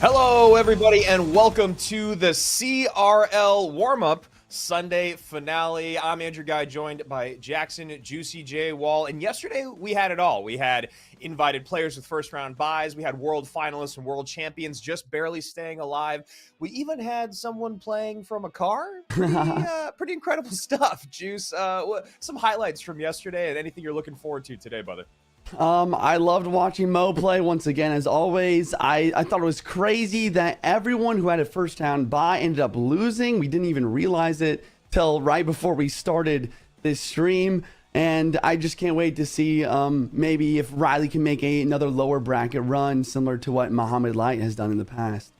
Hello, everybody, and welcome to the CRL Warmup Sunday finale. I'm Andrew Guy, joined by Jackson, Juicy J Wall, and yesterday we had it all. We had invited players with first-round buys. We had world finalists and world champions just barely staying alive. We even had someone playing from a car. Pretty incredible stuff, Juice. Some highlights from yesterday and anything you're looking forward to today, brother. I loved watching Mo play once again, as always. I thought it was crazy that everyone who had a first round bye ended up losing. We didn't even realize it till right before we started this stream. And I just can't wait to see maybe if Riley can make another lower bracket run similar to what Muhammad Light has done in the past.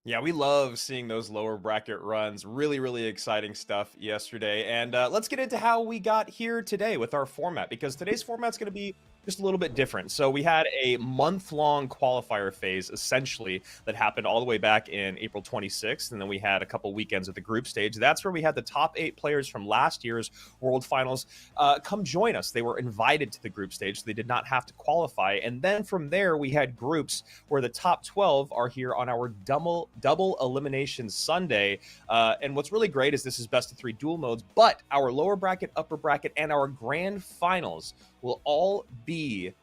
Yeah, we love seeing those lower bracket runs. Really, really exciting stuff yesterday. And let's get into how we got here today with our format, because today's format's going to be just a little bit different. So we had a month-long qualifier phase, essentially, that happened all the way back in April 26th. And then we had a couple weekends at the group stage. That's where we had the top 8 players from last year's World Finals come join us. They were invited to the group stage, so they did not have to qualify. And then from there, we had groups where the top 12 are here on our double elimination Sunday. And what's really great is this is best of 3 dual modes, but our lower bracket, upper bracket, and our grand finals will all be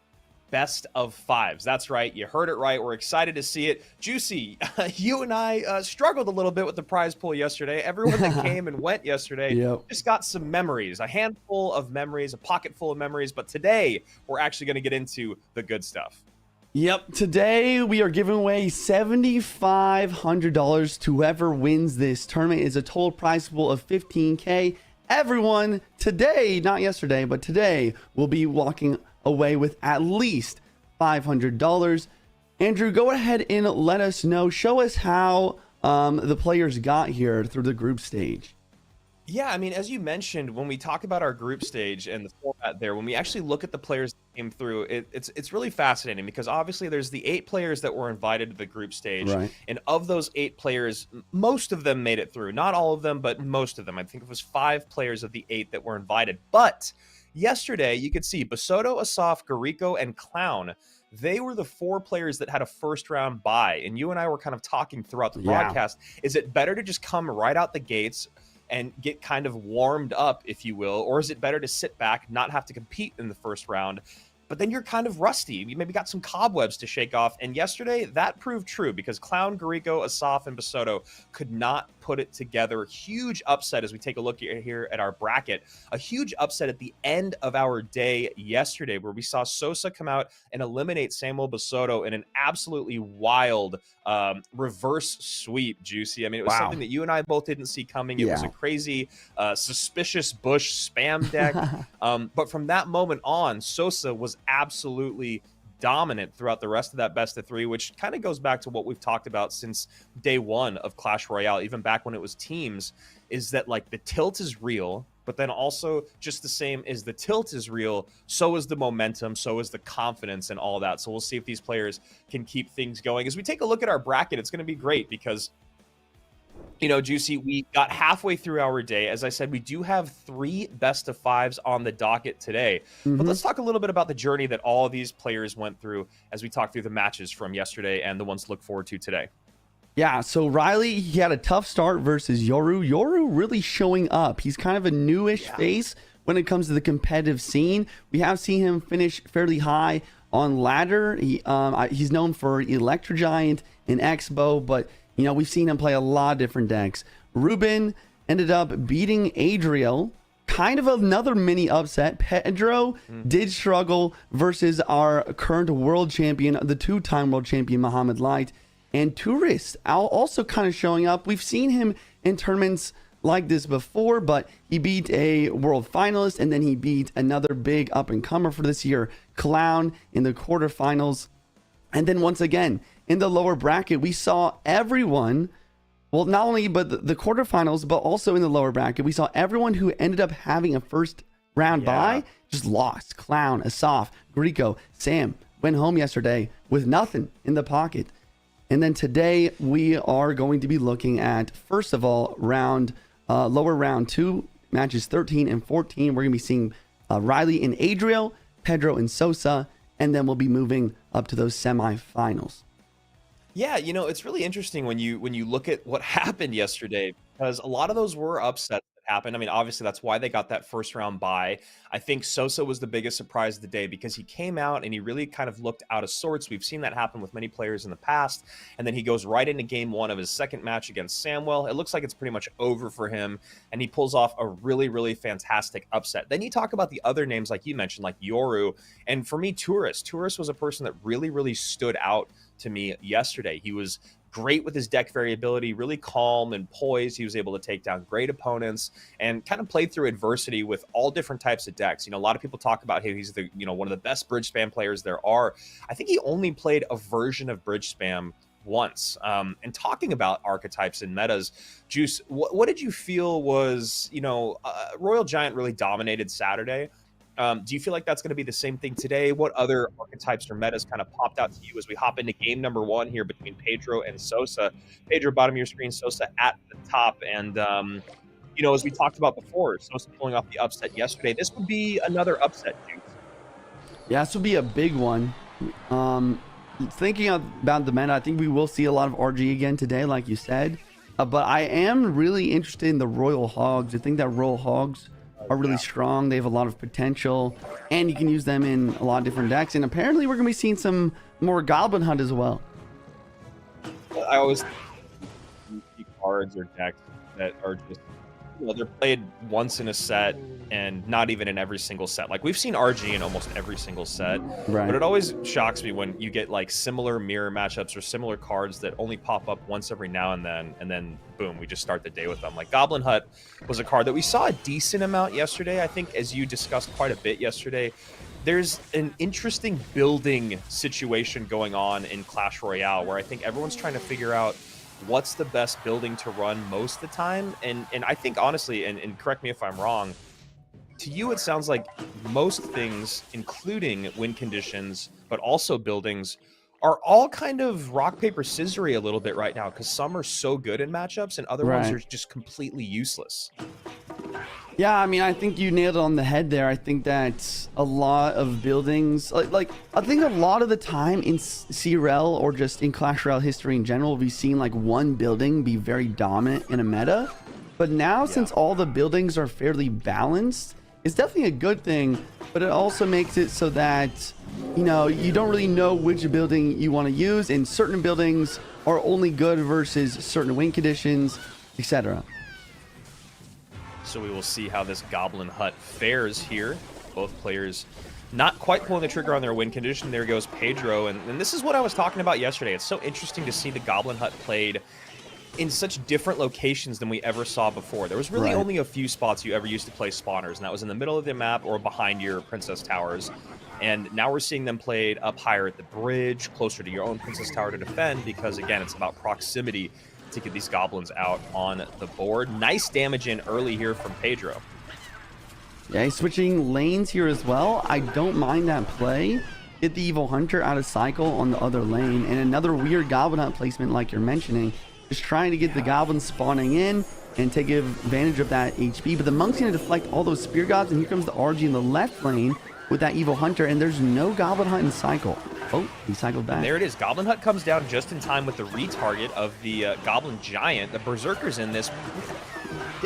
best of 5s. That's right. You heard it right. We're excited to see it. Juicy, you and I struggled a little bit with the prize pool yesterday. Everyone that came and went yesterday just got some memories, a handful of memories, a pocket full of memories. But today, we're actually going to get into the good stuff. Yep, today we are giving away $7,500 to whoever wins this tournament. It's a total prize pool of $15K. Everyone today, not yesterday, but today, will be walking away with at least $500. Andrew, go ahead and let us know. Show us how the players got here through the group stage. Yeah, I mean, as you mentioned, when we talk about our group stage and the format there, when we actually look at the players that came through, it's really fascinating, because obviously there's the 8 players that were invited to the group stage. Right. And of those 8 players, most of them made it through. Not all of them, but most of them. I think it was 5 players of the 8 that were invited. But yesterday, you could see Basoto, Asaf, Gariko, and Clown. They were the 4 players that had a first round bye. And you and I were kind of talking throughout the broadcast. Is it better to just come right out the gates and get kind of warmed up, if you will? Or is it better to sit back, not have to compete in the first round, but then you're kind of rusty? You maybe got some cobwebs to shake off. And yesterday, that proved true, because Clown, Gariko, Asaf, and Basoto could not put it together. Huge upset as we take a look here at our bracket. A huge upset at the end of our day yesterday, where we saw Sosa come out and eliminate Samuel Basoto in an absolutely wild reverse sweep, Juicy. I mean, it was something that you and I both didn't see coming. It was a crazy, suspicious Bush spam deck. But from that moment on, Sosa was absolutely dominant throughout the rest of that best of 3, which kind of goes back to what we've talked about since day 1 of Clash Royale, even back when it was teams, is that like the tilt is real, but then also just the same as the tilt is real, so is the momentum, so is the confidence and all that. So we'll see if these players can keep things going. As we take a look at our bracket, it's going to be great, because you know, Juicy, we got halfway through our day. As I said, we do have 3 best of 5s on the docket today. But let's talk a little bit about the journey that all of these players went through as we talk through the matches from yesterday and the ones to look forward to today. Yeah, so Riley, he had a tough start versus Yoru. Yoru really showing up. He's kind of a newish face when it comes to the competitive scene. We have seen him finish fairly high on ladder. He's known for Electro Giant and Expo, but you know, we've seen him play a lot of different decks. Reuben ended up beating Adriel. Kind of another mini upset. Pedro did struggle versus our current world champion, the 2-time world champion, Muhammad Light. And Tourist also kind of showing up. We've seen him in tournaments like this before, but he beat a world finalist, and then he beat another big up-and-comer for this year, Clown, in the quarterfinals. And then once again, in the lower bracket, we saw everyone, well, not only but the quarterfinals, but also in the lower bracket, we saw everyone who ended up having a first round bye just lost. Clown, Asaf, Gariko, Sam went home yesterday with nothing in the pocket. And then today we are going to be looking at, first of all, lower round 2, matches 13 and 14. We're going to be seeing Riley and Adriel, Pedro and Sosa, and then we'll be moving up to those semifinals. Yeah, it's really interesting when you look at what happened yesterday because a lot of those were upsets that happened. I mean, obviously that's why they got that first round bye. I think Sosa was the biggest surprise of the day because he came out and he really kind of looked out of sorts. We've seen that happen with many players in the past, and then he goes right into game 1 of his second match against Samwell. It looks like it's pretty much over for him, and he pulls off a really, really fantastic upset. Then you talk about the other names like you mentioned, like Yoru, and for me, Tourist was a person that really, really stood out to me yesterday. He was great with his deck variability, really calm and poised. He was able to take down great opponents and kind of played through adversity with all different types of decks. A lot of people talk about how he's the, one of the best bridge spam players there are. I think he only played a version of bridge spam once. And talking about archetypes and metas, Juice, what did you feel was, Royal Giant really dominated Saturday. Do you feel like that's going to be the same thing today? What other archetypes or metas kind of popped out to you as we hop into game number 1 here between Pedro and Sosa? Pedro, bottom of your screen, Sosa at the top. And, as we talked about before, Sosa pulling off the upset yesterday. This would be another upset, Juice. Yeah, this will be a big one. Thinking about the meta, I think we will see a lot of RG again today, like you said. But I am really interested in the Royal Hogs. I think that Royal Hogs are really strong. They have a lot of potential, and you can use them in a lot of different decks. And apparently we're going to be seeing some more Goblin Hunt as well. I always see cards or decks that are just, they're played once in a set and not even in every single set. Like we've seen RG in almost every single set, right? But it always shocks me when you get like similar mirror matchups or similar cards that only pop up once every now and then boom, we just start the day with them. Like Goblin Hut was a card that we saw a decent amount yesterday. I think as you discussed quite a bit yesterday, there's an interesting building situation going on in Clash Royale where I think everyone's trying to figure out what's the best building to run most of the time. And I think honestly, and correct me if I'm wrong, to you it sounds like most things, including win conditions, but also buildings, are all kind of rock, paper, scissory a little bit right now because some are so good in matchups and other ones are just completely useless. Yeah, I mean, I think you nailed it on the head there. I think that a lot of buildings, like I think a lot of the time in CRL or just in Clash Royale history in general, we've seen like one building be very dominant in a meta. But now, since all the buildings are fairly balanced, it's definitely a good thing. But it also makes it so that, you don't really know which building you want to use, and certain buildings are only good versus certain win conditions, etc. So we will see how this Goblin Hut fares here. Both players not quite pulling the trigger on their win condition. There goes Pedro. And this is what I was talking about yesterday. It's so interesting to see the Goblin Hut played in such different locations than we ever saw before. There was really only a few spots you ever used to play spawners, and that was in the middle of the map or behind your Princess Towers. And now we're seeing them played up higher at the bridge, closer to your own Princess Tower to defend, because again, it's about proximity to get these goblins out on the board. Nice damage in early here from Pedro. Yeah, he's switching lanes here as well. I don't mind that play. Get the Evil Hunter out of cycle on the other lane, and another weird Goblin Hunt placement like you're mentioning. Just trying to get the goblins spawning in and take advantage of that HP. But the Monk's going to deflect all those Spear Gods, and here comes the RG in the left lane with that Evil Hunter, and there's no Goblin Hunt in cycle. Oh, he cycled back. And there it is. Goblin Hut comes down just in time with the retarget of the Goblin Giant. The Berserker's in this.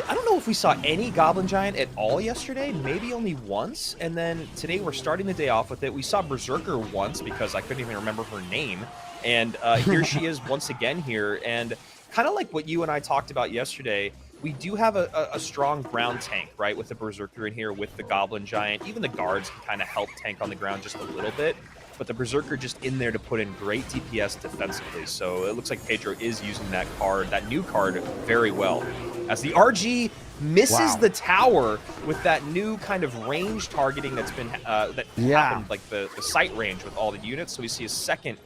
I don't know if we saw any Goblin Giant at all yesterday, maybe only once. And then today we're starting the day off with it. We saw Berserker once because I couldn't even remember her name. And here she is once again here. And kind of like what you and I talked about yesterday, we do have a strong ground tank, right, with the Berserker in here, with the Goblin Giant. Even the guards can kind of help tank on the ground just a little bit. But the Berserker just in there to put in great DPS defensively. So it looks like Pedro is using that card, that new card, very well. As the RG misses the tower with that new kind of range targeting that's been happened, like the sight range with all the units. So we see a second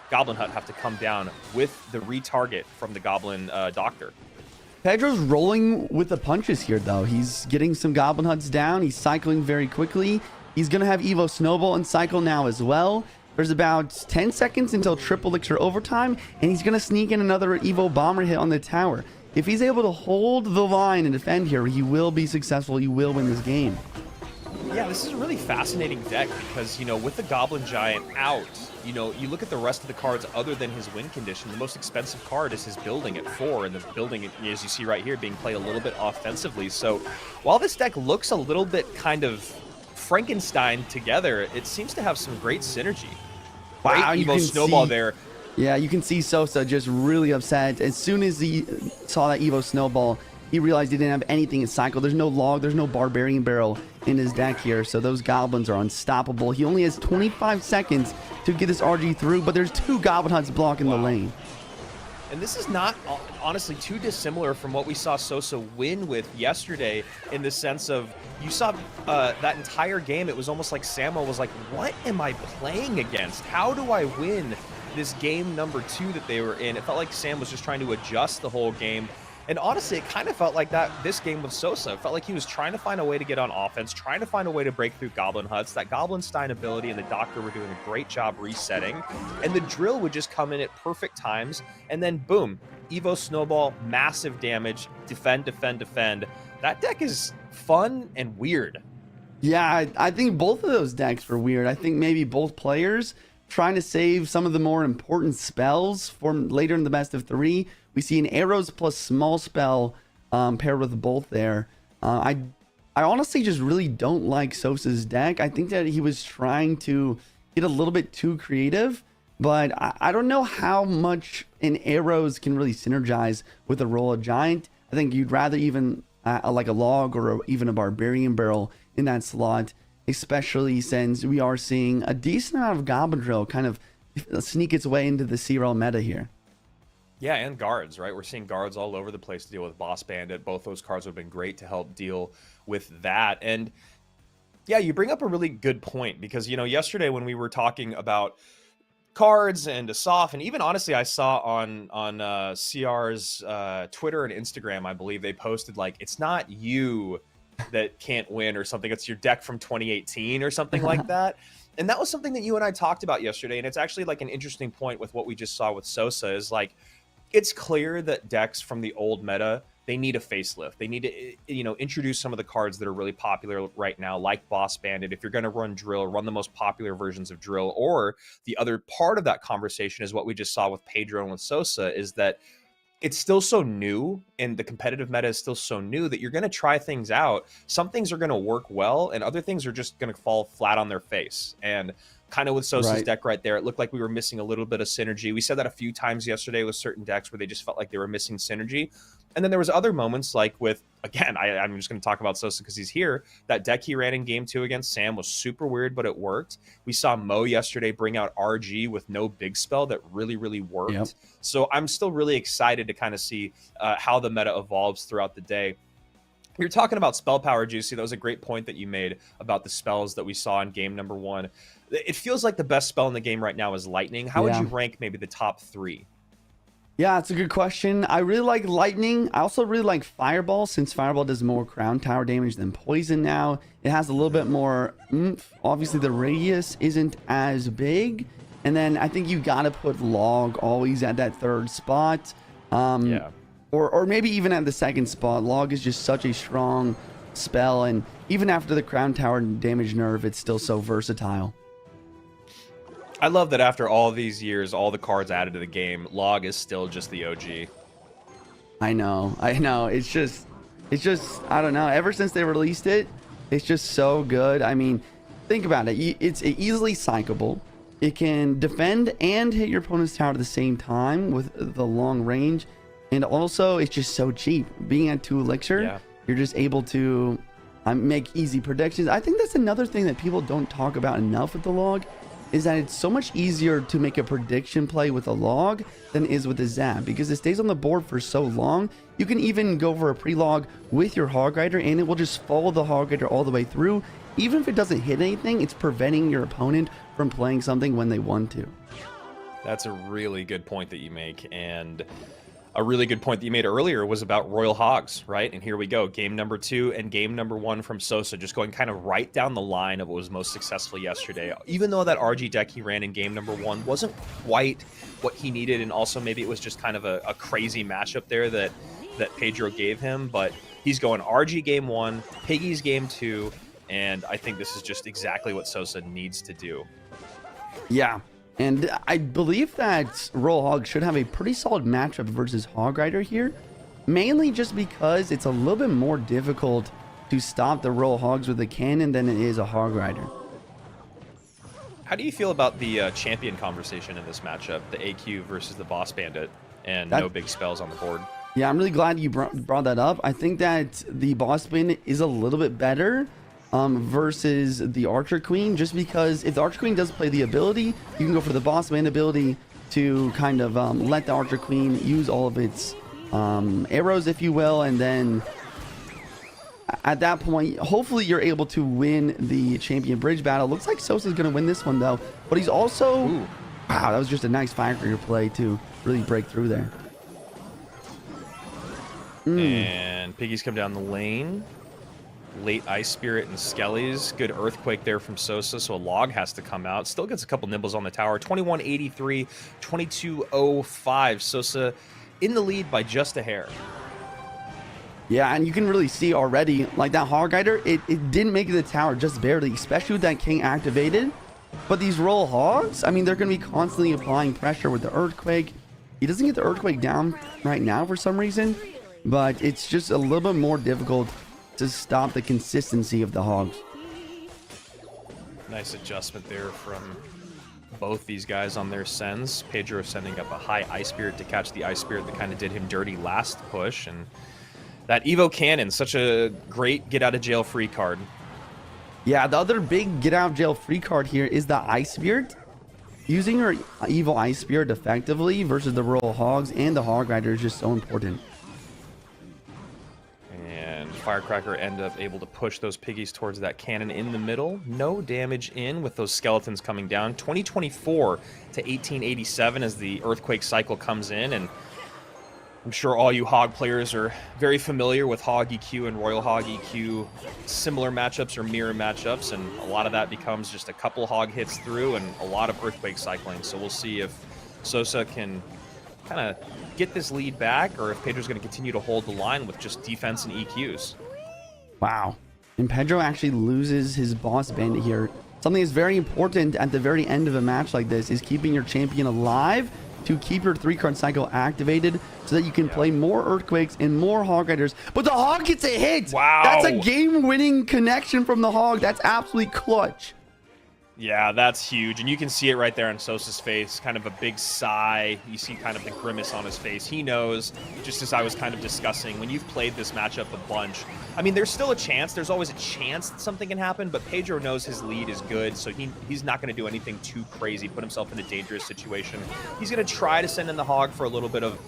Goblin Hut have to come down with the retarget from the Goblin Doctor. Pedro's rolling with the punches here, though. He's getting some Goblin Huts down. He's cycling very quickly. He's going to have Evo Snowball and cycle now as well. There's about 10 seconds until triple elixir overtime, and he's going to sneak in another Evo Bomber hit on the tower. If he's able to hold the line and defend here, he will be successful. He will win this game. Yeah, this is a really fascinating deck because, with the Goblin Giant out, you look at the rest of the cards other than his win condition. The most expensive card is his building at 4, and the building, as you see right here, being played a little bit offensively. So while this deck looks a little bit kind of Frankenstein together, it seems to have some great synergy. Wow, Great Evo Snowball there. Yeah, you can see Sosa just really upset. As soon as he saw that Evo Snowball, he realized he didn't have anything in cycle. There's no log, there's no Barbarian Barrel in his deck here, so those goblins are unstoppable. He only has 25 seconds to get this RG through, but there's 2 Goblin Huts blocking the lane. And this is not, honestly, too dissimilar from what we saw Sosa win with yesterday, in the sense of, you saw that entire game, it was almost like Samo was like, what am I playing against? How do I win this game number 2 that they were in? It felt like Sam was just trying to adjust the whole game. And honestly, it kind of felt like that this game with Sosa. It felt like he was trying to find a way to get on offense, trying to find a way to break through Goblin Huts. That Goblin Stein ability and the Doctor were doing a great job resetting. And the drill would just come in at perfect times. And then, boom, Evo Snowball, massive damage, defend, defend, defend. That deck is fun and weird. Yeah, I think both of those decks were weird. I think maybe both players trying to save some of the more important spells for later in the best of 3. We see an arrows plus small spell paired with both there. I honestly just really don't like Sosa's deck. I think that he was trying to get a little bit too creative, but I don't know how much an arrows can really synergize with a Royal Giant. I think you'd rather even like a log or even a Barbarian Barrel in that slot, especially since we are seeing a decent amount of Goblin Drill kind of sneak its way into the CRL meta here. Yeah, and guards, right? We're seeing guards all over the place to deal with Boss Bandit. Both those cards have been great to help deal with that. And yeah, you bring up a really good point because, yesterday when we were talking about cards and Asaf, and even honestly, I saw on CR's Twitter and Instagram, I believe they posted like, it's not you that can't win or something. It's your deck from 2018 or something like that. And that was something that you and I talked about yesterday. And it's actually like an interesting point with what we just saw with Sosa is like, it's clear that decks from the old meta, they need a facelift. They need to, introduce some of the cards that are really popular right now, like Boss Bandit. If you're going to run Drill, run the most popular versions of Drill. Or the other part of that conversation is what we just saw with Pedro and with Sosa, is that it's still so new and the competitive meta is still so new that you're going to try things out. Some things are going to work well and other things are just going to fall flat on their face. And kind of with Sosa's deck right there, it looked like we were missing a little bit of synergy. We said that a few times yesterday with certain decks where they just felt like they were missing synergy. And then there was other moments like with, again, I'm just going to talk about Sosa because he's here. That deck he ran in game 2 against Sam was super weird, but it worked. We saw Mo yesterday bring out RG with no big spell that really, really worked. Yep. So I'm still really excited to kind of see how the meta evolves throughout the day. You're talking about spell power, Juicy. That was a great point that you made about the spells that we saw in game number 1. It feels like the best spell in the game right now is Lightning. How would you rank maybe the top 3? Yeah, it's a good question. I really like Lightning. I also really like Fireball, since Fireball does more Crown Tower damage than Poison now. It has a little bit more oomph. Obviously, the radius isn't as big. And then I think you got to put Log always at that 3rd spot. Yeah. Or maybe even at the 2nd spot. Log is just such a strong spell. And even after the Crown Tower damage nerf, it's still so versatile. I love that after all these years, all the cards added to the game, Log is still just the OG. I know. It's just, I don't know. Ever since they released it, it's just so good. I mean, think about it. It's easily cyclable. It can defend and hit your opponent's tower at the same time with the long range. And also, it's just so cheap. Being at 2 elixir, you're just able to make easy predictions. I think that's another thing that people don't talk about enough with the Log, is that it's so much easier to make a prediction play with a Log than it is with a Zap, because it stays on the board for so long. You can even go for a pre-log with your Hog Rider and it will just follow the Hog Rider all the way through. Even if it doesn't hit anything, it's preventing your opponent from playing something when they want to. That's a really good point that you make, and a really good point that you made earlier was about Royal Hogs, right? And here we go, game number 2 and game number 1 from Sosa, just going kind of right down the line of what was most successful yesterday. Even though that RG deck he ran in game number 1 wasn't quite what he needed, and also maybe it was just kind of a crazy matchup there that Pedro gave him, but he's going RG game 1, Piggy's game 2, And I think this is just exactly what Sosa needs to do. Yeah. And I believe that Royal Hog should have a pretty solid matchup versus Hog Rider here. Mainly just because it's a little bit more difficult to stop the Royal Hogs with a cannon than it is a Hog Rider. How do you feel about the champion conversation in this matchup? The AQ versus the Boss Bandit, and no big spells on the board. Yeah, I'm really glad you brought that up. I think that the Boss Bandit is a little bit better versus the Archer Queen, just because if the Archer Queen does play the ability, you can go for the Boss Bandit ability to kind of let the Archer Queen use all of its arrows, if you will, and then at that point, hopefully you're able to win the champion bridge battle. Looks like Sosa's going to win this one, though. But he's also... Ooh. Wow, that was just a nice Firecracker play to really break through there. And Piggies come down the lane. Late Ice Spirit and Skellies. Good Earthquake there from Sosa, so a log has to come out. Still gets a couple nibbles on the tower. 2183, 2205. Sosa in the lead by just a hair. Yeah, and you can really see already, like that Hog Rider, it didn't make it to the tower just barely, especially with that King activated. But these Royal Hogs, I mean, they're going to be constantly applying pressure with the Earthquake. He doesn't get the Earthquake down right now for some reason, but it's just a little bit more difficult to stop the consistency of the Hogs. Nice adjustment there from both these guys on their sends. Pedro sending up a high Ice Spirit to catch the Ice Spirit that kind of did him dirty last push, and that Evo Cannon, such a great get-out-of-jail-free card. Yeah, the other big get-out-of-jail-free card here is the Ice Spirit. Using her Evil Ice Spirit effectively versus the Royal Hogs and the Hog Rider is just so important. And Firecracker end up able to push those Piggies towards that cannon in the middle. No damage in with those skeletons coming down. 2024 to 1887 as the Earthquake cycle comes in, and I'm sure all you Hog players are very familiar with Hog EQ and Royal Hog EQ similar matchups or mirror matchups, and a lot of that becomes just a couple Hog hits through and a lot of Earthquake cycling. So we'll see if Sosa can kind of get this lead back, or if Pedro's going to continue to hold the line with just defense and EQs. Wow. And Pedro actually loses his Boss Bandit here. Something that's very important at the very end of a match like this is keeping your champion alive to keep your 3-card cycle activated so that you can play more Earthquakes and more Hog Riders. But the Hog gets a hit! Wow! That's a game-winning connection from the Hog. That's absolutely clutch. Yeah, that's huge. And you can see it right there on Sosa's face, kind of a big sigh. You see kind of the grimace on his face. He knows, just as I was kind of discussing, when you've played this matchup a bunch, I mean, there's still a chance. There's always a chance that something can happen, but Pedro knows his lead is good, so he's not going to do anything too crazy, put himself in a dangerous situation. He's going to try to send in the Hog for a little bit of,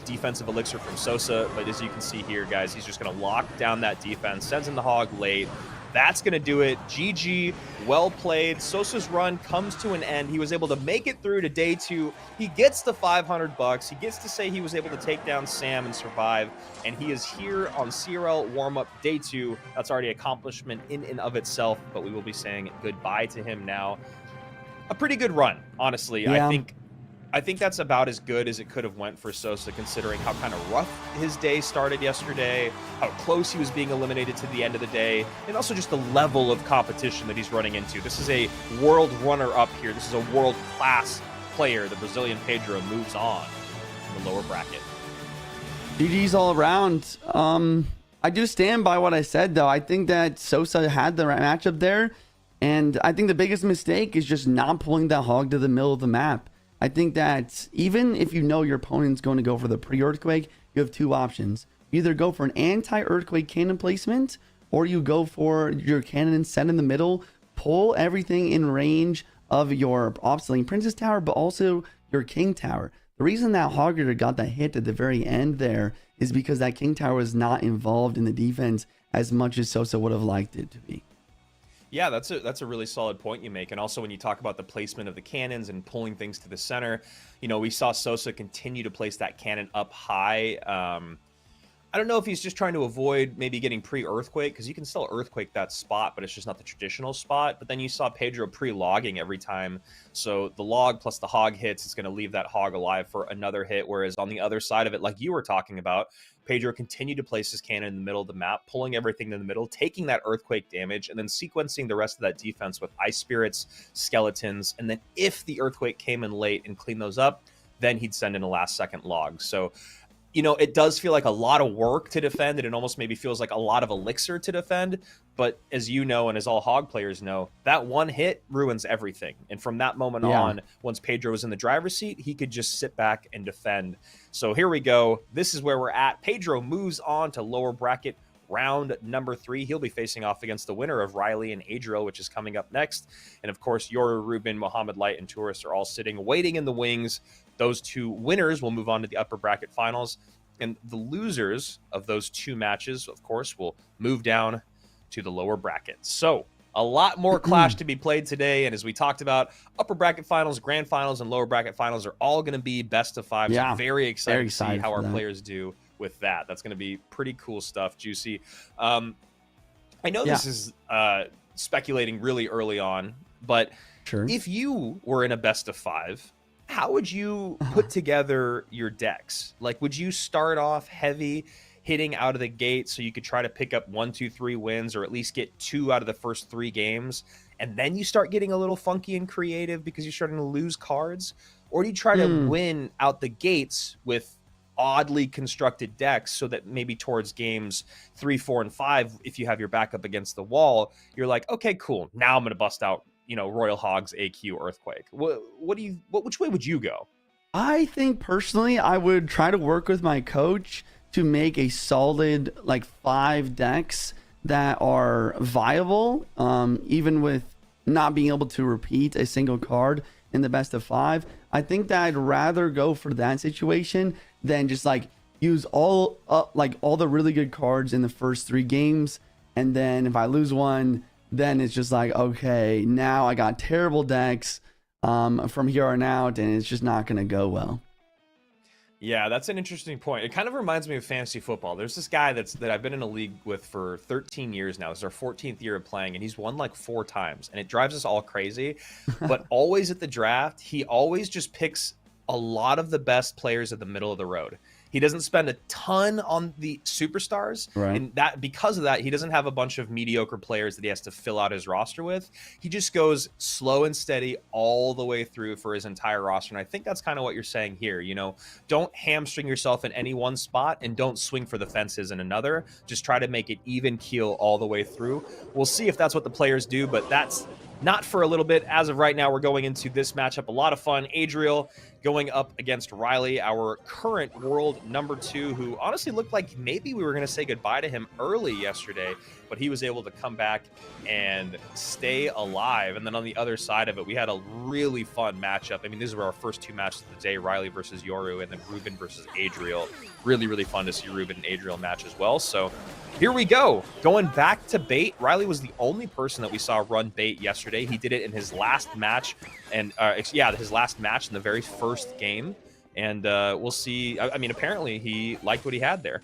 defensive elixir from Sosa, but as you can see here, guys, he's just going to lock down that defense, sends in the Hog late. That's going to do it. GG. Well played. Sosa's run comes to an end. He was able to make it through to day 2. He gets the $500. He gets to say he was able to take down Sam and survive. And he is here on CRL Warmup day 2. That's already an accomplishment in and of itself, but we will be saying goodbye to him now. A pretty good run, honestly. Yeah. I think that's about as good as it could have went for Sosa, considering how kind of rough his day started yesterday, how close he was being eliminated to the end of the day, and also just the level of competition that he's running into. This is a world runner-up here. This is a world-class player. The Brazilian Pedro moves on in the lower bracket. GG's all around. I do stand by what I said, though. I think that Sosa had the right matchup there, and I think the biggest mistake is just not pulling that Hog to the middle of the map. I think that even if you know your opponent's going to go for the pre-Earthquake, you have 2 options. You either go for an anti-Earthquake cannon placement, or you go for your cannon set in the middle, pull everything in range of your Obsolete Princess Tower, but also your King Tower. The reason that Hog Rider got that hit at the very end there is because that King Tower was not involved in the defense as much as Sosa would have liked it to be. Yeah, that's a really solid point you make. And also when you talk about the placement of the cannons and pulling things to the center, we saw Sosa continue to place that cannon up high. I don't know if he's just trying to avoid maybe getting pre-earthquake, because you can still earthquake that spot, but it's just not the traditional spot. But then you saw Pedro pre-logging every time. So the log plus the hog hits, it's going to leave that hog alive for another hit. Whereas on the other side of it, like you were talking about, Pedro continued to place his cannon in the middle of the map, pulling everything in the middle, taking that earthquake damage, and then sequencing the rest of that defense with ice spirits, skeletons. And then if the earthquake came in late and cleaned those up, then he'd send in a last second log. So, you know, it does feel like a lot of work to defend, and it almost maybe feels like a lot of elixir to defend. But as you know, and as all hog players know, that one hit ruins everything. And from that moment on, once Pedro was in the driver's seat, he could just sit back and defend. So here we go. This is where we're at. Pedro moves on to lower bracket round number 3. He'll be facing off against the winner of Riley and Adriel, which is coming up next. And of course, Yoru, Reuben, Mohammed Light, and Tourist are all sitting, waiting in the wings. Those 2 winners will move on to the upper bracket finals. And the losers of those 2 matches, of course, will move down to the lower bracket. So a lot more Clash to be played today. And as we talked about, upper bracket finals, grand finals, and lower bracket finals are all going to be best of 5. Yeah, so very excited to see how our that. players do with that. That's going to be pretty cool stuff, Juicy. I know this is speculating really early on, but if you were in a best of 5, how would you put together your decks? Like, would you start off heavy, hitting out of the gate so you could try to pick up 1, 2, 3 wins, or at least get 2 out of the first 3 games, and then you start getting a little funky and creative because you're starting to lose cards? Or do you try to win out the gates with oddly constructed decks so that maybe towards games 3, 4, and 5, if you have your back up against the wall, you're like, okay, cool, now I'm going to bust out, you know, Royal Hogs, AQ, Earthquake? Which way would you go? I think personally, I would try to work with my coach to make a solid like 5 decks that are viable, even with not being able to repeat a single card in the best of 5. I think that I'd rather go for that situation than just like use all the really good cards in the first 3 games, and then if I lose one, then it's just like, okay, now I got terrible decks from here on out, and it's just not going to go well. Yeah, that's an interesting point. It kind of reminds me of fantasy football. There's this guy that I've been in a league with for 13 years now. This is our 14th year of playing, and he's won like 4 times, and it drives us all crazy. But always at the draft, he always just picks a lot of the best players at the middle of the road. He doesn't spend a ton on the superstars, and that because of that, he doesn't have a bunch of mediocre players that he has to fill out his roster with. He just goes slow and steady all the way through for his entire roster, and I think that's kind of what you're saying here. You know, don't hamstring yourself in any one spot, and don't swing for the fences in another. Just try to make it even keel all the way through. We'll see if that's what the players do, but that's not for a little bit. As of right now, we're going into this matchup. A lot of fun. Adriel going up against Riley, our current world number 2, who honestly looked like maybe we were going to say goodbye to him early yesterday, but he was able to come back and stay alive. And then on the other side of it, we had a really fun matchup. I mean, these were our first 2 matches of the day, Riley versus Yoru, and then Reuben versus Adriel. Really, really fun to see Reuben and Adriel match as well. So here we go. Going back to bait. Riley was the only person that we saw run bait yesterday. He did it in his last match, and his last match in the very first game. And we'll see. I mean, apparently he liked what he had there.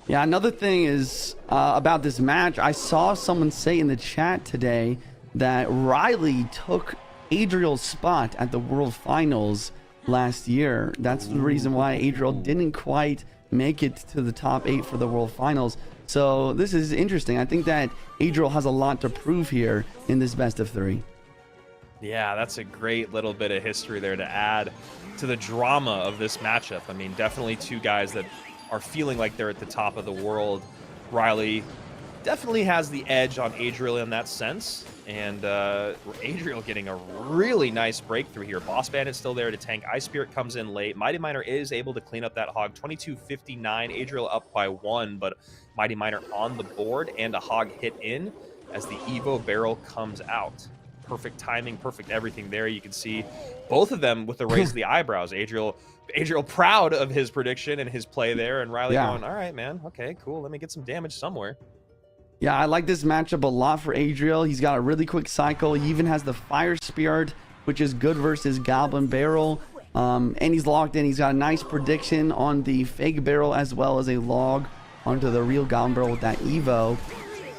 Yeah, another thing is about this match, I saw someone say in the chat today that Riley took Adriel's spot at the World Finals last year. That's the reason why Adriel didn't quite make it to the top 8 for the World Finals. So this is interesting. I think that Adriel has a lot to prove here in this best of 3. Yeah, that's a great little bit of history there to add to the drama of this matchup. I mean, definitely 2 guys that are feeling like they're at the top of the world. Riley definitely has the edge on Adriel in that sense, and Adriel getting a really nice breakthrough here. Boss Bandit's still there to tank. Ice Spirit comes in late. Mighty Miner is able to clean up that hog. 22-59. Adriel up by 1, but Mighty Miner on the board, and a hog hit in as the Evo barrel comes out. Perfect timing, perfect everything there. You can see both of them with the raise of the eyebrows. Adriel proud of his prediction and his play there, and Riley going, all right, man, okay, cool, let me get some damage somewhere. Yeah, I like this matchup a lot for Adriel. He's got a really quick cycle. He even has the Fire Spirit, which is good versus Goblin Barrel. And he's locked in. He's got a nice prediction on the fake barrel as well as a log onto the real goblin barrel with that Evo.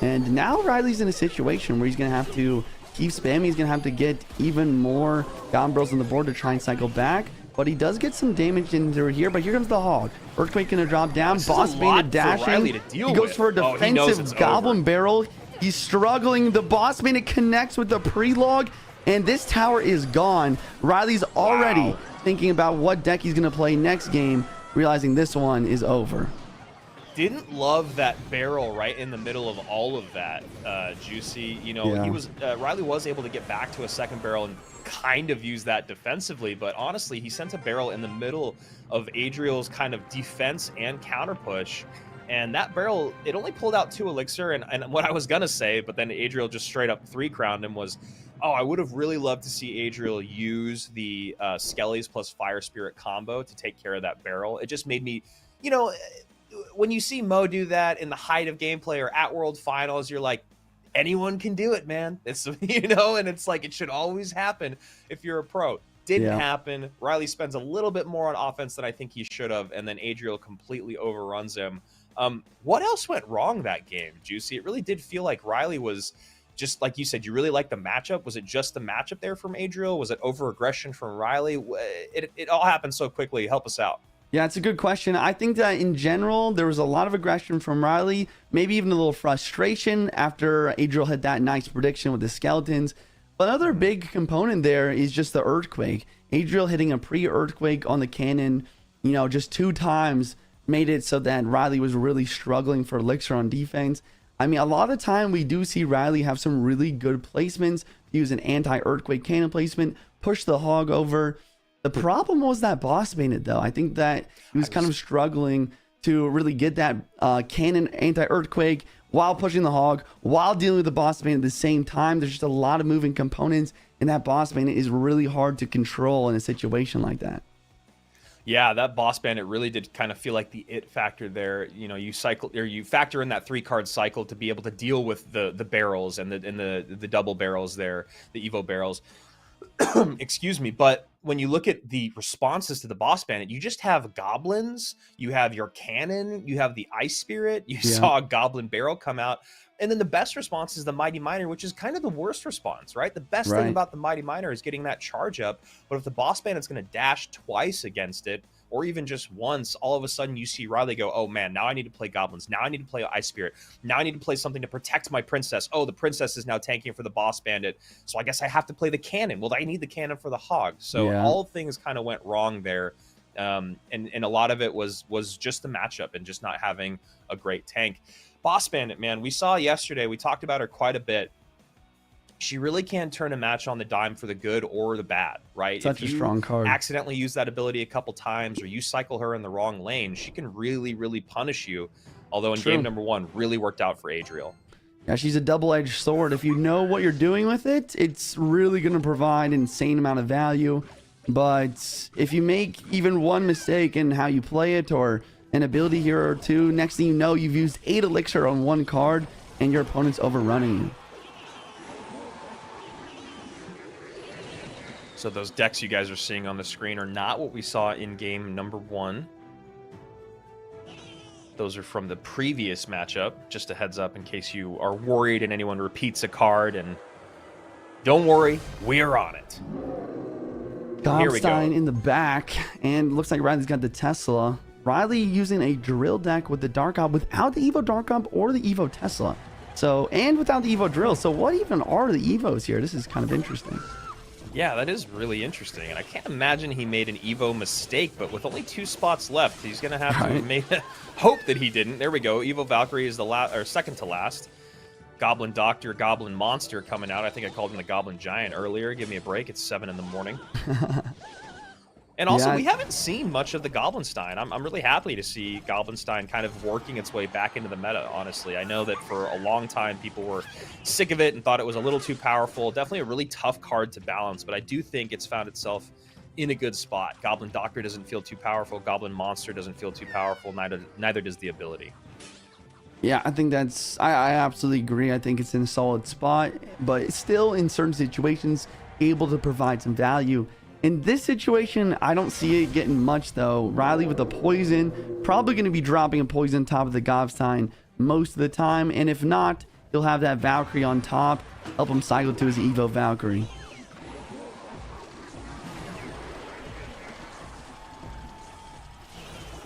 And now Riley's in a situation where he's going to have to keep spamming. He's going to have to get even more goblin barrels on the board to try and cycle back. But he does get some damage into here. But here comes the hog. Earthquake going to drop down. Boss Bandit dashing. He goes for a defensive goblin barrel. He's struggling. The Boss Bandit connects with the pre-log. And this tower is gone. Riley's already thinking about what deck he's going to play next game, realizing this one is over. Didn't love that barrel right in the middle of all of that, Juicy. You know, he was Riley was able to get back to a second barrel and kind of use that defensively, but honestly, he sent a barrel in the middle of Adriel's kind of defense and counter push. And that barrel, it only pulled out 2 elixir. And what I was going to say, but then Adriel just straight up 3-crowned him was, oh, I would have really loved to see Adriel use the Skellies plus Fire Spirit combo to take care of that barrel. It just made me, you know, when you see Mo do that in the height of gameplay or at World Finals, you're like, anyone can do it, man. It's, you know, and it's like, it should always happen if you're a pro. Didn't happen. Riley spends a little bit more on offense than I think he should have, and then Adriel completely overruns him. What else went wrong that game, Juicy? It really did feel like Riley was just, like you said, you really liked the matchup. Was it just the matchup there from Adriel? Was it over-aggression from Riley? It all happened so quickly. Help us out. Yeah, it's a good question. I think that in general, there was a lot of aggression from Riley, maybe even a little frustration after Adriel had that nice prediction with the skeletons. But another big component there is just the earthquake. Adriel hitting a pre-earthquake on the cannon, you know, just 2 times made it so that Riley was really struggling for elixir on defense. I mean, a lot of the time we do see Riley have some really good placements, use an anti-earthquake cannon placement, push the hog over. The problem was that Boss Bandit, though. I think that he was kind of struggling to really get that cannon anti-earthquake while pushing the hog, while dealing with the Boss Bandit at the same time. There's just a lot of moving components, and that Boss Bandit is really hard to control in a situation like that. Yeah, that Boss Bandit really did kind of feel like the it factor there. You know, you cycle or you factor in that 3-card cycle to be able to deal with the barrels and the double barrels there, the Evo barrels. Excuse me, but when you look at the responses to the Boss Bandit, you just have goblins, you have your cannon, you have the Ice Spirit, you saw a goblin barrel come out, and then the best response is the Mighty Miner, which is kind of the worst response, right? The best thing about the Mighty Miner is getting that charge up, but if the Boss Bandit's going to dash twice against it, or even just once, all of a sudden you see Riley go, oh man, now I need to play goblins. Now I need to play Ice Spirit. Now I need to play something to protect my princess. Oh, the princess is now tanking for the Boss Bandit. So I guess I have to play the cannon. Well, I need the cannon for the hog. So all things kind of went wrong there. And a lot of it was just the matchup and just not having a great tank. Boss Bandit, man, we saw yesterday, we talked about her quite a bit. She really can turn a match on the dime for the good or the bad, right? Such a strong card. Accidentally use that ability a couple times or you cycle her in the wrong lane, she can really, really punish you. Although in game number 1, really worked out for Adriel. Yeah, she's a double-edged sword. If you know what you're doing with it, it's really going to provide an insane amount of value. But if you make even one mistake in how you play it or an ability here or two, next thing you know, you've used 8 elixir on one card and your opponent's overrunning you. So those decks you guys are seeing on the screen are not what we saw in game number 1. Those are from the previous matchup. Just a heads up in case you are worried and anyone repeats a card. And don't worry, we're on it. Gobstein in the back, and looks like Riley's got the Tesla. Riley using a drill deck with the Dark Op without the Evo Dark Op or the Evo Tesla. So, and without the Evo Drill. So what even are the Evos here? This is kind of interesting. Yeah, that is really interesting, and I can't imagine he made an Evo mistake, but with only 2 spots left, he's going to have to hope that he didn't. There we go. Evo Valkyrie is the second to last. Goblin Doctor, Goblin Monster coming out. I think I called him the Goblin Giant earlier. Give me a break. It's 7 in the morning. And also, we haven't seen much of the Goblinstein. I'm really happy to see Goblinstein kind of working its way back into the meta, honestly. I know that for a long time, people were sick of it and thought it was a little too powerful. Definitely a really tough card to balance, but I do think it's found itself in a good spot. Goblin Doctor doesn't feel too powerful. Goblin Monster doesn't feel too powerful. Neither does the ability. Yeah, I think that's... I absolutely agree. I think it's in a solid spot, but it's still, in certain situations, able to provide some value. In this situation, I don't see it getting much though. Riley with the poison, probably going to be dropping a poison on top of the Gobstein most of the time. And if not, he'll have that Valkyrie on top, help him cycle to his Evo Valkyrie.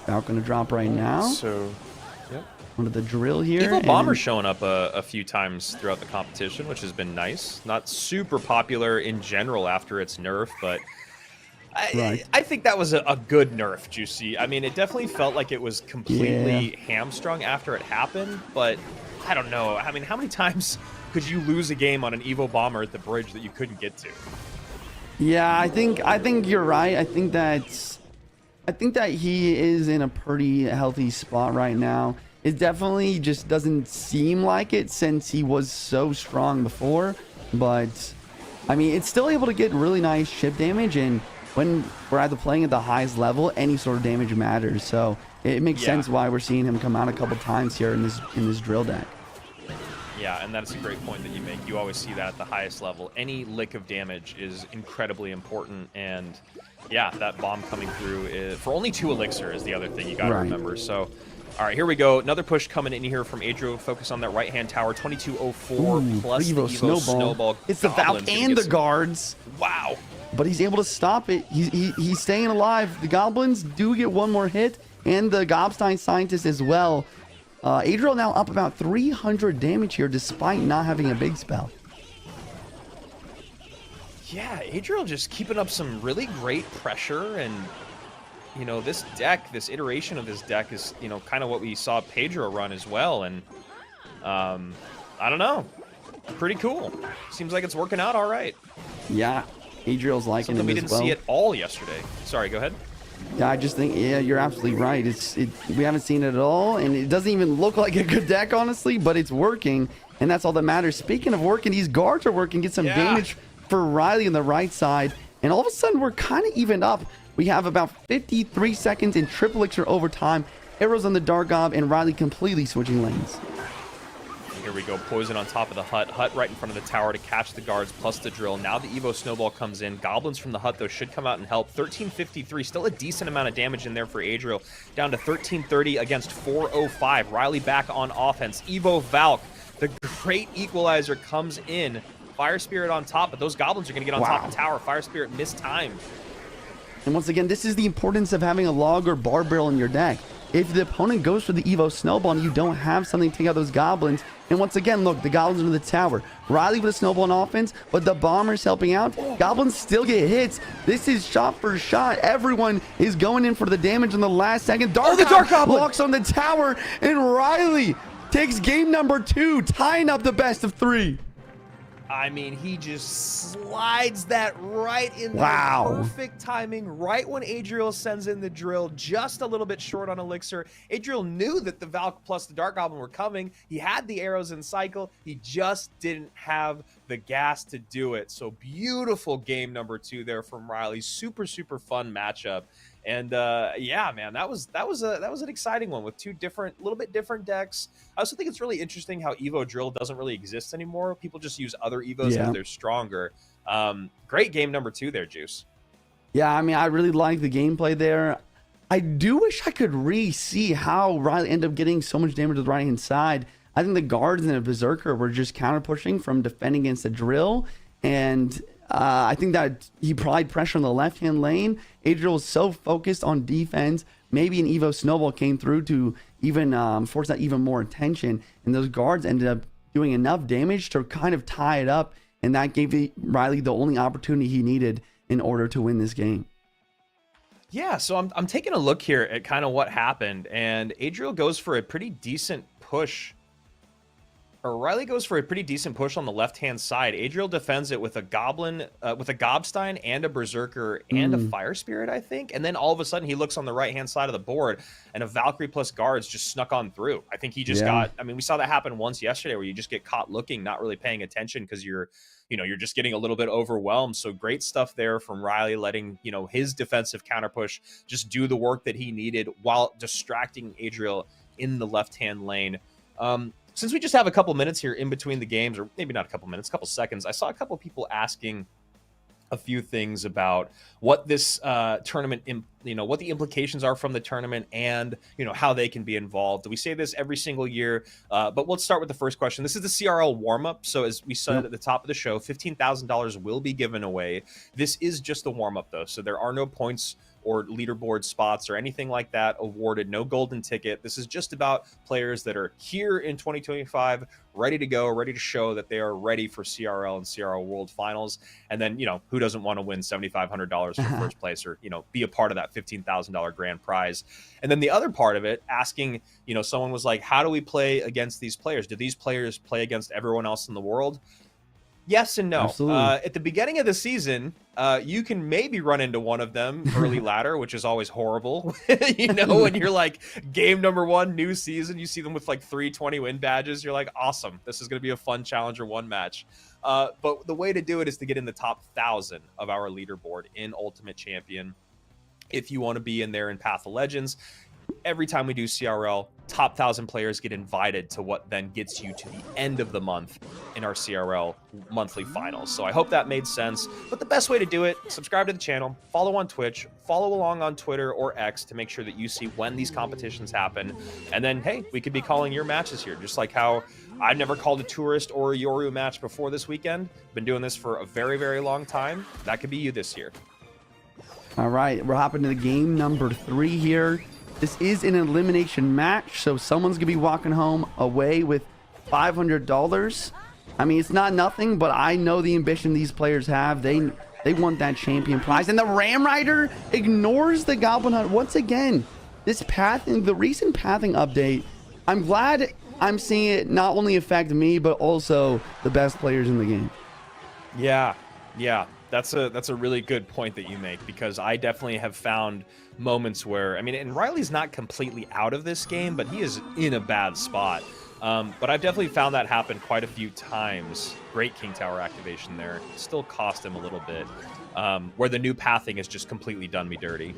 Valk gonna drop right now. So, yep. Onto the drill here. Evo Bomber's showing up a few times throughout the competition, which has been nice. Not super popular in general after its nerf, but I think that was a good nerf, Juicy. I mean, it definitely felt like it was completely hamstrung after it happened, but I don't know. I mean, how many times could you lose a game on an Evo Bomber at the bridge that you couldn't get to? Yeah, I think you're right. I think that he is in a pretty healthy spot right now. It definitely just doesn't seem like it since he was so strong before, but I mean, it's still able to get really nice chip damage, and when we're either playing at the highest level, any sort of damage matters. So it makes sense why we're seeing him come out a couple times here in this drill deck. Yeah, and that's a great point that you make. You always see that at the highest level. Any lick of damage is incredibly important, and yeah, that bomb coming through for only 2 elixir is the other thing you got to remember. So, all right, here we go. Another push coming in here from Adriel. Focus on that right-hand tower. 2204 plus the Evo Snowball. It's the Valk and the guards. Wow. But he's able to stop it. He's staying alive. The Goblins do get one more hit, and the Gobstein Scientist as well. Adriel now up about 300 damage here, despite not having a big spell. Yeah, Adriel just keeping up some really great pressure, and you know, this deck, this iteration of this deck is, you know, kind of what we saw Pedro run as well, and I don't know, pretty cool. Seems like it's working out all right. Yeah, Adriel's liking it as well. We didn't see it all yesterday. Sorry, go ahead. Yeah, I just think, yeah, you're absolutely right. We haven't seen it at all, and it doesn't even look like a good deck, honestly, but it's working, and that's all that matters. Speaking of working, these guards are working. Get some damage for Riley on the right side, and all of a sudden, we're kind of evened up. We have about 53 seconds in triple elixir overtime. Arrows on the Dark Gob, and Riley completely switching lanes. Here we go, poison on top of the hut. Hut right in front of the tower to catch the guards, plus the drill. Now the Evo Snowball comes in. Goblins from the hut, though, should come out and help. 1353, still a decent amount of damage in there for Adriel. Down to 1330 against 405. Riley back on offense. Evo Valk, the great equalizer, comes in. Fire Spirit on top, but those Goblins are going to get on top of the tower. Fire Spirit mistimed. And once again, this is the importance of having a log or bar barrel in your deck. If the opponent goes for the Evo Snowball and you don't have something to take out those Goblins, and once again, look, the Goblins are in the tower. Riley with a Snowball on offense, but the Bomber's helping out. Goblins still get hits. This is shot for shot. Everyone is going in for the damage in the last second. The Dark Goblin locks on the tower, and Riley takes game number 2, tying up the best of 3. I mean, he just slides that right in the perfect timing, right when Adriel sends in the drill, just a little bit short on elixir. Adriel knew that the Valk plus the Dark Goblin were coming. He had the arrows in cycle. He just didn't have the gas to do it. So beautiful game number 2 there from Riley. Super, super fun matchup. And yeah, man, that was an exciting one with 2 little bit different decks. I also think it's really interesting how Evo Drill doesn't really exist anymore. People just use other Evos if they're stronger. Great game number 2 there, Juice. Yeah, I mean, I really like the gameplay there. I do wish I could re-see how Riley ended up getting so much damage to the right-hand side. I think the guards and the Berserker were just counter-pushing from defending against the drill, and I think that he applied pressure on the left-hand lane. Adriel was so focused on defense. Maybe an Evo Snowball came through to even force that even more attention. And those guards ended up doing enough damage to kind of tie it up. And that gave Riley the only opportunity he needed in order to win this game. Yeah, so I'm taking a look here at kind of what happened. And Adriel goes for a pretty decent push. Or Riley goes for a pretty decent push on the left-hand side. Adriel defends it with a Goblin, with a Gobstein and a Berserker and a Fire Spirit, I think. And then all of a sudden he looks on the right-hand side of the board and a Valkyrie plus guards just snuck on through. I think he just got, I mean, we saw that happen once yesterday where you just get caught looking, not really paying attention because you're just getting a little bit overwhelmed. So great stuff there from Riley, letting, his defensive counter push just do the work that he needed while distracting Adriel in the left-hand lane. Since we just have a couple minutes here in between the games, or maybe not a couple minutes, a couple seconds, I saw a couple people asking a few things about what this tournament, what the implications are from the tournament, and how they can be involved. We say this every single year, but let's start with the first question. This is the CRL warm-up. So as we said at the top of the show, $15,000 will be given away. This is just the warm-up though, so there are no points or leaderboard spots or anything like that awarded. No golden ticket. This is just about players that are here in 2025, ready to go, ready to show that they are ready for CRL and CRL World Finals. And then, who doesn't want to win $7,500 for first place, or, be a part of that $15,000 grand prize. And then the other part of it, asking, someone was like, how do we play against these players? Do these players play against everyone else in the world? Yes and no. At the beginning of the season, you can maybe run into one of them early ladder, which is always horrible. When you're like game number 1, new season, you see them with like 320 win badges. You're like, awesome. This is going to be a fun Challenger 1 match. But the way to do it is to get in the top 1,000 of our leaderboard in Ultimate Champion. If you want to be in there in Path of Legends, every time we do CRL, top 1,000 players get invited to what then gets you to the end of the month in our CRL monthly finals. So I hope that made sense. But the best way to do it, subscribe to the channel, follow on Twitch, follow along on Twitter or X to make sure that you see when these competitions happen. And then, hey, we could be calling your matches here, just like how I've never called a Tourist or a Yoru match before this weekend. Been doing this for a very, very long time. That could be you this year. All right, we're hopping to the game number 3 here. This is an elimination match, so someone's going to be walking home away with $500. I mean, it's not nothing, but I know the ambition these players have. They want that champion prize. And the Ram Rider ignores the Goblin Hunt once again. This pathing, the recent pathing update, I'm glad I'm seeing it not only affect me, but also the best players in the game. Yeah. That's a really good point that you make, because I definitely have found moments where, and Riley's not completely out of this game, but he is in a bad spot. But I've definitely found that happen quite a few times. Great King Tower activation there. Still cost him a little bit. Where the new pathing has just completely done me dirty.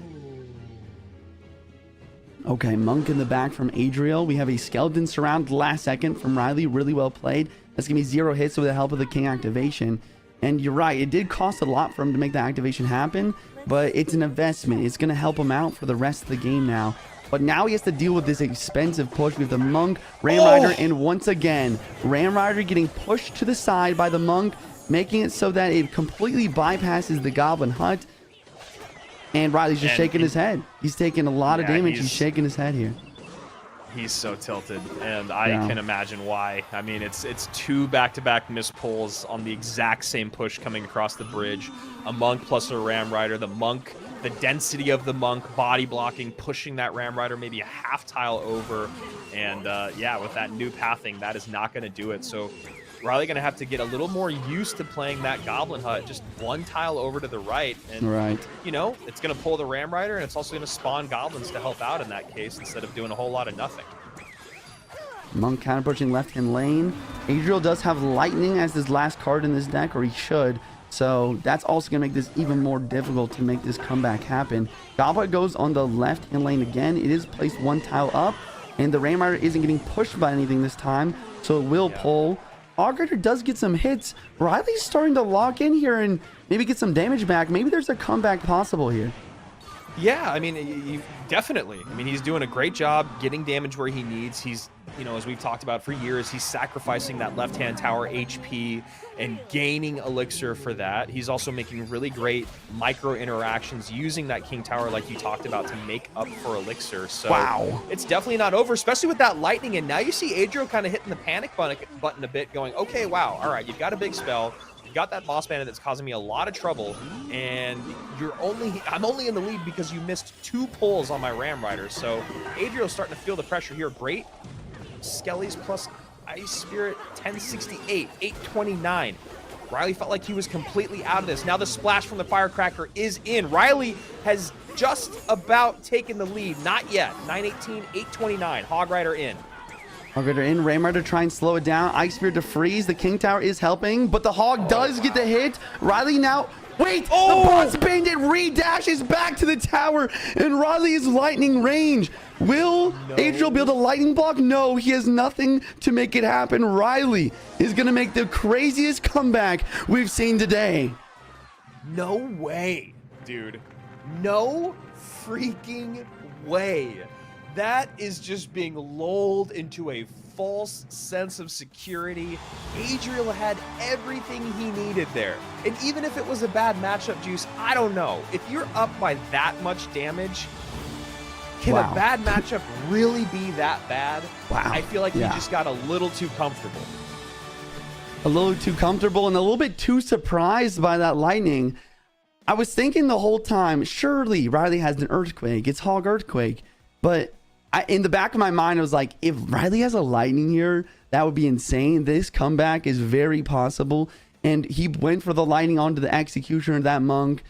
Okay, Monk in the back from Adriel. We have a skeleton surround last second from Riley. Really well played. That's going to be 0 hits with the help of the King activation. And you're right, it did cost a lot for him to make the activation happen, but it's an investment. It's going to help him out for the rest of the game now. But now he has to deal with this expensive push with the Monk, Ram Rider, and once again, Ram Rider getting pushed to the side by the Monk, making it so that it completely bypasses the Goblin Hut. And Riley's just shaking his head. He's taking a lot of damage. He's shaking his head here. He's so tilted, and I can imagine why. It's 2 back-to-back missed pulls on the exact same push coming across the bridge. A Monk plus a Ram Rider. The Monk, the density of the Monk, body blocking, pushing that Ram Rider maybe a half tile over. And with that new pathing, that is not going to do it. So Riley going to have to get a little more used to playing that Goblin Hut, just 1 tile over to the right. And, it's going to pull the Ram Rider, and it's also going to spawn Goblins to help out in that case instead of doing a whole lot of nothing. Monk counter pushing left-hand lane. Adriel does have Lightning as his last card in this deck, or he should. So that's also going to make this even more difficult to make this comeback happen. Goblin goes on the left-hand lane again. It is placed 1 tile up, and the Ram Rider isn't getting pushed by anything this time, so it will pull. Augur does get some hits. Riley's starting to lock in here and maybe get some damage back. Maybe there's a comeback possible here. Yeah, definitely. He's doing a great job getting damage where he needs. He's, as we've talked about for years, he's sacrificing that left-hand tower HP and gaining elixir for that. He's also making really great micro interactions using that King Tower like you talked about to make up for elixir. So it's definitely not over, especially with that lightning. And now you see Adriel kind of hitting the panic button a bit, going, okay, wow, all right, you've got a big spell. You got that boss bandit that's causing me a lot of trouble, and I'm only in the lead because you missed 2 pulls on my Ram Rider. So Adriel's starting to feel the pressure here. Great Skellies plus Ice Spirit, 1068, 829. Riley felt like he was completely out of this. Now the splash from the Firecracker is in. Riley has just about taken the lead. Not yet. 918, 829. Hog Rider in. Hog Rider in. Ram Rider try and slow it down. Ice Spirit to freeze. The King Tower is helping, but the Hog does get the hit. Riley now... Wait! The Boss Bandit re-dashes back to the tower, and Riley is lightning range. Will Adriel build a lightning block? No, he has nothing to make it happen. Riley is going to make the craziest comeback we've seen today. No way, dude. No freaking way. That is just being lulled into a false sense of security. Adriel had everything he needed there. And even if it was a bad matchup, Juice, I don't know. If you're up by that much damage, can a bad matchup really be that bad? Wow. I feel like he just got a little too comfortable. A little too comfortable and a little bit too surprised by that lightning. I was thinking the whole time, surely Riley has an earthquake. It's Hog Earthquake. But in the back of my mind, I was like, if Riley has a lightning here, that would be insane. This comeback is very possible. And he went for the lightning onto the Executioner, that monk.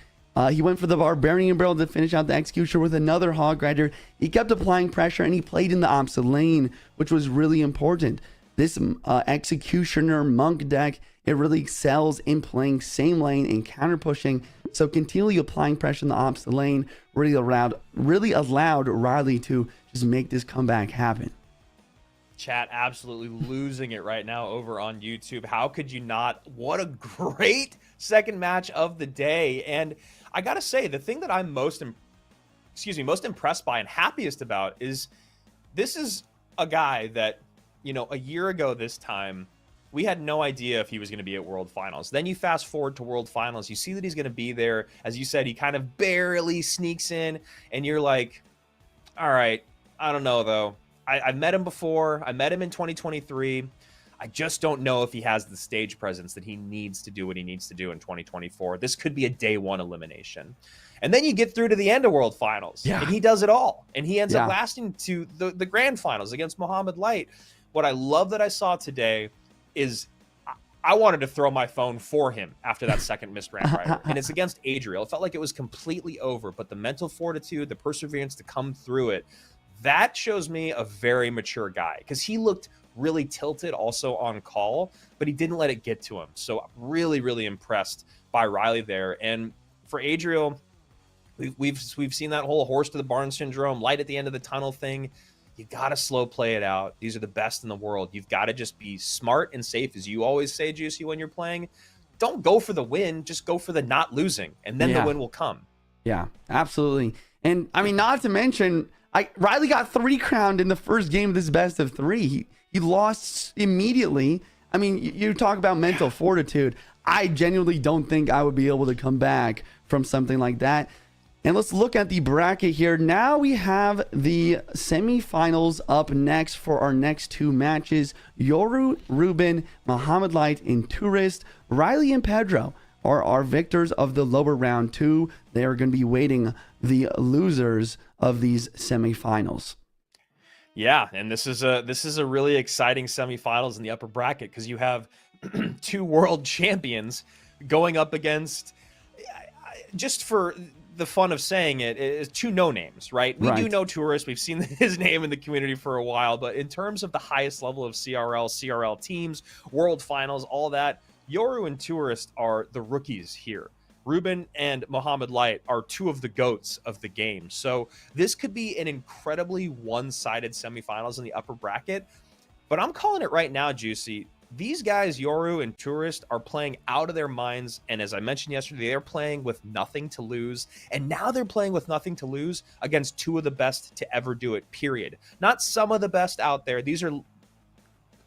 He went for the Barbarian Barrel to finish out the Executioner with another Hog Rider. He kept applying pressure and he played in the opposite lane, which was really important. This Executioner monk deck, it really excels in playing same lane and counter pushing. So continually applying pressure in the opposite lane really allowed Riley to just make this comeback happen. Chat absolutely losing it right now over on YouTube. How could you not? What a great second match of the day. And I gotta say, the thing that I'm most impressed by and happiest about is this is a guy that, you know, a year ago this time, we had no idea if he was going to be at World Finals. Then you fast forward to World Finals, you see that he's going to be there. As you said, he kind of barely sneaks in, and you're like, all right, I don't know, though. I met him before. I met him in 2023. I just don't know if he has the stage presence that he needs to do what he needs to do in 2024. This could be a day one elimination. And then you get through to the end of World Finals, and he does it all. And he ends up lasting to the Grand Finals against Mohamed Light. What I love that I saw today is I wanted to throw my phone for him after that second missed Ramp Rider. And it's against Adriel. It felt like it was completely over, but the mental fortitude, the perseverance to come through it, that shows me a very mature guy, because he looked really tilted also on call, but he didn't let it get to him. So really, really impressed by Riley there. And for Adriel, we've seen that whole horse to the barn syndrome, light at the end of the tunnel thing. You got to slow play it out. These are the best in the world. You've got to just be smart and safe, as you always say, Juicy, when you're playing. Don't go for the win. Just go for the not losing, and then the win will come. Yeah, absolutely. And, I mean, not to mention, Riley got 3 crowned in the first game of this best of 3. He lost immediately. I mean, you talk about mental fortitude. I genuinely don't think I would be able to come back from something like that. And let's look at the bracket here. Now we have the semifinals up next for our next 2 matches. Yoru, Reuben, Mohamed Light, and Tourist. Riley and Pedro are our victors of the lower round 2. They are going to be waiting the losers of these semifinals. Yeah, and this is a really exciting semifinals in the upper bracket, because you have 2 world champions going up against, just for the fun of saying it, is 2 no-names, right? We do know Tourist. We've seen his name in the community for a while, but in terms of the highest level of CRL teams, world finals, all that, Yoru and Tourist are the rookies here. Reuben and Mohamed Light are 2 of the GOATs of the game. So this could be an incredibly one-sided semifinals in the upper bracket, but I'm calling it right now, Juicy. These guys, Yoru and Tourist, are playing out of their minds. And as I mentioned yesterday, they're playing with nothing to lose. And now they're playing with nothing to lose against 2 of the best to ever do it, period. Not some of the best out there. These are,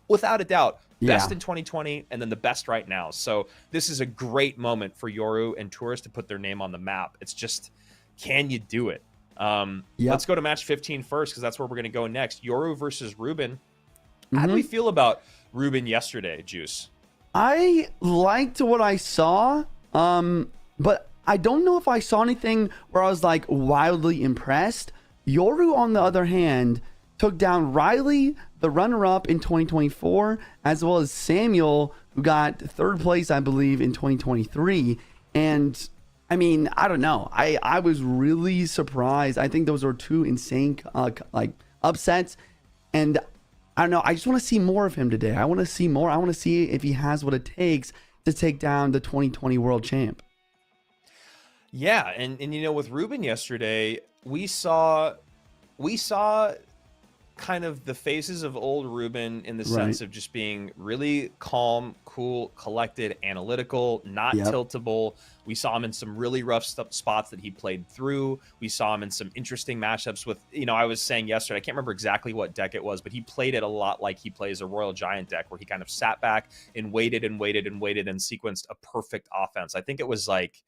without a doubt, best in 2020 and then the best right now. So this is a great moment for Yoru and Tourist to put their name on the map. It's just, can you do it? Let's go to match 15 first, because that's where we're going to go next. Yoru versus Reuben. How do we feel about Reuben yesterday, Juice? I liked what I saw, but I don't know if I saw anything where I was like wildly impressed. Yoru, on the other hand, took down Riley, the runner-up in 2024, as well as Samuel, who got 3rd place, I believe, in 2023. And I mean, I don't know. I was really surprised. I think those were 2 insane upsets, and I don't know. I just want to see more of him today. I want to see more. I want to see if he has what it takes to take down the 2020 world champ. Yeah, and you know, with Reuben yesterday, we saw kind of the phases of old Reuben in the Right. sense of just being really calm, cool, collected, analytical, not Yep. tiltable. We saw him in some really rough spots that he played through. We saw him in some interesting matchups with, I was saying yesterday, I can't remember exactly what deck it was, but he played it a lot like he plays a Royal Giant deck, where he kind of sat back and waited and waited and waited and sequenced a perfect offense. I think it was like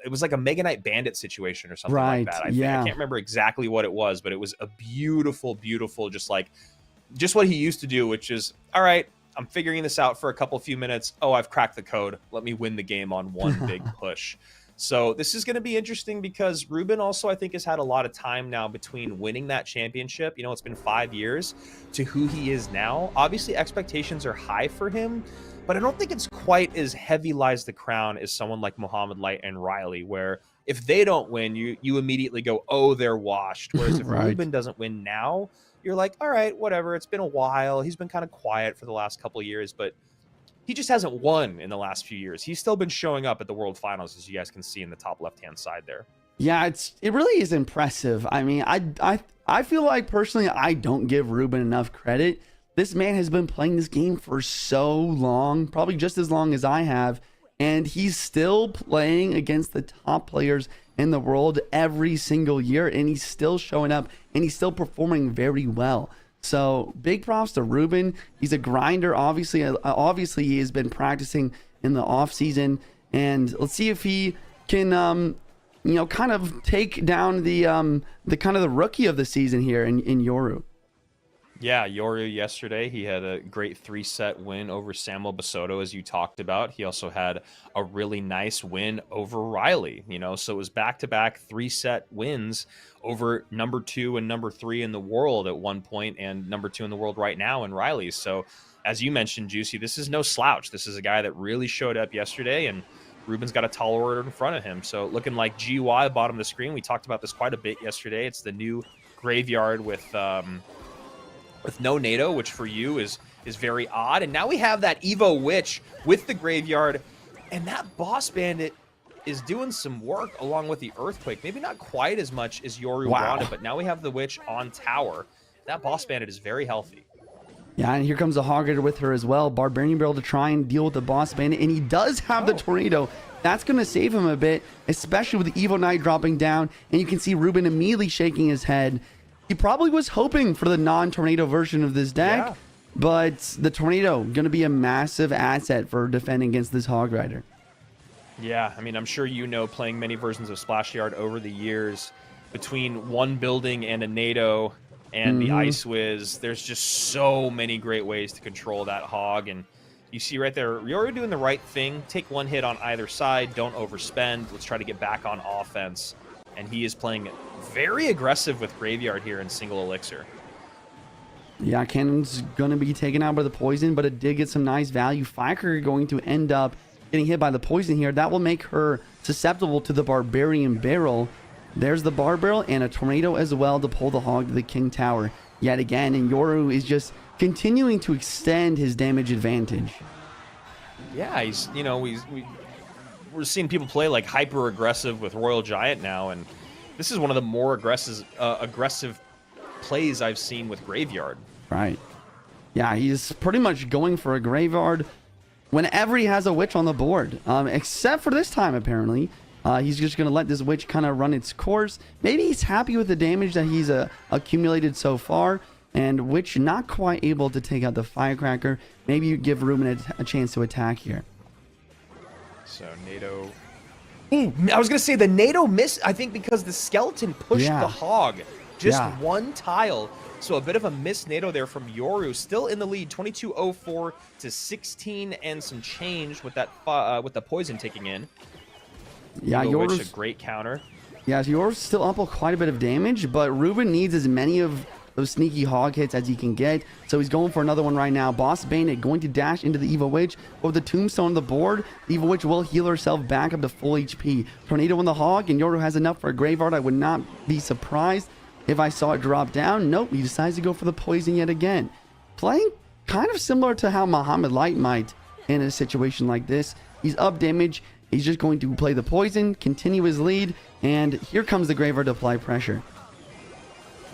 a Mega Knight Bandit situation or something Right. like that. I Yeah. can't remember exactly what it was, but it was a beautiful, beautiful, just what he used to do, which is, all right, I'm figuring this out for a few minutes. Oh, I've cracked the code. Let me win the game on one big push. So this is going to be interesting because Reuben also, I think, has had a lot of time now between winning that championship. It's been 5 years to who he is now. Obviously, expectations are high for him, but I don't think it's quite as heavy lies the crown as someone like Muhammad Light and Riley, where if they don't win, you immediately go, oh, they're washed. Whereas if Right. Reuben doesn't win now, you're like, all right, whatever. It's been a while. He's been kind of quiet for the last couple of years, but he just hasn't won in the last few years. He's still been showing up at the World Finals, as you guys can see in the top left-hand side there. Yeah, it really is impressive. I mean, I feel like personally I don't give Reuben enough credit. This man has been playing this game for so long, probably just as long as I have, and he's still playing against the top players in the world every single year, and he's still showing up, and he's still performing very well. So big props to Reuben. He's a grinder. Obviously he has been practicing in the off season, and let's see if he can, kind of take down the kind of the rookie of the season here in Yoru. Yeah, Yoru yesterday, he had a great 3-set win over Samuel Basoto, as you talked about. He also had a really nice win over Riley, so it was back-to-back 3-set wins over number 2 and number 3 in the world at one point, and number 2 in the world right now in Riley. So as you mentioned, Juicy, this is no slouch. This is a guy that really showed up yesterday, and Reuben's got a tall order in front of him. So looking like GY bottom of the screen, we talked about this quite a bit yesterday. It's the new graveyard with no NATO, which for you is very odd. And now we have that Evo Witch with the graveyard, and that Boss Bandit is doing some work along with the Earthquake. Maybe not quite as much as Yoru wanted, but now we have the Witch on tower. That Boss Bandit is very healthy. Yeah, and here comes the Hog Rider with her as well. Barbarian Barrel to try and deal with the Boss Bandit, and he does have the Tornado. That's going to save him a bit, especially with the Evo Knight dropping down, and you can see Reuben immediately shaking his head. He probably was hoping for the non-tornado version of this deck, but the Tornado going to be a massive asset for defending against this Hog Rider. Yeah, I mean, I'm sure playing many versions of Splash Yard over the years, between one building and a NATO and the Ice Wiz, there's just so many great ways to control that Hog. And you see right there, Yoru doing the right thing. Take one hit on either side. Don't overspend. Let's try to get back on offense. And he is playing very aggressive with Graveyard here in single elixir. Yeah, Cannon's going to be taken out by the poison, but it did get some nice value. Firecracker going to end up getting hit by the poison here. That will make her susceptible to the Barbarian Barrel. There's the Bar Barrel and a Tornado as well to pull the Hog to the King Tower yet again. And Yoru is just continuing to extend his damage advantage. Yeah, he's, we're seeing people play like hyper aggressive with Royal Giant now, and this is one of the more aggressive plays I've seen with Graveyard. Right. Yeah, he's pretty much going for a Graveyard whenever he has a Witch on the board, except for this time apparently. He's just going to let this Witch kind of run its course. Maybe he's happy with the damage that he's accumulated so far, and Witch not quite able to take out the Firecracker. Maybe you give Reuben a chance to attack here. So NATO. Ooh, I was going to say the NATO missed, I think, because the Skeleton pushed the Hog just one tile. So a bit of a missed NATO there from Yoru. Still in the lead, 22-04 to 16 and some change with that with the poison taking in. Yeah, Yoru's a great counter. Yeah, so Yoru's still up with quite a bit of damage, but Reuben needs as many of those sneaky Hog hits as he can get. So he's going for another one right now. Boss Bandit going to dash into the Evo Witch. With the Tombstone on the board, the Evo Witch will heal herself back up to full HP. Tornado on the Hog, and Yoru has enough for a Graveyard. I would not be surprised if I saw it drop down. Nope, he decides to go for the poison yet again. Playing kind of similar to how Muhammad Light might in a situation like this. He's up damage. He's just going to play the poison, continue his lead, and here comes the Graveyard to apply pressure.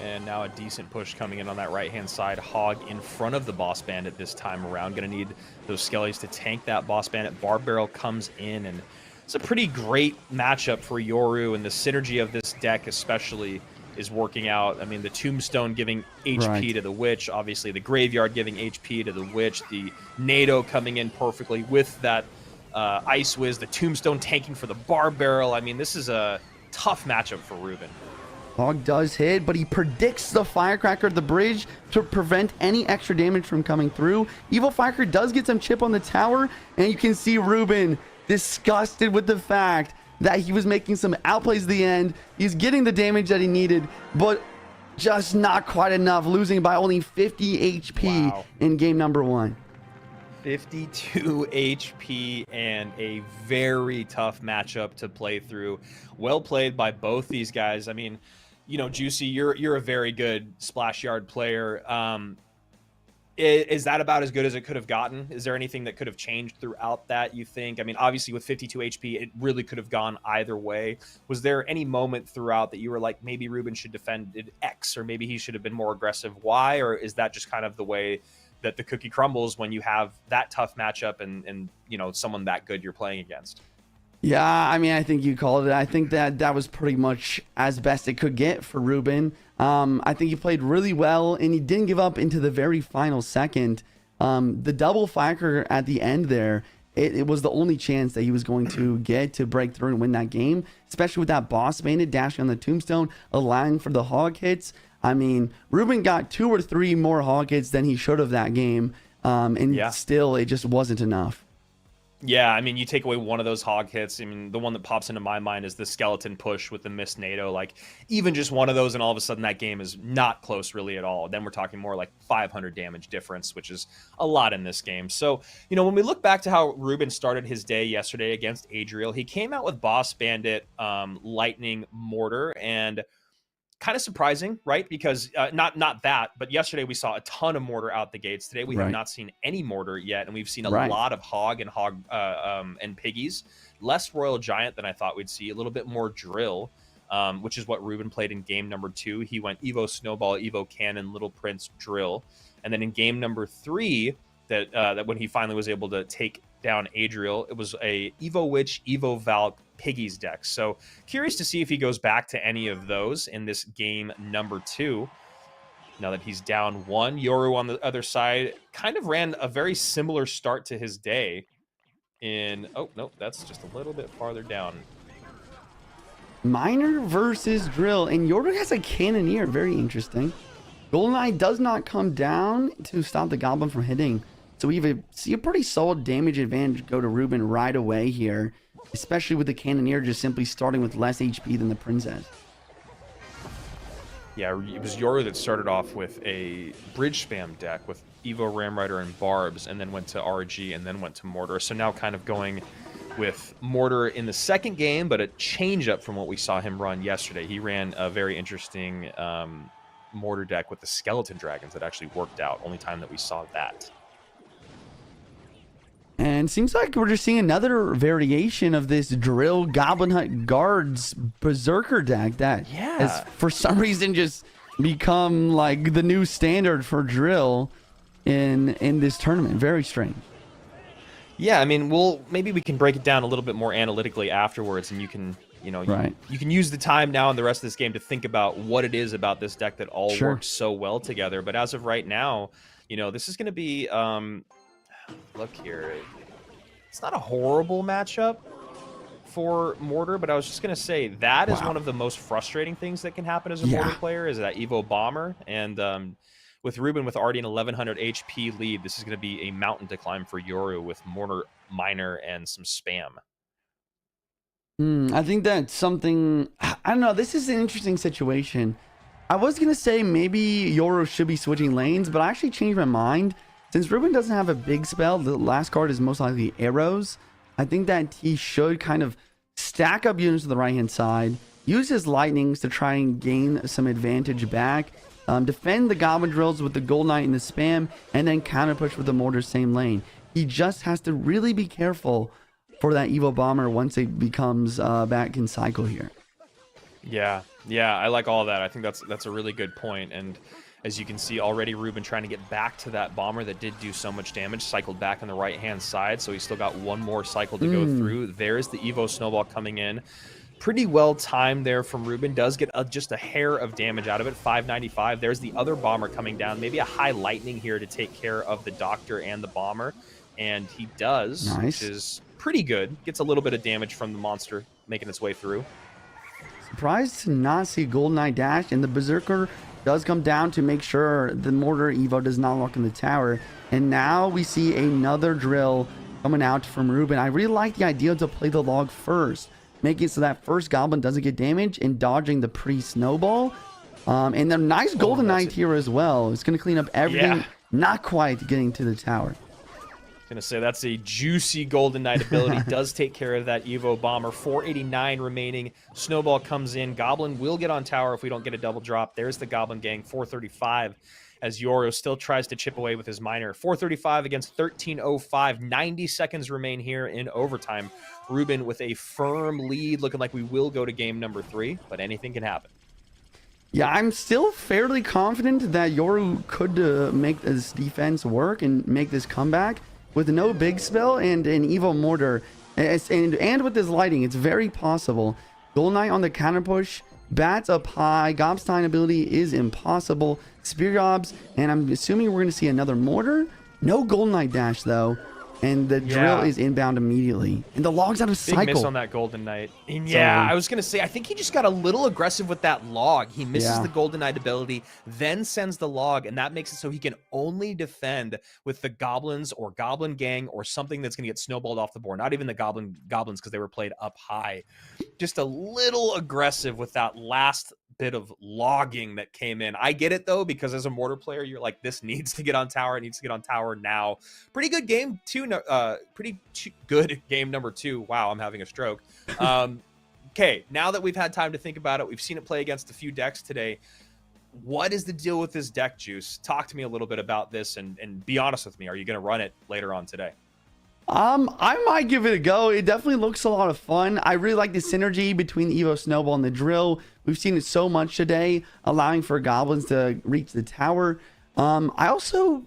And now a decent push coming in on that right-hand side. Hog in front of the Boss Bandit this time around. Going to need those Skellies to tank that Boss Bandit. Barb Barrel comes in, and it's a pretty great matchup for Yoru, and the synergy of this deck especially is working out. I mean, the Tombstone giving HP to the Witch, obviously the Graveyard giving HP to the Witch, the NATO coming in perfectly with that Ice Wiz, the Tombstone tanking for the Barb Barrel. I mean, this is a tough matchup for Reuben. Hog does hit, but he predicts the Firecracker at the bridge to prevent any extra damage from coming through. Evil Firecracker does get some chip on the tower, and you can see Reuben disgusted with the fact that he was making some outplays at the end. He's getting the damage that he needed, but just not quite enough, losing by only 50 HP in game number 1. 52 HP and a very tough matchup to play through. Well played by both these guys. I mean, you know, Juicy, you're a very good Splash Yard player. Is that about as good as it could have gotten? Is there anything that could have changed throughout that, you think? I mean, obviously with 52 HP, it really could have gone either way. Was there any moment throughout that you were like, maybe Reuben should defend X, or maybe he should have been more aggressive Y, or is that just kind of the way that the cookie crumbles when you have that tough matchup and you know, someone that good you're playing against? Yeah, I mean, I think you called it. I think that was pretty much as best it could get for Reuben. I think he played really well, and he didn't give up into the very final second. The double firecracker at the end there, it was the only chance that he was going to get to break through and win that game, especially with that Boss Bandit dashing on the Tombstone, allowing for the hog hits. I mean, Reuben got 2 or 3 more hog hits than he should have that game, and still it just wasn't enough. Yeah, I mean, you take away one of those hog hits. I mean, the one that pops into my mind is the skeleton push with the missed NATO. Like, even just one of those, and all of a sudden that game is not close really at all. Then we're talking more like 500 damage difference, which is a lot in this game. So, you know, when we look back to how Reuben started his day yesterday against Adriel, he came out with Boss Bandit, Lightning, Mortar, and kind of surprising, right? Because not that, but yesterday we saw a ton of Mortar out the gates. Today we have not seen any Mortar yet, and we've seen a lot of Hog and Piggies. Less Royal Giant than I thought we'd see. A little bit more Drill, which is what Reuben played in game number 2. He went Evo Snowball, Evo Cannon, Little Prince, Drill, and then in game number 3, that when he finally was able to take down Adriel, it was a Evo Witch, Evo Valk, Piggies deck. So curious to see if he goes back to any of those in this game number 2. Now that he's down 1, Yoru on the other side kind of ran a very similar start to his day in... Oh, no, that's just a little bit farther down. Miner versus Drill, and Yoru has a Cannoneer. Very interesting. Goldeneye does not come down to stop the Goblin from hitting. So we see a pretty solid damage advantage go to Reuben right away here, especially with the Cannoneer just simply starting with less HP than the Princess. Yeah, it was Yoru that started off with a bridge spam deck with Evo Ramrider and Barbs, and then went to RG, and then went to Mortar. So now kind of going with Mortar in the second game, but a change up from what we saw him run yesterday. He ran a very interesting Mortar deck with the Skeleton Dragons that actually worked out. Only time that we saw that. And seems like we're just seeing another variation of this Drill Goblin Hut Guards Berserker deck that has for some reason just become like the new standard for Drill in this tournament. Very strange. Yeah, I mean, maybe we can break it down a little bit more analytically afterwards, and you can, you know, you can use the time now in the rest of this game to think about what it is about this deck that all works so well together. But as of right now, you know, this is going to be look here, it's not a horrible matchup for Mortar, but I was just going to say that is one of the most frustrating things that can happen as a Mortar player, is that Evo Bomber. And with Reuben with already an 1100 HP lead, this is going to be a mountain to climb for Yoru with Mortar, Miner, and some spam. I think that's something, I don't know, this is an interesting situation. I was going to say maybe Yoru should be switching lanes, but I actually changed my mind. Since Reuben doesn't have a big spell, the last card is most likely arrows. I think that he should kind of stack up units to the right-hand side, use his lightnings to try and gain some advantage back, defend the Goblin Drills with the Gold Knight and the spam, and then counter push with the Mortar same lane. He just has to really be careful for that Evo Bomber once it becomes back in cycle here. Yeah, yeah, I like all that. I think that's a really good point. And as you can see already, Reuben trying to get back to that bomber that did do so much damage, cycled back on the right-hand side, so he's still got one more cycle to go through. There's the Evo Snowball coming in. Pretty well timed there from Reuben. Does get just a hair of damage out of it, 595. There's the other bomber coming down. Maybe a high lightning here to take care of the doctor and the bomber. And he does, Nice. which is pretty good. Gets a little bit of damage from the monster making its way through. Surprised to not see GoldenEye dash, and the Berserker does come down to make sure the Mortar Evo does not lock in the tower. And now we see another drill coming out from Reuben. I really like the idea to play the log first, making it so that first goblin doesn't get damaged and dodging the pre-snowball. And the nice Golden Knight here as well. It's going to clean up everything, not quite getting to the tower. Gonna say that's a juicy Golden Knight ability. Does take care of that Evo bomber. 489 remaining. Snowball comes in. Goblin will get on tower if we don't get a double drop. There's the Goblin gang. 435 as Yoru still tries to chip away with his miner. 435 against 1305. 90 seconds remain here in overtime. Reuben with a firm lead, looking like we will go to game number 3, but anything can happen. Yeah, I'm still fairly confident that Yoru could make this defense work and make this comeback. With no big spell and an Evo Mortar, and with this lighting, it's very possible. Golden Knight on the counter push, bats up high, Gobstein ability is impossible. Spear Gobs, and I'm assuming we're going to see another Mortar. No Golden Knight dash though, and the drill is inbound immediately. And the log's out of cycle. Big miss on that Golden Knight. And yeah, I was going to say, I think he just got a little aggressive with that log. He misses the Golden Knight ability, then sends the log, and that makes it so he can only defend with the goblins or goblin gang or something that's going to get snowballed off the board. Not even the goblins because they were played up high. Just a little aggressive with that last bit of logging that came in. I get it though, because as a Mortar player, you're like, this needs to get on tower. It needs to get on tower now. Pretty good game good game number 2. Wow, I'm having a stroke. Okay, now that we've had time to think about it, we've seen it play against a few decks today. What is the deal with this deck, Juice? Talk to me a little bit about this and be honest with me. Are you going to run it later on today? I might give it a go. It definitely looks a lot of fun. I really like the synergy between the Evo Snowball and the drill. We've seen it so much today, allowing for goblins to reach the tower. I also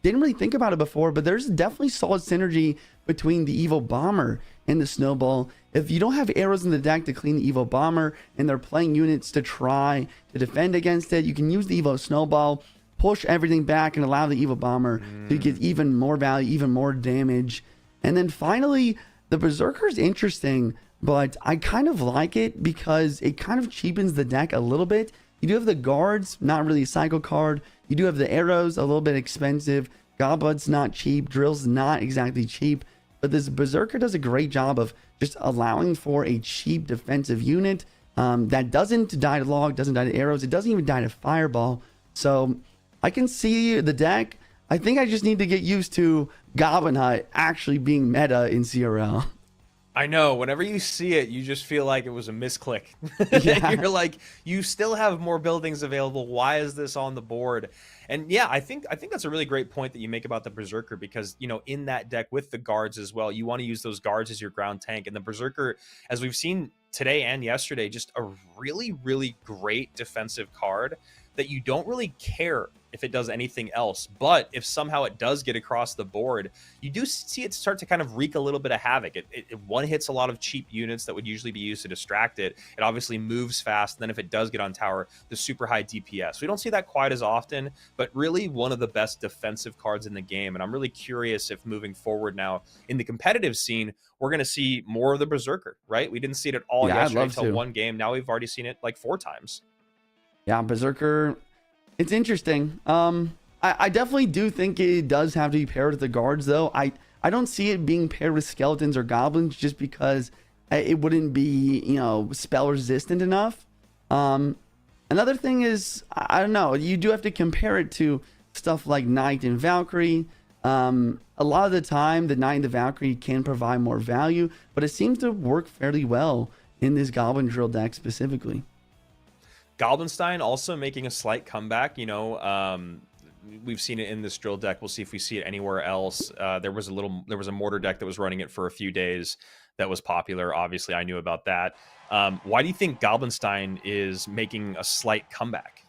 didn't really think about it before, but there's definitely solid synergy between the Evo Bomber and the Snowball. If you don't have arrows in the deck to clean the Evo Bomber and they're playing units to try to defend against it, you can use the Evo Snowball, push everything back, and allow the Evo Bomber to get even more value, even more damage. And then finally, the Berserker is interesting, but I kind of like it because it kind of cheapens the deck a little bit. You do have the guards, not really a cycle card. You do have the arrows, a little bit expensive. Goblet's not cheap. Drill's not exactly cheap. But this Berserker does a great job of just allowing for a cheap defensive unit that doesn't die to log, doesn't die to arrows. It doesn't even die to fireball. So I can see the deck. I think I just need to get used to Goblin Hut actually being meta in CRL. I know. Whenever you see it, you just feel like it was a misclick. Yeah. You're like, you still have more buildings available. Why is this on the board? And yeah, I think that's a really great point that you make about the Berserker, because, you know, in that deck with the guards as well, you want to use those guards as your ground tank. And the Berserker, as we've seen today and yesterday, just a really, really great defensive card that you don't really care if it does anything else. But if somehow it does get across the board, you do see it start to kind of wreak a little bit of havoc. It one hits a lot of cheap units that would usually be used to distract it. It obviously moves fast. And then if it does get on tower, the super high DPS. We don't see that quite as often, but really one of the best defensive cards in the game. And I'm really curious if moving forward now in the competitive scene, we're going to see more of the Berserker, right? We didn't see it at all yesterday until one game. Now we've already seen it like 4 times. Yeah, Berserker, it's interesting. I definitely do think it does have to be paired with the guards, though. I don't see it being paired with skeletons or goblins just because it wouldn't be, you know, spell resistant enough. Another thing is, I don't know, you do have to compare it to stuff like Knight and Valkyrie. A lot of the time, the Knight and the Valkyrie can provide more value, but it seems to work fairly well in this Goblin Drill deck specifically. Goblinstein also making a slight comeback. You know, we've seen it in this drill deck. We'll see if we see it anywhere else. There was a Mortar deck that was running it for a few days that was popular. Obviously, I knew about that. Why do you think Goblinstein is making a slight comeback?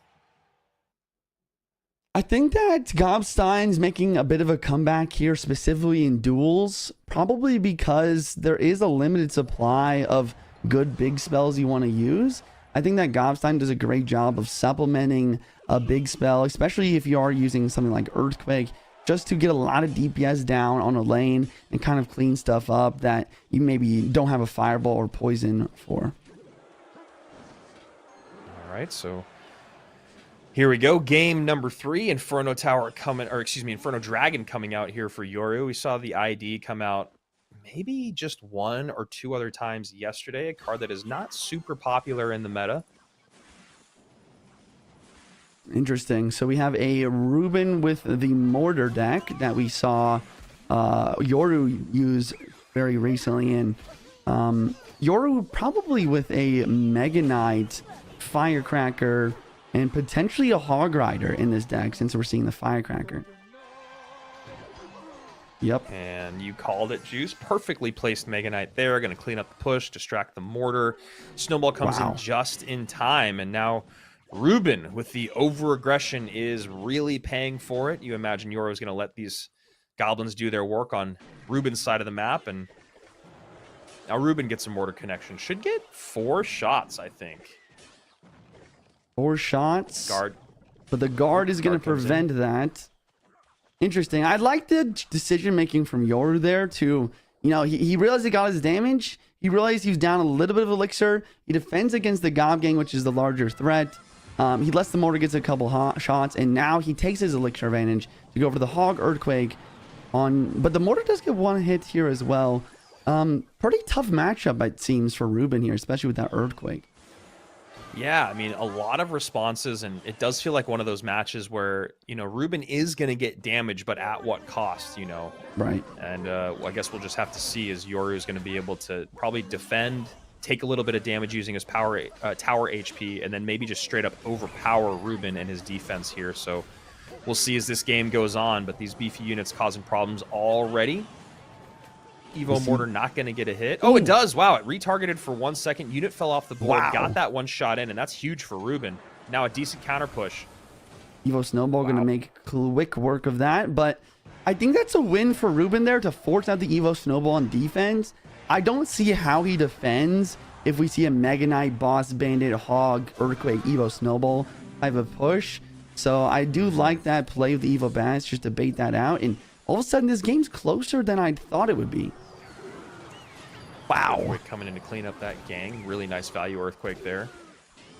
I think that Gobstein's making a bit of a comeback here, specifically in duels, probably because there is a limited supply of good big spells you want to use. I think that Gobstein does a great job of supplementing a big spell, especially if you are using something like Earthquake, just to get a lot of DPS down on a lane and kind of clean stuff up that you maybe don't have a fireball or poison for. All right, so here we go. Game number 3, Inferno Tower coming, or excuse me, Inferno Dragon coming out here for Yoru. We saw the ID come out maybe just 1 or 2 other times yesterday, a card that is not super popular in the meta. Interesting. So we have a Reuben with the Mortar deck that we saw Yoru use very recently, and Yoru probably with a Mega Knight, Firecracker, and potentially a Hog Rider in this deck, since we're seeing the Firecracker. Yep. And you called it, Juice. Perfectly placed Mega Knight there. Going to clean up the push, distract the Mortar. Snowball comes in just in time, and now Reuben with the over-aggression is really paying for it. You imagine Yoru is going to let these goblins do their work on Reuben's side of the map, and now Reuben gets a Mortar connection. Should get 4 shots, I think. 4 shots. Guard. But the guard is going to prevent that. Interesting. I like the decision making from Yoru there to, he realized he got his damage. He realized he was down a little bit of elixir. He defends against the Gob Gang, which is the larger threat. He lets the Mortar get a couple shots, and now he takes his elixir advantage to go for the Hog Earthquake but the Mortar does get 1 hit here as well. Pretty tough matchup, it seems, for Reuben here, especially with that Earthquake. Yeah, I mean, a lot of responses, and it does feel like one of those matches where, Reuben is going to get damage, but at what cost, Right. And I guess we'll just have to see as Yoru is going to be able to probably defend, take a little bit of damage using his tower HP, and then maybe just straight up overpower Reuben and his defense here. So we'll see as this game goes on, but these beefy units causing problems already. Evo Mortar not going to get a hit. Oh, it does. Wow, it retargeted for 1 second. Unit fell off the board. Got that 1 shot in, and that's huge for Reuben. Now a decent counter push. Evo Snowball going to make quick work of that, but I think that's a win for Reuben there to force out the Evo Snowball on defense. I don't see how he defends if we see a Mega Knight, Boss Bandit, Hog, Earthquake, Evo Snowball type of push. So I do like that play with the Evo Bass just to bait that out, and all of a sudden this game's closer than I thought it would be. Wow. Earthquake coming in to clean up that gang. Really nice value Earthquake there.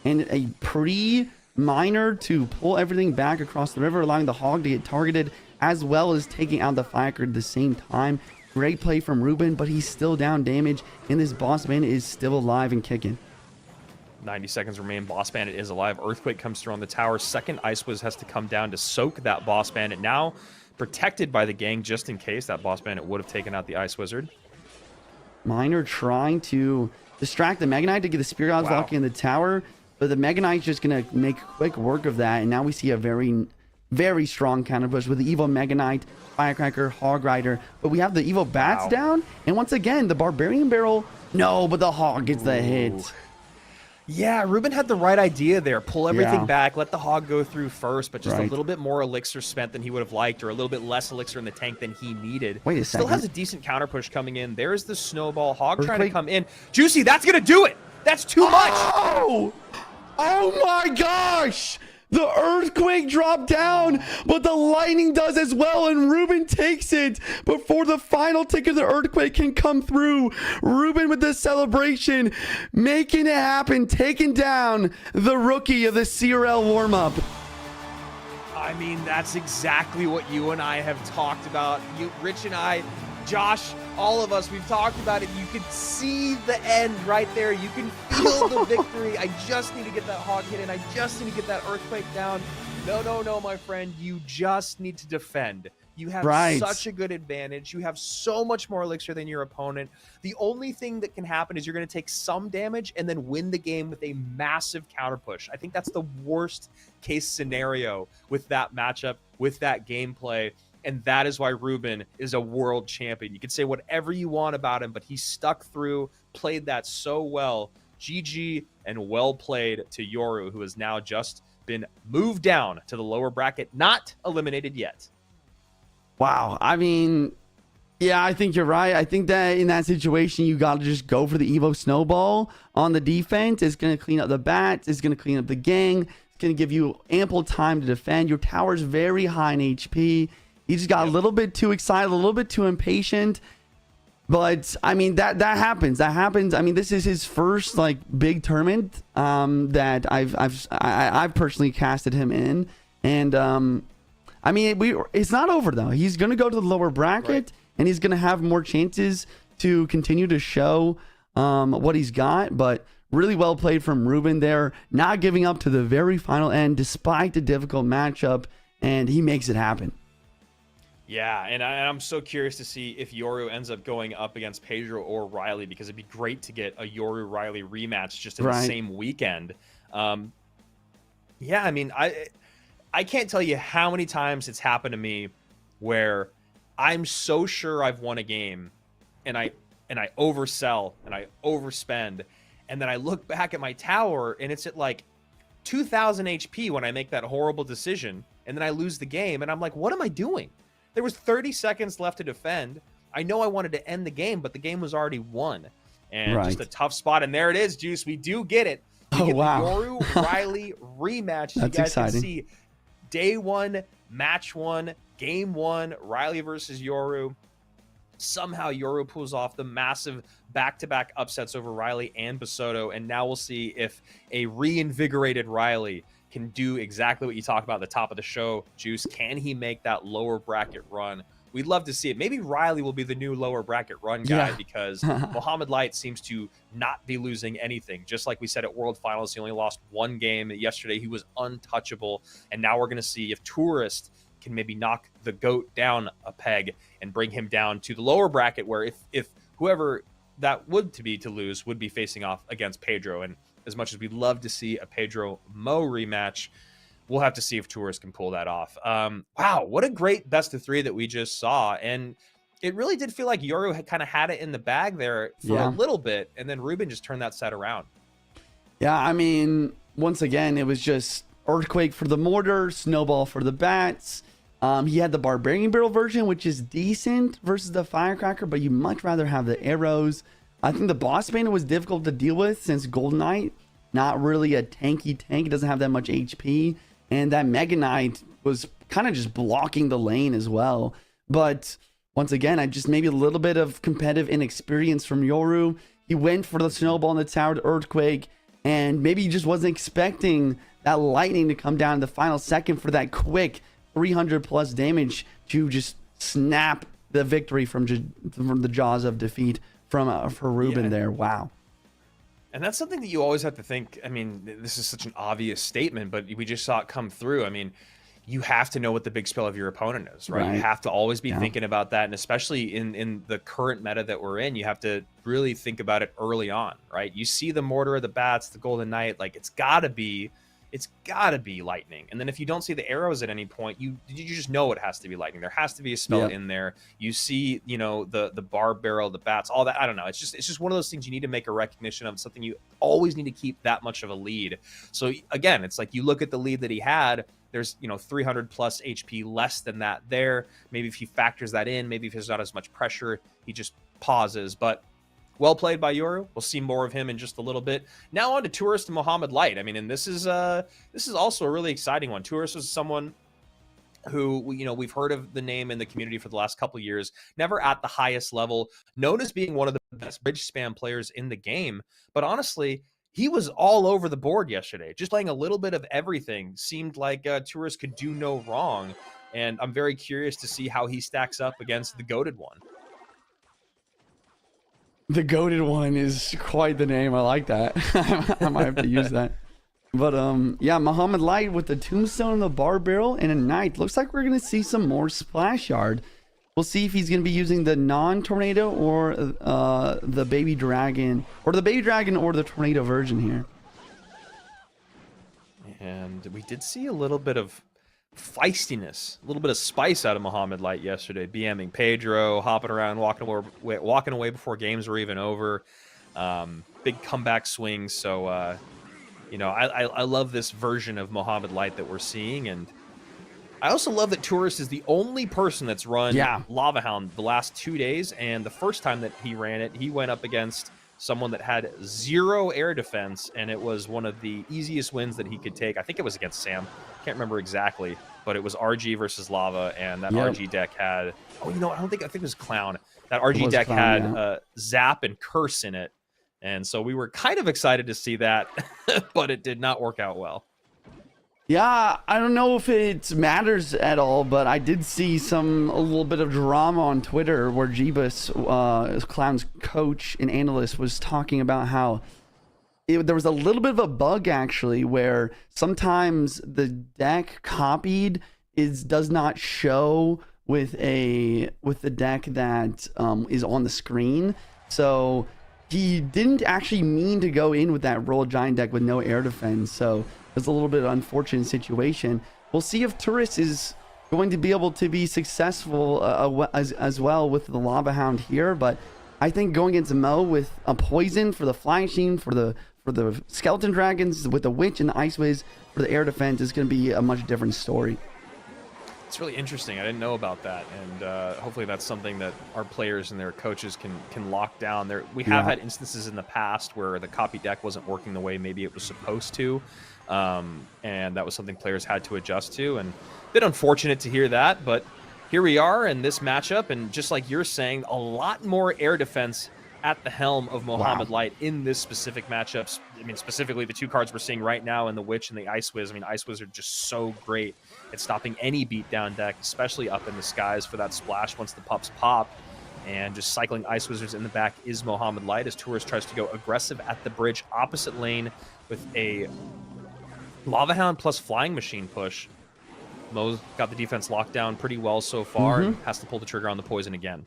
And a pre-miner to pull everything back across the river, allowing the Hog to get targeted, as well as taking out the Firecracker at the same time. Great play from Reuben, but he's still down damage, and this Boss Bandit is still alive and kicking. 90 seconds remain. Boss Bandit is alive. Earthquake comes through on the tower. Second Ice Wiz has to come down to soak that Boss Bandit. Now protected by the gang just in case that Boss Bandit would have taken out the Ice Wizard. Miner trying to distract the Mega Knight to get the Spirit Gods locking in the tower, but the Mega Knight's just going to make quick work of that, and now we see a very, very strong counter push with the Evo Mega Knight, Firecracker, Hog Rider, but we have the Evo Bats down, and once again, the Barbarian Barrel, no, but the Hog gets the hit. Yeah, Reuben had the right idea there. Pull everything back, let the Hog go through first, but just a little bit more elixir spent than he would have liked, or a little bit less elixir in the tank than he needed. Wait a second. Still has a decent counter push coming in. There's the Snowball. Hog trying to come in. Juicy, that's going to do it. That's too much. Oh my gosh. The Earthquake dropped down, but the Lightning does as well, and Reuben takes it before the final tick of the Earthquake can come through. Reuben with the celebration, making it happen, taking down the rookie of the CRL Warmup. I mean, that's exactly what you and I have talked about. Rich and I, Josh, all of us, we've talked about it. You can see the end right there. You can feel the victory. I just need to get that Hog hit, and I just need to get that Earthquake down. No, my friend. You just need to defend. You have such a good advantage. You have so much more elixir than your opponent. The only thing that can happen is you're going to take some damage and then win the game with a massive counter push. I think that's the worst case scenario with that matchup, with that gameplay. And that is why Reuben is a world champion. You can say whatever you want about him, but he stuck through, played that so well. GG and well played to Yoru, who has now just been moved down to the lower bracket, not eliminated yet. Wow. I mean, yeah, I think you're right. I think that in that situation, you got to just go for the Evo Snowball on the defense. It's going to clean up the bats. It's going to clean up the gang. It's going to give you ample time to defend. Your tower's very high in HP. He just got a little bit too excited, a little bit too impatient. But I mean, that happens. That happens. I mean, this is his first like big tournament that I've personally casted him in, and I mean, it's not over though. He's gonna go to the lower bracket, right, and he's gonna have more chances to continue to show what he's got. But really well played from Reuben there, not giving up to the very final end despite the difficult matchup, and he makes it happen. Yeah, and I'm so curious to see if Yoru ends up going up against Pedro or Riley, because it'd be great to get a Yoru-Riley rematch just in the same weekend. Yeah, I mean, I can't tell you how many times it's happened to me where I'm so sure I've won a game and I oversell and I overspend, and then I look back at my tower and it's at like 2,000 HP when I make that horrible decision, and then I lose the game and I'm like, what am I doing? There was 30 seconds left to defend. I know I wanted to end the game, but the game was already won. And just a tough spot. And there it is, Juice. We do get it. We get wow. The Yoru-Riley rematch. That's you guys exciting. Can see day one, match one, game one, Riley versus Yoru. Somehow Yoru pulls off the massive back-to-back upsets over Riley and Basoto. And now we'll see if a reinvigorated Riley can do exactly what you talk about at the top of the show, Juice. Can he make that lower bracket run? We'd love to see it. Maybe Riley will be the new lower bracket run guy, because Mohamed Light seems to not be losing anything. Just like we said at World Finals, he only lost one game. Yesterday, he was untouchable. And now we're going to see if Tourist can maybe knock the GOAT down a peg and bring him down to the lower bracket, where if whoever that would to be to lose would be facing off against Pedro. And as much as we'd love to see a Pedro Mo rematch, we'll have to see if Tourist can pull that off. Wow, what a great best of three that we just saw. And it really did feel like Yoru had kind of had it in the bag there for a little bit, and then Reuben just turned that set around. Yeah, I mean, once again, it was just Earthquake for the mortar, Snowball for the bats. He had the Barbarian Barrel version, which is decent versus the Firecracker, but you much rather have the arrows. I think the Boss Bandit was difficult to deal with since Golden Knight, not really a tanky tank. It doesn't have that much HP. And that Mega Knight was kind of just blocking the lane as well. But once again, I just maybe a little bit of competitive inexperience from Yoru. He went for the Snowball in the tower to Earthquake, and maybe he just wasn't expecting that lightning to come down in the final second for that quick 300 plus damage to just snap the victory from the jaws of defeat for Reuben there. Wow. And that's something that you always have to think. I mean, this is such an obvious statement, but we just saw it come through. I mean, you have to know what the big spell of your opponent is, right? You have to always be thinking about that. And especially in the current meta that we're in, you have to really think about it early on, right? You see the Mortar, the Bats, the Golden Knight, like it's gotta be lightning. And then if you don't see the arrows at any point, you just know it has to be lightning. There has to be a spell in there. You see, you know, the barb barrel, the bats, all that. I don't know. It's just one of those things you need to make a recognition of, something you always need to keep that much of a lead. So again, it's like you look at the lead that he had, there's, you know, 300 plus HP less than that there. Maybe if he factors that in, maybe if there's not as much pressure, he just pauses. But well played by Yoru. We'll see more of him in just a little bit. Now on to Tourist and Mohamed Light. I mean, and this is also a really exciting one. Tourist was someone who, you know, we've heard of the name in the community for the last couple of years, never at the highest level, known as being one of the best bridge spam players in the game. But honestly, he was all over the board yesterday, just playing a little bit of everything. Seemed like Tourist could do no wrong. And I'm very curious to see how he stacks up against the goated one. The goated one is quite the name. I like that. I might have to use that. But yeah, Mohamed Light with the Tombstone, the Bar Barrel, and a Knight. Looks like we're gonna see some more Splash Yard. We'll see if he's gonna be using the non-tornado or the Baby Dragon, or the Baby Dragon or the Tornado version here. And we did see a little bit of feistiness, a little bit of spice out of Mohamed Light yesterday, BMing Pedro, hopping around, walking away before games were even over. Big comeback swings. So, you know, I love this version of Mohamed Light that we're seeing. And I also love that Tourist is the only person that's run Lava Hound the last 2 days. And the first time that he ran it, he went up against someone that had 0 air defense, and it was one of the easiest wins that he could take. I think it was against Sam. Can't remember exactly, but it was RG versus Lava, and that RG deck had, oh, you know, I think it was Clown. That RG deck had Zap and Curse in it, and so we were kind of excited to see that, but it did not work out well. Yeah, I don't know if it matters at all, but I did see a little bit of drama on Twitter where Jeebus, Clown's coach and analyst, was talking about how there was a little bit of a bug actually where sometimes the deck copied does not show with the deck that is on the screen. So he didn't actually mean to go in with that Royal Giant deck with no air defense. So it's a little bit of an unfortunate situation. We'll see if Tourist is going to be able to be successful as well with the Lava Hound here. But I think going against Mo with a poison for the Flying Machine, for the Skeleton Dragons, with the Witch and the Ice Wiz for the air defense is going to be a much different story. It's really interesting. I didn't know about that, and hopefully that's something that our players and their coaches can lock down. We have had instances in the past where the copy deck wasn't working the way maybe it was supposed to, and that was something players had to adjust to. And a bit unfortunate to hear that, but here we are in this matchup, and just like you're saying, a lot more air defense at the helm of Mohamed Light in this specific matchups. I mean, specifically the 2 cards we're seeing right now in the Witch and the Ice Wiz. I mean, Ice Wiz are just so great at stopping any beatdown deck, especially up in the skies for that splash once the pups pop. And just cycling Ice Wizards in the back is Mohamed Light as Tourist tries to go aggressive at the bridge opposite lane with a Lava Hound plus Flying Machine push. Mo's got the defense locked down pretty well so far and has to pull the trigger on the poison again.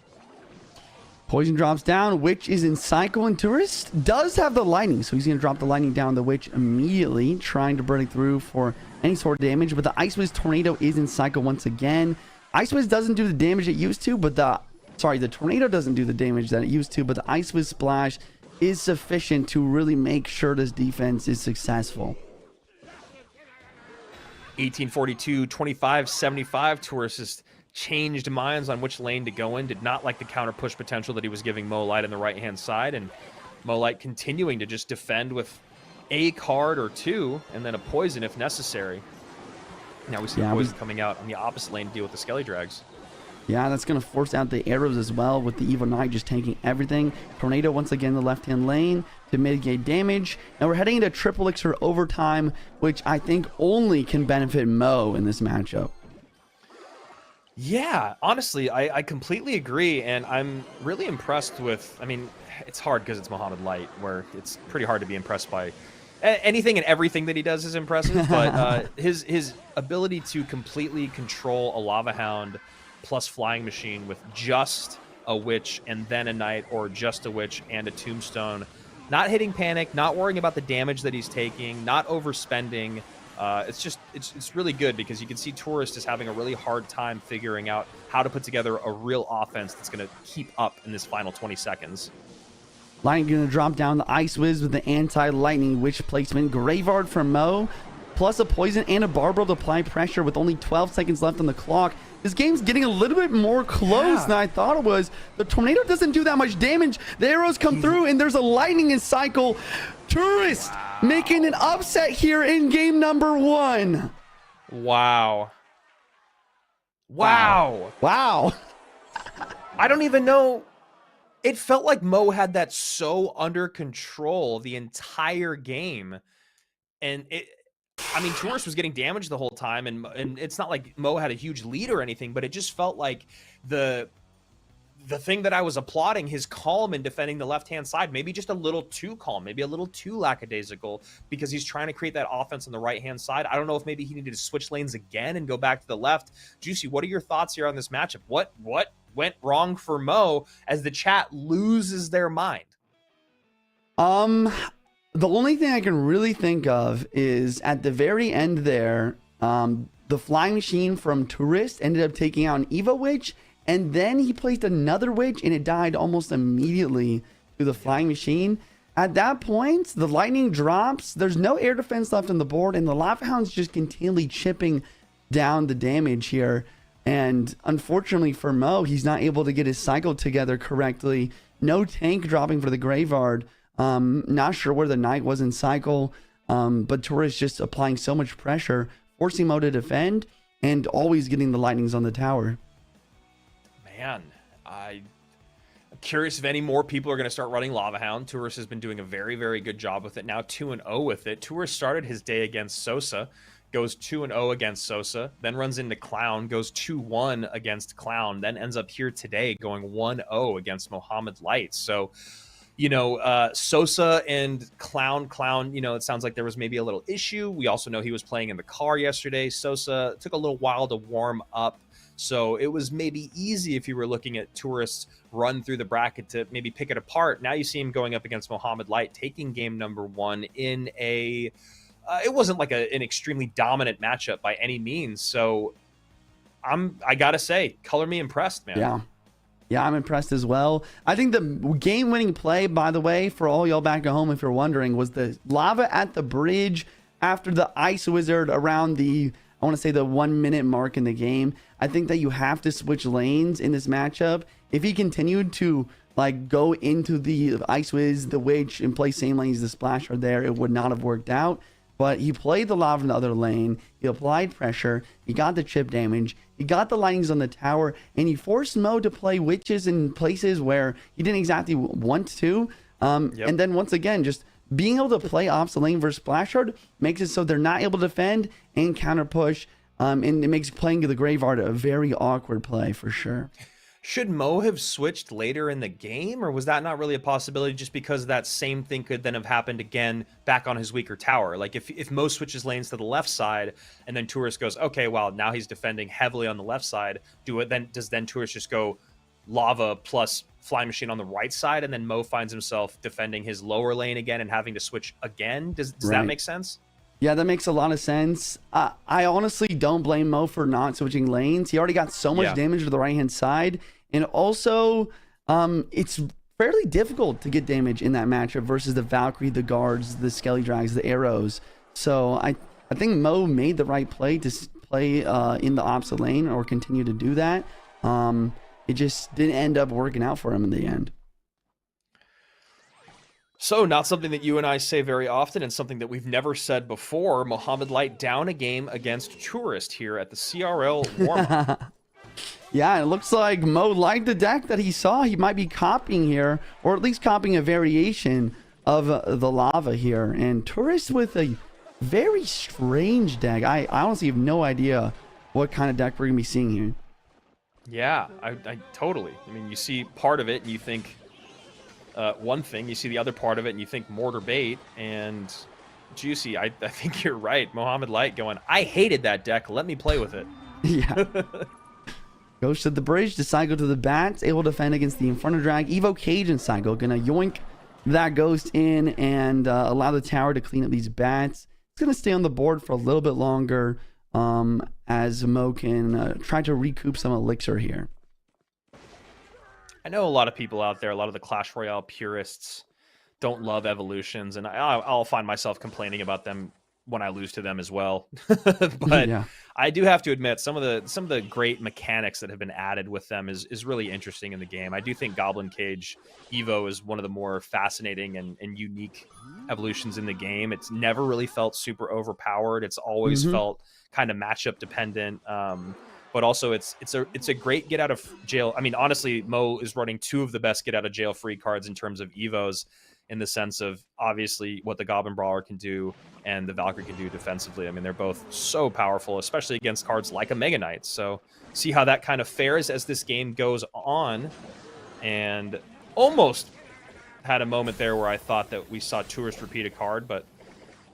Poison drops down. Witch is in Cycle, and Tourist does have the Lightning, so he's going to drop the Lightning down the Witch immediately, trying to break through for any sort of damage. But the Ice Wiz Tornado is in Cycle once again. Ice Wiz doesn't do the damage it used to, but the Tornado doesn't do the damage that it used to, but the Ice Wiz Splash is sufficient to really make sure this defense is successful. 1842, 2575. Tourist is changed minds on which lane to go in, did not like the counter push potential that he was giving Mo Light on the right hand side, and Mo Light continuing to just defend with a card or 2 and then a poison if necessary. Now we see poison coming out on the opposite lane to deal with the Skelly Drags. Yeah, that's going to force out the arrows as well, with the Evil Knight just tanking everything. Tornado once again in the left-hand lane to mitigate damage. And we're heading into triple elixir overtime, which I think only can benefit Mo in this matchup. Yeah, honestly, I completely agree, and I'm really impressed with, I mean, it's hard because it's Mohamed Light, where it's pretty hard to be impressed by anything and everything that he does is impressive, but his ability to completely control a Lava Hound plus Flying Machine with just a Witch and then a Knight, or just a Witch and a Tombstone, not hitting panic, not worrying about the damage that he's taking, not overspending. It's really good because you can see Tourist is having a really hard time figuring out how to put together a real offense that's going to keep up in this final 20 seconds. Lightning going to drop down the Ice Wiz with the anti-lightning Witch placement. Graveyard from Mo, plus a poison and a Barbell to apply pressure with only 12 seconds left on the clock. This game's getting a little bit more close than I thought it was. The Tornado doesn't do that much damage. The arrows come through, and there's a Lightning in Cycle. Tourist making an upset here in game number 1. Wow. I don't even know. It felt like Mo had that so under control the entire game. And I mean, Tourist was getting damaged the whole time, and it's not like Mo had a huge lead or anything, but it just felt like the thing that I was applauding, his calm in defending the left-hand side, maybe just a little too calm, maybe a little too lackadaisical, because he's trying to create that offense on the right-hand side. I don't know if maybe he needed to switch lanes again and go back to the left. Juicy, what are your thoughts here on this matchup? What went wrong for Mo as the chat loses their mind? The only thing I can really think of is at the very end there, the flying machine from Tourist ended up taking out an Evo Witch, and then he placed another Witch, and it died almost immediately to the flying machine. At that point, the lightning drops. There's no air defense left on the board, and the Lava Hound's just continually chipping down the damage here. And unfortunately for Mo, he's not able to get his cycle together correctly. No tank dropping for the Graveyard. Not sure where the Knight was in cycle, but Tourist just applying so much pressure, forcing Mo to defend, and always getting the lightnings on the tower. Man, I'm curious if any more people are going to start running Lava Hound. Tourist has been doing a very, very good job with it. Now 2-0 with it. Tourist started his day against Sosa, goes 2-0 against Sosa, then runs into Clown, goes 2-1 against Clown, then ends up here today going 1-0 against Mohamed Light. So, you know, Sosa and Clown, you know, it sounds like there was maybe a little issue. We also know he was playing in the car yesterday. Sosa took a little while to warm up. So it was maybe easy if you were looking at Tourist's run through the bracket to maybe pick it apart. Now you see him going up against Mohamed Light, taking game number 1 in a... it wasn't like an extremely dominant matchup by any means. So I got to say, color me impressed, man. Yeah, I'm impressed as well. I think the game-winning play, by the way, for all y'all back at home, if you're wondering, was the lava at the bridge after the Ice Wizard around the, I want to say, the 1 minute mark in the game. I think that you have to switch lanes in this matchup. If he continued to like go into the Ice Wiz, the Witch, and play same lanes the Splasher there, it would not have worked out. But he played the lava in the other lane. He applied pressure. He got the chip damage. He got the lightnings on the tower. And he forced Mo to play Witches in places where he didn't exactly want to. And then once again, just being able to play off the lane versus Splashard makes it so they're not able to defend and counter push. And it makes playing the Graveyard a very awkward play for sure. Should Mo have switched later in the game, or was that not really a possibility just because that same thing could then have happened again back on his weaker tower? Like if Mo switches lanes to the left side and then Tourist goes, okay, well, now he's defending heavily on the left side. Does Tourist just go lava plus flying machine on the right side, and then Mo finds himself defending his lower lane again and having to switch again? Does that make sense? Yeah, that makes a lot of sense. I honestly don't blame Mo for not switching lanes. He already got so much damage to the right-hand side. And also, it's fairly difficult to get damage in that matchup versus the Valkyrie, the Guards, the Skelly Drags, the Arrows. So I think Mo made the right play to play in the opposite lane or continue to do that. It just didn't end up working out for him in the end. So not something that you and I say very often, and something that we've never said before. Mohamed Light down a game against Tourist here at the CRL Warmup. Yeah, it looks like Mo liked the deck that he saw. He might be copying here, or at least copying a variation of the lava here. And Tourist with a very strange deck. I honestly have no idea what kind of deck we're going to be seeing here. Yeah, I totally. I mean, you see part of it and you think one thing, you see the other part of it and you think mortar bait, and Juicy, I think you're right. Mohamed Light going, I hated that deck. Let me play with it. Yeah. Goes to the bridge to cycle to the bats, able to defend against the Inferno Drag. Evo Cajun cycle, gonna yoink that ghost in and allow the tower to clean up these bats. It's gonna stay on the board for a little bit longer as Mo can try to recoup some elixir here. I know a lot of people out there, a lot of the Clash Royale purists don't love evolutions, and I'll find myself complaining about them when I lose to them as well. But yeah. I do have to admit some of the great mechanics that have been added with them is really interesting in the game. I do think Goblin Cage Evo is one of the more fascinating and unique evolutions in the game. It's never really felt super overpowered. It's always felt kind of matchup dependent. But also it's a great get out of jail. I mean, honestly, Mo is running two of the best get out of jail free cards in terms of Evos, in the sense of obviously what the Goblin Brawler can do and the Valkyrie can do defensively. I mean, they're both so powerful, especially against cards like a Mega Knight. So see how that kind of fares as this game goes on. And almost had a moment there where I thought that we saw Tourist repeat a card, but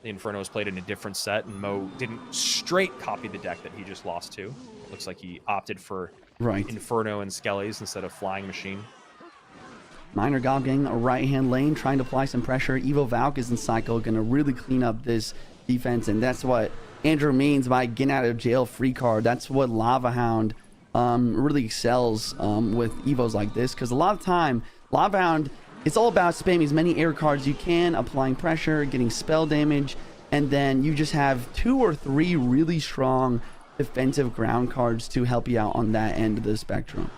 the Inferno was played in a different set, and Mo didn't straight copy the deck that he just lost to. Looks like he opted for Inferno and Skellies instead of Flying Machine. Minor Gob getting a right-hand lane, trying to apply some pressure. Evo Valk is in cycle, going to really clean up this defense, and that's what Andrew means by getting out of jail free card. That's what Lava Hound really excels with evos like this, because a lot of time Lava Hound, it's all about spamming as many air cards you can, applying pressure, getting spell damage, and then you just have 2 or 3 really strong defensive ground cards to help you out on that end of the spectrum.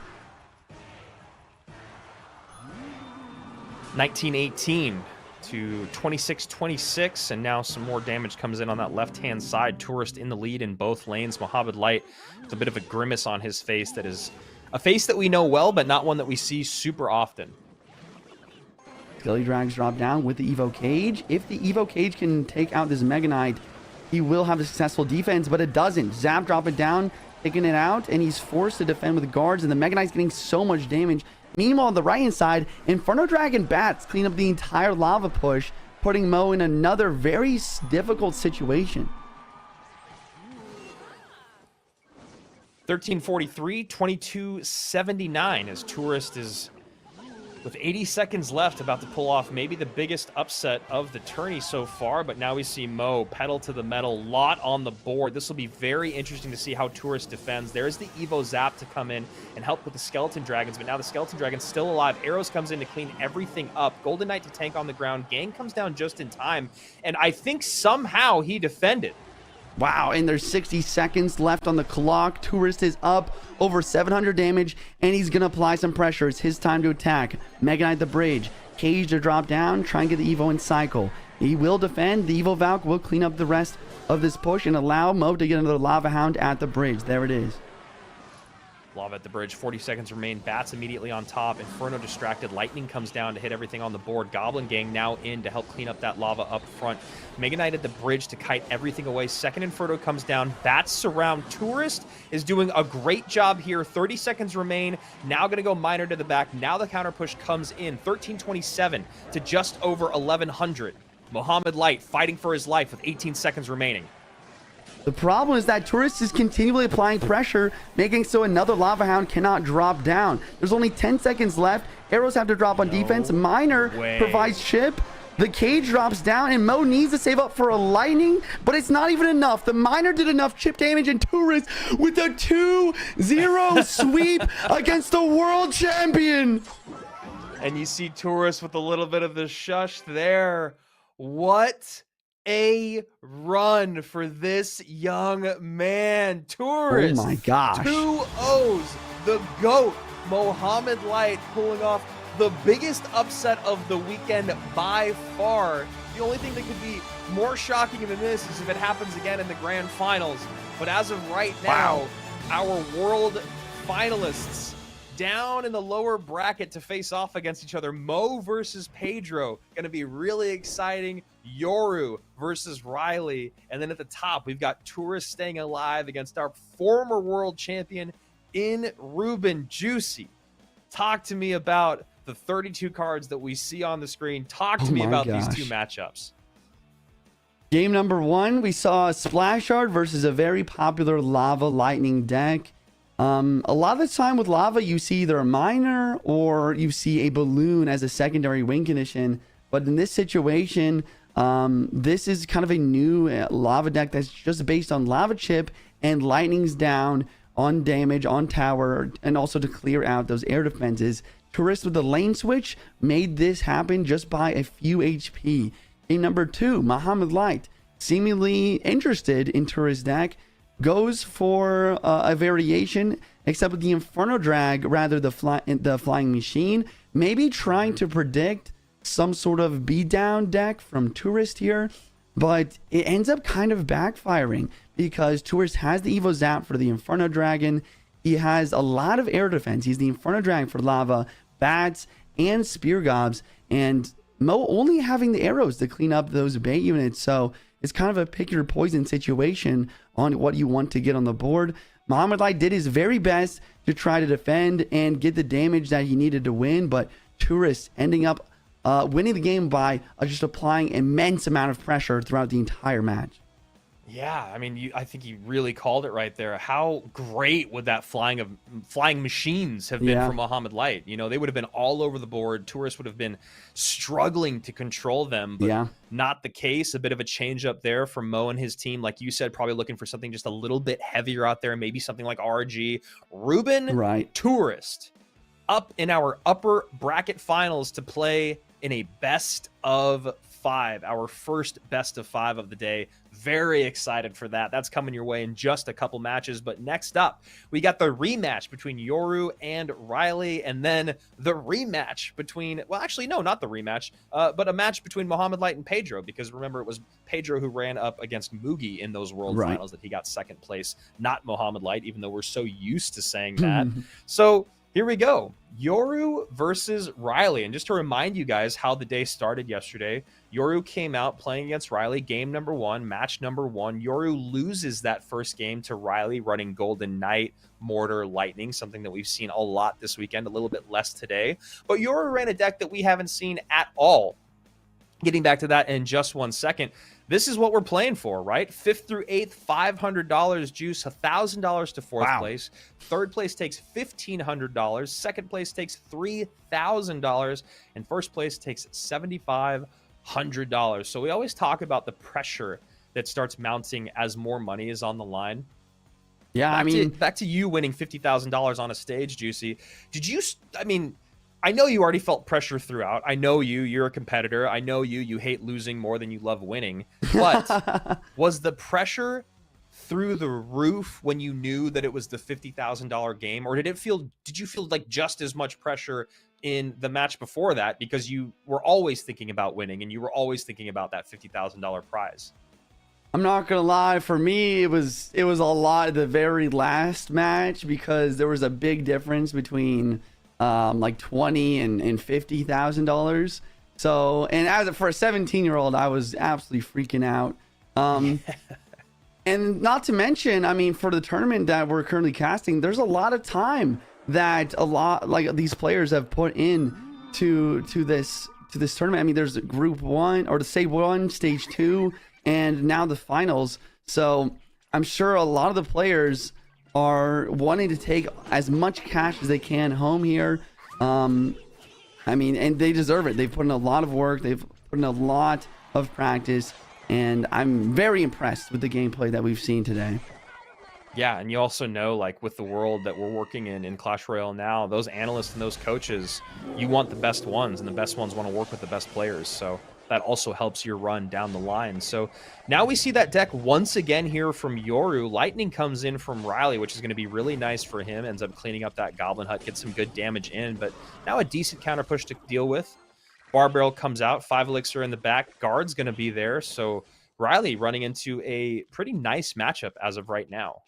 1918 to 26-26, and now some more damage comes in on that left-hand side. Tourist in the lead in both lanes. Mohammed Light with a bit of a grimace on his face that is a face that we know well, but not one that we see super often. Skelly Drags drop down with the Evo Cage. If the Evo Cage can take out this Mega Knight, he will have a successful defense, but it doesn't. Zap drop it down, taking it out, and he's forced to defend with the guards, and the Mega Knight's getting so much damage. Meanwhile, on the right-hand side, Inferno Dragon Bats clean up the entire lava push, putting Mo in another very difficult situation. 1343, 2279 as Tourist is, with 80 seconds left, about to pull off maybe the biggest upset of the tourney so far, but now we see Mo pedal to the metal, lot on the board. This will be very interesting to see how Tourist defends. There's the Evo Zap to come in and help with the Skeleton Dragons, but now the Skeleton Dragon's still alive. Arrows comes in to clean everything up. Golden Knight to tank on the ground. Gang comes down just in time, and I think somehow he defended. Wow, and there's 60 seconds left on the clock. Tourist is up over 700 damage, and he's going to apply some pressure. It's his time to attack. Mega Knight the bridge. Cage to drop down, try and get the Evo in cycle. He will defend. The Evo Valk will clean up the rest of this push and allow Mo to get another Lava Hound at the bridge. There it is. Lava at the bridge, 40 seconds remain. Bats immediately on top. Inferno distracted. Lightning comes down to hit everything on the board. Goblin Gang now in to help clean up that lava up front. Mega Knight at the bridge to kite everything away. Second Inferno comes down. Bats surround. Tourist is doing a great job here. 30 seconds remain. Now going to go Miner to the back. Now the counter push comes in. 1327 to just over 1100. Mohammed Light fighting for his life with 18 seconds remaining. The problem is that Tourist is continually applying pressure, making so another Lava Hound cannot drop down. There's only 10 seconds left. Arrows have to drop on defense. Miner provides chip. The Cage drops down, and Mo needs to save up for a Lightning, but it's not even enough. The Miner did enough chip damage, and Tourist with a 2-0 sweep against the world champion. And you see Tourist with a little bit of the shush there. What a run for this young man. Tourist. Oh my gosh. 2 O's. The GOAT, Mohammed Light, pulling off the biggest upset of the weekend by far. The only thing that could be more shocking than this is if it happens again in the grand finals. But as of right now, our world finalists down in the lower bracket to face off against each other. Mo versus Pedro, going to be really exciting. Yoru versus Riley. And then at the top, we've got Tourist staying alive against our former world champion in Reuben. Juicy. Talk to me about the 32 cards that we see on the screen. Talk to me about these two matchups. Game number 1, we saw a Splash Art versus a very popular Lava Lightning deck. A lot of the time with Lava, you see either a Miner or you see a Balloon as a secondary win condition. But in this situation, this is kind of a new Lava deck that's just based on Lava Chip and Lightning's down on damage, on tower, and also to clear out those air defenses. Tourist with the lane switch made this happen just by a few HP. Game number 2, Mohammed Light, seemingly interested in Tourist deck, goes for a variation, except with the Inferno Drag, rather the Flying Machine, maybe trying to predict some sort of beatdown deck from Tourist here, but it ends up kind of backfiring because Tourist has the Evo Zap for the Inferno Dragon. He has a lot of air defense. He's the Inferno Dragon for Lava, Bats, and Spear Gobs, and Mo only having the arrows to clean up those bait units, so it's kind of a pick your poison situation on what you want to get on the board. Mohammed Light did his very best to try to defend and get the damage that he needed to win, but Tourist ending up winning the game by just applying immense amount of pressure throughout the entire match. Yeah, I mean, I think you really called it right there. How great would that flying machines have been Yeah. for Muhammad Light? You know, they would have been all over the board. Tourists would have been struggling to control them, but Yeah. not the case. A bit of a change up there for Mo and his team. Like you said, probably looking for something just a little bit heavier out there, maybe something like RG. Reuben, Right. Tourist, up in our upper bracket finals to play in a best of 5, our first best of 5 of the day. Very excited for that. That's coming your way in just a couple matches. But next up, we got the rematch between Yoru and Riley, and then the rematch between, well, actually, no, not the rematch, but a match between Muhammad Light and Pedro, because remember, it was Pedro who ran up against Mugi in those World Finals that he got second place, not Muhammad Light, even though we're so used to saying that. So here we go. Yoru versus Riley. And just to remind you guys how the day started yesterday, Yoru came out playing against Riley, game number 1, match number 1. Yoru loses that first game to Riley running Golden Knight, Mortar, Lightning, something that we've seen a lot this weekend, a little bit less today. But Yoru ran a deck that we haven't seen at all. Getting back to that in just one second. This is what we're playing for, right? 5th through 8th, $500 juice, $1,000 to 4th place. 3rd place takes $1,500. 2nd place takes $3,000. And 1st place takes $7,500. So we always talk about the pressure that starts mounting as more money is on the line. Yeah, Back to you winning $50,000 on a stage, Juicy. I know you already felt pressure throughout. I know you're a competitor. I know you hate losing more than you love winning. But was the pressure through the roof when you knew that it was the $50,000 game? Or did you feel like just as much pressure in the match before that because you were always thinking about winning and you were always thinking about that $50,000 prize? I'm not gonna lie, for me it was a lot at the very last match because there was a big difference between like $20,000 and $50,000. So, and for a 17-year-old, I was absolutely freaking out. And not to mention, for the tournament that we're currently casting, there's a lot of time that these players have put in to this tournament. There's group 1 or the stage 1, stage 2, and now the finals. So I'm sure a lot of the players are wanting to take as much cash as they can home here. And they deserve it. They've put in a lot of work. They've put in a lot of practice. And I'm very impressed with the gameplay that we've seen today. Yeah, and you also know, like, with the world that we're working in Clash Royale now, those analysts and those coaches, you want the best ones, and the best ones want to work with the best players. So that also helps your run down the line. So now we see that deck once again here from Yoru. Lightning comes in from Riley, which is going to be really nice for him. Ends up cleaning up that Goblin Hut, gets some good damage in, but now a decent counter push to deal with. Bar Barrel comes out, 5 Elixir in the back. Guard's going to be there. So Riley running into a pretty nice matchup as of right now.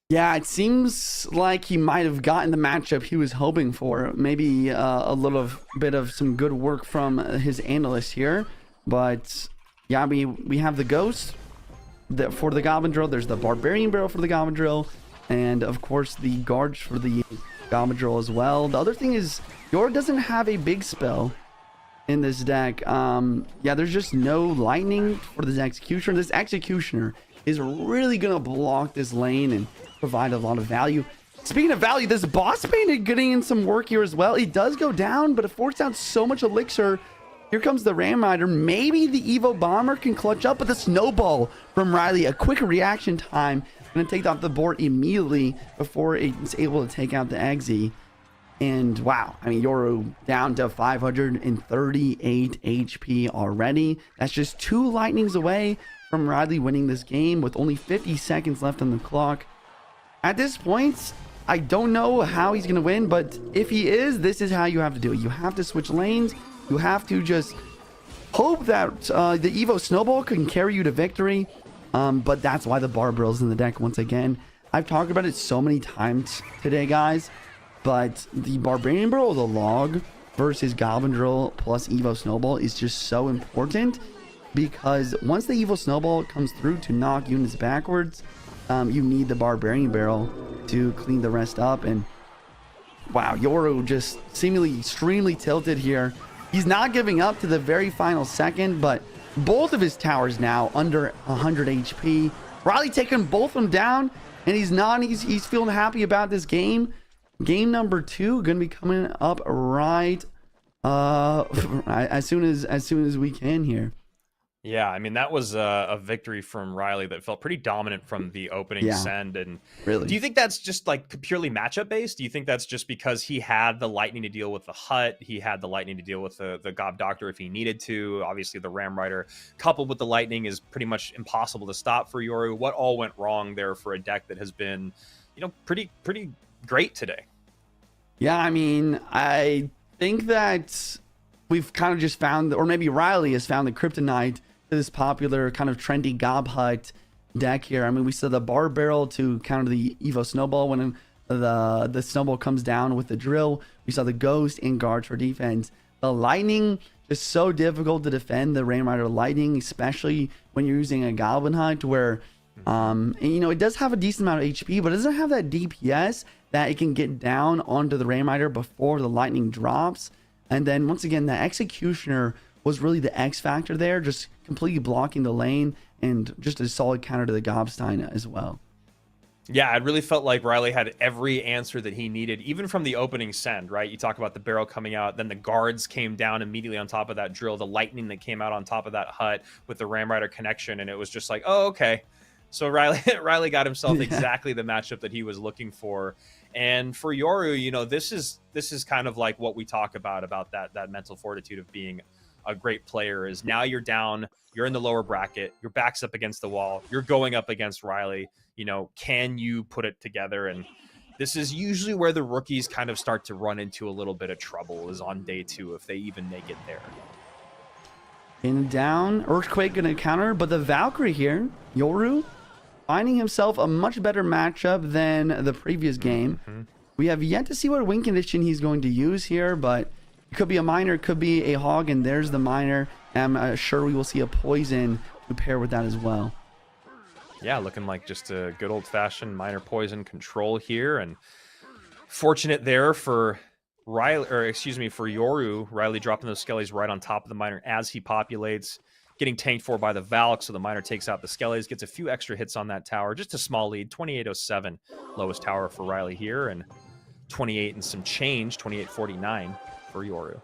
Yeah, it seems like he might have gotten the matchup he was hoping for. Maybe a little bit of some good work from his analyst here. But yeah, we have the Ghost for the Goblin Drill. There's the Barbarian Barrel for the Goblin Drill. And of course, the Guards for the Goblin Drill as well. The other thing is, Yoru doesn't have a big spell in this deck. Yeah, there's just no Lightning for this Executioner. This Executioner is really going to block this lane and provide a lot of value. Speaking of value, this Boss Bane getting in some work here as well. He does go down, but it forced out so much Elixir. Here comes the Ram Rider. Maybe the Evo Bomber can clutch up, but the Snowball from Riley, a quick reaction time. Going to take off the board immediately before it's able to take out the Eggsy. And wow, Yoru down to 538 HP already. That's just 2 Lightnings away from Riley winning this game with only 50 seconds left on the clock. At this point, I don't know how he's going to win, but if he is, this is how you have to do it. You have to switch lanes. You have to just hope that the Evo Snowball can carry you to victory. But that's why the Bar Barrel's in the deck once again. I've talked about it so many times today, guys. But the Barbarian Barrel, the log versus Goblin Drill plus Evo Snowball is just so important. Because once the Evo Snowball comes through to knock units backwards, you need the Barbarian Barrel to clean the rest up. And wow, Yoru just seemingly extremely tilted here. He's not giving up to the very final second, but Both of his towers now under 100 HP. Riley taking both of them down, and he's feeling happy about this game. Game number 2 gonna be coming up right as soon as we can here. Yeah, I mean, that was a victory from Riley that felt pretty dominant from the opening send. And really, do you think that's just like purely matchup based? Do you think that's just because he had the lightning to deal with the hut, he had the lightning to deal with the Gob Doctor if he needed to? Obviously, the Ram Rider coupled with the lightning is pretty much impossible to stop for Yoru. What all went wrong there for a deck that has been, pretty great today? Yeah, I mean, I think that we've kind of just found, or maybe Riley has found the kryptonite to this popular kind of trendy Gob Hut deck here. I mean, we saw the bar barrel to counter the Evo Snowball when the Snowball comes down with the drill. We saw the Ghost and Guards for defense. The Lightning, just so difficult to defend the Ram Rider Lightning, especially when you're using a Goblin Hut where, it does have a decent amount of HP, but it doesn't have that DPS that it can get down onto the Ram Rider before the lightning drops. And then once again, the Executioner was really the X factor there, just completely blocking the lane and just a solid counter to the Gobstein as well. Yeah, it really felt like Riley had every answer that he needed, even from the opening send, right? You talk about the barrel coming out, then the guards came down immediately on top of that drill, the lightning that came out on top of that hut with the Ram Rider connection, and it was just like, oh, okay. So Riley got himself exactly the matchup that he was looking for. And for Yoru, this is kind of like what we talk about that mental fortitude of being a great player. Is now you're down, you're in the lower bracket, your back's up against the wall, you're going up against Riley. Can you put it together? And this is usually where the rookies kind of start to run into a little bit of trouble, is on day 2 if they even make it there. In down, Earthquake gonna counter, but the Valkyrie here, Yoru, finding himself a much better matchup than the previous game. We have yet to see what win condition he's going to use here, but it could be a miner, it could be a hog, and there's the miner. I'm sure we will see a poison to pair with that as well. Yeah, looking like just a good old-fashioned miner poison control here, and fortunate there for Riley, for Yoru. Riley dropping those skellies right on top of the miner as he populates, getting tanked for by the Valk, so the miner takes out the skellies, gets a few extra hits on that tower. Just a small lead, 2807, lowest tower for Riley here, and 28 and some change, 2849 for Yoru.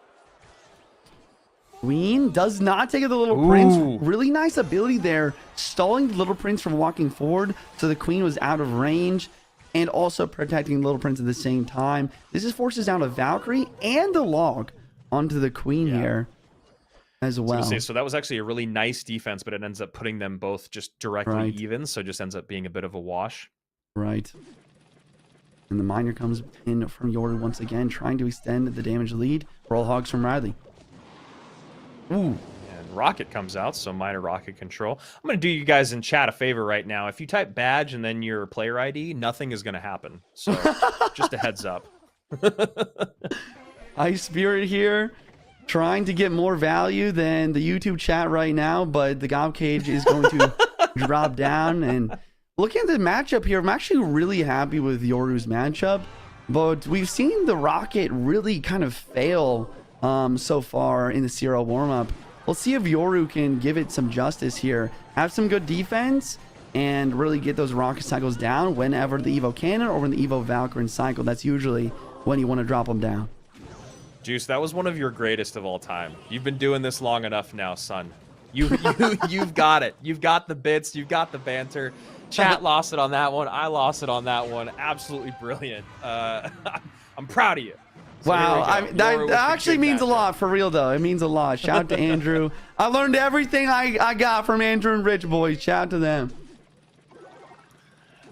Queen does not take the Little Prince. Really nice ability there, stalling the Little Prince from walking forward, so the Queen was out of range, and also protecting Little Prince at the same time. This just forces down a Valkyrie and the log onto the Queen here as well. So that was actually a really nice defense, but it ends up putting them both just directly even, so it just ends up being a bit of a wash. Right. And the miner comes in from Yoru once again, trying to extend the damage lead. Roll hogs from Riley. And Rocket comes out, so miner Rocket control. I'm going to do you guys in chat a favor right now. If you type badge and then your player ID, nothing is going to happen. So just a heads up. Ice Spirit here, trying to get more value than the YouTube chat right now, but the Gob Cage is going to drop down. And looking at the matchup here, I'm actually really happy with Yoru's matchup, but we've seen the Rocket really kind of fail so far in the CRL warm-up. Let's see if Yoru can give it some justice here, have some good defense, and really get those rocket cycles down whenever the Evo Cannon or when the Evo Valkyrie cycle. That's usually when you want to drop them down. Juice, that was one of your greatest of all time. You've been doing this long enough now, son. You've got it. You've got the bits. You've got the banter. Chat lost it on that one. I lost it on that one. Absolutely brilliant. I'm proud of you. So wow, that actually means a lot, for real though. It means a lot. Shout out to Andrew. I learned everything I got from Andrew and Rich boys. Shout out to them.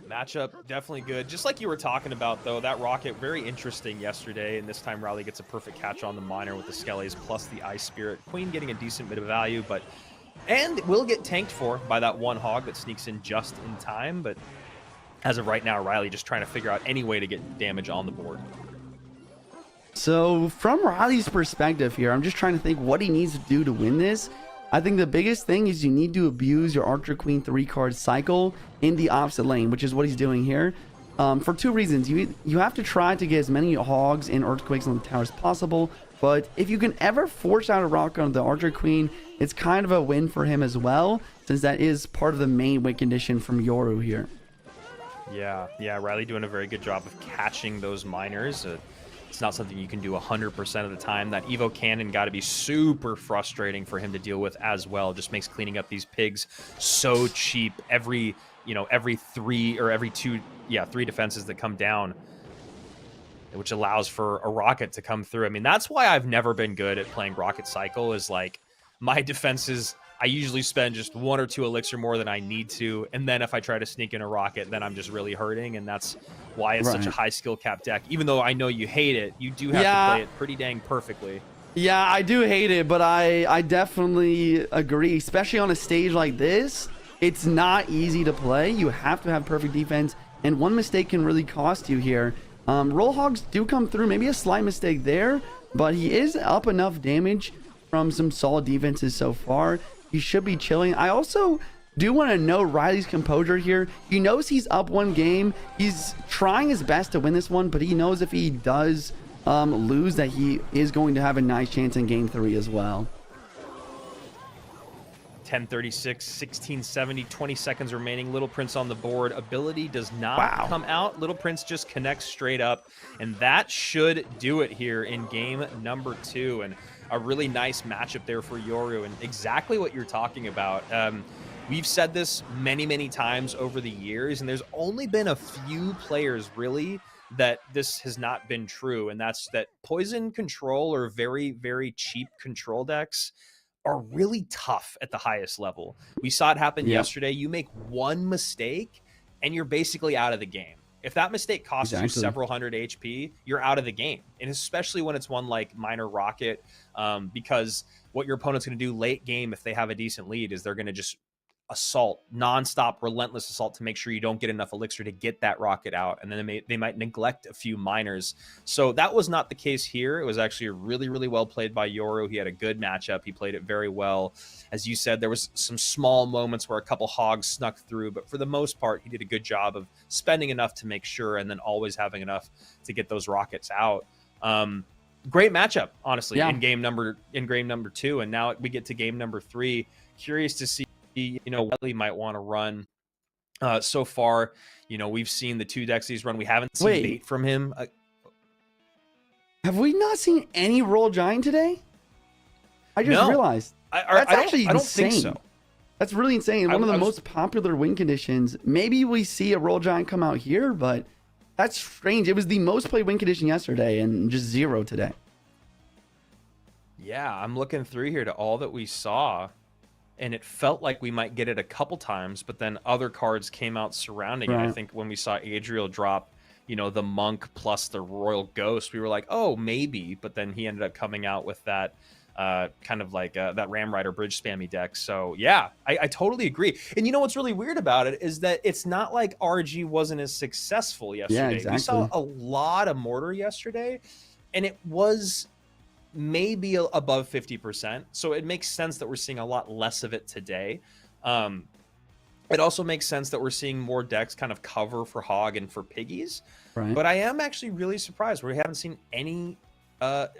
Matchup definitely good. Just like you were talking about though, that Rocket very interesting yesterday, and this time Riley gets a perfect catch on the miner with the Skellies plus the Ice Spirit. Queen getting a decent bit of value, and will get tanked for by that one hog that sneaks in just in time. But as of right now, Riley just trying to figure out any way to get damage on the board. So from Riley's perspective here, I'm just trying to think what he needs to do to win this. I think the biggest thing is you need to abuse your Archer Queen 3-card cycle in the opposite lane, which is what he's doing here. For two reasons. You have to try to get as many hogs and earthquakes on the tower as possible, But if you can ever force out a rocket on the Archer Queen, it's kind of a win for him as well, since that is part of the main win condition from Yoru here. Yeah, Riley doing a very good job of catching those miners. It's not something you can do 100% of the time. That Evo Cannon got to be super frustrating for him to deal with as well. Just makes cleaning up these pigs so cheap. Every three or every two, three defenses that come down, which allows for a rocket to come through. I mean, that's why I've never been good at playing Rocket Cycle, is like my defenses, I usually spend just 1 or 2 elixir more than I need to. And then if I try to sneak in a rocket, then I'm just really hurting. And that's why it's such a high skill cap deck. Even though I know you hate it, you do have to play it pretty dang perfectly. Yeah, I do hate it, but I definitely agree, especially on a stage like this. It's not easy to play. You have to have perfect defense, and one mistake can really cost you here. Roll hogs do come through, maybe a slight mistake there, but he is up enough damage from some solid defenses so far. He should be chilling. I also do want to know Riley's composure here. He knows he's up 1 game. He's trying his best to win this one, but he knows if he does lose, that he is going to have a nice chance in game 3 as well. 1036, 1670, 20 seconds remaining. Little Prince on the board. Ability does not come out. Little Prince just connects straight up, and that should do it here in game number 2. And a really nice matchup there for Yoru, and exactly what you're talking about. We've said this many, many times over the years, and there's only been a few players really that this has not been true, and that's that poison control or very, very cheap control decks are really tough at the highest level. We saw it happen yesterday. You make one mistake and you're basically out of the game. If that mistake costs you several hundred HP, you're out of the game. And especially when it's one like Minor Rocket, because what your opponent's going to do late game, if they have a decent lead, is they're going to just assault, nonstop, relentless assault to make sure you don't get enough elixir to get that rocket out, and then they might neglect a few miners. So that was not the case here. It was actually really, really well played by Yoru. He had a good matchup. He played it very well. As you said, there was some small moments where a couple hogs snuck through, but for the most part, he did a good job of spending enough to make sure, and then always having enough to get those rockets out. Great matchup, honestly, in game number 2, and now we get to game number 3. Curious to see, what he might want to run. So far, we've seen the 2 decks he's run. We haven't seen bait from him. Have we not seen any Royal Giant today? I just realized. That's actually insane. I don't think so. That's really insane. One of the most popular win conditions. Maybe we see a Royal Giant come out here, but that's strange. It was the most played win condition yesterday and just 0 today. Yeah, I'm looking through here to all that we saw, and it felt like we might get it a couple times, but then other cards came out surrounding it. I think when we saw Adriel drop, the Monk plus the Royal Ghost, we were like, oh, maybe. But then he ended up coming out with that kind of like that Ram Rider Bridge spammy deck. So yeah, I totally agree. And what's really weird about it is that it's not like RG wasn't as successful yesterday. Yeah, exactly. We saw a lot of Mortar yesterday, and it was maybe above 50%. So it makes sense that we're seeing a lot less of it today. It also makes sense that we're seeing more decks kind of cover for Hog and for Piggies. Right. But I am actually really surprised we haven't seen any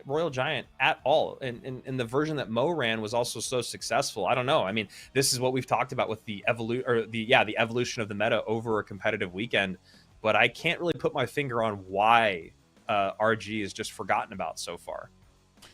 Royal Giant at all. And the version that Mo ran was also so successful. I don't know. I mean, this is what we've talked about with the evolution of the meta over a competitive weekend. But I can't really put my finger on why RG is just forgotten about so far.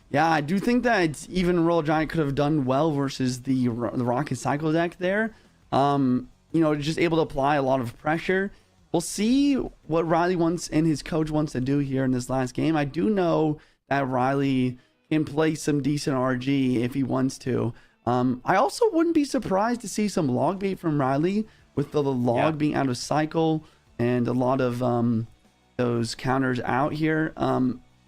Yeah, I do think that even Royal Giant could have done well versus the Rocket Cycle deck there. Just able to apply a lot of pressure. We'll see what Riley wants and his coach wants to do here in this last game. I do know that Riley can play some decent RG if he wants to. I also wouldn't be surprised to see some log bait from Riley with the log being out of cycle and a lot of those counters out here.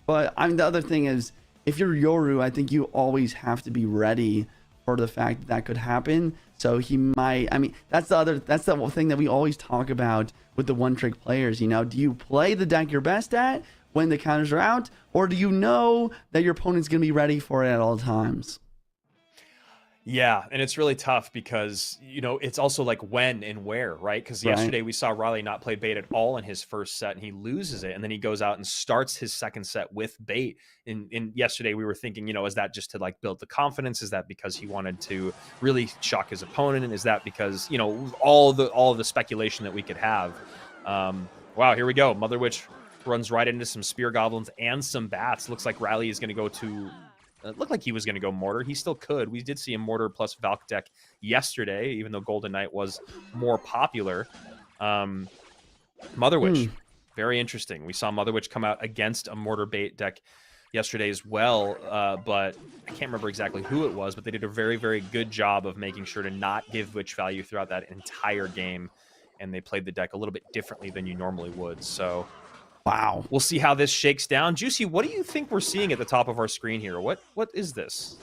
But the other thing is, if you're Yoru, I think you always have to be ready for the fact that could happen. So he might, that's the thing that we always talk about with the one-trick players. Do you play the deck you're best at when the counters are out, or do you know that your opponent's going to be ready for it at all times? Yeah, and it's really tough because, you know, it's also like when and where, right? Because Right. yesterday we saw Riley not play bait at all in his first set, and he loses it, and then he goes out and starts his second set with bait. And yesterday we were thinking, you know, is that just to like build the confidence? Is that because he wanted to really shock his opponent? And is that because, you know, all the speculation that we could have? Wow, here we go. Mother Witch runs right into some spear goblins and some bats. Looks like Riley is going to go to. It looked like he was going to go mortar. He still could. We did see a mortar plus Valk deck yesterday, even though Golden Knight was more popular. Mother Witch, very interesting. We saw Mother Witch come out against a mortar bait deck yesterday as well, but I can't remember exactly who it was, but they did a very, very good job of making sure to not give witch value throughout that entire game, and they played the deck a little bit differently than you normally would. So Wow. we'll see how this shakes down. Juicy, what do you think we're seeing at the top of our screen here? What is this?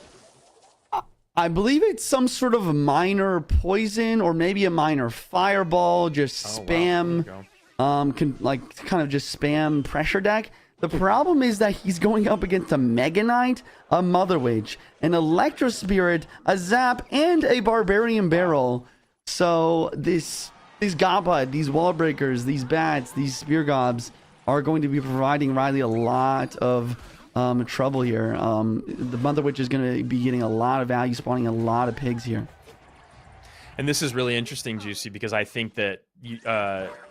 I believe it's some sort of minor poison or maybe a minor fireball. Just spam, kind of just spam pressure deck. The problem is that he's going up against a Mega Knight, a Mother Witch, an Electro Spirit, a Zap, and a Barbarian Barrel. So these Goblet, these Wall Breakers, these Bats, these Spear Gobs are going to be providing Riley a lot of trouble here. The Mother Witch is going to be getting a lot of value, spawning a lot of pigs here. And this is really interesting, Juicy, because I think that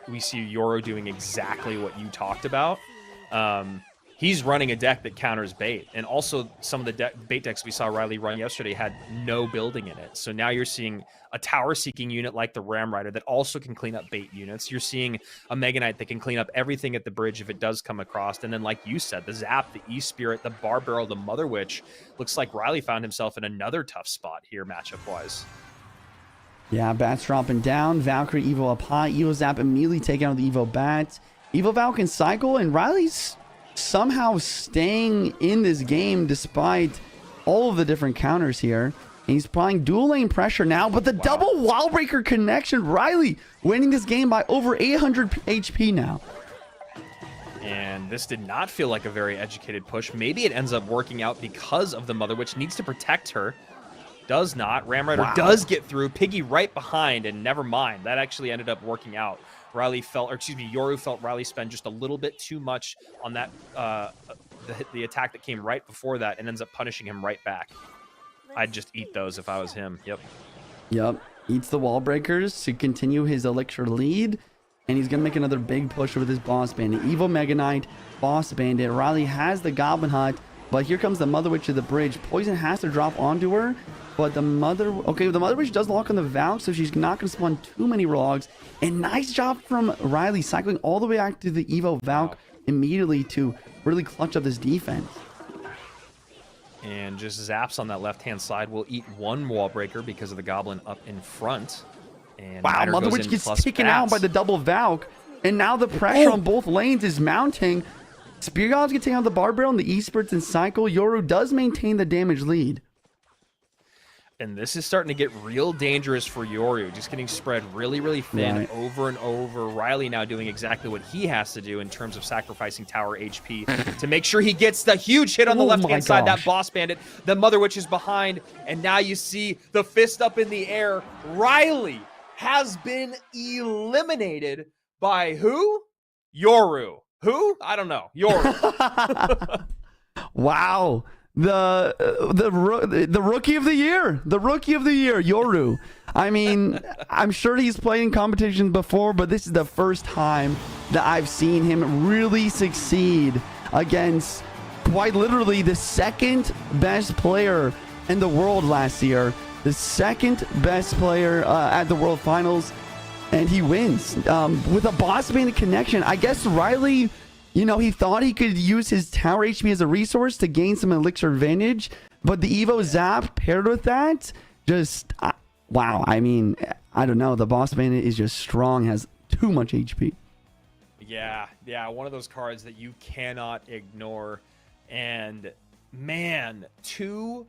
we see Yoru doing exactly what you talked about. He's running a deck that counters bait, and also some of the bait decks we saw Riley run yesterday had no building in it. So now you're seeing a tower-seeking unit like the Ram Rider that also can clean up bait units. You're seeing a Mega Knight that can clean up everything at the bridge if it does come across. And then, like you said, the Zap, the E-Spirit, the Bar Barrel, the Mother Witch. Looks like Riley found himself in another tough spot here matchup-wise. Yeah, Bats dropping down. Valkyrie Evo up high. Evo Zap immediately taking out the Evo Bats. Evo Valk can cycle, and Riley's somehow staying in this game despite all of the different counters here. And he's applying dual lane pressure now, but the double wall breaker connection. Riley winning this game by over 800 HP now. And this did not feel like a very educated push. Maybe it ends up working out because of the Mother Witch needs to protect her. Does not. Ram Rider does get through. Piggy right behind, and never mind. That actually ended up working out. Yoru felt Riley spend just a little bit too much on that the attack that came right before that, and ends up punishing him right back. I'd just eat those if I was him. Yep. Eats the wall breakers to continue his elixir lead, and he's gonna make another big push with his boss bandit. Evo Mega Knight, boss bandit. Riley has the Goblin Hut, but here comes the Mother Witch to the bridge. Poison has to drop onto her, but the Mother Witch does lock on the Valk, so she's not gonna spawn too many logs. And nice job from Riley, cycling all the way back to the Evo Valk immediately to really clutch up this defense. And just zaps on that left-hand side will eat one wall breaker because of the Goblin up in front. And wow, Mother Witch gets taken out by the double Valk. And now the pressure on both lanes is mounting. Spear Gobs get taken out the Bar Barrel and the Esports and cycle. Yoru does maintain the damage lead. And this is starting to get real dangerous for Yoru, just getting spread really, really thin over and over. Riley now doing exactly what he has to do in terms of sacrificing tower HP to make sure he gets the huge hit on the left-hand side. That boss bandit, the Mother Witch is behind, and now you see the fist up in the air. Riley has been eliminated by who? Yoru. Who? I don't know. Yoru. Wow. The rookie of the year, Yoru. I mean, I'm sure he's played in competitions before, but this is the first time that I've seen him really succeed against quite literally the second best player in the world last year, the second best player at the World Finals, and he wins with a boss bandit connection. I guess Riley, you know, he thought he could use his tower HP as a resource to gain some elixir advantage, but the Evo Zap paired with that, just, wow. I mean, I don't know. The boss bandit is just strong, has too much HP. Yeah, one of those cards that you cannot ignore. And, man, two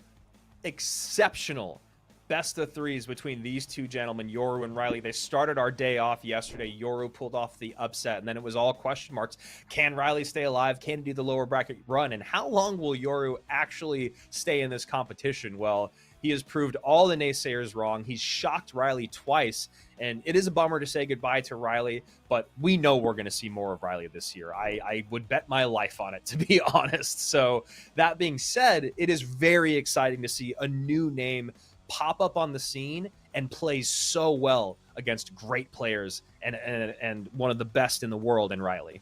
exceptional best of threes between these two gentlemen, Yoru and Riley. They started our day off yesterday. Yoru pulled off the upset, and then it was all question marks. Can Riley stay alive? Can he do the lower bracket run? And how long will Yoru actually stay in this competition? Well, He has proved all the naysayers wrong. He's shocked Riley twice, and it is a bummer to say goodbye to Riley, but we know we're going to see more of Riley this year. I would bet my life on it, to be honest. So that being said, it is very exciting to see a new name pop up on the scene and play so well against great players and one of the best in the world in Riley.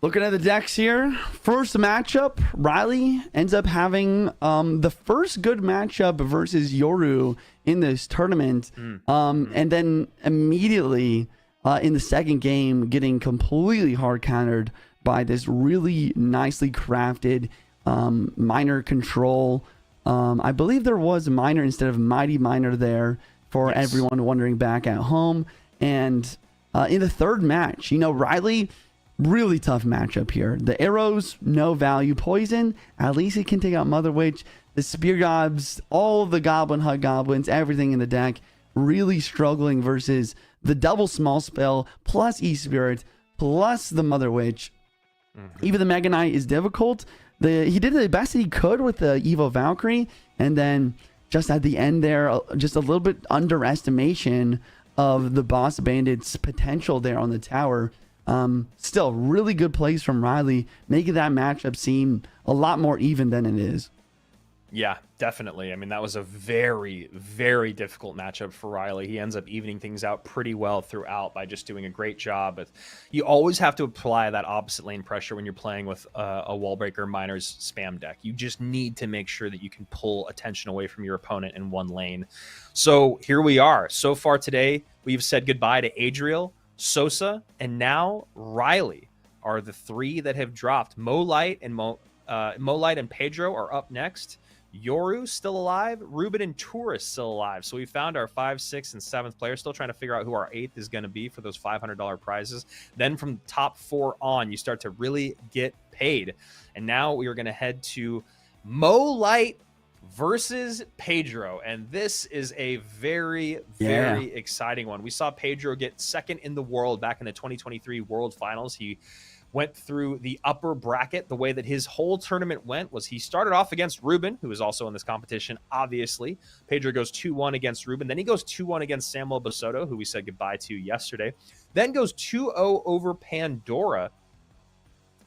Looking at the decks here, first matchup, Riley ends up having the first good matchup versus Yoru in this tournament. And then immediately in the second game, getting completely hard countered by this really nicely crafted miner control. I believe there was miner instead of mighty miner there for everyone wondering back at home. And in the third match, Riley, really tough matchup here. The arrows, no value. Poison, at least he can take out Mother Witch. The Spear Gobs, all the Goblin Hug Goblins, everything in the deck, really struggling versus the double small spell, plus E-Spirit, plus the Mother Witch. Even the Mega Knight is difficult. He did the best he could with the Evo Valkyrie, and then just at the end there, just a little bit underestimation of the Boss Bandit's potential there on the tower. Still, really good plays from Riley, making that matchup seem a lot more even than it is. Yeah, definitely. I mean, that was a very, very difficult matchup for Riley. He ends up evening things out pretty well throughout by just doing a great job. But you always have to apply that opposite lane pressure when you're playing with a Wallbreaker Miners spam deck. You just need to make sure that you can pull attention away from your opponent in one lane. So here we are. So far today, we've said goodbye to Adriel, Sosa, and now Riley are the three that have dropped. Molite and Pedro are up next. Yoru still alive. Reuben and Tourist still alive. So we found our 5th, 6th, and 7th player. Still trying to figure out who our 8th is going to be for those $500 prizes. Then from top 4 on, you start to really get paid. And now we are going to head to Molite versus Pedro, and this is a very, very exciting one. We saw Pedro get 2nd in the world back in the 2023 World Finals. He went through the upper bracket. The way that his whole tournament went was he started off against Reuben, who is also in this competition, obviously. Pedro goes 2-1 against Reuben. Then he goes 2-1 against Samuel Basoto, who we said goodbye to yesterday. Then goes 2-0 over Pandora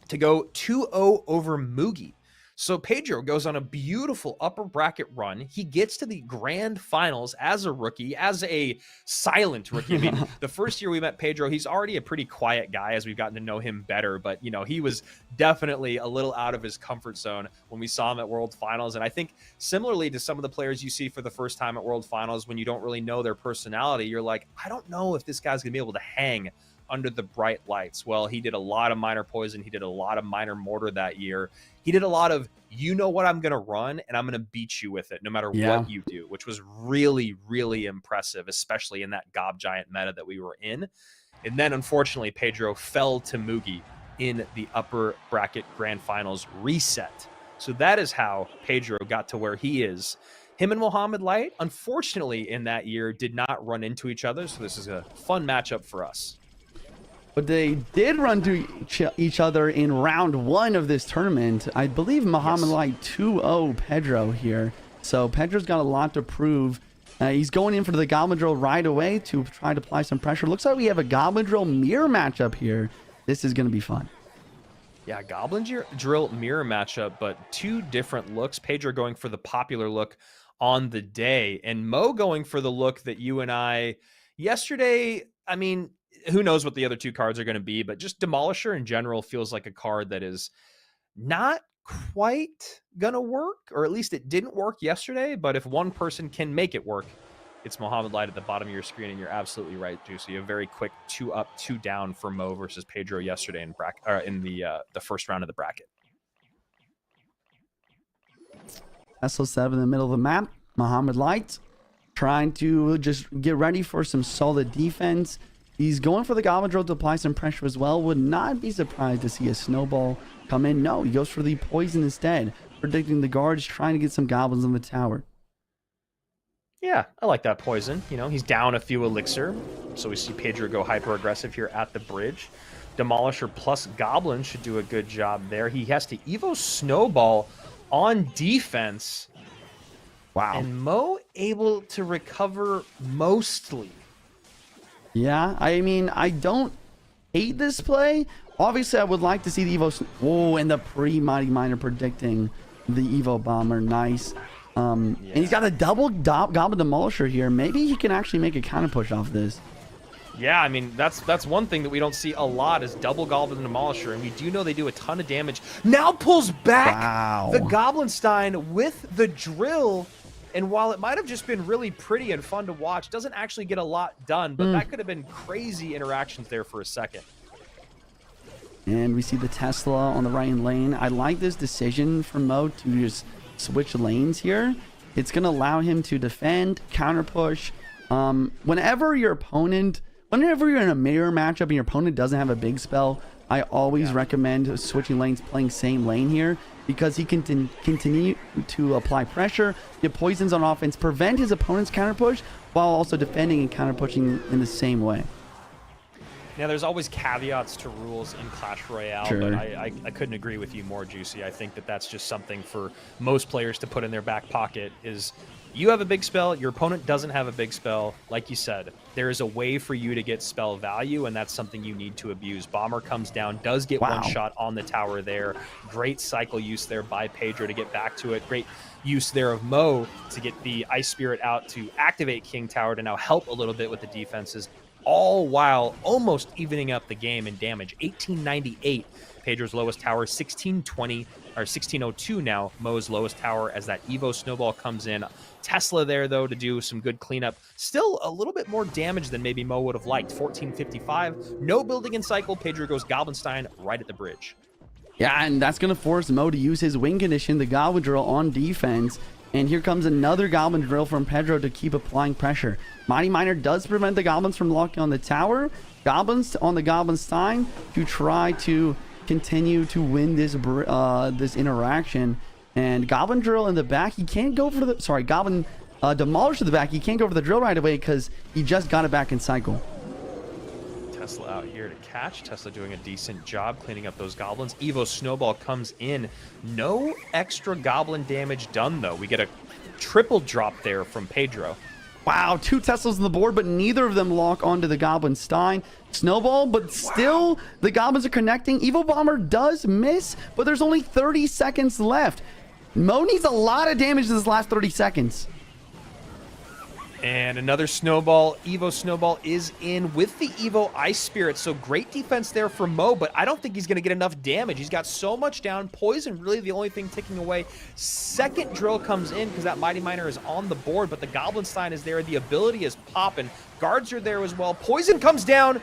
to go 2-0 over Mugi. So Pedro goes on a beautiful upper bracket run. He gets to the grand finals as a rookie, as a silent rookie. I mean, the first year we met Pedro, he's already a pretty quiet guy as we've gotten to know him better. But, he was definitely a little out of his comfort zone when we saw him at World Finals. And I think similarly to some of the players you see for the first time at World Finals, when you don't really know their personality, you're like, I don't know if this guy's going to be able to hang under the bright lights. Well, he did a lot of minor poison. He did a lot of minor mortar that year. He did a lot of, what I'm going to run, and I'm going to beat you with it no matter what you do, which was really, really impressive, especially in that Gob Giant meta that we were in. And then, unfortunately, Pedro fell to Mugi in the upper bracket grand finals reset. So that is how Pedro got to where he is. Him and Mohamed Light, unfortunately, in that year, did not run into each other. So this is a fun matchup for us. But they did run to each other in round 1 of this tournament. I believe Mohamed Light 2-0 Pedro here. So Pedro's got a lot to prove. He's going in for the Goblin Drill right away to try to apply some pressure. Looks like we have a Goblin Drill mirror matchup here. This is going to be fun. Yeah, Goblin Drill mirror matchup, but 2 different looks. Pedro going for the popular look on the day, and Mo going for the look that you and I yesterday, I mean, who knows what the other 2 cards are going to be, but just Demolisher in general feels like a card that is not quite going to work, or at least it didn't work yesterday. But if one person can make it work, it's Mohamed Light at the bottom of your screen, and you're absolutely right, Juicy. A very quick 2 up, 2 down for Mo versus Pedro yesterday in the first round of the bracket. SO7 in the middle of the map. Mohamed Light trying to just get ready for some solid defense. He's going for the Goblin Drill to apply some pressure as well. Would not be surprised to see a snowball come in. No, he goes for the poison instead, predicting the guards, trying to get some goblins on the tower. Yeah, I like that poison. He's down a few elixir. So we see Pedro go hyper aggressive here at the bridge. Demolisher plus Goblin should do a good job there. He has to Evo Snowball on defense. Wow. And Mo able to recover mostly. Yeah, I mean, I don't hate this play. Obviously, I would like to see the Evo. Oh, and the pre-Mighty Miner predicting the Evo Bomber. Nice. And he's got a double Goblin Demolisher here. Maybe he can actually make a counter push off this. Yeah, I mean, that's one thing that we don't see a lot is double Goblin Demolisher, and we do know they do a ton of damage. Now pulls back the Goblinstein with the drill, and while it might have just been really pretty and fun to watch, doesn't actually get a lot done, but that could have been crazy interactions there for a second. And we see the Tesla on the right lane. I like this decision from Mo to just switch lanes here. It's going to allow him to defend, counter push. Whenever you're in a mirror matchup and your opponent doesn't have a big spell, I always recommend switching lanes, playing same lane here, because he can continue to apply pressure, get poisons on offense, prevent his opponent's counter push, while also defending and counter pushing in the same way. Now, there's always caveats to rules in Clash Royale, but I couldn't agree with you more, Juicy. I think that that's just something for most players to put in their back pocket is you have a big spell, your opponent doesn't have a big spell. Like you said, there is a way for you to get spell value, and that's something you need to abuse. Bomber comes down, does get one shot on the tower there. Great cycle use there by Pedro to get back to it. Great use there of Mo to get the Ice Spirit out to activate King Tower to now help a little bit with the defenses, all while almost evening up the game in damage. 1898, Pedro's lowest tower, 1620 or 1602 now, Mo's lowest tower as that Evo Snowball comes in. Tesla there, though, to do some good cleanup. Still a little bit more damage than maybe Mo would have liked. 1455, no building in cycle. Pedro goes Goblinstein right at the bridge. Yeah, and that's going to force Mo to use his win condition, the Goblin Drill on defense. And here comes another Goblin Drill from Pedro to keep applying pressure. Mighty Miner does prevent the Goblins from locking on the tower. Goblins on the Goblinstein to try to continue to win this this interaction. And Goblin Drill in the back, he can't go for the... Sorry, Goblin Demolish to the back. He can't go for the drill right away because he just got it back in cycle. Tesla out here to catch. Tesla doing a decent job cleaning up those goblins. Evo Snowball comes in. No extra goblin damage done, though. We get a triple drop there from Pedro. Wow, 2 Teslas on the board, but neither of them lock onto the Goblinstein. Snowball, but still the Goblins are connecting. Evo Bomber does miss, but there's only 30 seconds left. Mo needs a lot of damage in this last 30 seconds. And another Snowball. Evo Snowball is in with the Evo Ice Spirit. So great defense there for Mo, but I don't think he's going to get enough damage. He's got so much down. Poison really the only thing ticking away. Second drill comes in because that Mighty Miner is on the board, but the Goblinstein is there. The ability is popping. Guards are there as well. Poison comes down.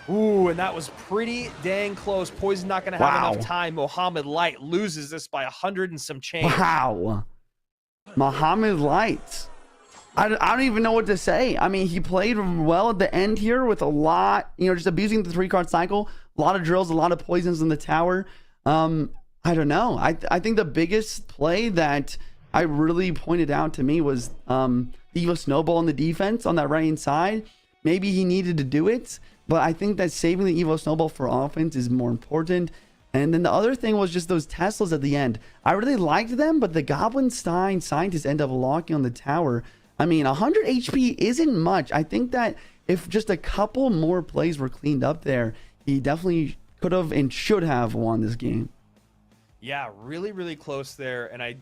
Ooh, and that was pretty dang close. Poison not going to have enough time. Mohammed Light loses this by 100 and some change. Wow. Mohammed Light. I don't even know what to say. I mean, he played well at the end here with a lot, just abusing the 3-card cycle. A lot of drills, a lot of poisons in the tower. I don't know. I think the biggest play that I really pointed out to me was Evo Snowball in the defense on that right-hand side. Maybe he needed to do it, but I think that saving the Evo Snowball for offense is more important. And then the other thing was just those Teslas at the end. I really liked them, but the Goblinstein scientists end up locking on the tower. I mean, 100 HP isn't much. I think that if just a couple more plays were cleaned up there, he definitely could have and should have won this game. Yeah, really, really close there. And I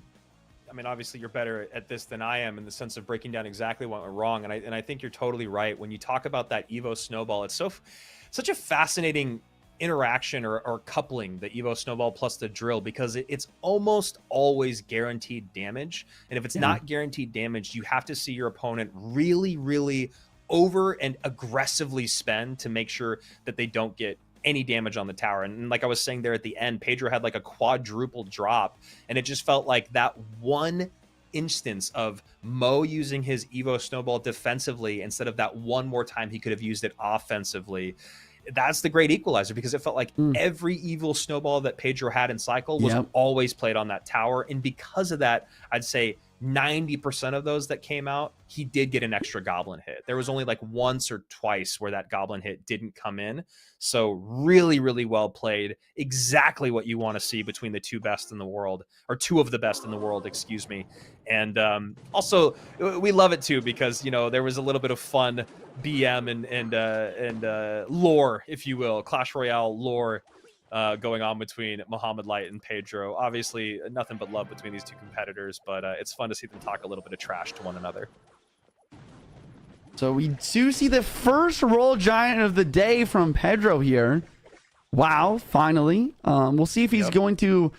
mean, obviously you're better at this than I am in the sense of breaking down exactly what went wrong. And I think you're totally right. When you talk about that Evo Snowball, it's such a fascinating interaction or coupling, the Evo Snowball plus the drill, because it's almost always guaranteed damage. And if it's not guaranteed damage, you have to see your opponent really, really over and aggressively spend to make sure that they don't get any damage on the tower. And like I was saying there at the end, Pedro had like a quadruple drop, and it just felt like that one instance of Mo using his Evo Snowball defensively instead of that one more time he could have used it offensively. That's the great equalizer, because it felt like every Evo Snowball that Pedro had in cycle was always played on that tower. And because of that, I'd say 90% of those that came out, he did get an extra goblin hit. There was only like once or twice where that goblin hit didn't come in. So really, really well played. Exactly what you want to see between the two best in the world, or two of the best in the world, excuse me. And also, we love it too because, you know, there was a little bit of fun BM and lore, if you will, Clash Royale lore going on between Mohamed Light and Pedro. Obviously, nothing but love between these two competitors, but it's fun to see them talk a little bit of trash to one another. So we do see the first Royal Giant of the day from Pedro here. Wow, finally. We'll see if he's going to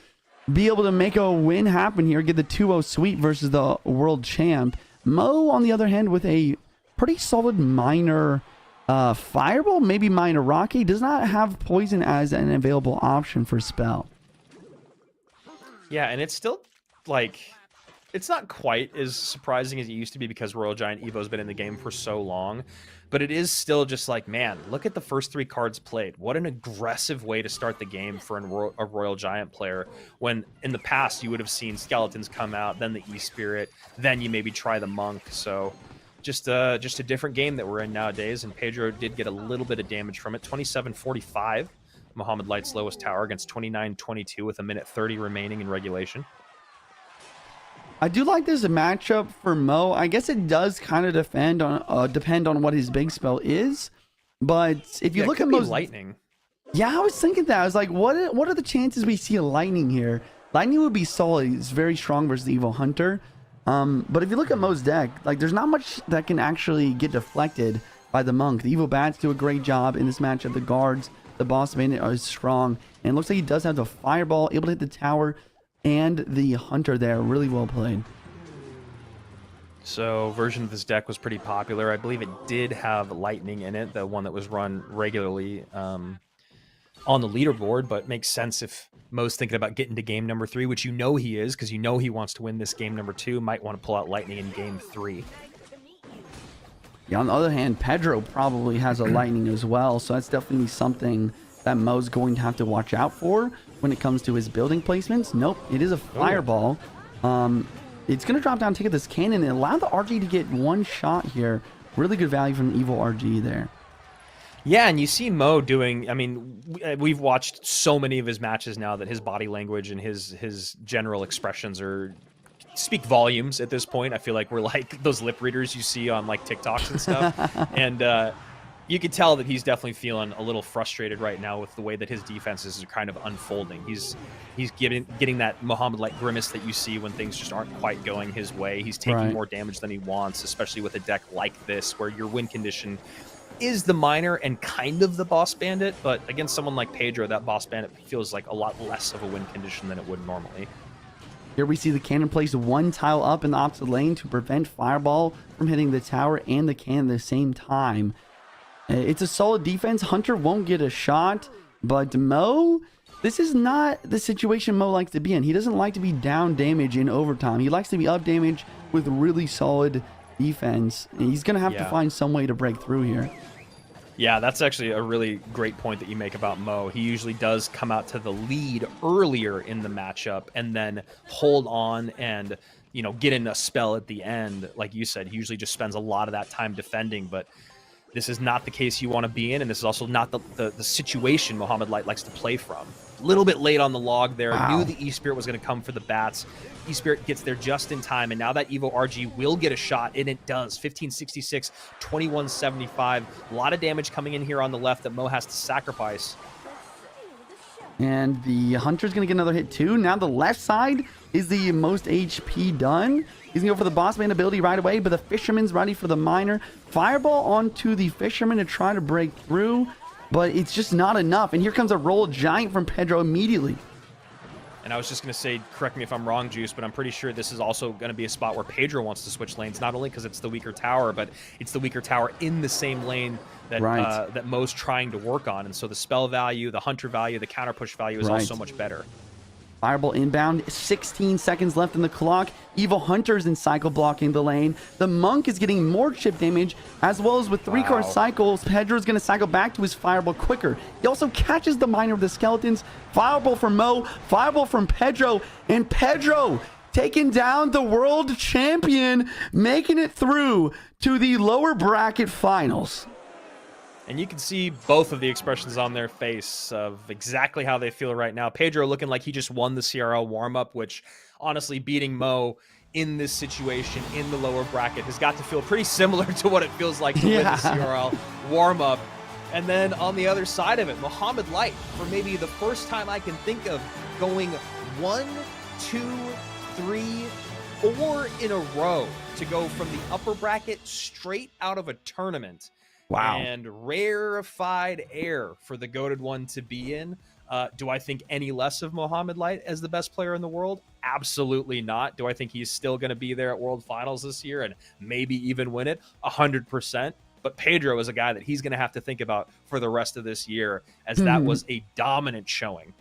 be able to make a win happen here, get the 2-0 sweep versus the world champ. Mo, on the other hand, with a pretty solid minor Fireball, maybe minor Rocky, does not have poison as an available option for spell. Yeah, and it's still like, it's not quite as surprising as it used to be because Royal Giant Evo's been in the game for so long, but it is still just like, man, look at the first 3 cards played. What an aggressive way to start the game for a Royal Giant player, when in the past you would have seen Skeletons come out, then the E-Spirit, then you maybe try the Monk. So just a different game that we're in nowadays, and Pedro did get a little bit of damage from it. 27-45, Mohamed Light's lowest tower, against 29-22 with a minute 30 remaining in regulation. I do like this matchup for Mo. I guess it does kind of depend on what his big spell is, but if you look at Mo's lightning. Yeah, I was thinking that. I was like, what are the chances we see a lightning here? Lightning would be solid. It's very strong versus the Evil Hunter. But if you look at Mo's deck, like, there's not much that can actually get deflected by the Monk. The Evil Bats do a great job in this matchup. The guards, the Boss Bandit are strong, and it looks like he does have the Fireball, able to hit the tower, and the Hunter there. Really well played. So version of this deck was pretty popular. I believe it did have Lightning in it, the one that was run regularly on the leaderboard, but makes sense if Mo's thinking about getting to game number 3, which you know he is, because you know he wants to win this game number 2. Might want to pull out Lightning in game 3. Yeah, on the other hand, Pedro probably has a Lightning as well, so that's definitely something that Mo's going to have to watch out for when it comes to his building placements. Nope, it is a Fireball. It's going to drop down, take this cannon, and allow the RG to get one shot here. Really good value from the Evil RG there. Yeah, and you see Mo doing, I mean, we've watched so many of his matches now that his body language and his general expressions speak volumes at this point. I feel like we're like those lip readers you see on like TikToks and stuff. And you can tell that he's definitely feeling a little frustrated right now with the way that his defenses are kind of unfolding. He's getting that Mohamed-like grimace that you see when things just aren't quite going his way. He's taking more damage than he wants, especially with a deck like this where your win condition is the Miner and kind of the Boss Bandit, but against someone like Pedro, that Boss Bandit feels like a lot less of a win condition than it would normally. Here we see the cannon place one tile up in the opposite lane to prevent Fireball from hitting the tower and the cannon at the same time. It's a solid defense. Hunter won't get a shot, but Mo, this is not the situation Mo likes to be in. He doesn't like to be down damage in overtime. He likes to be up damage with really solid defense. And he's going to have to find some way to break through here. Yeah, that's actually a really great point that you make about Mo. He usually does come out to the lead earlier in the matchup and then hold on and, you know, get in a spell at the end. Like you said, he usually just spends a lot of that time defending, but this is not the case you want to be in, and this is also not the situation Mohamed Light likes to play from. A little bit late on the log there. Wow. Knew the E-Spirit was going to come for the bats. E-Spirit gets there just in time, and now that Evo RG will get a shot, and it does. 1566, 2175. A lot of damage coming in here on the left that Mo has to sacrifice. And the Hunter's going to get another hit too. Now the left side is the most HP done. He's going to go for the Boss Man ability right away, but the Fisherman's ready for the Miner. Fireball onto the Fisherman to try to break through, but it's just not enough. And here comes a Royal Giant from Pedro immediately. And I was just going to say, correct me if I'm wrong, Juice, but I'm pretty sure this is also going to be a spot where Pedro wants to switch lanes, not only because it's the weaker tower, but it's the weaker tower in the same lane that that Mo's trying to work on. And so the spell value, the Hunter value, the counter push value is all so much better. Fireball inbound, 16 seconds left in the clock. Evil Hunter's in cycle blocking the lane. The Monk is getting more chip damage, as well as with 3-card cycles, Pedro's going to cycle back to his Fireball quicker. He also catches the Miner with the Skeletons. Fireball from Mo, Fireball from Pedro, and Pedro taking down the world champion, making it through to the lower bracket finals. And you can see both of the expressions on their face of exactly how they feel right now. Pedro looking like he just won the CRL warm-up, which honestly beating Mo in this situation in the lower bracket has got to feel pretty similar to what it feels like to win the CRL warm-up. And then on the other side of it, Mohamed Light, for maybe the first time I can think of, going 1, 2, 3, 4 in a row to go from the upper bracket straight out of a tournament. Wow. And rarefied air for the goated one to be in. Do I think any less of Mohamed Light as the best player in the world? Absolutely not. Do I think he's still going to be there at World Finals this year and maybe even win it? 100%. But Pedro is a guy that he's going to have to think about for the rest of this year, as that was a dominant showing.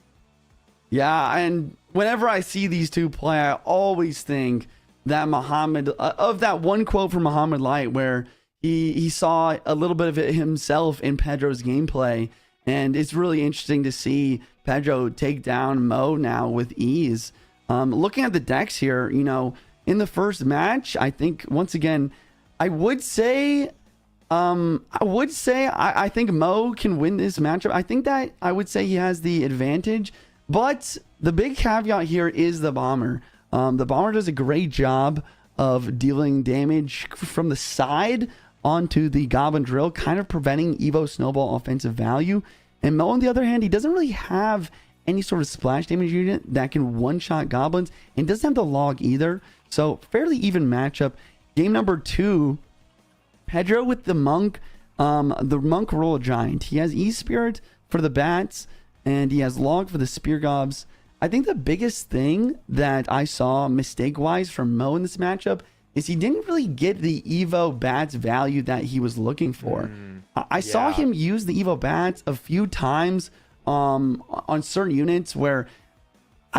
Yeah, and whenever I see these two play, I always think that of that one quote from Mohamed Light where he saw a little bit of it himself in Pedro's gameplay. And it's really interesting to see Pedro take down Mo now with ease. Looking at the decks here, you know, in the first match, I think once again, I think Mo can win this matchup. I think that I would say he has the advantage, but the big caveat here is the Bomber. The Bomber does a great job of dealing damage from the side onto the Goblin Drill, kind of preventing Evo Snowball offensive value. And Mo, on the other hand, he doesn't really have any sort of splash damage unit that can one-shot Goblins, and doesn't have the log either. So fairly even matchup. Game number 2, Pedro with the Monk. The Monk Royal Giant. He has E-Spirit for the Bats, and he has log for the Spear Gobs. I think the biggest thing that I saw mistake-wise from Mo in this matchup is he didn't really get the Evo Bats value that he was looking for. I saw him use the Evo Bats a few times on certain units where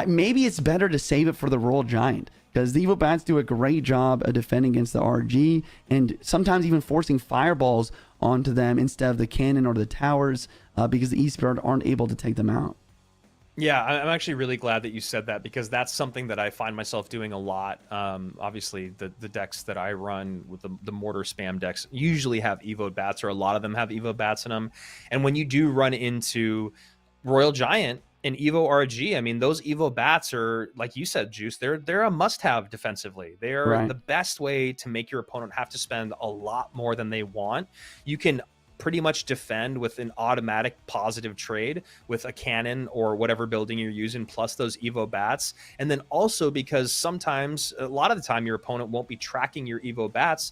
maybe it's better to save it for the Royal Giant, because the Evo Bats do a great job of defending against the RG and sometimes even forcing fireballs onto them instead of the cannon or the towers, because the E-Spirit aren't able to take them out. Yeah, I'm actually really glad that you said that, because that's something that I find myself doing a lot. Obviously, the decks that I run with the mortar spam decks usually have Evo Bats, or a lot of them have Evo Bats in them. And when you do run into Royal Giant and Evo RG, I mean, those Evo Bats are, like you said, Juice, they're a must-have defensively. They're the best way to make your opponent have to spend a lot more than they want. You can pretty much defend with an automatic positive trade with a cannon or whatever building you're using, plus those Evo Bats. And then also, because sometimes, a lot of the time, your opponent won't be tracking your Evo Bats,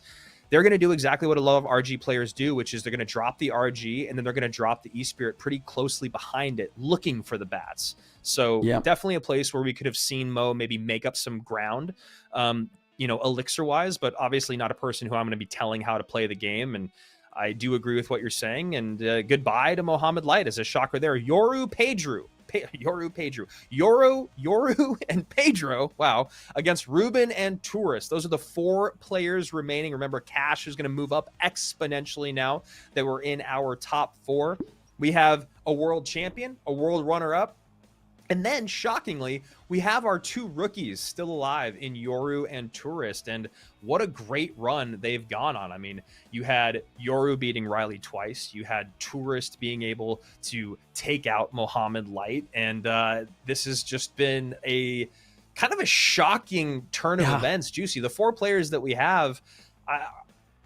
they're going to do exactly what a lot of RG players do, which is they're going to drop the RG and then they're going to drop the E-Spirit pretty closely behind it, looking for the Bats. So definitely a place where we could have seen Mo maybe make up some ground, you know, elixir wise, but obviously not a person who I'm going to be telling how to play the game. And I do agree with what you're saying, and goodbye to Mohamed Light as a shocker there. Yoru, Pedro, and Pedro, wow, against Reuben and Tourist. Those are the 4 players remaining. Remember, Cash is going to move up exponentially now that we're in our top 4. We have a world champion, a world runner-up, and then, shockingly, we have our 2 rookies still alive in Yoru and Tourist, and what a great run they've gone on. I mean, you had Yoru beating Riley twice, you had Tourist being able to take out Mohamed Light, and this has just been a kind of a shocking turn of events. Juicy, the 4 players that we have,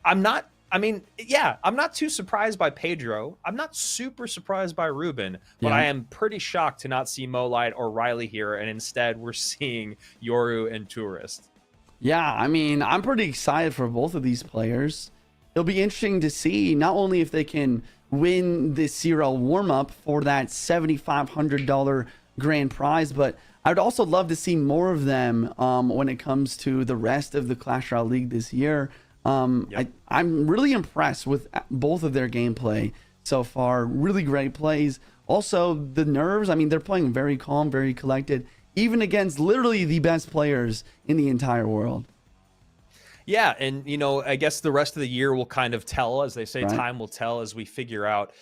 I'm not too surprised by Pedro. I'm not super surprised by Reuben, but I am pretty shocked to not see Mo Light or Riley here, and instead we're seeing Yoru and Tourist. Yeah, I mean, I'm pretty excited for both of these players. It'll be interesting to see not only if they can win the CRL warm-up for that $7,500 grand prize, but I would also love to see more of them when it comes to the rest of the Clash Royale League this year. I'm really impressed with both of their gameplay so far. Really great plays. Also, the nerves, I mean, they're playing very calm, very collected, even against literally the best players in the entire world. Yeah, and, you know, I guess the rest of the year will kind of tell, as they say, time will tell as we figure out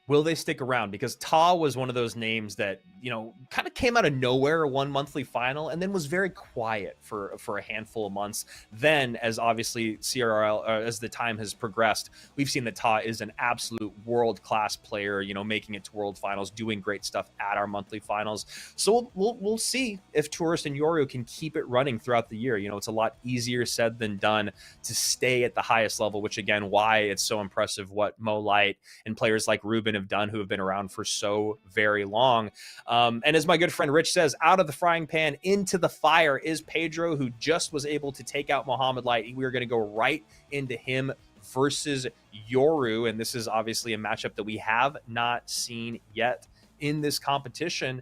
Will they stick around? Because Ta was one of those names that, you know, kind of came out of nowhere, one monthly final, and then was very quiet for a handful of months. Then, as obviously CRL, as the time has progressed, we've seen that Ta is an absolute world-class player, you know, making it to world finals, doing great stuff at our monthly finals. So we'll see if Tourist and Yoru can keep it running throughout the year. You know, it's a lot easier said than done to stay at the highest level, which again, why it's so impressive what Mo Light and players like Reuben have done, who have been around for so very long. And as my good friend Rich says, out of the frying pan into the fire is Pedro, who just was able to take out Mohamed Light. We're going to go right into him versus Yoru, and this is obviously a matchup that we have not seen yet in this competition.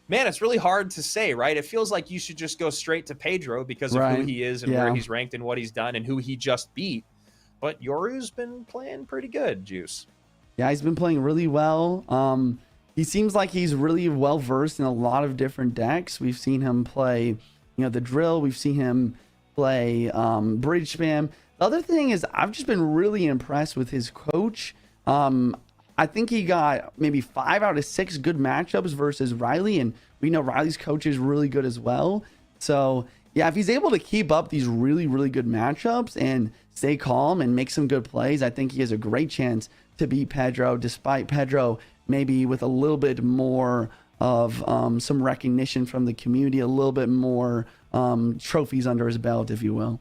Man, it's really hard to say, right? It feels like you should just go straight to Pedro because of who he is and where he's ranked and what he's done and who he just beat. But Yoru's been playing pretty good, Juice. Yeah, he's been playing really well. He seems like he's really well versed in a lot of different decks. We've seen him play, you know, the drill. We've seen him play bridge spam. The other thing is I've just been really impressed with his coach. I think he got maybe 5 out of 6 good matchups versus Riley, and we know Riley's coach is really good as well. So yeah, if he's able to keep up these really, really good matchups and stay calm and make some good plays, I think he has a great chance to beat Pedro, despite Pedro maybe with a little bit more of some recognition from the community, a little bit more trophies under his belt, if you will.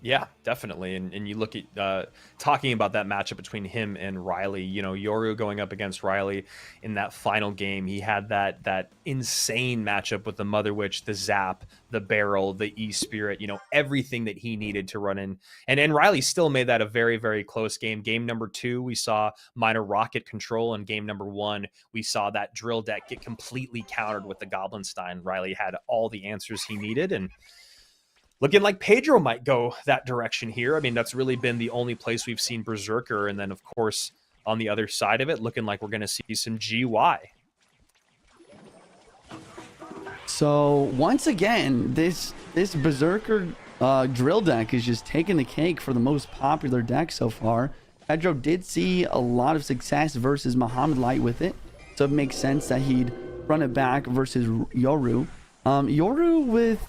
Yeah, definitely. And you look at talking about that matchup between him and Riley, you know, Yoru going up against Riley in that final game, he had that insane matchup with the Mother Witch, the Zap, the Barrel, the E-Spirit, you know, everything that he needed to run in. And Riley still made that a very, very close game. Game number 2, we saw minor rocket control, and game number 1, we saw that drill deck get completely countered with the Goblinstein. Riley had all the answers he needed, and looking like Pedro might go that direction here. I mean, that's really been the only place we've seen Berserker. And then, of course, on the other side of it, looking like we're going to see some GY. So, once again, this Berserker drill deck is just taking the cake for the most popular deck so far. Pedro did see a lot of success versus Mohamed Light with it, so it makes sense that he'd run it back versus Yoru. Yoru with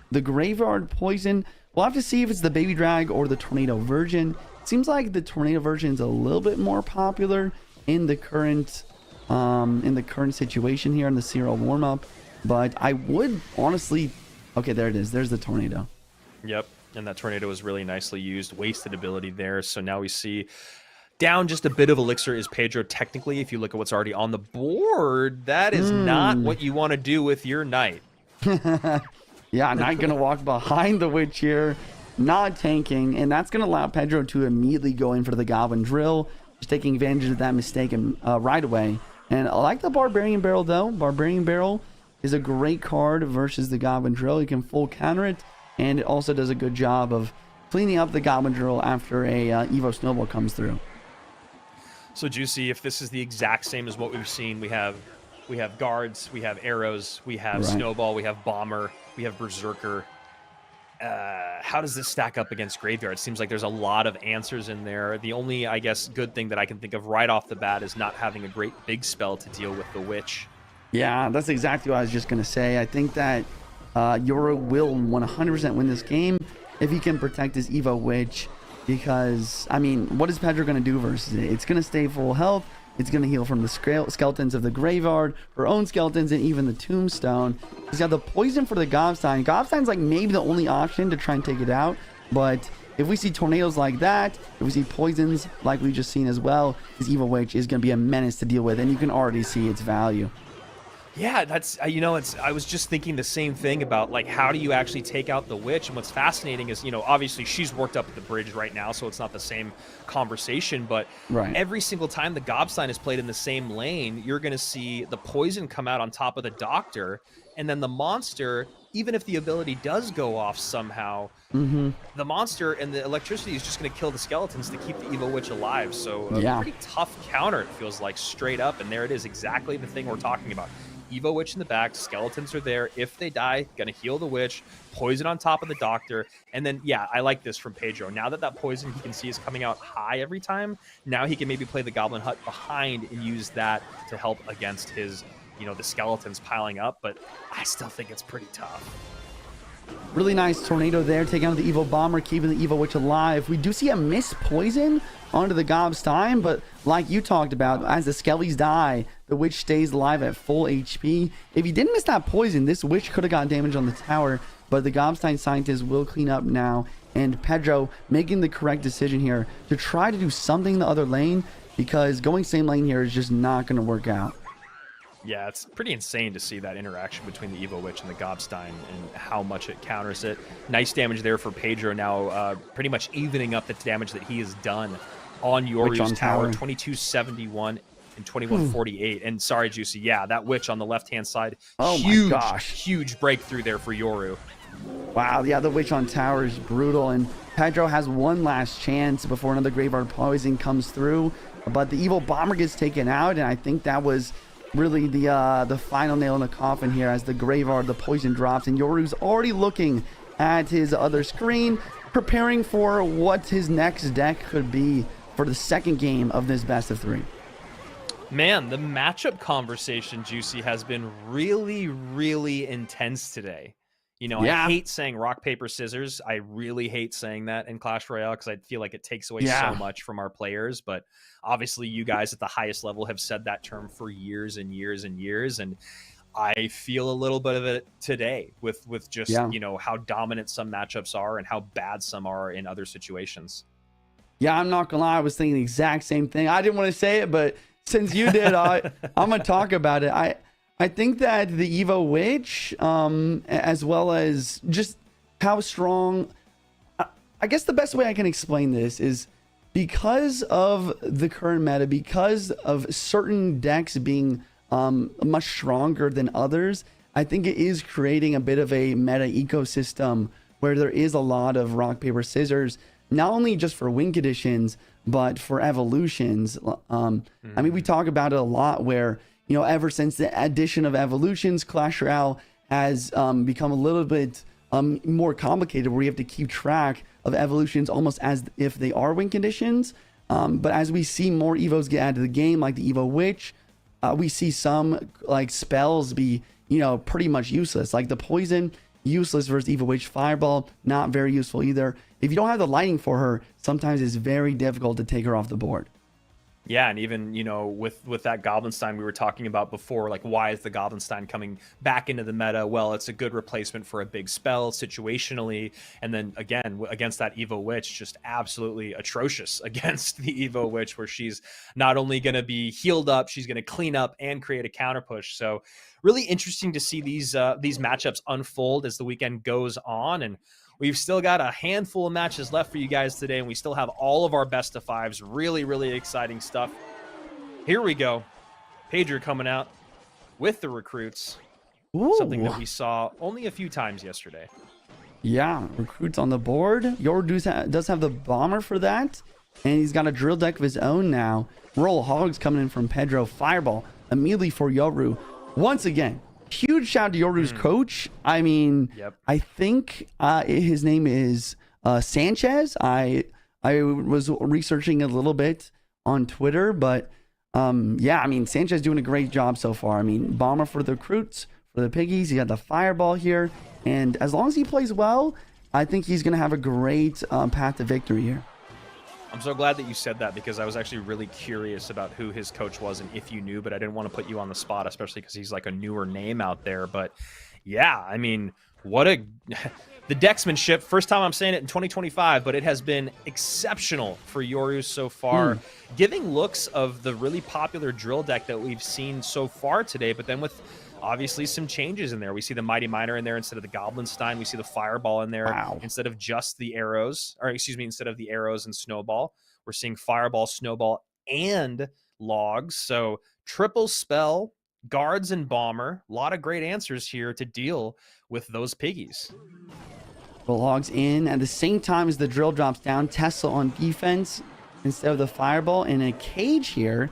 the Graveyard Poison, we'll have to see if it's the Baby Drag or the Tornado version. Seems like the Tornado version is a little bit more popular in the current situation here in the CRL Warmup, but I would honestly... Okay, there it is. There's the Tornado. Yep, and that Tornado was really nicely used. Wasted ability there, so now we see down just a bit of Elixir is Pedro. Technically, if you look at what's already on the board, that is not what you want to do with your Knight. Yeah, not going to walk behind the Witch here, not tanking, and that's going to allow Pedro to immediately go in for the Goblin Drill, just taking advantage of that mistake and right away. And I like the Barbarian Barrel, though. Barbarian Barrel is a great card versus the Goblin Drill. You can full counter it, and it also does a good job of cleaning up the Goblin Drill after a Evo Snowball comes through. So, Juicy, if this is the exact same as what we've seen, we have guards, we have arrows, we have Snowball, we have Bomber, we have Berserker. How does this stack up against Graveyard? It seems like there's a lot of answers in there. The only, I guess, good thing that I can think of right off the bat is not having a great big spell to deal with the Witch. Yeah, that's exactly what I was just going to say. I think that Yoru will 100% win this game if he can protect his Evo Witch, because, I mean, what is Pedro going to do versus it? It's going to stay full health. It's going to heal from the skeletons of the Graveyard, her own skeletons, and even the Tombstone. He's got the poison for the Gobstein. Gobstein's like maybe the only option to try and take it out. But if we see tornadoes like that, if we see poisons like we've just seen as well, his Evil Witch is going to be a menace to deal with. And you can already see its value. Yeah, that's, you know, I was just thinking the same thing about, like, how do you actually take out the Witch? And what's fascinating is, you know, obviously she's worked up at the bridge right now, so it's not the same conversation, but every single time the Gobstein is played in the same lane, you're going to see the poison come out on top of the Doctor, and then the monster, even if the ability does go off somehow, the monster and the electricity is just going to kill the skeletons to keep the Evil Witch alive. So a pretty tough counter, it feels like, straight up, and there it is, exactly the thing we're talking about. Evo Witch in the back. Skeletons are there. If they die, gonna heal the Witch. Poison on top of the Doctor. And then, yeah, I like this from Pedro. Now that poison he can see is coming out high every time, now he can maybe play the Goblin Hut behind and use that to help against his, the skeletons piling up. But I still think it's pretty tough. Really nice tornado there, taking out the Evo Bomber, keeping the Evo Witch alive. We do see a miss poison onto the Gobstein, but like you talked about, as the Skellies die, the Witch stays alive at full HP. If he didn't miss that poison, this Witch could have gotten damage on the tower, but the Gobstein scientist will clean up now, and Pedro making the correct decision here to try to do something in the other lane, because going same lane here is just not going to work out. Yeah, it's pretty insane to see that interaction between the Evo Witch and the Gobstein and how much it counters it. Nice damage there for Pedro now, pretty much evening up the damage that he has done on Yoru's tower. 2271 and 2148. And sorry, Juicy, yeah, that Witch on the left-hand side. Oh my gosh. Huge breakthrough there for Yoru. Wow, yeah, the Witch on tower is brutal, and Pedro has one last chance before another Graveyard Poison comes through. But the Evil Bomber gets taken out, and I think that was really the final nail in the coffin here as the Graveyard, the poison drops, and Yoru's already looking at his other screen, preparing for what his next deck could be for the second game of this best of 3. Man, the matchup conversation, Juicy, has been really, really intense today. I hate saying rock, paper, scissors. I really hate saying that in Clash Royale because I feel like it takes away so much from our players. But obviously, you guys at the highest level have said that term for years and years and years. And I feel a little bit of it today with just, how dominant some matchups are and how bad some are in other situations. Yeah, I'm not going to lie. I was thinking the exact same thing. I didn't want to say it, but since you did, I'm going to talk about it. I think that the Evo Witch, as well as just how strong, I guess the best way I can explain this is because of the current meta, because of certain decks being much stronger than others, I think it is creating a bit of a meta ecosystem where there is a lot of rock, paper, scissors, not only just for win conditions, but for evolutions. I mean, we talk about it a lot where, ever since the addition of evolutions, Clash Royale has become a little bit more complicated where you have to keep track of evolutions almost as if they are win conditions. But as we see more Evos get added to the game, like the Evo Witch, we see some like spells be, pretty much useless. Like the poison, useless versus Evo Witch. Fireball, not very useful either. If you don't have the lighting for her, sometimes it's very difficult to take her off the board. Yeah, and even, with that Goblinstein we were talking about before, like, why is the Goblinstein coming back into the meta? Well, it's a good replacement for a big spell situationally. And then, again, against that Evo Witch, just absolutely atrocious against the Evo Witch, where she's not only going to be healed up, she's going to clean up and create a counter push. So really interesting to see these matchups unfold as the weekend goes on. And we've still got a handful of matches left for you guys today, and we still have all of our best of fives. Really, really exciting stuff. Here we go. Pedro coming out with the recruits. Ooh. Something that we saw only a few times yesterday. Yeah, recruits on the board. Yoru does have the bomber for that, and he's got a drill deck of his own now. Roll Hogs coming in from Pedro. Fireball immediately for Yoru. Once again, huge shout out to Yoru's coach. I mean, I think his name is Sanchez. I was researching a little bit on Twitter, but yeah, I mean, Sanchez doing a great job so far. I mean, bomber for the recruits, for the piggies. He got the fireball here, and as long as he plays well, I think he's going to have a great path to victory here. I'm so glad that you said that, because I was actually really curious about who his coach was and if you knew, but I didn't want to put you on the spot, especially because he's like a newer name out there. But yeah, I mean, the decksmanship, first time I'm saying it in 2025, but it has been exceptional for Yoru so far, giving looks of the really popular drill deck that we've seen so far today, but then with obviously some changes in there. We see the Mighty Miner in there instead of the Goblinstein. We see the Fireball in there instead of just the arrows, or excuse me, instead of the arrows and Snowball. We're seeing Fireball, Snowball, and Logs. So triple spell, guards, and bomber. A lot of great answers here to deal with those piggies. The Logs in at the same time as the drill drops down. Tesla on defense instead of the Fireball. And a cage here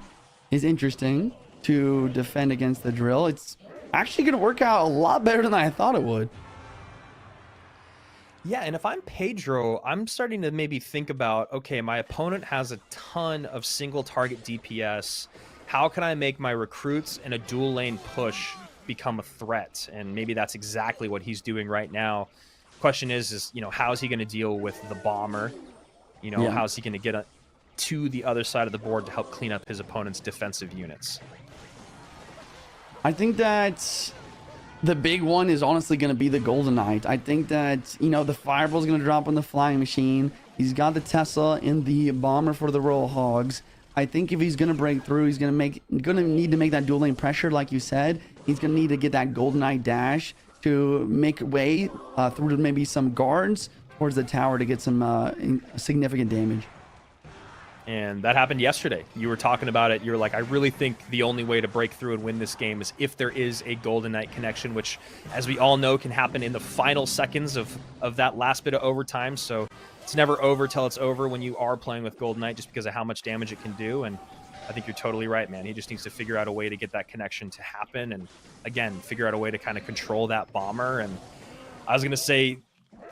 is interesting to defend against the drill. actually going to work out a lot better than I thought it would. Yeah, and if I'm Pedro, I'm starting to maybe think about, okay, my opponent has a ton of single target DPS. How can I make my recruits and a dual lane push become a threat? And maybe that's exactly what he's doing right now. Question is, you know, how is he going to deal with the bomber? You know, how's he going to get to the other side of the board to help clean up his opponent's defensive units? I think that the big one is honestly going to be the Golden Knight. I think that, you know, the Fireball is going to drop on the Flying Machine. He's got the Tesla in the Bomber for the Royal Hogs. I think if he's going to break through, he's going to need to make that dual lane pressure, like you said. He's going to need to get that Golden Knight dash to make way through maybe some guards towards the tower to get some significant damage. And that happened yesterday. You were talking about it. You're like, I really think the only way to break through and win this game is if there is a Golden Knight connection, which, as we all know, can happen in the final seconds of that last bit of overtime. So it's never over till it's over when you are playing with Golden Knight, just because of how much damage it can do. And I think you're totally right, man. He just needs to figure out a way to get that connection to happen. And again, figure out a way to kind of control that bomber. And I was going to say,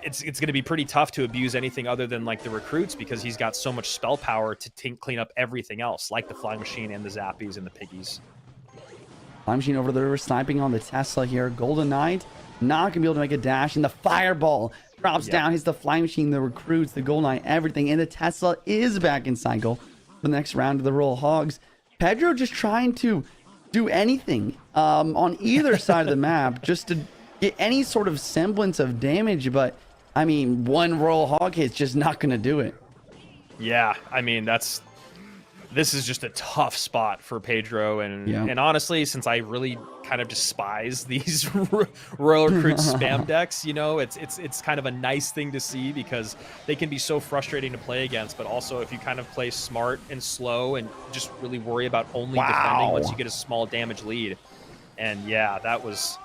it's going to be pretty tough to abuse anything other than like the recruits, because he's got so much spell power to clean up everything else, like the Flying Machine and the Zappies and the Piggies. Flying Machine over there sniping on the Tesla here. Golden Knight not going to be able to make a dash, and the Fireball drops down, hits the Flying Machine, the recruits, the Golden Knight, everything, and the Tesla is back in cycle for the next round of the Royal Hogs. Pedro just trying to do anything on either side of the map just to get any sort of semblance of damage, but I mean, one Royal Hog hit's just not going to do it. Yeah, I mean, this is just a tough spot for Pedro. And honestly, since I really kind of despise these Royal Recruit spam decks, you know, it's kind of a nice thing to see, because they can be so frustrating to play against. But also, if you kind of play smart and slow and just really worry about only defending once you get a small damage lead. And yeah, that was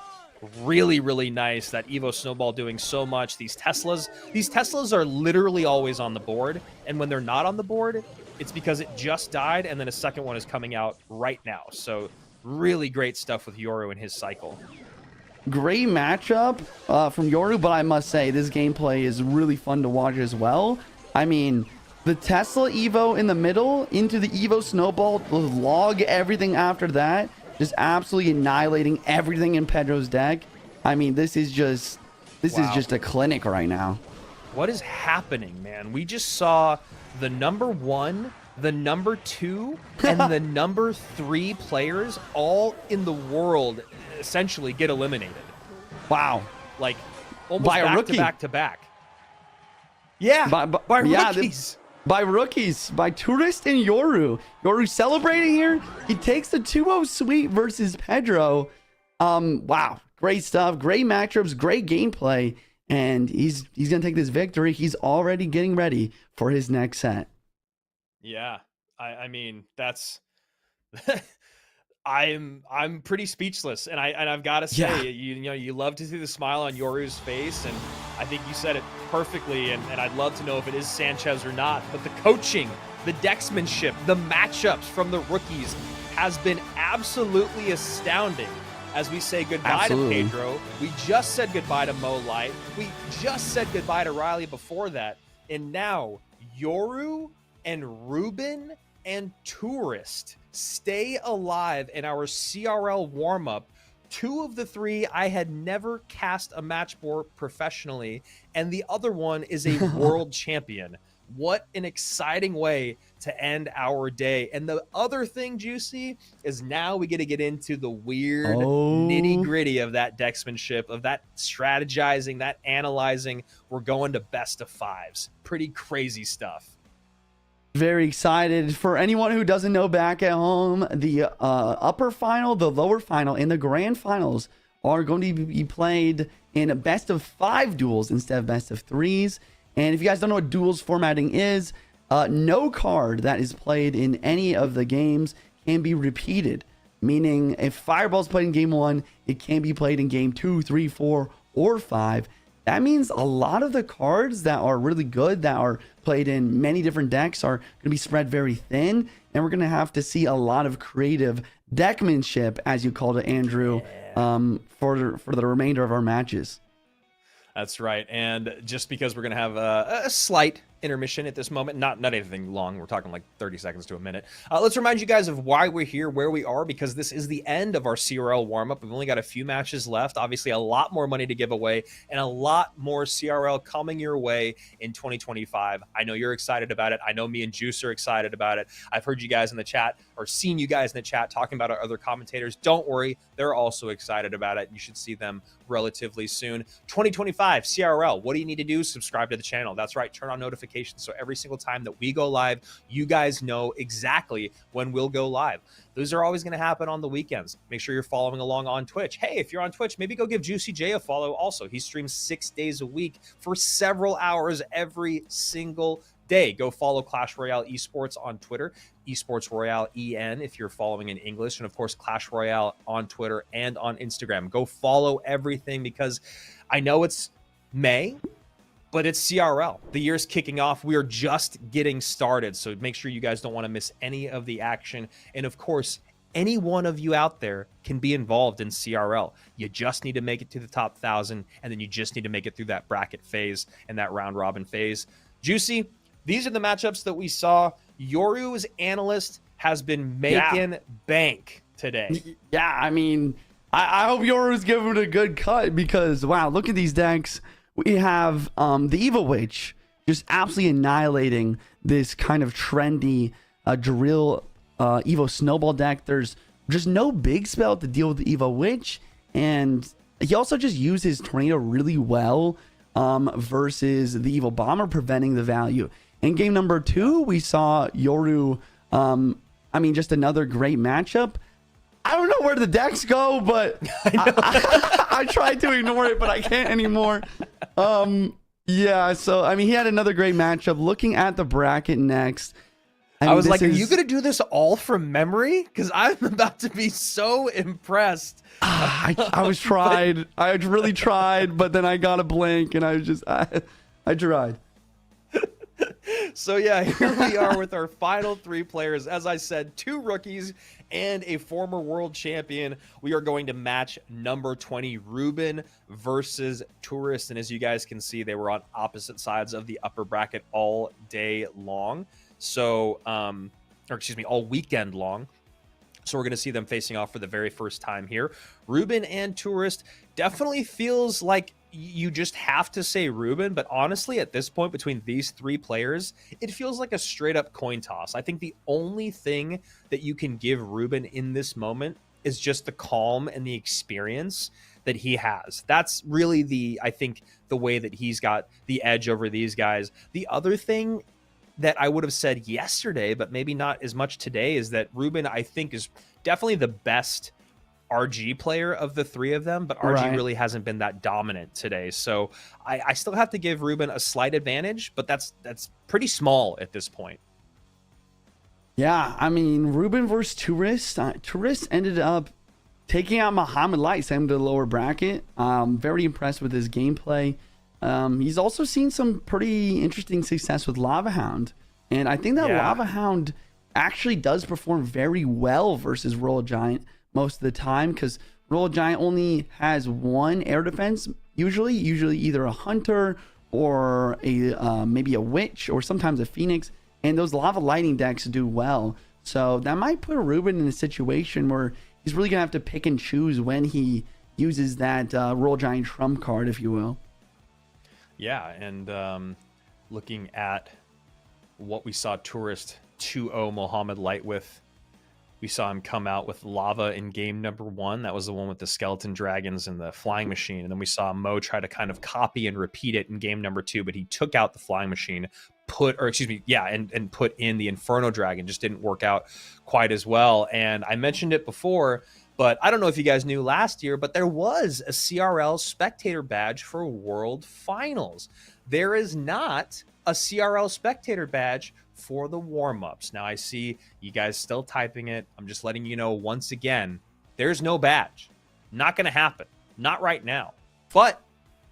really, really nice. That Evo Snowball doing so much. These Teslas are literally always on the board, and when they're not on the board, it's because it just died and then a second one is coming out right now. So really great stuff with Yoru and his cycle. Great matchup from Yoru, but I must say this gameplay is really fun to watch as well. I mean, the Tesla Evo in the middle into the Evo Snowball, log everything after that, just absolutely annihilating everything in Pedro's deck. I mean, this is just a clinic right now. What is happening, man? We just saw the number 1, the number 2, and the number 3 players all in the world essentially get eliminated. Wow. Like almost by a rookie. Back to back. Yeah, by rookies. By rookies, by Tourist and Yoru. Yoru celebrating here. He takes the 2-0 sweep versus Pedro. Wow, great stuff. Great matchups, great gameplay. And he's going to take this victory. He's already getting ready for his next set. Yeah, I mean, that's... I'm pretty speechless, and I've got to say, you know, you love to see the smile on Yoru's face, and I think you said it perfectly, and I'd love to know if it is Sanchez or not, but the coaching, the decksmanship, the matchups from the rookies has been absolutely astounding. As we say goodbye to Pedro, we just said goodbye to Mo Light, we just said goodbye to Riley before that, and now Yoru and Reuben and Tourist stay alive in our CRL Warmup. 2 of the 3 I had never cast a match for professionally, and the other one is a world champion. What an exciting way to end our day. And the other thing, Juicy, is now we get to get into the weird nitty gritty of that decksmanship, of that strategizing, that analyzing. We're going to best of 5s. Pretty crazy stuff. Very excited. For anyone who doesn't know back at home, the upper final, the lower final, and the grand finals are going to be played in best of 5 duels instead of best of 3s. And if you guys don't know what duels formatting is, no card that is played in any of the games can be repeated. Meaning, if Fireball's played in game 1, it can't be played in game 2, 3, 4, or 5. That means a lot of the cards that are really good, that are played in many different decks, are going to be spread very thin. And we're going to have to see a lot of creative deckmanship, as you called it, Andrew, for the remainder of our matches. That's right. And just because we're going to have a slight intermission at this moment, not anything long, we're talking like 30 seconds to a minute. Let's remind you guys of why we're here, where we are, because this is the end of our CRL warm-up. We've only got a few matches left. Obviously, a lot more money to give away and a lot more CRL coming your way in 2025. I know you're excited about it. I know me and Juice are excited about it. I've heard you guys in the chat or seen you guys in the chat talking about our other commentators. Don't worry, they're also excited about it. You should see them relatively soon. 2025 CRL, what do you need to do? Subscribe to the channel. That's right, turn on notifications. So every single time that we go live, you guys know exactly when we'll go live. Those are always going to happen on the weekends. Make sure you're following along on Twitch. Hey, if you're on Twitch, maybe go give Juicy J a follow also. He streams 6 days a week for several hours every single day. Go follow Clash Royale Esports on Twitter, Esports Royale EN if you're following in English, and of course Clash Royale on Twitter and on Instagram. Go follow everything because I know it's May, but it's CRL. The year's kicking off. We are just getting started. So make sure you guys don't want to miss any of the action. And of course, any one of you out there can be involved in CRL. You just need to make it to the top 1,000, and then you just need to make it through that bracket phase and that round robin phase. Juicy, these are the matchups that we saw. Yoru's analyst has been making bank today. Yeah, I mean, I hope Yoru's giving it a good cut because, wow, look at these decks. We have the Evil Witch just absolutely annihilating this kind of trendy drill Evo Snowball deck. There's just no big spell to deal with the Evil Witch. And he also just uses Tornado really well versus the Evil Bomber, preventing the value. In game number 2, we saw Yoru, I mean, just another great matchup. I don't know where the decks go, but I tried to ignore it, but I can't anymore. Yeah, so, I mean, he had another great matchup. Looking at the bracket next. I was like, are you going to do this all from memory? Because I'm about to be so impressed. I was tried. I really tried, but then I got a blank, and I was just, I tried. So yeah, here we are with our final 3 players. As I said, 2 rookies and a former world champion. We are going to match number 20 Reuben versus Tourist. And as you guys can see, they were on opposite sides of the upper bracket all day long. So, or excuse me, all weekend long. So we're going to see them facing off for the very first time here. Reuben and Tourist definitely feels like you just have to say Reuben, but honestly, at this point, between these 3 players, it feels like a straight up coin toss. I think the only thing that you can give Reuben in this moment is just the calm and the experience that he has. That's really I think the way that he's got the edge over these guys. The other thing that I would have said yesterday, but maybe not as much today, is that Reuben, I think, is definitely the best RG player of the 3 of them, but RG really hasn't been that dominant today. So I still have to give Reuben a slight advantage, but that's pretty small at this point. Yeah, I mean, Reuben versus Tourist. Tourist ended up taking out Muhammad Light, sent him to the lower bracket. Very impressed with his gameplay. He's also seen some pretty interesting success with Lava Hound. And I think that Lava Hound actually does perform very well versus Royal Giant most of the time, because Royal Giant only has 1 air defense, usually either a Hunter or a maybe a Witch or sometimes a Phoenix, and those Lava Lightning decks do well. So that might put Reuben in a situation where he's really gonna have to pick and choose when he uses that Royal Giant trump card, if you will. Yeah, and looking at what we saw Tourist 2-0 Mohammed Light with, we saw him come out with Lava in game number 1. That was the one with the skeleton dragons and the flying machine. And then we saw Mo try to kind of copy and repeat it in game number 2, but he took out the flying machine, and put in the Inferno Dragon. Just didn't work out quite as well. And I mentioned it before, but I don't know if you guys knew last year, but there was a CRL spectator badge for World Finals. There is not a CRL spectator badge for the warm-ups. Now I see you guys still typing it. I'm just letting you know once again, there's no badge. Not going to happen. Not right now. But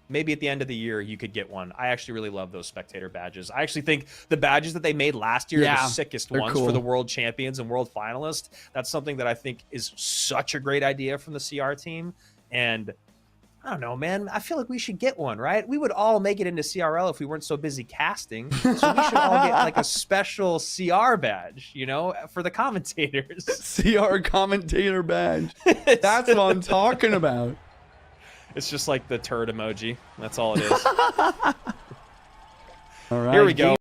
maybe at the end of the year, you could get one. I actually really love those spectator badges. I actually think the badges that they made last year are the sickest ones for the world champions and world finalists. That's something that I think is such a great idea from the CR team. And I don't know, man. I feel like we should get one, right? We would all make it into CRL if we weren't so busy casting. So we should all get like a special CR badge, you know, for the commentators. CR commentator badge. That's what I'm talking about. It's just like the turd emoji. That's all it is. All right. Here we go.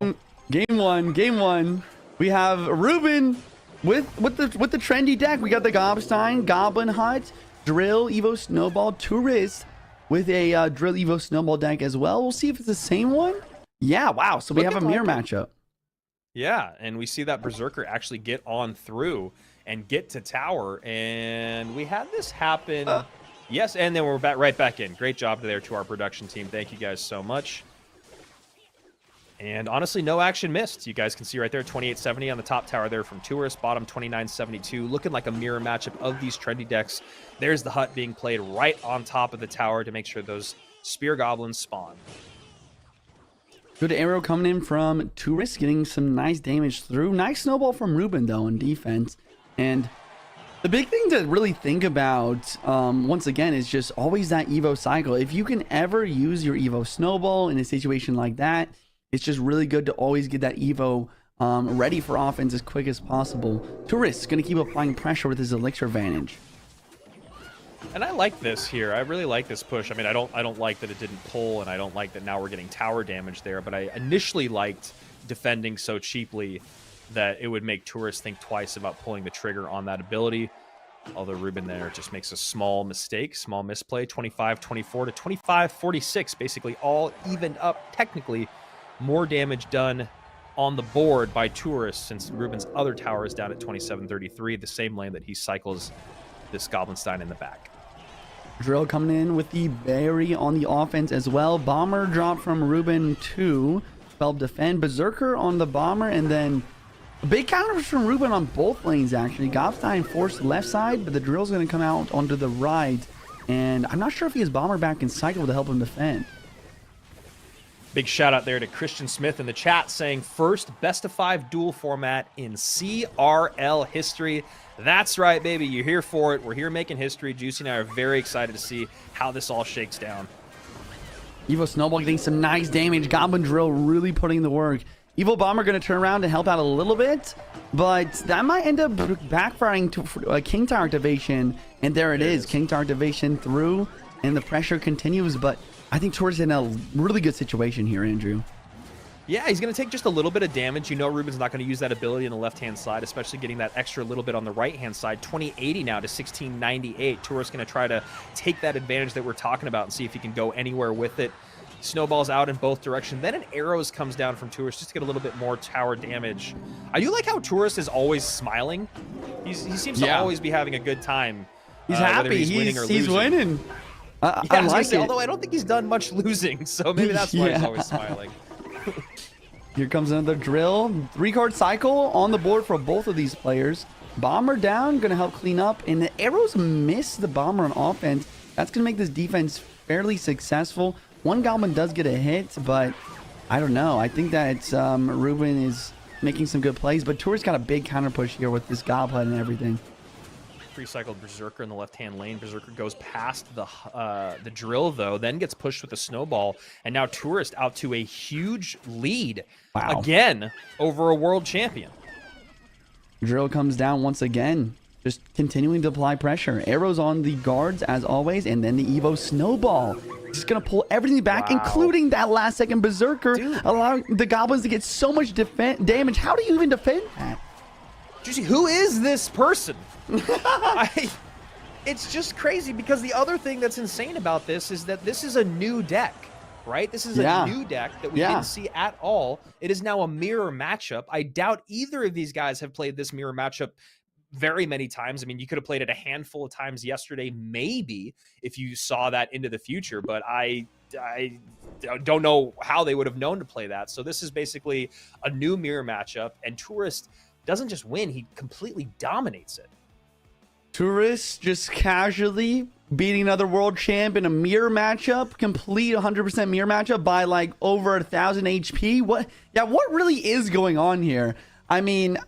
Game one. We have Reuben with the trendy deck. We got the Gobstein, Goblin Hut, Drill, Evo Snowball, Tourist with a Drill Evo Snowball deck as well. We'll see if it's the same one. Yeah, wow. So we have a mirror matchup. Yeah, and we see that Berserker actually get on through and get to tower. And we had this happen. Yes, and then we're right back in. Great job there to our production team. Thank you guys so much. And honestly, no action missed. You guys can see right there, 2870 on the top tower there from Tourist, bottom 2972. Looking like a mirror matchup of these trendy decks. There's the hut being played right on top of the tower to make sure those spear goblins spawn. Good arrow coming in from Tourist, getting some nice damage through. Nice snowball from Reuben, though, in defense. And the big thing to really think about, once again, is just always that Evo cycle. If you can ever use your Evo snowball in a situation like that, it's just really good to always get that Evo ready for offense as quick as possible. Tourist going to keep applying pressure with his elixir advantage. And I like this here. I really like this push. I mean, I don't like that it didn't pull, and I don't like that now we're getting tower damage there. But I initially liked defending so cheaply that it would make Tourist think twice about pulling the trigger on that ability. Although Reuben there just makes a small mistake, small misplay, 25-24 to 25-46, basically all evened up technically. More damage done on the board by Tourist since Reuben's other tower is down at 27-33, the same lane that he cycles this Goblinstein in the back. Drill coming in with the berry on the offense as well. Bomber drop from Reuben to help defend. Berserker on the bomber, and then a big counter from Reuben on both lanes, actually. Gobstein forced left side, but the Drill's going to come out onto the right. And I'm not sure if he has bomber back in cycle to help him defend. Big shout out there to Christian Smith in the chat saying first best of 5 duel format in CRL history. That's right, baby. You're here for it. We're here making history. Juicy and I are very excited to see how this all shakes down. Evo Snowball getting some nice damage. Goblin Drill really putting in the work. Evo Bomber going to turn around and help out a little bit, but that might end up backfiring to a King Tower activation. And there it is. King Tower activation through, and the pressure continues, but I think Tourist in a really good situation here, Andrew. Yeah, he's going to take just a little bit of damage. You know Reuben's not going to use that ability on the left-hand side, especially getting that extra little bit on the right-hand side. 2080 now to 1698. Tourist going to try to take that advantage that we're talking about and see if he can go anywhere with it. Snowballs out in both directions. Then an arrows comes down from Tourist just to get a little bit more tower damage. I do like how Tourist is always smiling. He seems to always be having a good time. He's happy. He's winning. I like it. Although I don't think he's done much losing, so maybe that's why he's always smiling. Here comes another Drill. 3-card cycle on the board for both of these players. Bomber down, going to help clean up, and the arrows miss the Bomber on offense. That's going to make this defense fairly successful. One Goblin does get a hit, but I don't know. I think that Reuben is making some good plays, but Tour's got a big counter push here with this Goblin and everything. Pre-cycled Berserker in the left-hand lane. Berserker goes past the Drill, though, then gets pushed with a snowball, and now Tourist out to a huge lead again over a world champion. Drill comes down once again, just continuing to apply pressure. Arrows on the guards, as always, and then the Evo Snowball. Just going to pull everything back, including that last-second Berserker, allowing the Goblins to get so much damage. How do you even defend that? Juicy, who is this person? It's just crazy, because the other thing that's insane about this is that this is a new deck, right? This is a new deck that we didn't see at all. It is now a mirror matchup. I doubt either of these guys have played this mirror matchup very many times. I mean, you could have played it a handful of times yesterday, maybe, if you saw that into the future, but I don't know how they would have known to play that. So this is basically a new mirror matchup, and Tourist doesn't just win, he completely dominates it. Tourist just casually beating another world champ in a mirror matchup, complete 100% mirror matchup by like over 1,000 HP. What really is going on here? I mean,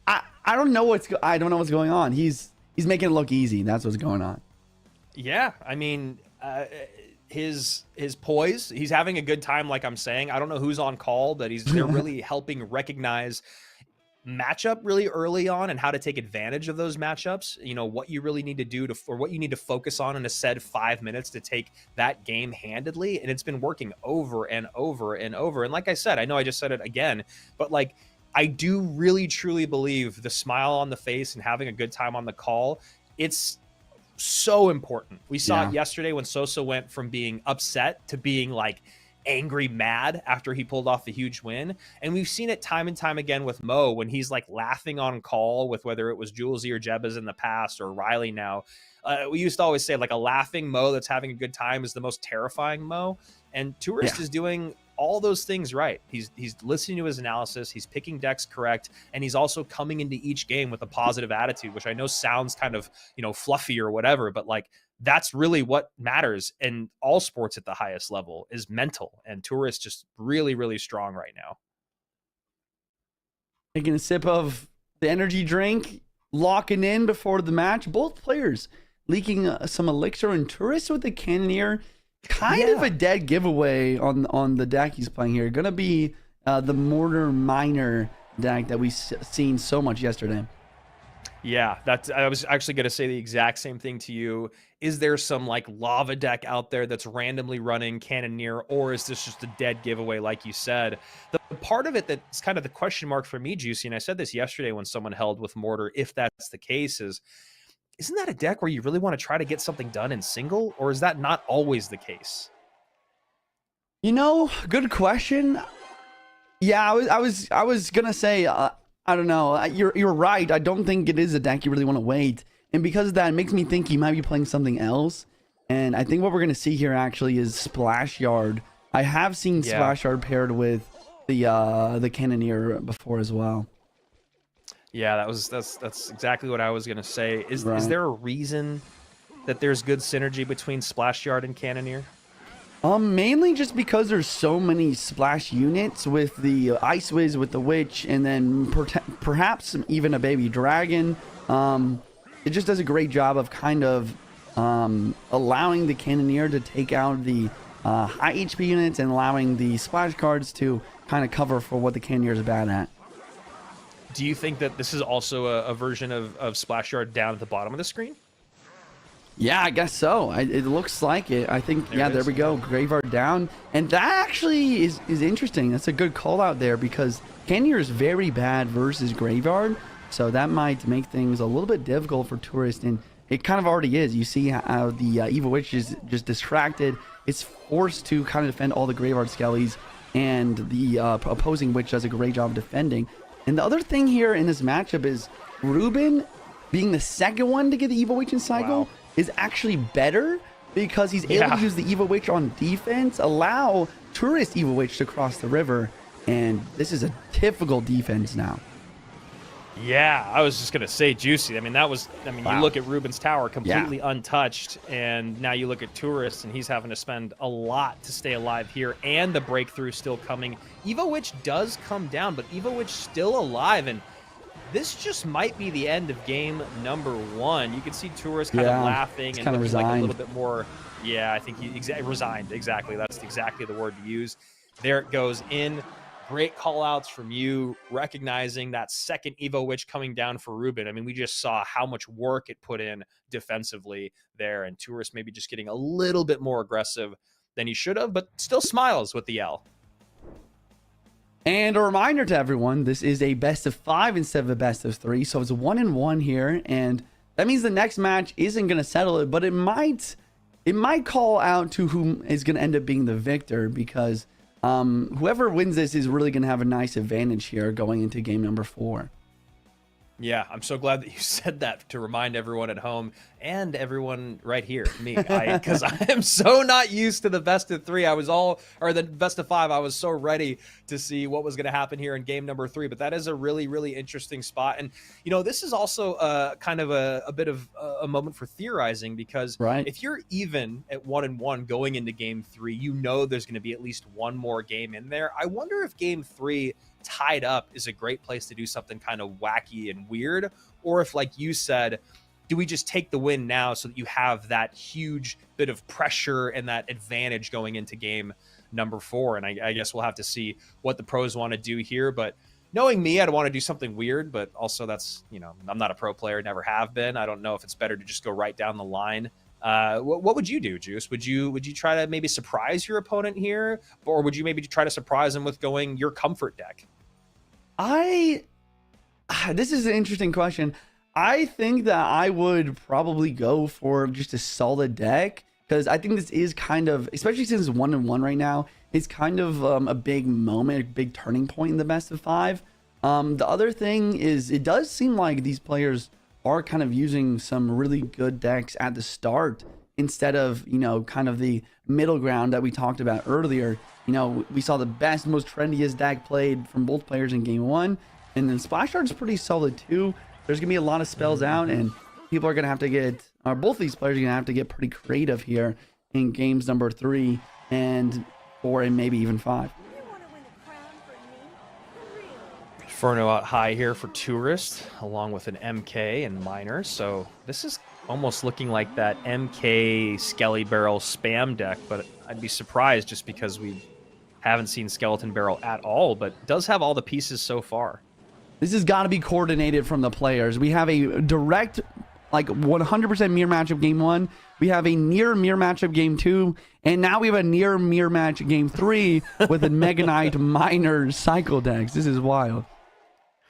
I don't know what's going on. He's making it look easy. That's what's going on. Yeah, I mean, his poise, he's having a good time, like I'm saying. I don't know who's on call, but they're really helping recognize matchup really early on and how to take advantage of those matchups. You know, what you really need to do or what you need to focus on in a said 5 minutes to take that game handedly. And it's been working over and over and over. And like I said, I know I just said it again, but like, I do really truly believe the smile on the face and having a good time on the call, it's so important. We saw it yesterday when Sosa went from being upset to being like angry mad after he pulled off the huge win. And we've seen it time and time again with Mo when he's like laughing on call with whether it was Julesy or Jebas in the past or Riley now. We used to always say like a laughing Mo that's having a good time is the most terrifying Mo. And Tourist is doing all those things right. He's listening to his analysis, he's picking decks correct, and he's also coming into each game with a positive attitude, which I know sounds kind of, you know, fluffy or whatever, but like that's really what matters in all sports at the highest level is mental. And Tourist just really, really strong right now. Taking a sip of the energy drink, locking in before the match. Both players leaking some elixir, and Tourist with the Cannoneer. Kind of a dead giveaway on the deck he's playing here. Gonna be the Mortar Miner deck that we've seen so much yesterday. Yeah, I was actually going to say the exact same thing to you. Is there some like lava deck out there that's randomly running Cannoneer, or is this just a dead giveaway like you said? The part of it that's kind of the question mark for me, Juicy, and I said this yesterday when someone held with Mortar, if that's the case, isn't that a deck where you really want to try to get something done in single, or is that not always the case? You know, good question. Yeah, I was gonna say I don't know. You're right. I don't think it is a deck you really want to wait, and because of that, it makes me think he might be playing something else. And I think what we're gonna see here actually is Splash Yard. I have seen Splash Yard paired with the Cannoneer before as well. Yeah, that's exactly what I was gonna say. Is there a reason that there's good synergy between Splash Yard and Cannoneer? Mainly just because there's so many splash units with the Ice Wiz, with the Witch, and then perhaps even a baby dragon. It just does a great job of kind of allowing the Cannoneer to take out the high HP units and allowing the splash cards to kind of cover for what the Cannoneer is bad at. Do you think that this is also a version of Splash Yard down at the bottom of the screen? Yeah, I guess so. It looks like it. I think, there we go. Graveyard down. And that actually is interesting. That's a good call out there because Cannoneer is very bad versus Graveyard. So that might make things a little bit difficult for Tourist. And it kind of already is. You see how the Evil Witch is just distracted. It's forced to kind of defend all the Graveyard Skellies. And the opposing Witch does a great job of defending. And the other thing here in this matchup is Reuben being the second one to get the Evil Witch in cycle is actually better because he's able to use the Evil Witch on defense, allow Tourist Evil Witch to cross the river, and this is a difficult defense now. Yeah, I was just going to say Juicy. I mean, you look at Reuben's tower completely untouched, and now you look at Tourist, and he's having to spend a lot to stay alive here, and the breakthrough still coming. Evo Witch does come down, but Evo Witch still alive, and this just might be the end of game number 1. You can see Tourist kind of laughing and looking like a little bit more. Yeah, I think he resigned. Exactly. That's exactly the word to use. There it goes in. Great call outs from you, recognizing that second Evo Witch coming down for Reuben. I mean, we just saw how much work it put in defensively there, and Tourist maybe just getting a little bit more aggressive than he should have, but still smiles with the L. And a reminder to everyone, this is a best of 5 instead of a best of 3. So it's a 1-1 here. And that means the next match isn't going to settle it, but it might call out to whom is going to end up being the victor, because whoever wins this is really going to have a nice advantage here going into game number 4. Yeah, I'm so glad that you said that to remind everyone at home and everyone right here, me, because I am so not used to the best of 3. The best of 5. I was so ready to see what was going to happen here in game number 3. But that is a really, really interesting spot. And, you know, this is also kind of a bit of a moment for theorizing, because if you're even at 1-1 going into game 3, you know there's going to be at least one more game in there. I wonder if game 3 tied up is a great place to do something kind of wacky and weird, or if, like you said, do we just take the win now so that you have that huge bit of pressure and that advantage going into game number 4? And I guess we'll have to see what the pros want to do here. But knowing me, I'd want to do something weird, but also that's, I'm not a pro player, never have been. I don't know if it's better to just go right down the line. What would you do, Juice? Would you try to maybe surprise your opponent here, or would you maybe try to surprise them with going your comfort deck? This is an interesting question. I think that I would probably go for just a solid deck, because I think this is kind of, especially since it's 1-1 right now, it's kind of a big moment, a big turning point in the best of 5. The other thing is, it does seem like these players are kind of using some really good decks at the start instead of, kind of the middle ground that we talked about earlier. We saw the best, most trendiest deck played from both players in game 1, and then Splash Art is pretty solid too. There's gonna be a lot of spells out, and people are gonna have to get, or both of these players are gonna have to get pretty creative here in games number 3 and 4 and maybe even 5. Inferno out high here for Tourist, along with an MK and Miner. So this is almost looking like that MK Skelly Barrel spam deck, but I'd be surprised just because we haven't seen Skeleton Barrel at all, but does have all the pieces so far. This has got to be coordinated from the players. We have a direct, like 100% mirror matchup game 1. We have a near mirror matchup game 2. And now we have a near mirror match game 3 with a Mega Knight Miner cycle decks. This is wild.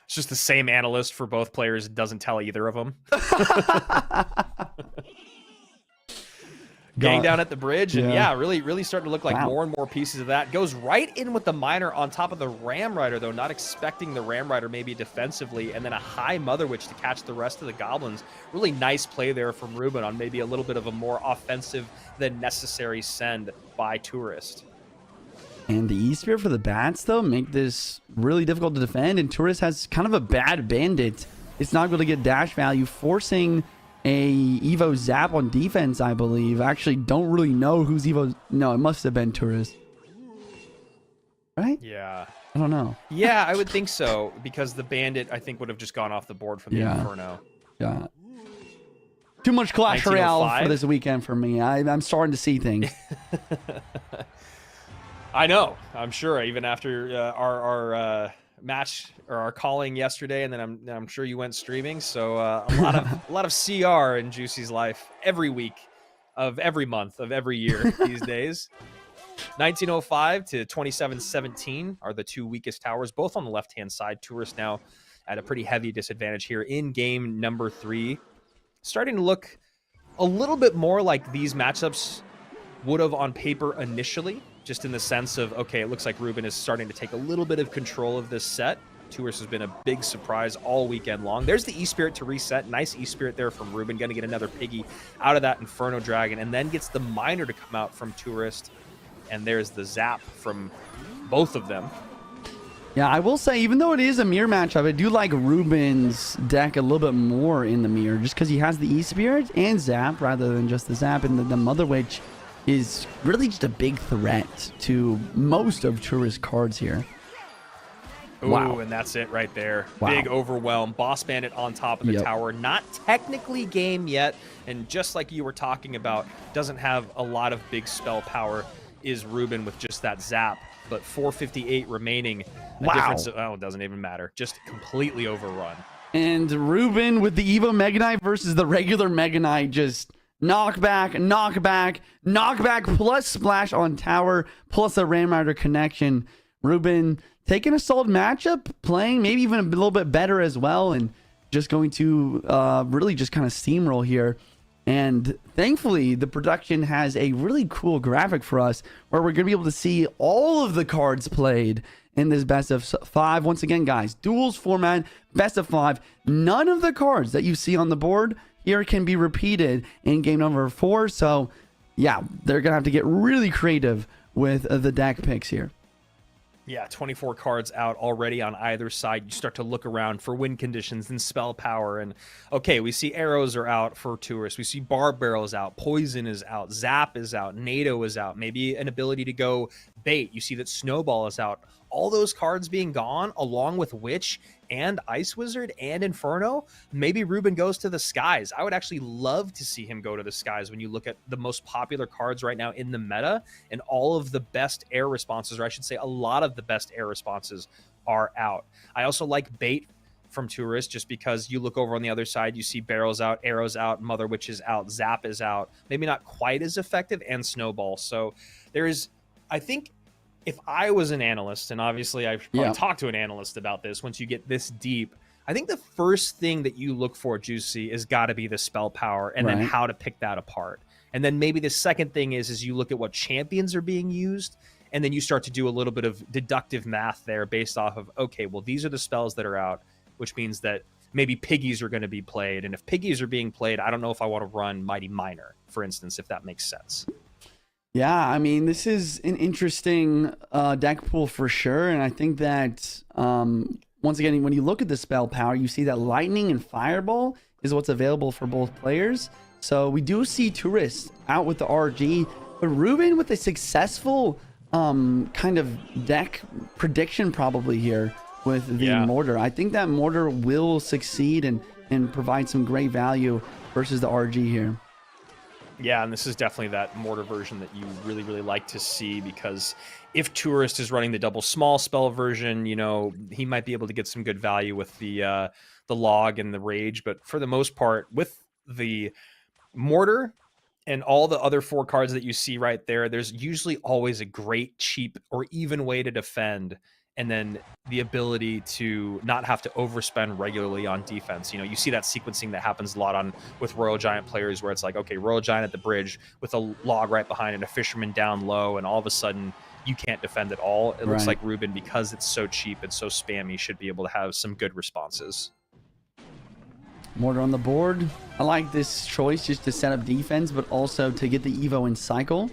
It's just the same analyst for both players. It doesn't tell either of them. Gang down at the bridge, and yeah, really starting to look like more and more pieces of that. Goes right in with the Miner on top of the Ram Rider, though, not expecting the Ram Rider maybe defensively, and then a high Mother Witch to catch the rest of the Goblins. Really nice play there from Reuben on maybe a little bit of a more offensive than necessary send by Tourist. And the E-Spirit for the Bats, though, make this really difficult to defend, and Tourist has kind of a bad Bandit. It's not going to get dash value, forcing a Evo Zap on defense, I believe. I actually don't really know who's Evo. No, it must have been Tourist. Right? Yeah. I don't know. Yeah, I would think so, because the Bandit, I think, would have just gone off the board from the Inferno. Yeah. Too much Clash Royale for this weekend for me. I'm starting to see things. I know. I'm sure. Even after our match or our calling yesterday, and then I'm sure you went streaming. So a lot of CR in Juicy's life every week of every month of every year these days. 1905 to 2717 are the two weakest towers, both on the left-hand side. Tourist now at a pretty heavy disadvantage here in game number 3. Starting to look a little bit more like these matchups would have on paper initially, just in the sense of, okay, it looks like Reuben is starting to take a little bit of control of this set. Tourist has been a big surprise all weekend long. There's the E-Spirit to reset. Nice E-Spirit there from Reuben. Going to get another Piggy out of that Inferno Dragon, and then gets the Miner to come out from Tourist. And there's the Zap from both of them. Yeah, I will say, even though it is a mirror matchup, I do like Reuben's deck a little bit more in the mirror, just because he has the E-Spirit and Zap rather than just the Zap. And the Mother Witch is really just a big threat to most of Tourist's cards here. Ooh, and that's it right there. Big overwhelm. Boss Bandit on top of the tower. Not technically game yet, and just like you were talking about, doesn't have a lot of big spell power, is Reuben with just that Zap. But 458 remaining. A difference of, it doesn't even matter. Just completely overrun. And Reuben with the Evo Mega Knight versus the regular Mega Knight, just knockback, knockback, knockback, plus splash on tower, plus a Ram Rider connection. Reuben taking a solid matchup, playing maybe even a little bit better as well, and just going to really just kind of steamroll here. And thankfully, the production has a really cool graphic for us where we're going to be able to see all of the cards played in this best of 5. Once again, guys, duels format, best of 5. None of the cards that you see on the board here can be repeated in game number 4. So, yeah, they're going to have to get really creative with the deck picks here. Yeah, 24 cards out already on either side. You start to look around for win conditions and spell power. And, okay, we see arrows are out for Tourist. We see Barb Barrels out. Poison is out. Zap is out. NATO is out. Maybe an ability to go bait. You see that Snowball is out. all those cards being gone, along with Witch and Ice Wizard and Inferno, maybe Reuben goes to the Skies. I would actually love to see him go to the Skies when you look at the most popular cards right now in the meta, and all of the best air responses, or I should say a lot of the best air responses are out. I also like Bait from Tourist, just because you look over on the other side, you see Barrels out, Arrows out, Mother Witch is out, Zap is out, maybe not quite as effective, and Snowball. So there is, I think, if I was an analyst, and obviously I should probably talk to an analyst about this once you get this deep, I think the first thing that you look for, Juicy, is got to be the spell power, and then how to pick that apart. And then maybe the second thing is you look at what champions are being used, and then you start to do a little bit of deductive math there based off of, okay, well, these are the spells that are out, which means that maybe Piggies are going to be played. And if Piggies are being played, I don't know if I want to run Mighty Miner, for instance, if that makes sense. Yeah, I mean, this is an interesting deck pool for sure. And I think that, once again, when you look at the spell power, you see that Lightning and Fireball is what's available for both players. So we do see Tourist out with the RG, but Reuben with a successful kind of deck prediction probably here with the Mortar. I think that Mortar will succeed and provide some great value versus the RG here. Yeah, and this is definitely that Mortar version that you really, really like to see, because if Tourist is running the double small spell version, you know, he might be able to get some good value with the Log and the Rage. But for the most part, with the Mortar and all the other 4 cards that you see right there, there's usually always a great, cheap, or even way to defend, and then the ability to not have to overspend regularly on defense. You know, you see that sequencing that happens a lot with Royal Giant players, where it's like, okay, Royal Giant at the bridge with a Log right behind and a Fisherman down low, and all of a sudden you can't defend at all. It looks like Reuben, because it's so cheap and so spammy, should be able to have some good responses. Mortar on the board. I like this choice just to set up defense, but also to get the Evo in cycle.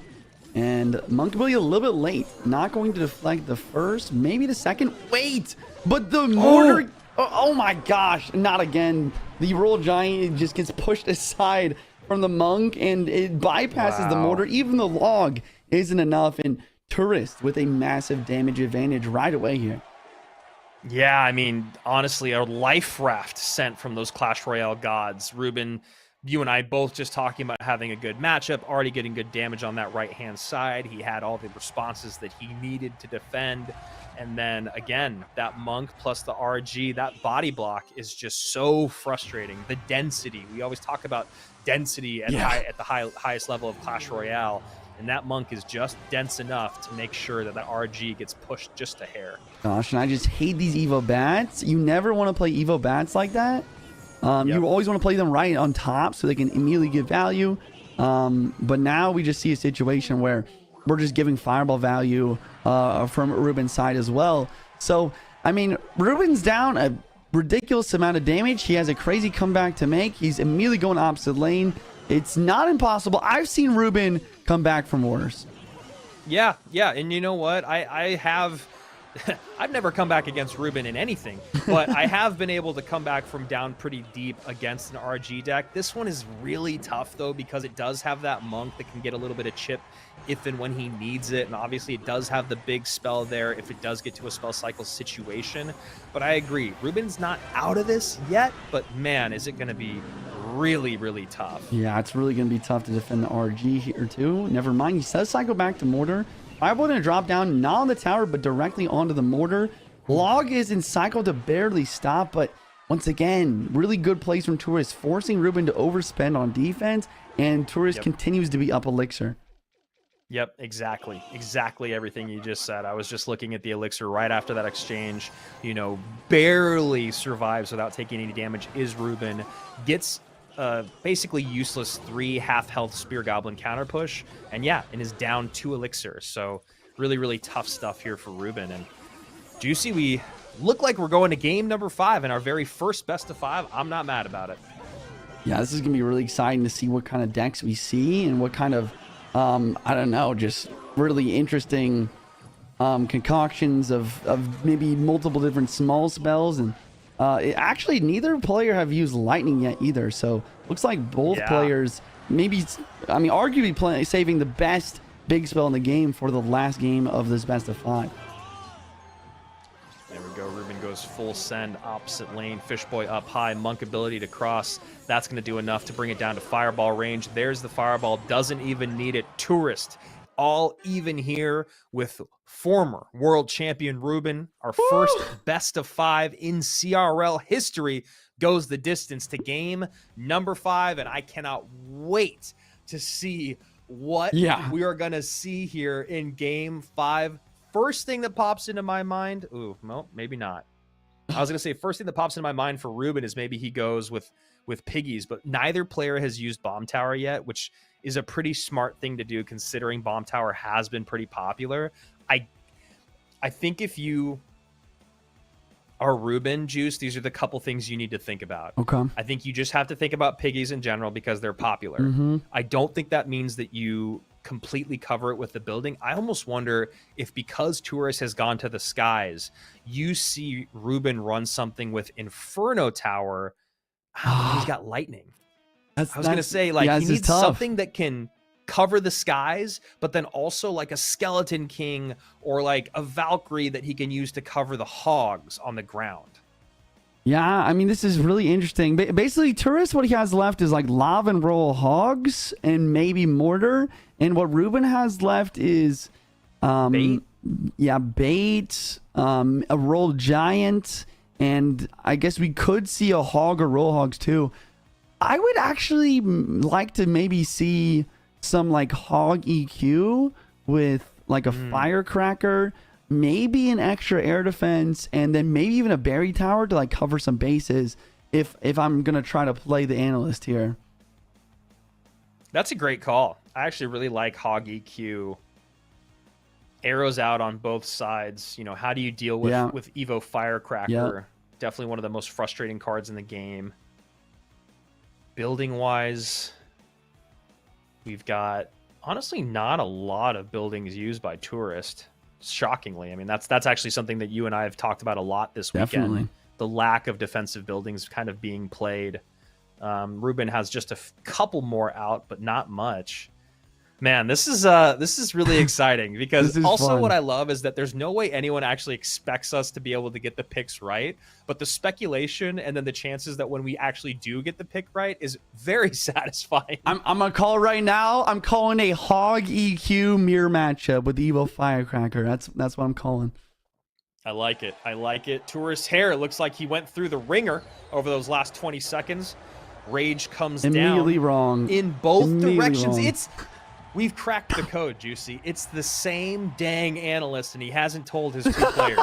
And Monk will be a little bit late. Not going to deflect the first, maybe the second. Wait, but the Mortar. Oh my gosh, not again. The Royal Giant just gets pushed aside from the Monk, and it bypasses the Mortar. Even the Log isn't enough. And Tourist with a massive damage advantage right away here. Yeah, I mean, honestly, a life raft sent from those Clash Royale gods. Reuben, you and I both just talking about having a good matchup, already getting good damage on that right-hand side. He had all the responses that he needed to defend. And then, again, that Monk plus the RG, that body block is just so frustrating. The density. We always talk about density at the highest level of Clash Royale. And that Monk is just dense enough to make sure that that RG gets pushed just a hair. Gosh, and I just hate these Evo Bats. You never want to play Evo Bats like that. You always want to play them right on top so they can immediately get value. But now we just see a situation where we're just giving Fireball value from Reuben's side as well. So, I mean, Reuben's down a ridiculous amount of damage. He has a crazy comeback to make. He's immediately going opposite lane. It's not impossible. I've seen Reuben come back from worse. Yeah, and you know what? I have... I've never come back against Reuben in anything, but I have been able to come back from down pretty deep against an RG deck. This one is really tough, though, because it does have that Monk that can get a little bit of chip if and when he needs it, and obviously it does have the big spell there if it does get to a spell cycle situation. But I agree, Reuben's not out of this yet, but man, is it going to be really, really tough. Yeah, it's really going to be tough to defend the RG here, too. Never mind, he says cycle back to Mortar. Fireball going to drop down, not on the tower, but directly onto the Mortar. Log is in cycle to barely stop, but once again, really good plays from Tourist, forcing Reuben to overspend on defense, and Tourist continues to be up Elixir. Yep, exactly everything you just said. I was just looking at the Elixir right after that exchange. You know, barely survives without taking any damage is Reuben. Gets basically useless 3 half-health Spear Goblin counter push, and is down 2 Elixir. So really, really tough stuff here for Reuben. And Juicy, we look like we're going to game number 5 in our very first best of 5. I'm not mad about it. Yeah, this is going to be really exciting to see what kind of decks we see and what kind of, I don't know, just really interesting concoctions of maybe multiple different small spells. And actually, neither player have used Lightning yet either. So looks like both players, maybe, I mean, arguably saving the best big spell in the game for the last game of this best of 5. goes full send, opposite lane. Fishboy up high, Monk ability to cross. That's going to do enough to bring it down to fireball range. There's the fireball, doesn't even need it. Tourist, all even here with former world champion Reuben. Our first best of 5 in CRL history goes the distance to game number 5, and I cannot wait to see what we are going to see here in game 5. First thing that pops into my mind, no, maybe not. I was going to say first thing that pops into my mind for Reuben is maybe he goes with piggies, but neither player has used Bomb Tower yet, which is a pretty smart thing to do considering Bomb Tower has been pretty popular. I think if you are Reuben, Juice, these are the couple things you need to think about. Okay. I think you just have to think about piggies in general because they're popular. I don't think that means that you completely cover it with the building. I almost wonder if because Tourist has gone to the skies, you see Reuben run something with Inferno Tower. He's got lightning. I was going to say, like, he needs something that can cover the skies, but then also like a Skeleton King or like a Valkyrie that he can use to cover the hogs on the ground. Yeah, I mean, this is really interesting. Basically, Tourist, what he has left is like Lava and Roll Hogs and maybe Mortar. And what Reuben has left is bait. Yeah, bait, a Roll Giant, and I guess we could see a Hog or Roll Hogs too. I would actually like to maybe see some like Hog EQ with like a Firecracker, maybe an extra air defense, and then maybe even a Berry Tower to like cover some bases if I'm gonna try to play the analyst here. That's a great call. I actually really like Hog EQ. Arrows out on both sides. You know, how do you deal with Evo Firecracker? Definitely one of the most frustrating cards in the game. Building wise, we've got honestly not a lot of buildings used by Tourist. Shockingly, I mean that's actually something that you and I have talked about a lot this weekend. The lack of defensive buildings kind of being played. Reuben has just a couple more out, but not much. Man, this is really exciting because also fun. What I love is that there's no way anyone actually expects us to be able to get the picks right, but the speculation and then the chances that when we actually do get the pick right is very satisfying. I'm gonna call right now. I'm calling a Hog EQ mirror matchup with Evo Firecracker. That's what I'm calling. I like it. I like it. Tourist Hair looks like he went through the ringer over those last 20 seconds. Rage comes immediately down wrong in both directions. We've cracked the code, Juicy. It's the same dang analyst, and he hasn't told his 2 players.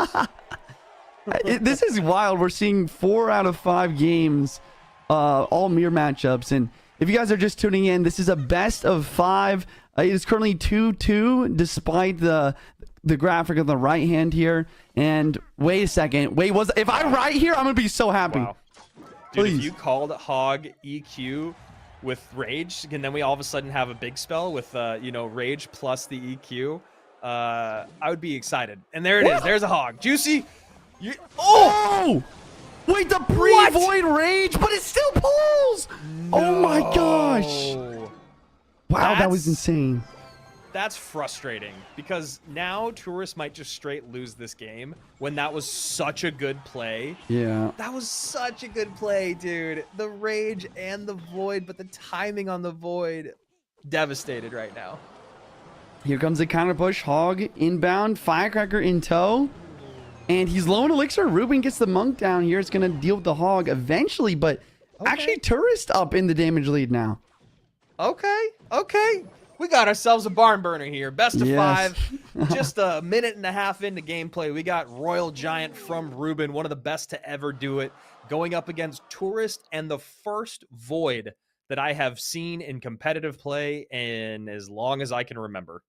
This is wild. We're seeing 4 out of 5 games, all mirror matchups. And if you guys are just tuning in, this is a best of 5. It is currently 2-2, despite the graphic on the right hand here. And wait a second. If I'm right here, I'm going to be so happy. Wow. Dude, if you called Hog EQ with Rage, and then we all of a sudden have a big spell with Rage plus the EQ, I would be excited. And there it is. There's a Hog. Juicy. Wait, the pre-void Rage, but it still pulls. No. Oh my gosh. Wow, that was insane. That's frustrating because now Tourist might just straight lose this game when that was such a good play. Yeah. That was such a good play, dude. The Rage and the Void, but the timing on the Void, devastated right now. Here comes the counter push. Hog inbound, Firecracker in tow. And he's low in elixir. Reuben gets the Monk down here. It's going to deal with the Hog eventually, but actually Tourist up in the damage lead now. Okay. We got ourselves a barn burner here. Best of 5. Just a minute and a half into gameplay. We got Royal Giant from Reuben, one of the best to ever do it, going up against Tourist and the first Void that I have seen in competitive play in as long as I can remember.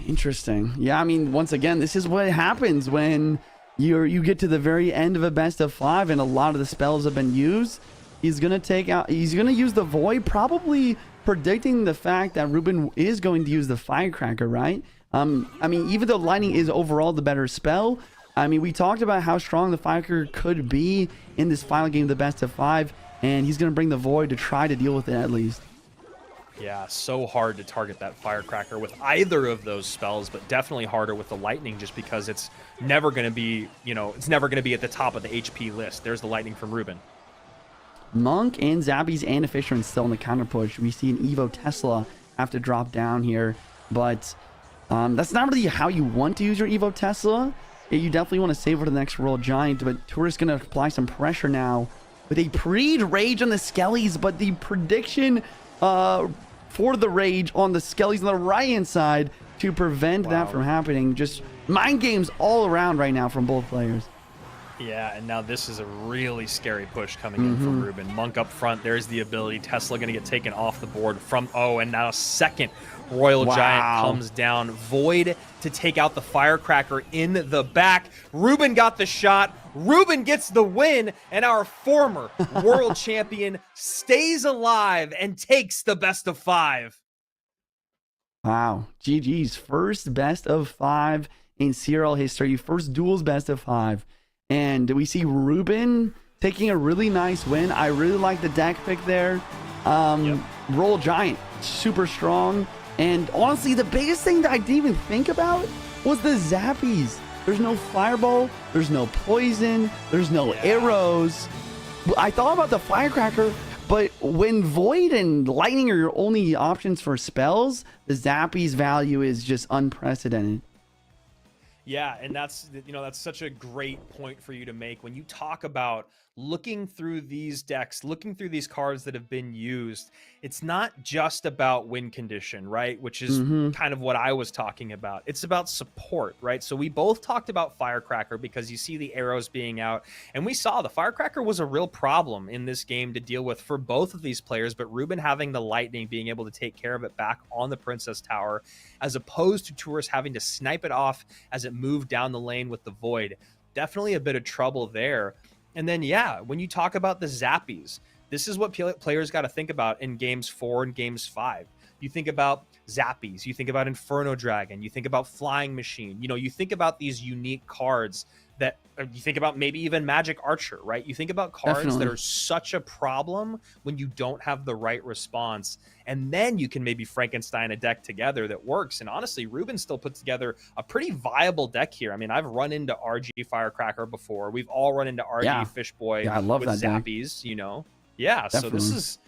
Interesting. Yeah, I mean, once again, this is what happens when you get to the very end of a best of 5 and a lot of the spells have been used. He's going to use the Void, probably predicting the fact that Reuben is going to use the Firecracker, right? I mean, even though Lightning is overall the better spell, I mean, we talked about how strong the Firecracker could be in this final game of the best of 5, and he's going to bring the Void to try to deal with it at least. Yeah, so hard to target that firecracker with either of those spells, but definitely harder with the lightning just because it's never going to be, it's never going to be at the top of the HP list. There's the lightning from Reuben. Monk and Zappies and a Fisherman still in the counter push. We see an Evo Tesla have to drop down here, but that's not really how you want to use your Evo Tesla. You definitely want to save for the next Royal Giant, but Tourist going to apply some pressure now with a pre-rage on the Skellies, but the prediction for the rage on the Skellies on the right-hand side to prevent that from happening. Just mind games all around right now from both players. Yeah, and now this is a really scary push coming in from Reuben. Monk up front, there's the ability. Tesla going to get taken off the board from, and now a second Royal Giant comes down. Void to take out the firecracker in the back. Reuben got the shot. Reuben gets the win, and our former world champion stays alive and takes the best of 5. Wow, GG's first best of 5 in CRL history. First duels best of 5. And we see Reuben taking a really nice win. I really like the deck pick there. Royal Giant, super strong. And honestly, the biggest thing that I didn't even think about was the Zappies. There's no fireball, there's no poison, there's no arrows. I thought about the firecracker, but when Void and Lightning are your only options for spells, the Zappies value is just unprecedented. Yeah, and that's such a great point for you to make when you talk about looking through these decks, looking through these cards that have been used. It's not just about win condition, right? Which is kind of what I was talking about. It's about support, right? So we both talked about Firecracker because you see the arrows being out, and we saw the Firecracker was a real problem in this game to deal with for both of these players, but Reuben having the lightning, being able to take care of it back on the Princess Tower, as opposed to Tourist having to snipe it off as it moved down the lane with the Void. Definitely a bit of trouble there. And then, yeah, when you talk about the Zappies, this is what players got to think about in games 4 and games 5. You think about Zappies, you think about Inferno Dragon, you think about Flying Machine, you think about these unique cards that you think about, maybe even Magic Archer, right? You think about cards that are such a problem when you don't have the right response. And then you can maybe Frankenstein a deck together that works. And honestly, Reuben still put together a pretty viable deck here. I mean, I've run into RG Firecracker before. We've all run into RG Fishboy I love with that Zappies, Yeah, so this is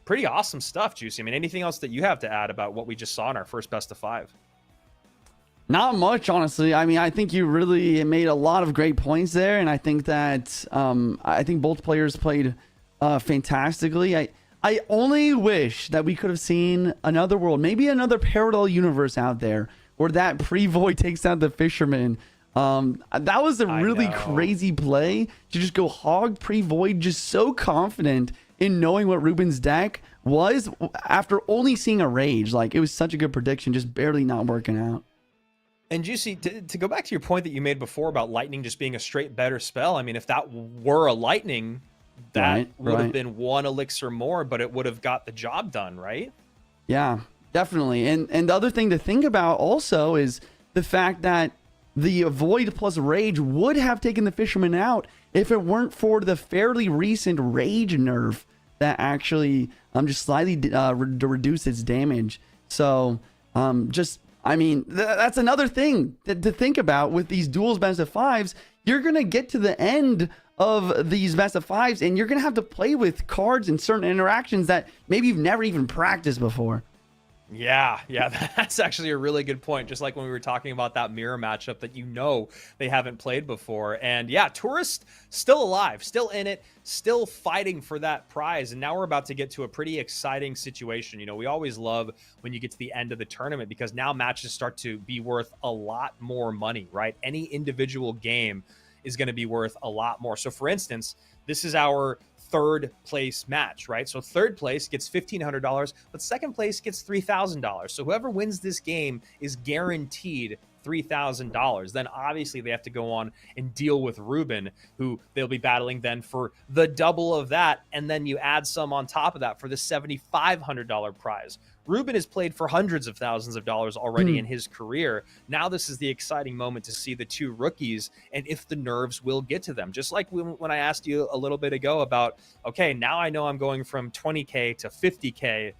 pretty awesome stuff, Juicy. I mean, anything else that you have to add about what we just saw in our first best of 5? Not much, honestly. I mean, I think you really made a lot of great points there, and I think that I think both players played fantastically. I only wish that we could have seen another world, maybe another parallel universe out there, where that pre-void takes out the Fisherman. That was a really crazy play to just go hog pre-void, just so confident in knowing what Reuben's deck was after only seeing a rage. Like, it was such a good prediction, just barely not working out. And Juicy, to go back to your point that you made before about lightning just being a straight better spell, I mean, if that were a lightning, that would have been 1 elixir more, but it would have got the job done, right? Yeah, definitely. And the other thing to think about also is the fact that the Void plus Rage would have taken the Fisherman out if it weren't for the fairly recent Rage nerf that actually just slightly reduced its damage. So I mean, that's another thing to think about with these duels best of 5s. You're going to get to the end of these best of 5s, and you're going to have to play with cards and certain interactions that maybe you've never even practiced before. Yeah, that's actually a really good point. Just like when we were talking about that mirror matchup that they haven't played before. And yeah, Tourist still alive, still in it, still fighting for that prize. And now we're about to get to a pretty exciting situation. We always love when you get to the end of the tournament because now matches start to be worth a lot more money, right? Any individual game is going to be worth a lot more. So for instance, this is our third place match, right? So third place gets $1,500, but second place gets $3,000. So whoever wins this game is guaranteed $3,000. Then obviously they have to go on and deal with Reuben, who they'll be battling then for the double of that. And then you add some on top of that for the $7,500 prize. Reuben has played for hundreds of thousands of dollars already in his career. Now this is the exciting moment to see the two rookies and if the nerves will get to them. Just like when I asked you a little bit ago about, okay, now I know I'm going from 20K to 50K.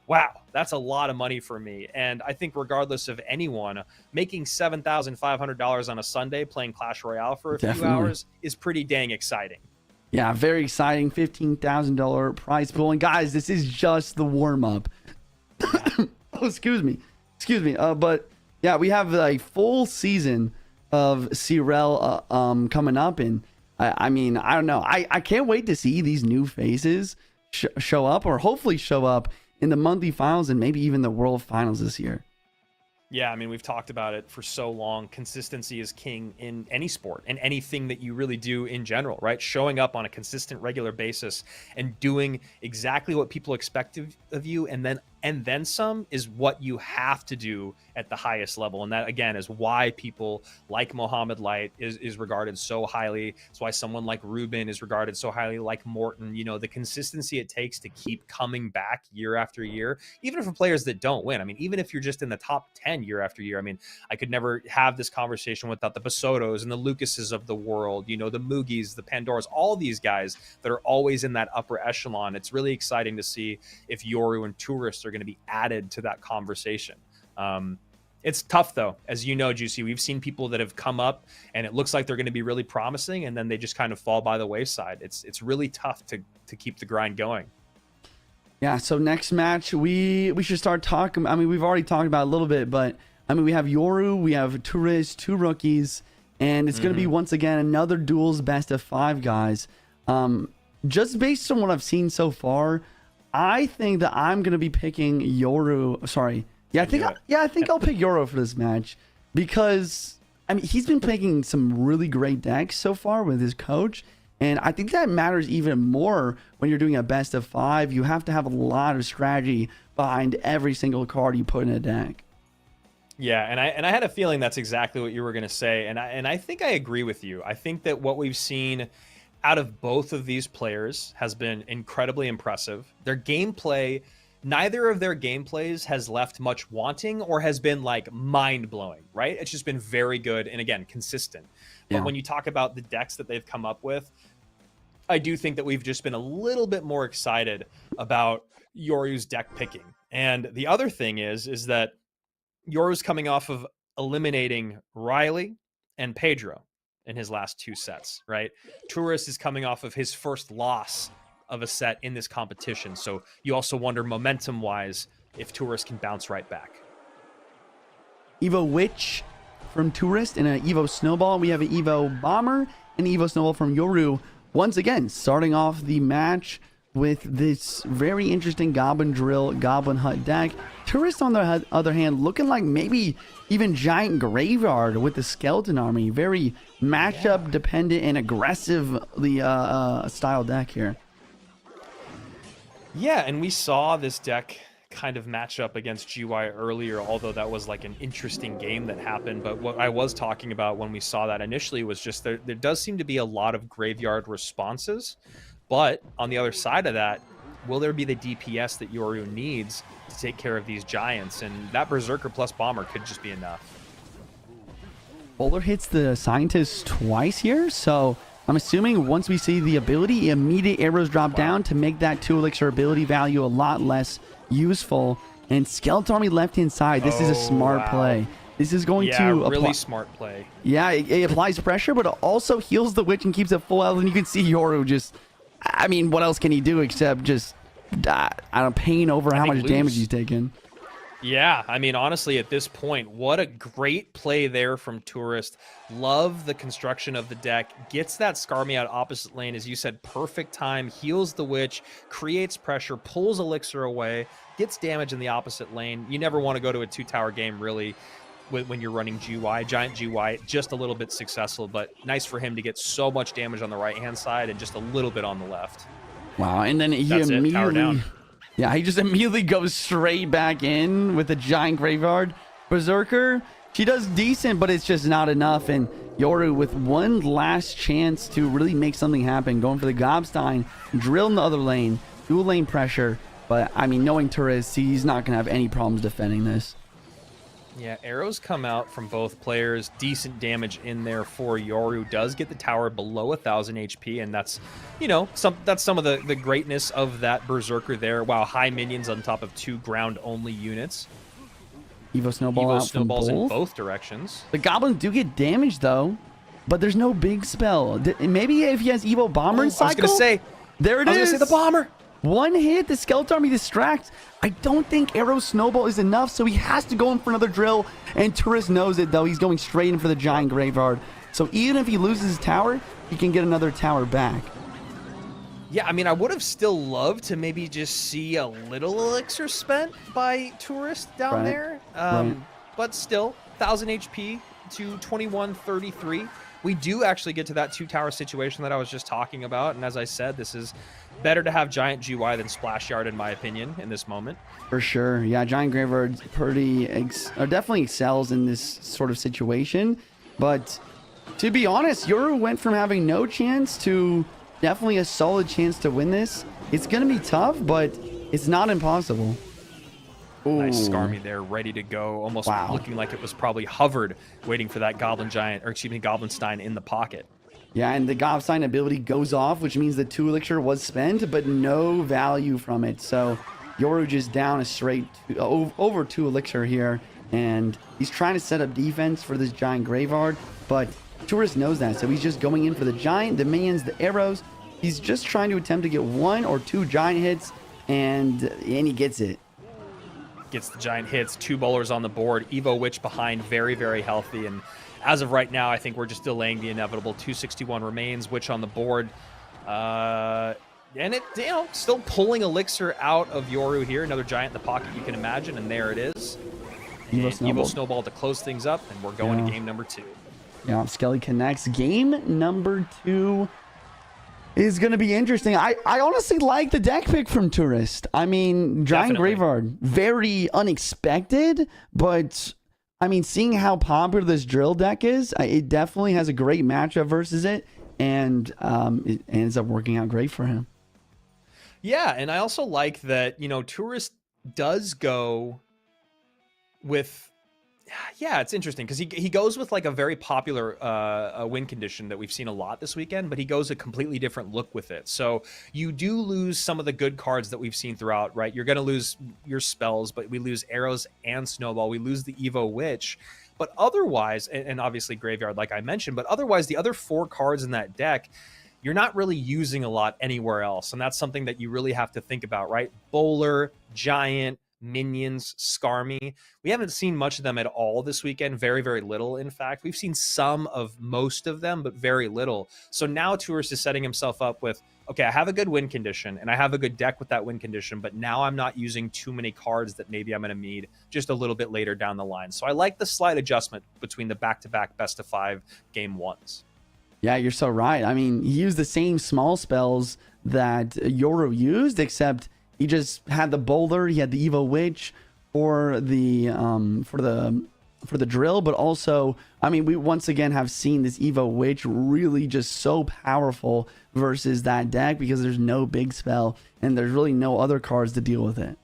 Wow, that's a lot of money for me. And I think regardless of anyone, making $7,500 on a Sunday playing Clash Royale for a few Definitely. hours is pretty dang exciting. Yeah, very exciting. $15,000 prize pool. And guys, this is just the warm up. Oh, excuse me. But yeah, we have a full season of CRL coming up, and I mean, I don't know. I can't wait to see these new faces show up, or hopefully show up in the monthly finals and maybe even the world finals this year. Yeah, I mean, we've talked about it for so long. Consistency is king in any sport and anything that you really do in general, right? Showing up on a consistent, regular basis and doing exactly what people expect of you, and then some, is what you have to do at the highest level. And that, again, is why people like Mohamed Light is regarded so highly. It's why someone like Reuben is regarded so highly, like Morton. You know, the consistency it takes to keep coming back year after year, even for players that don't win. I mean, even if you're just in the top 10 year after year. I mean, I could never have this conversation without the Basotos and the Lucases of the world, you know, the Mugis, the Pandoras, all these guys that are always in that upper echelon. It's really exciting to see if Yoru and Tourists are going to be added to that conversation. It's tough though, as you know, Juicy. We've seen people that have come up and it looks like they're going to be really promising, and then they just kind of fall by the wayside. It's really tough to keep the grind going. Yeah, so next match, we should start talking. I mean, we've already talked about it a little bit, but I mean, we have Yoru, we have Tourist, two rookies, and it's going to be once again another duels best of 5, guys. Just based on what I've seen so far, I think that I'm going to be picking Yoru. Sorry. Yeah, I think I'll pick Yoru for this match, because I mean, he's been picking some really great decks so far with his coach. And I think that matters even more when you're doing a best of 5. You have to have a lot of strategy behind every single card you put in a deck. Yeah, and I had a feeling that's exactly what you were going to say, and I think I agree with you. I think that what we've seen out of both of these players has been incredibly impressive. Their gameplay, neither of their gameplays has left much wanting or has been like mind-blowing, right? It's just been very good and, again, consistent. But when you talk about the decks that they've come up with, I do think that we've just been a little bit more excited about Yoru's deck picking. And the other thing is that Yoru's coming off of eliminating Riley and Pedro in his last 2 sets, right? Tourist is coming off of his first loss of a set in this competition. So you also wonder, momentum-wise, if Tourist can bounce right back. Evo Witch from Tourist and an Evo Snowball. We have an Evo Bomber and Evo Snowball from Yoru. Once again, starting off the match with this very interesting Goblin Drill, Goblin Hut deck. Tourist, on the other hand, looking like maybe even Giant Graveyard with the Skeleton Army. Very matchup dependent and aggressively style deck here. Yeah, and we saw this deck kind of match up against GY earlier, although that was like an interesting game that happened. But what I was talking about when we saw that initially was just there does seem to be a lot of graveyard responses. But on the other side of that, will there be the DPS that Yoru needs to take care of these giants? And that Berserker plus Bomber could just be enough. Bowler hits the Scientist twice here, so I'm assuming once we see the ability, immediate arrows drop down to make that 2 elixir ability value a lot less useful. And Skeleton Army left-hand side, this is a smart play. This is going to really smart play. Yeah, it applies pressure, but it also heals the Witch and keeps it full health. And you can see Yoru just, I mean, what else can he do except just, I don't know, pain over how much damage he's taken. Yeah, I mean, honestly, at this point, what a great play there from Tourist. Love the construction of the deck. Gets that Skarmy out opposite lane, as you said, perfect time. Heals the Witch, creates pressure, pulls Elixir away, gets damage in the opposite lane. You never want to go to a 2-tower game, really, when you're running GY. Giant GY, just a little bit successful, but nice for him to get so much damage on the right-hand side and just a little bit on the left. Wow, and then he immediately... Yeah, he just immediately goes straight back in with the Giant Graveyard. Berserker, she does decent, but it's just not enough. And Yoru with one last chance to really make something happen, going for the Gobstein, drill in the other lane, dual lane pressure. But, I mean, knowing Torres, he's not going to have any problems defending this. Yeah, arrows come out from both players. Decent damage in there for Yoru. Does get the tower below 1,000 HP, and that's, you know, that's some of the greatness of that Berserker there. Wow, high minions on top of 2 ground-only units. Evo Snowball out snowballs from in both directions. The goblins do get damaged, though, but there's no big spell. Maybe if he has Evo Bomber Cycle? I was going to say, there it is. I was going to say the Bomber. One hit, the Skeleton Army distracts. I don't think Arrow Snowball is enough, so he has to go in for another drill, and Tourist knows it, though. He's going straight in for the Giant Graveyard. So even if he loses his tower, he can get another tower back. Yeah, I mean, I would have still loved to maybe just see a little elixir spent by Tourist down there. But still, 1,000 HP to 2133. We do actually get to that 2-tower situation that I was just talking about. And as I said, this is better to have Giant GY than Splash Yard, in my opinion, in this moment. For sure. Yeah, Giant Graveyard definitely excels in this sort of situation. But to be honest, Yoru went from having no chance to definitely a solid chance to win this. It's going to be tough, but it's not impossible. Ooh. Nice Skarmy there, ready to go. Almost looking like it was probably hovered, waiting for that Goblin Stein in the pocket. Yeah, and the Gobstein ability goes off, which means the 2 elixir was spent, but no value from it. So Yoru just down a straight over 2 elixir here, and he's trying to set up defense for this Giant Graveyard, but Tourist knows that, so he's just going in for the Giant, the minions, the arrows. He's just trying to attempt to get 1 or 2 Giant hits, and he gets it. Gets the Giant hits, 2 bowlers on the board. Evo Witch behind, very, very healthy. And as of right now, I think we're just delaying the inevitable. 261 remains, Witch on the board. And it, you know, still pulling elixir out of Yoru here. Another Giant in the pocket, you can imagine, and there it is. Evo Snowball to close things up, and we're going to game number 2. Yeah, Skelly connects. Game number 2 is going to be interesting. I honestly like the deck pick from Tourist. I mean, Giant Graveyard, very unexpected, but I mean, seeing how popular this drill deck is, it definitely has a great matchup versus it, and it ends up working out great for him. Yeah, and I also like that, you know, Tourist does go with... Yeah, it's interesting because he goes with like a very popular win condition that we've seen a lot this weekend, but he goes a completely different look with it. So you do lose some of the good cards that we've seen throughout, right? You're going to lose your spells, but we lose arrows and snowball. We lose the Evo Witch, but otherwise, and obviously Graveyard, like I mentioned, but otherwise the other 4 cards in that deck, you're not really using a lot anywhere else. And that's something that you really have to think about, right? Bowler, Giant, minions, Skarmy. We haven't seen much of them at all this weekend. Very, very little, in fact. We've seen some of most of them, but very little. So now Tourist is setting himself up with, okay, I have a good win condition, and I have a good deck with that win condition, but now I'm not using too many cards that maybe I'm going to need just a little bit later down the line. So I like the slight adjustment between the back-to-back best-of-5 game 1s. Yeah, you're so right. I mean, he used the same small spells that Yoru used, except he just had the boulder, he had the Evo Witch for the drill, but also, I mean, we once again have seen this Evo Witch really just so powerful versus that deck because there's no big spell and there's really no other cards to deal with it.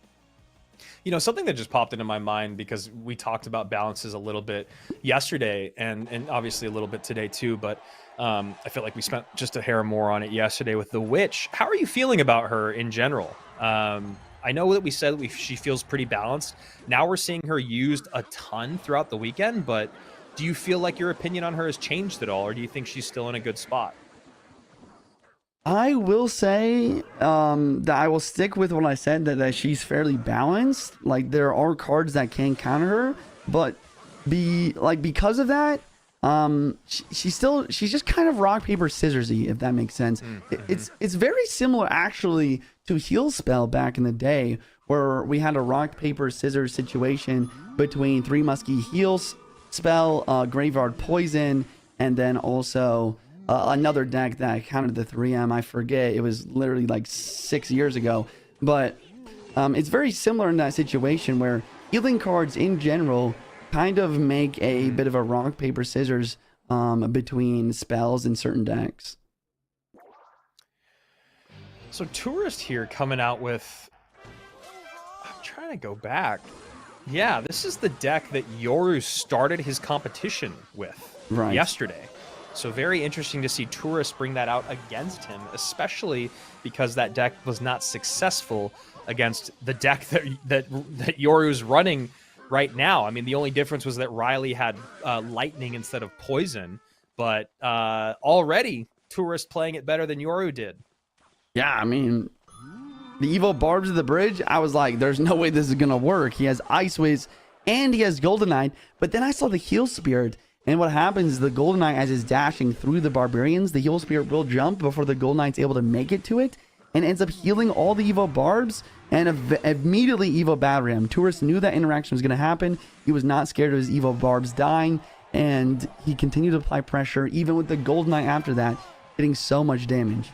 You know, something that just popped into my mind because we talked about balances a little bit yesterday and obviously a little bit today too, but I feel like we spent just a hair more on it yesterday with the Witch. How are you feeling about her in general? I know that we said she feels pretty balanced. Now we're seeing her used a ton throughout the weekend, but do you feel like your opinion on her has changed at all, or do you think she's still in a good spot? I will say that I will stick with what I said, that she's fairly balanced. Like, there are cards that can counter her, but because of that, she's just kind of rock paper scissorsy, if that makes sense. It's very similar actually to Heal Spell back in the day, where we had a rock paper scissors situation between 3 Musky Heal Spell, Graveyard Poison, and then also another deck that counted the 3M. I forget, it was literally like 6 years ago, but it's very similar in that situation where healing cards in general kind of make a bit of a rock paper scissors between spells in certain decks. So Tourist here coming out with, I'm trying to go back. Yeah, this is the deck that Yoru started his competition with yesterday. So very interesting to see Tourist bring that out against him, especially because that deck was not successful against the deck that Yoru's running right now. I mean, the only difference was that Riley had lightning instead of poison, but already Tourist playing it better than Yoru did. Yeah, I mean, the Evo Barbs of the bridge, I was like, there's no way this is going to work. He has Ice Wiz and he has Golden Knight, but then I saw the Heal Spirit, and what happens is the Golden Knight, as is dashing through the Barbarians, the Heal Spirit will jump before the Golden Knight's able to make it to it, and ends up healing all the Evo Barbs, and immediately Evo Battle Ram. Tourist knew that interaction was going to happen. He was not scared of his Evo Barbs dying, and he continued to apply pressure, even with the Golden Knight after that, getting so much damage.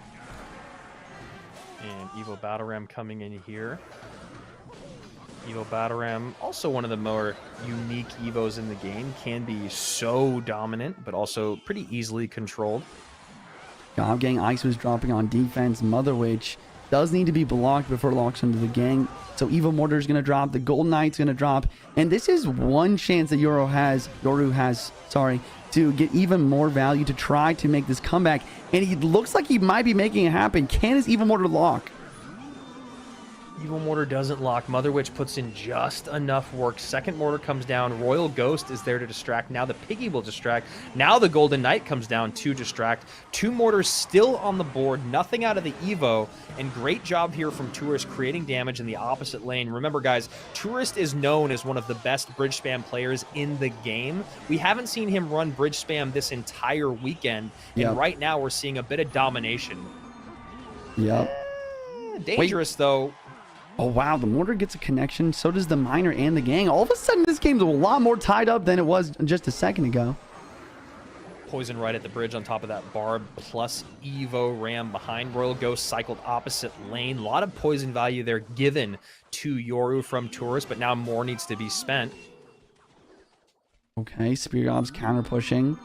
And Evo Battle Ram coming in here. Evo Battle Ram, also one of the more unique Evos in the game, can be so dominant, but also pretty easily controlled. Gob Gang Ice was dropping on defense. Mother Witch does need to be blocked before it locks into the gang. So Evo Mortar is going to drop. The Golden Knight's going to drop. And this is one chance that Yoru has, to get even more value to try to make this comeback. And he looks like he might be making it happen. Can his Evo Mortar lock? Evo Mortar doesn't lock. Mother Witch puts in just enough work. Second Mortar comes down. Royal Ghost is there to distract. Now the Piggy will distract. Now the Golden Knight comes down to distract. Two Mortars still on the board. Nothing out of the Evo. And great job here from Tourist creating damage in the opposite lane. Remember, guys, Tourist is known as one of the best bridge spam players in the game. We haven't seen him run bridge spam this entire weekend. And right now we're seeing a bit of domination. Dangerous, though. Oh, wow. The Mortar gets a connection. So does the Miner and the Gang. All of a sudden, this game's a lot more tied up than it was just a second ago. Poison right at the bridge on top of that Barb, plus Evo Ram behind. Royal Ghost cycled opposite lane. A lot of poison value there given to Yoru from Tourist, but now more needs to be spent. Okay, Spirit Ops counter pushing.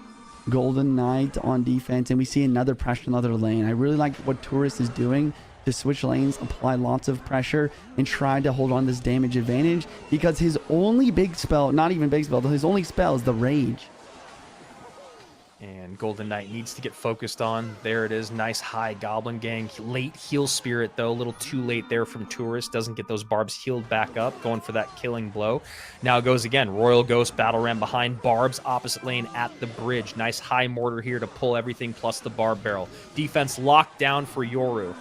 Golden Knight on defense, and we see another pressure in another lane. I really like what Tourist is doing to switch lanes, apply lots of pressure, and try to hold on this damage advantage, because his only big spell, not even big spell, his only spell is the Rage. And Golden Knight needs to get focused on. There it is. Nice high Goblin Gang. Late Heal Spirit, though. A little too late there from Tourist. Doesn't get those Barbs healed back up. Going for that killing blow. Now it goes again. Royal Ghost Battle Ram behind. Barbs opposite lane at the bridge. Nice high Mortar here to pull everything plus the Barb Barrel. Defense locked down for Yoru.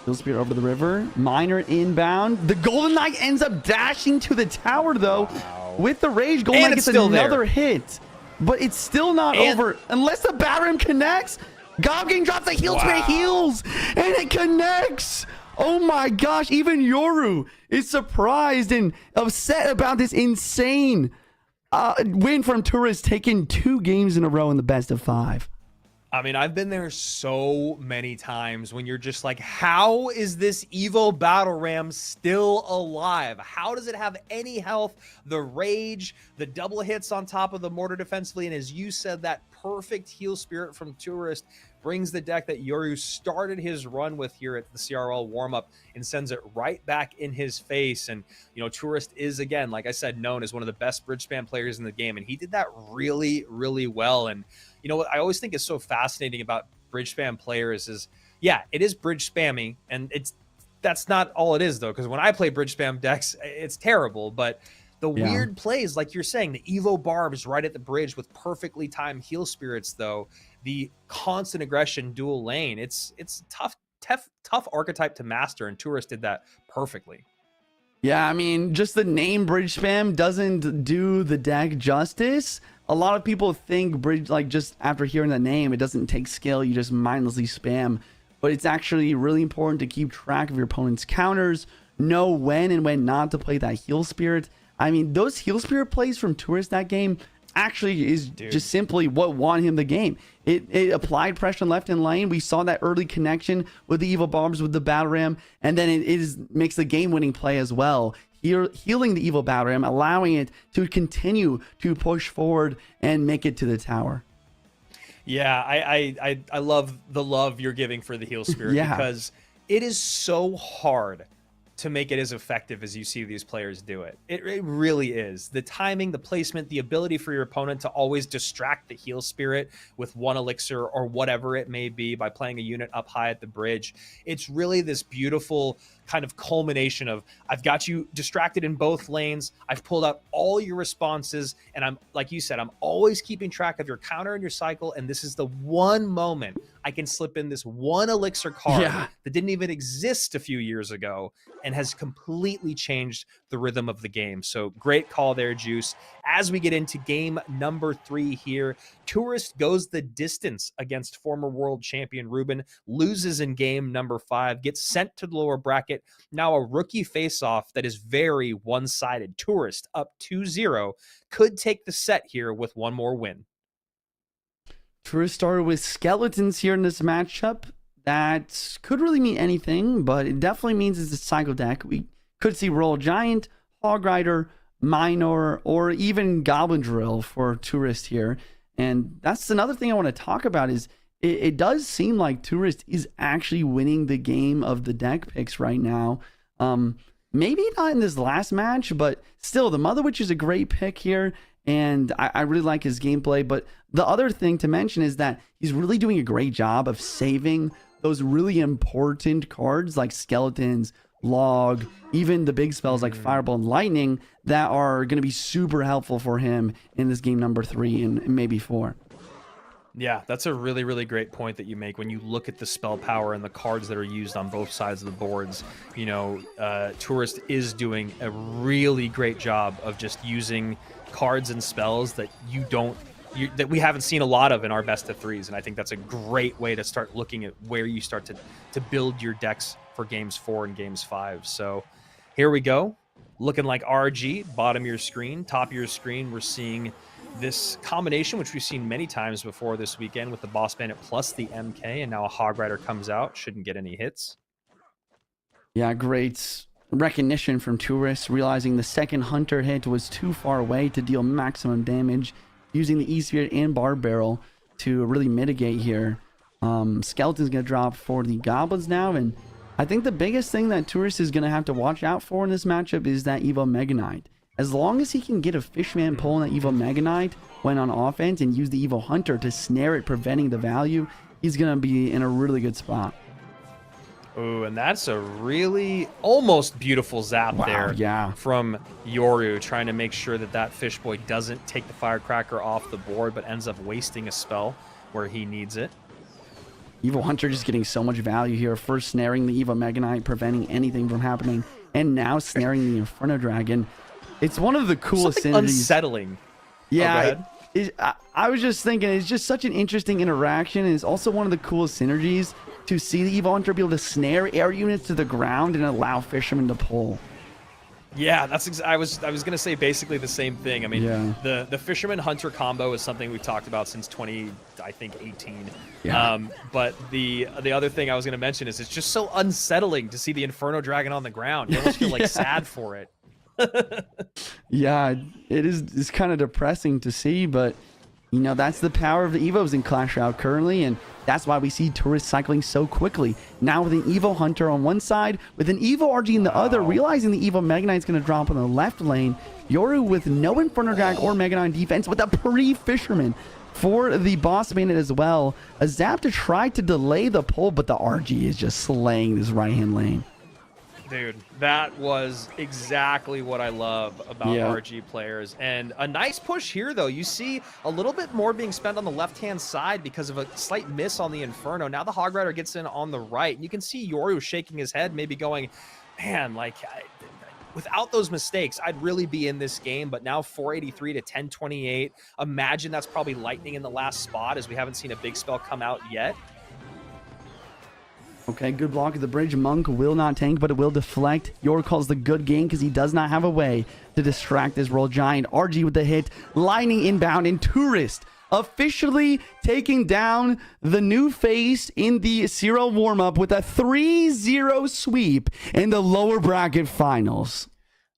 Heal Spirit over the river. Miner inbound. The Golden Knight ends up dashing to the tower, though. Wow. With the Rage, Golden Knight gets another hit. But it's still not over unless the Battle Ram connects. Gob Gang drops the Heal Spirit, heals, and it connects. Oh my gosh, even Yoru is surprised and upset about this insane win from Tourist, taking 2 games in a row in the best of 5. I mean, I've been there so many times when you're just like, how is this Evo Battle Ram still alive? How does it have any health? The Rage, the double hits on top of the Mortar defensively, and as you said, that perfect Heal Spirit from Tourist brings the deck that Yoru started his run with here at the CRL Warmup and sends it right back in his face. And, you know, Tourist is, again, like I said, known as one of the best bridge spam players in the game, and he did that really, really well. And you know what I always think is so fascinating about bridge spam players is, yeah, it is bridge spammy, and that's not all it is, though, because when I play bridge spam decks, it's terrible. But the weird plays, like you're saying, the Evo Barbs right at the bridge with perfectly timed Heal Spirits, though, the constant aggression dual lane, it's tough archetype to master, and Tourist did that perfectly. Yeah, I mean, just the name bridge spam doesn't do the deck justice. A lot of people think bridge, like, just after hearing the name, it doesn't take skill, you just mindlessly spam. But it's actually really important to keep track of your opponent's counters, know when and when not to play that Heal Spirit. I mean, those Heal Spirit plays from Tourist that game actually is just simply what won him the game. It applied pressure left in lane. We saw that early connection with the Evo Bombs with the Battle Ram, and then it makes the game-winning play as well. Healing the Evo Battle Ram, allowing it to continue to push forward and make it to the tower. Yeah, I love the love you're giving for the Heal Spirit because it is so hard to make it as effective as you see these players do it. It really is. The timing, the placement, the ability for your opponent to always distract the heal spirit with one elixir or whatever it may be by playing a unit up high at the bridge. It's really this beautiful kind of culmination of, I've got you distracted in both lanes, I've pulled out all your responses, and I'm, like you said, I'm always keeping track of your counter and your cycle, and this is the one moment I can slip in this one elixir card that didn't even exist a few years ago and has completely changed the rhythm of the game. So great call there, Juice. As we get into game number 3 here, Tourist goes the distance against former world champion Reuben, loses in game number 5, gets sent to the lower bracket. Now a rookie face-off that is very one-sided. Tourist up 2-0, could take the set here with one more win. Tourist started with skeletons here in this matchup. That could really mean anything, but it definitely means it's a cycle deck. We could see Royal Giant, Hog Rider, Minor, or even Goblin Drill for Tourist here. And that's another thing I want to talk about is it does seem like Tourist is actually winning the game of the deck picks right now. Maybe not in this last match, but still, the Mother Witch is a great pick here. And I really like his gameplay. But the other thing to mention is that he's really doing a great job of saving those really important cards like Skeletons, Log, even the big spells like Fireball and Lightning that are going to be super helpful for him in this game number 3 and maybe 4. Yeah, that's a really, really great point that you make when you look at the spell power and the cards that are used on both sides of the boards. You know, Tourist is doing a really great job of just using cards and spells that that we haven't seen a lot of in our best of 3s, and I think that's a great way to start looking at where you start to build your decks for games 4 and games 5. So here we go, looking like RG. Bottom of your screen, top of your screen, we're seeing this combination which we've seen many times before this weekend with the Boss Bandit plus the MK, and now a Hog Rider comes out, shouldn't get any hits. Yeah, great recognition from Tourist, realizing the second Hunter hit was too far away to deal maximum damage, using the E-Spirit and Barb Barrel to really mitigate here. Skeleton's going to drop for the Goblins now, and I think the biggest thing that Tourist is going to have to watch out for in this matchup is that Evo Mega Knight. As long as he can get a Fishman pull on that Evo Mega Knight when on offense and use the Evo Hunter to snare it, preventing the value, he's going to be in a really good spot. Oh, and that's a really almost beautiful zap there from Yoru, trying to make sure that that Fish Boy doesn't take the Firecracker off the board, but ends up wasting a spell where he needs it. Evo Hunter just getting so much value here. First snaring the Evo Mega Knight, preventing anything from happening, and now snaring the Inferno Dragon. It's one of the coolest synergies. Unsettling. Yeah, I was just thinking, it's just such an interesting interaction, and it's also one of the coolest synergies to see the Evo Hunter be able to snare air units to the ground and allow Fisherman to pull. Yeah, that's I was gonna say basically the same thing. I mean, the Fisherman Hunter combo is something we've talked about since 2018. But the other thing I was gonna mention is it's just so unsettling to see the Inferno Dragon on the ground. You almost feel like sad for it. Yeah, it is. It's kind of depressing to see, but you know, that's the power of the Evos in Clash Royale currently, and that's why we see Tourist cycling so quickly. Now with an Evo Hunter on one side, with an Evo RG in the other, realizing the Evo Mega Knight's going to drop on the left lane. Yoru with no Inferno Drag or Mega Knight defense with a pre-Fisherman for the Boss Bandit as well. A zap to try to delay the pull, but the RG is just slaying this right-hand lane. Dude, that was exactly what I love about RG players. And a nice push here, though. You see a little bit more being spent on the left-hand side because of a slight miss on the Inferno. Now the Hog Rider gets in on the right. And you can see Yoru shaking his head, maybe going, man, like, without those mistakes, I'd really be in this game. But now 483 to 1028. Imagine that's probably lightning in the last spot, as we haven't seen a big spell come out yet. Okay, good block at the bridge. Monk will not tank, but it will deflect. Yoru calls the good game because he does not have a way to distract this Royal Giant. RG with the hit, Lightning inbound, and Tourist officially taking down the new face in the CRL Warmup with a 3-0 sweep in the lower bracket finals.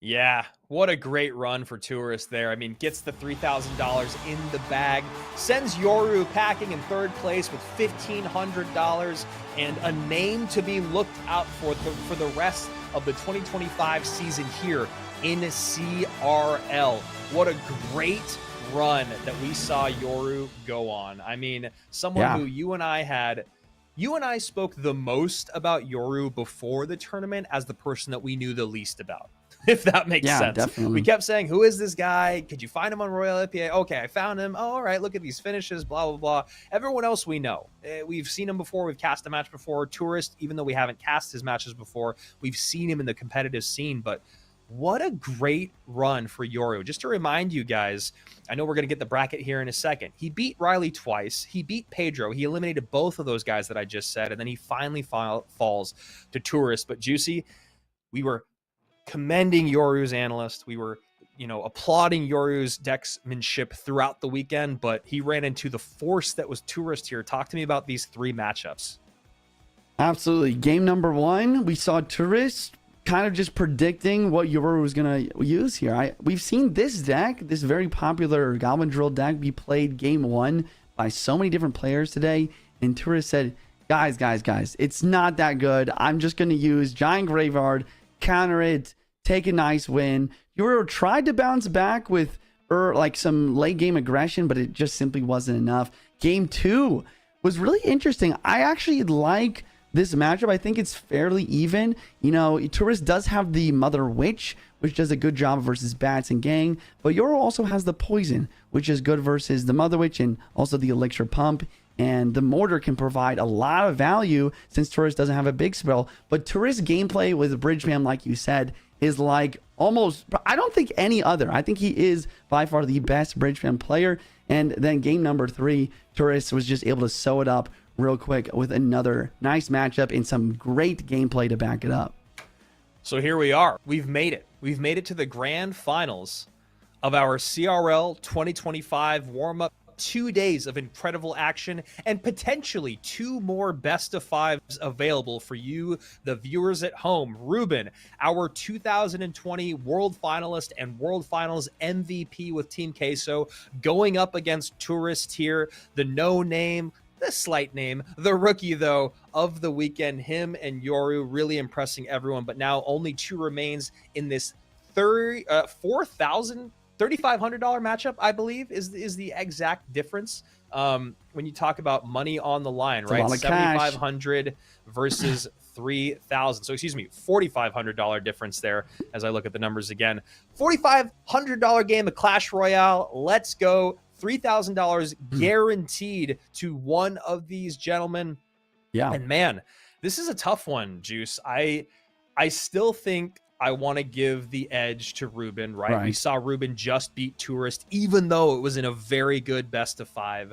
Yeah, what a great run for Tourist there. I mean, gets the $3,000 in the bag, sends Yoru packing in third place with $1,500 and a name to be looked out for the rest of the 2025 season here in CRL. What a great run that we saw Yoru go on. I mean, someone who you and I spoke the most about Yoru before the tournament as the person that we knew the least about. If that makes sense. Definitely. We kept saying, who is this guy? Could you find him on Royal IPA? Okay, I found him. Oh, all right, look at these finishes, blah, blah, blah. Everyone else we know. We've seen him before. We've cast a match before. Tourist, even though we haven't cast his matches before, we've seen him in the competitive scene. But what a great run for Yoru. Just to remind you guys, I know we're going to get the bracket here in a second. He beat Riley twice. He beat Pedro. He eliminated both of those guys that I just said. And then he finally falls to Tourist. But Juicy, we were commending Yoru's analyst. We were, applauding Yoru's decksmanship throughout the weekend, but he ran into the force that was Tourist here. Talk to me about these three matchups. Absolutely. Game number one, we saw Tourist kind of just predicting what Yoru was going to use here. We've seen this deck, this very popular Goblin Drill deck, be played game one by so many different players today, and Tourist said, guys, it's not that good. I'm just going to use Giant Graveyard, counter it, take a nice win. Yoru tried to bounce back with like some late game aggression, but it just simply wasn't enough. Game two was really interesting. I actually like this matchup. I think it's fairly even. Tourist does have the Mother Witch, which does a good job versus Bats and Gang, but Yoru also has the Poison, which is good versus the Mother Witch and also the Elixir Pump. And the Mortar can provide a lot of value since Tourist doesn't have a big spell. But Tourist gameplay with Bridge Fam, like you said, is like almost, I don't think any other. I think he is by far the best Bridge Fam player. And then game number three, Tourist was just able to sew it up real quick with another nice matchup and some great gameplay to back it up. So here we are. We've made it. We've made it to the grand finals of our CRL 2025 warm-up. 2 days of incredible action and potentially 2 more best of 5s available for you, the viewers at home. Reuben, our 2020 World Finalist and World Finals MVP with Team Queso, going up against Tourist here, the no name, the slight name, the rookie though of the weekend. Him and Yoru really impressing everyone, but now only 2 remains in this $3,500 matchup, I believe, is the exact difference. When you talk about money on the line, right? $7,500 versus $3,000. So excuse me, $4,500 difference there as I look at the numbers again. $4,500 game of Clash Royale. Let's go. $3,000 guaranteed to one of these gentlemen. Yeah. And man, this is a tough one, Juice. I still think I want to give the edge to Reuben, right? We saw Reuben just beat Tourist, even though it was in a very good best of 5.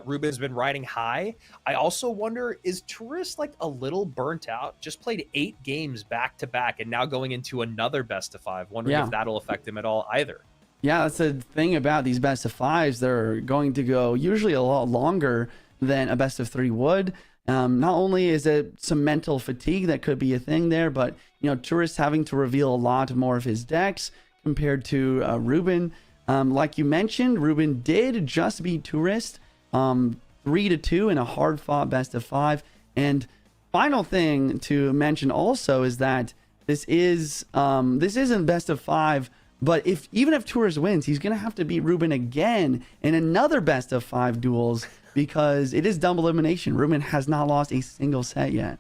Reuben's been riding high. I also wonder, is Tourist like a little burnt out? Just played 8 games back to back and now going into another best of 5. Wondering if that'll affect him at all either. Yeah, that's the thing about these best of 5s. They're going to go usually a lot longer than a best of 3 would. Not only is it some mental fatigue that could be a thing there, but Tourist having to reveal a lot more of his decks compared to Reuben. Like you mentioned, Reuben did just beat Tourist 3-2 in a hard-fought best of 5. And final thing to mention also is that this isn't best of 5. But even if Tourist wins, he's going to have to beat Reuben again in another best of 5 duels because it is double elimination. Reuben has not lost a single set yet.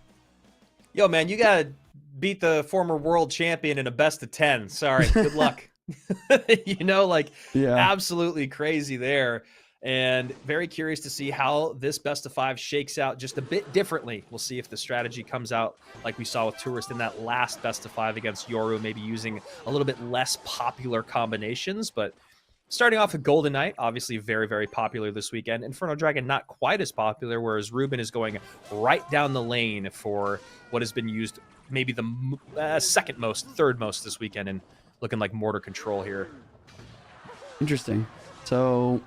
Yo, man, you got to beat the former world champion in a best of 10. Sorry, good luck. Absolutely crazy there. And very curious to see how this best of 5 shakes out just a bit differently. We'll see if the strategy comes out like we saw with Tourist in that last best of 5 against Yoru, maybe using a little bit less popular combinations. But starting off with Golden Knight, obviously very, very popular this weekend. Inferno Dragon, not quite as popular, whereas Reuben is going right down the lane for what has been used maybe the second most, third most this weekend, and looking like Mortar Control here. Interesting. So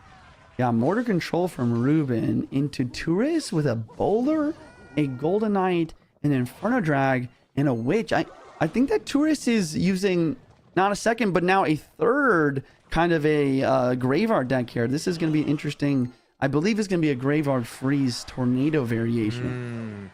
yeah, Mortar Control from Reuben into Tourist with a Bowler, a Golden Knight, an Inferno Drag, and a Witch. I think that Tourist is using not a second, but now a third kind of a Graveyard deck here. This is going to be interesting. I believe it's going to be a Graveyard Freeze Tornado variation.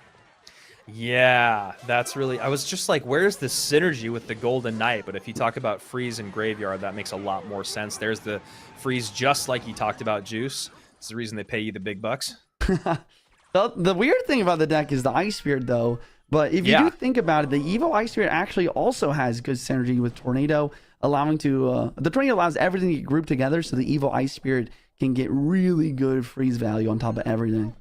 Yeah, that's really... I was just like, where's the synergy with the Golden Knight? But if you talk about Freeze and Graveyard, that makes a lot more sense. There's the Freeze, just like you talked about, Juice. It's the reason they pay you the big bucks. The weird thing about the deck is the Ice Spirit, though. But if you do think about it, the Evo Ice Spirit actually also has good synergy with Tornado, allowing to... the Tornado allows everything to get grouped together, so the Evo Ice Spirit can get really good freeze value on top of everything.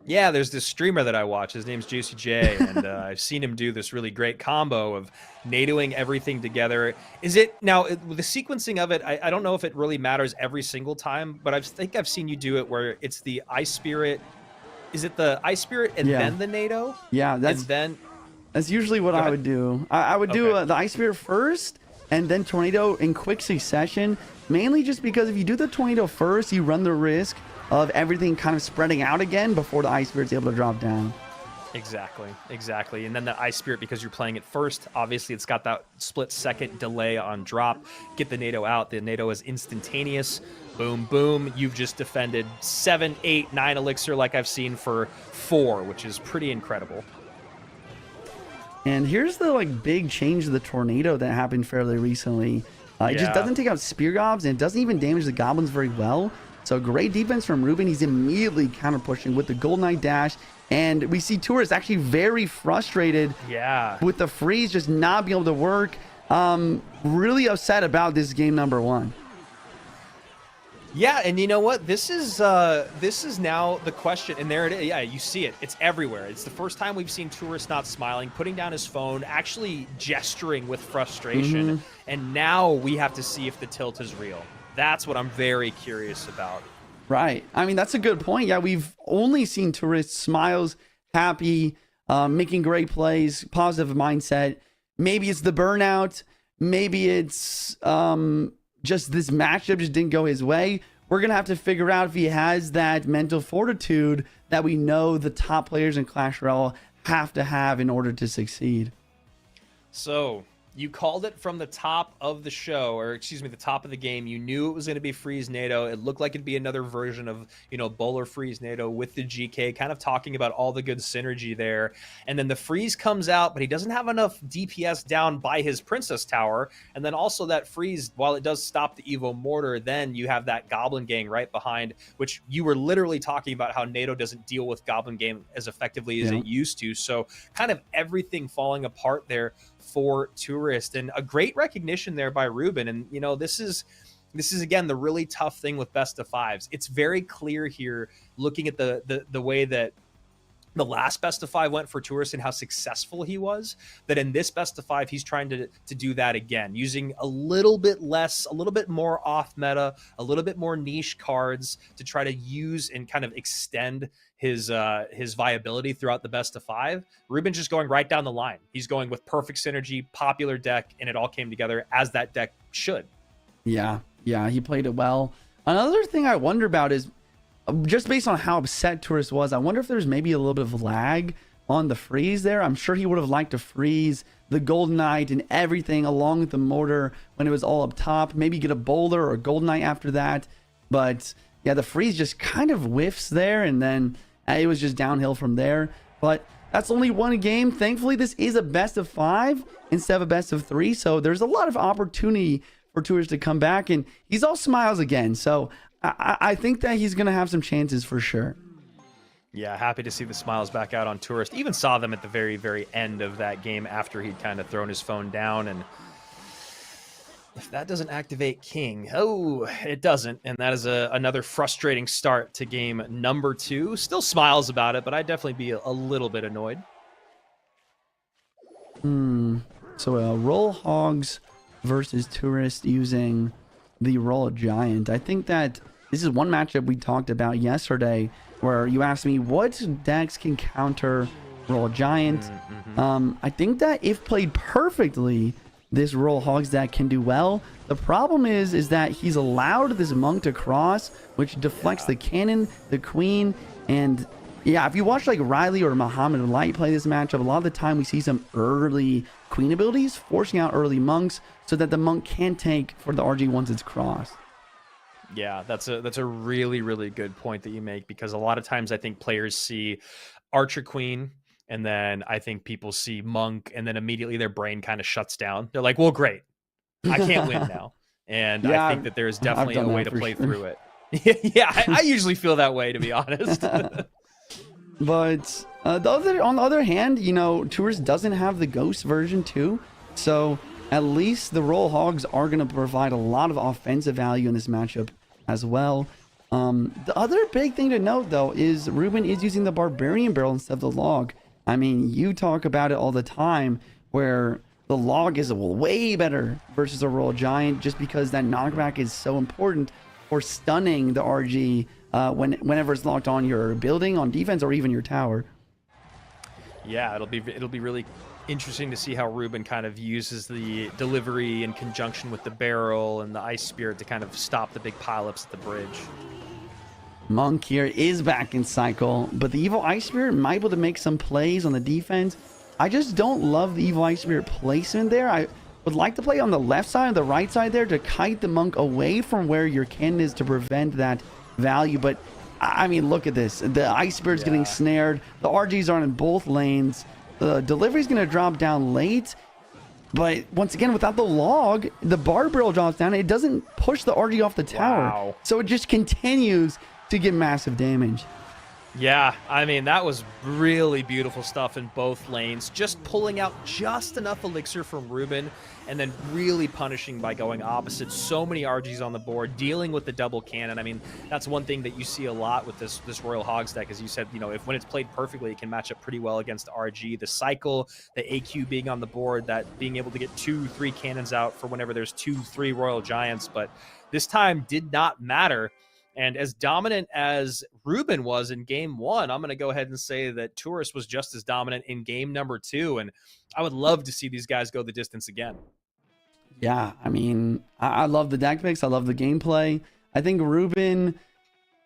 Yeah, there's this streamer that I watch. His name's Juicy J, and I've seen him do this really great combo of NATOing everything together. Is it now the sequencing of it? I don't know if it really matters every single time, but I think I've seen you do it where it's the Ice Spirit. Is it the Ice Spirit and then the NATO? Yeah, that's usually what I would do. I would do the Ice Spirit first, and then Tornado in quick succession. Mainly just because if you do the Tornado first, you run the risk of everything kind of spreading out again before the Ice Spirit's able to drop down. Exactly. And then the Ice Spirit, because you're playing it first, obviously it's got that split-second delay on drop. Get the NATO out. The NATO is instantaneous. Boom, boom. You've just defended 7, 8, 9 elixir like I've seen for 4, which is pretty incredible. And here's the big change of the Tornado that happened fairly recently. It just doesn't take out Spear Gobs, and it doesn't even damage the Goblins very well. So great defense from Reuben. He's immediately counter pushing with the Golden Knight dash. And we see Tourist actually very frustrated with the freeze just not being able to work. Really upset about this game number 1. Yeah, and you know what? This is now the question, and there it is. Yeah, you see it. It's everywhere. It's the first time we've seen Tourist not smiling, putting down his phone, actually gesturing with frustration. And now we have to see if the tilt is real. That's what I'm very curious about. Right. I mean, that's a good point. Yeah, we've only seen Tourist smiles, happy, making great plays, positive mindset. Maybe it's the burnout. Maybe it's just this matchup just didn't go his way. We're going to have to figure out if he has that mental fortitude that we know the top players in Clash Royale have to have in order to succeed. So... you called it from the top of the show, or excuse me, the top of the game. You knew it was going to be Freeze NATO. It looked like it'd be another version of, Bowler Freeze NATO with the GK, kind of talking about all the good synergy there. And then the Freeze comes out, but he doesn't have enough DPS down by his Princess Tower. And then also that Freeze, while it does stop the Evo Mortar, then you have that Goblin Gang right behind, which you were literally talking about how NATO doesn't deal with Goblin Gang as effectively as it used to. So kind of everything falling apart there for Tourist, and a great recognition there by Reuben. And this is again the really tough thing with best of fives. It's very clear here, looking at the way that the last best of 5 went for Tourist and how successful he was, that in this best of 5 he's trying to do that again, using a little bit more off meta, a little bit more niche cards to try to use and kind of extend his viability throughout the best of 5. Reuben's just going right down the line. He's going with perfect synergy, popular deck, and it all came together as that deck should. Yeah, he played it well. Another thing I wonder about is, just based on how upset Tourist was, I wonder if there's maybe a little bit of lag on the freeze there. I'm sure he would have liked to freeze the Golden Knight and everything along with the mortar when it was all up top. Maybe get a Boulder or Golden Knight after that. But yeah, the freeze just kind of whiffs there, and then it was just downhill from there. But that's only one game. Thankfully, this is a best of 5 instead of a best of 3. So there's a lot of opportunity for Tourist to come back, and he's all smiles again. So I think that he's going to have some chances for sure. Yeah, happy to see the smiles back out on Tourist. Even saw them at the very, very end of that game after he'd kind of thrown his phone down. And if that doesn't activate King, it doesn't. And that is another frustrating start to game number 2. Still smiles about it, but I'd definitely be a little bit annoyed. So Roll Hogs versus Tourist using the Roll Giant. I think that this is one matchup we talked about yesterday where you asked me what decks can counter Roll Giant. I think that if played perfectly, this Roll Hogs deck can do well. The problem is that he's allowed this Monk to cross, which deflects the cannon, the queen, and yeah, if you watch like Riley or Muhammad Light play this matchup, a lot of the time we see some early queen abilities, forcing out early monks so that the monk can tank for the RG once it's crossed. Yeah, that's a really, really good point that you make, because a lot of times I think players see Archer Queen, and then I think people see Monk, and then immediately their brain kind of shuts down. They're like, well, great, I can't win now. And Yeah, I think that there's I've definitely a done way that to for play sure. through it. Yeah, I usually feel that way, to be honest. But on the other hand, you know, Tourist doesn't have the Ghost version too, so at least the Royal Hogs are going to provide a lot of offensive value in this matchup as well. The other big thing to note, though, is Reuben is using the Barbarian Barrel instead of the Log. I mean, you talk about it all the time, where the Log is way better versus a Royal Giant, just because that knockback is so important for stunning the RG whenever it's locked on your building, on defense, or even your tower. Yeah, it'll be really interesting to see how Reuben kind of uses the delivery in conjunction with the barrel and the Ice Spirit to kind of stop the big pileups at the bridge. Monk here is back in cycle, but the Evil Ice Spirit might be able to make some plays on the defense. I just don't love the Evil Ice Spirit placement there. I would like to play on the left side and the right side there to kite the Monk away from where your cannon is to prevent that value. But I mean, look at this. The Ice Spirit's getting snared. The RGs are in both lanes. The delivery's going to drop down late. But once again, without the Log, the Bar Barrel drops down. It doesn't push the RG off the tower. Wow. So it just continues to get massive damage. Yeah, I mean, that was really beautiful stuff in both lanes. Just pulling out just enough elixir from Reuben, and then really punishing by going opposite. So many RGs on the board, dealing with the double cannon. I mean, that's one thing that you see a lot with this Royal Hogs deck, as you said, you know, if when it's played perfectly, it can match up pretty well against RG. The cycle, the AQ being on the board, that being able to get 2-3 cannons out for whenever there's 2-3 Royal Giants. But this time did not matter. And as dominant as Reuben was in game one, I'm going to go ahead and say that Tourist was just as dominant in game number 2. And I would love to see these guys go the distance again. Yeah, I mean, I love the deck picks. I love the gameplay. I think Reuben,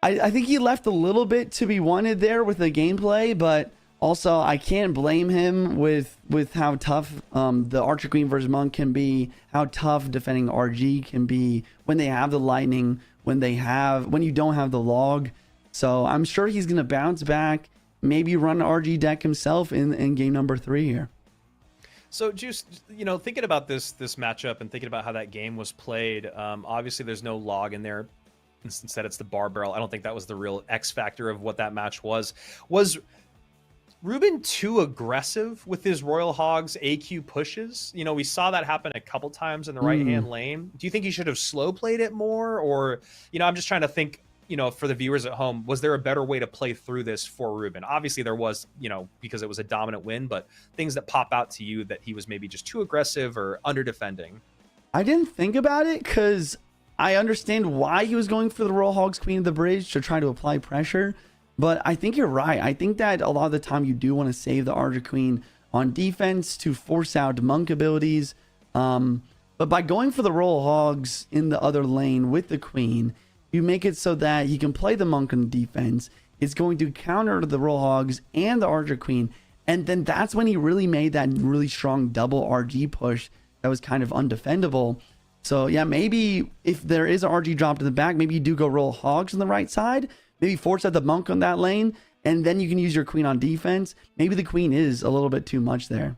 I think he left a little bit to be wanted there with the gameplay, but also I can't blame him with how tough the Archer Queen versus Monk can be, how tough defending RG can be when they have the Lightning, when you don't have the Log. So I'm sure he's going to bounce back, maybe run an RG deck himself in game number 3 here. So Juice, you know, thinking about this matchup and thinking about how that game was played, obviously there's no Log in there. Instead, it's the Bar Barrel. I don't think that was the real X factor of what that match was. Was Reuben too aggressive with his Royal Hogs AQ pushes? You know, we saw that happen a couple times in the right-hand lane. Do you think he should have slow played it more? Or, you know, I'm just trying to think, you know, for the viewers at home, was there a better way to play through this for Reuben? Obviously there was, you know, because it was a dominant win, but things that pop out to you that he was maybe just too aggressive or under defending. I didn't think about it because I understand why he was going for the Royal Hogs Queen of the Bridge to try to apply pressure. But I think you're right. I think that a lot of the time you do want to save the Archer Queen on defense to force out Monk abilities. But by going for the Royal Hogs in the other lane with the Queen, you make it so that he can play the Monk on defense. It's going to counter the Royal Hogs and the Archer Queen. And then that's when he really made that really strong double RG push that was kind of undefendable. So yeah, maybe if there is an RG drop to the back, maybe you do go Royal Hogs on the right side. Maybe force out the Monk on that lane, and then you can use your Queen on defense. Maybe the Queen is a little bit too much there.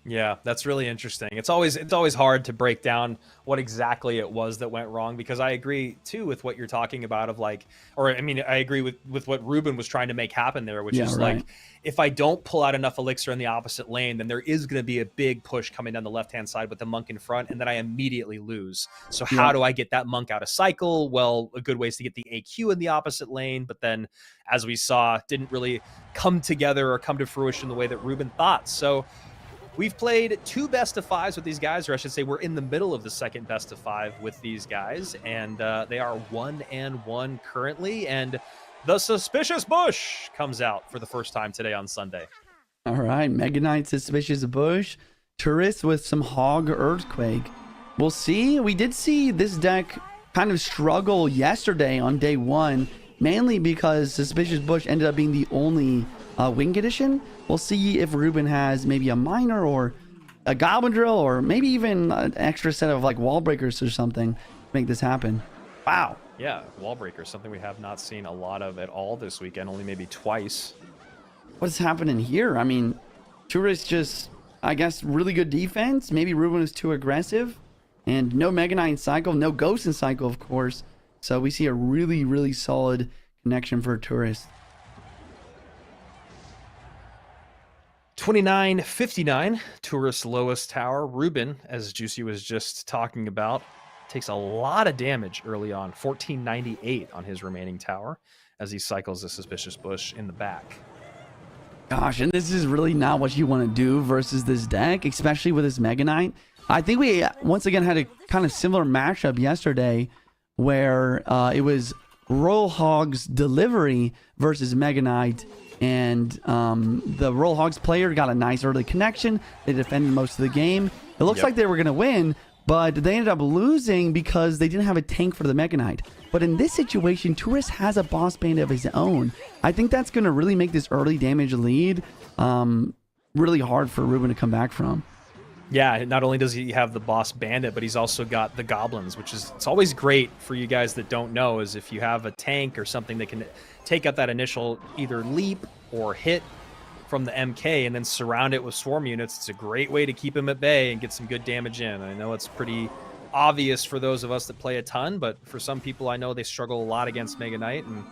Yeah, that's really interesting. It's always hard to break down what exactly it was that went wrong, because I agree too with what you're talking about of like, or I mean, I agree with what Reuben was trying to make happen there, which is right. like, if I don't pull out enough elixir in the opposite lane, then there is going to be a big push coming down the left-hand side with the Monk in front, and then I immediately lose. So how do I get that Monk out of cycle? Well, a good way is to get the AQ in the opposite lane, but then as we saw, didn't really come together or come to fruition the way that Reuben thought. So we've played 2 best of 5s with these guys, or I should say we're in the middle of the second best of 5 with these guys, and they are 1-1 currently, and the Suspicious Bush comes out for the first time today on Sunday. All right, Mega Knight, Suspicious Bush, Tourist with some Hog Earthquake. We'll see. We did see this deck kind of struggle yesterday on day 1, mainly because Suspicious Bush ended up being the only Wing Edition. We'll see if Reuben has maybe a minor or a goblin drill or maybe even an extra set of like wall breakers or something to make this happen. Wow. Yeah, wall breakers, something we have not seen a lot of at all this weekend, only maybe twice. What's happening here? I mean, Tourist just, I guess, really good defense. Maybe Reuben is too aggressive. And no Mega Knight in cycle, no Ghost in cycle, of course. So we see a really, really solid connection for Tourist. 29-59, Tourist lowest tower. Reuben, as Juicy was just talking about, takes a lot of damage early on. 1498 on his remaining tower as he cycles the Suspicious Bush in the back. Gosh, and this is really not what you want to do versus this deck, especially with this Mega Knight. I think we once again had a kind of similar matchup yesterday where it was Royal Hog's Delivery versus Mega Knight. And the Royal Hogs player got a nice early connection. They defended most of the game. It looks like they were going to win, but they ended up losing because they didn't have a tank for the Mega Knight. But in this situation, Tourist has a boss bandit of his own. I think that's going to really make this early damage lead really hard for Reuben to come back from. Yeah, not only does he have the boss bandit, but he's also got the goblins, which is, it's always great for you guys that don't know, is if you have a tank or something that can take out that initial either leap or hit from the MK and then surround it with swarm units. It's a great way to keep him at bay and get some good damage in. I know it's pretty obvious for those of us that play a ton, but for some people I know they struggle a lot against Mega Knight, and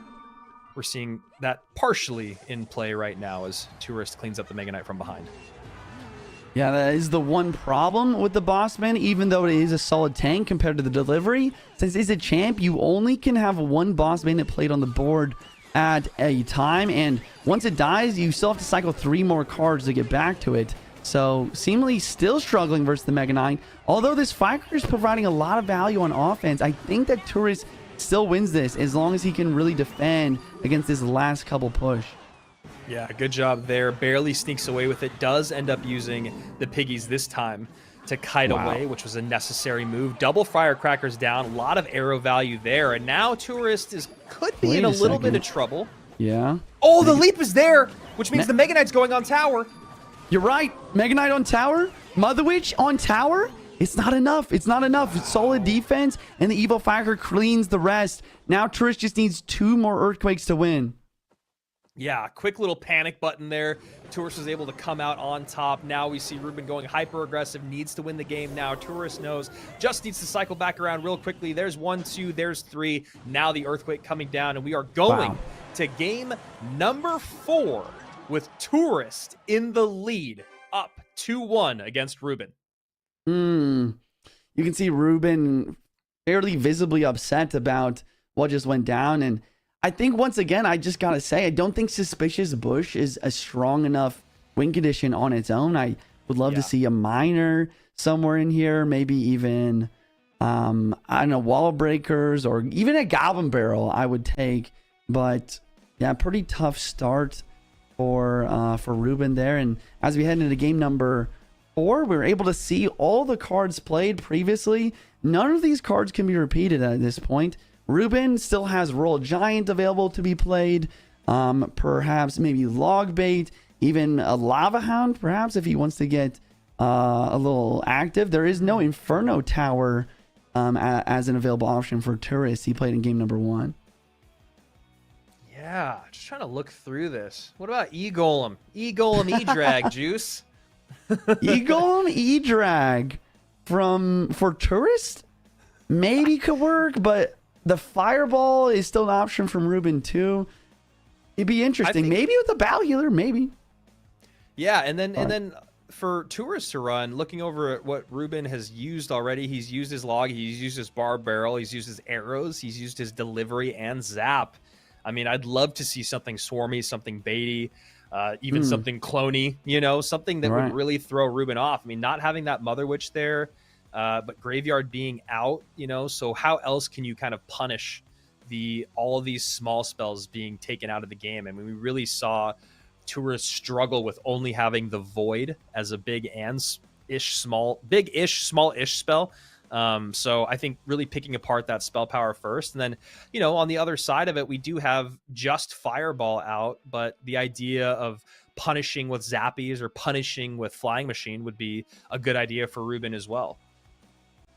we're seeing that partially in play right now as Tourist cleans up the Mega Knight from behind. Yeah, that is the one problem with the Bossman, even though it is a solid tank compared to the Delivery. Since it's a champ, you only can have one boss bandit played on the board at a time, and once it dies, you still have to cycle 3 more cards to get back to it. So, seemingly still struggling versus the Mega Knight. Although this Firecracker is providing a lot of value on offense, I think that Tourist still wins this as long as he can really defend against this last couple push. Yeah, good job there. Barely sneaks away with it. Does end up using the piggies this time to kite away, which was a necessary move. Double firecrackers down. A lot of arrow value there. And now Tourist could be in a little bit of trouble. Yeah. Oh, the leap is there, which means the Mega Knight's going on tower. You're right. Mega Knight on tower. Mother Witch on tower. It's not enough. It's not enough. It's solid defense, and the Evil Firecracker cleans the rest. Now Tourist just needs 2 more Earthquakes to win. Yeah, quick little panic button there. Tourist was able to come out on top. Now we see Reuben going hyper aggressive, needs to win the game now. Tourist knows, just needs to cycle back around real quickly. There's 1, 2, there's 3. Now the Earthquake coming down, and we are going to game number 4 with Tourist in the lead, up 2-1 against Reuben. You can see Reuben fairly visibly upset about what just went down, and I think once again, I just gotta say, I don't think Suspicious Bush is a strong enough win condition on its own. I would love to see a miner somewhere in here, maybe even I don't know, wall breakers or even a goblin barrel I would take. But yeah, pretty tough start for Reuben there. And as we head into game number 4, we were able to see all the cards played previously. None of these cards can be repeated at this point. Reuben still has Royal Giant available to be played. Perhaps maybe Log Bait, even a Lava Hound, perhaps, if he wants to get a little active. There is no Inferno Tower as an available option for Tourist. He played in game number 1. Yeah, just trying to look through this. What about E-Golem? E-Golem E-Drag, Juice. E-Golem E-Drag for Tourist? Maybe could work, but the Fireball is still an option from Reuben too. It'd be interesting. Maybe with the Bow Healer, maybe. Yeah, and then for Tourist to run, looking over at what Reuben has used already, he's used his log, he's used his bar barrel, he's used his arrows, he's used his delivery and zap. I mean, I'd love to see something swarmy, something baity, even something cloney, you know, something that would really throw Reuben off. I mean, not having that Mother Witch there, but Graveyard being out, you know, so how else can you kind of punish all of these small spells being taken out of the game? I mean, we really saw Tourist struggle with only having the Void as a big-ish, small-ish spell. So I think really picking apart that spell power first. And then, you know, on the other side of it, we do have just Fireball out, but the idea of punishing with Zappies or punishing with Flying Machine would be a good idea for Reuben as well.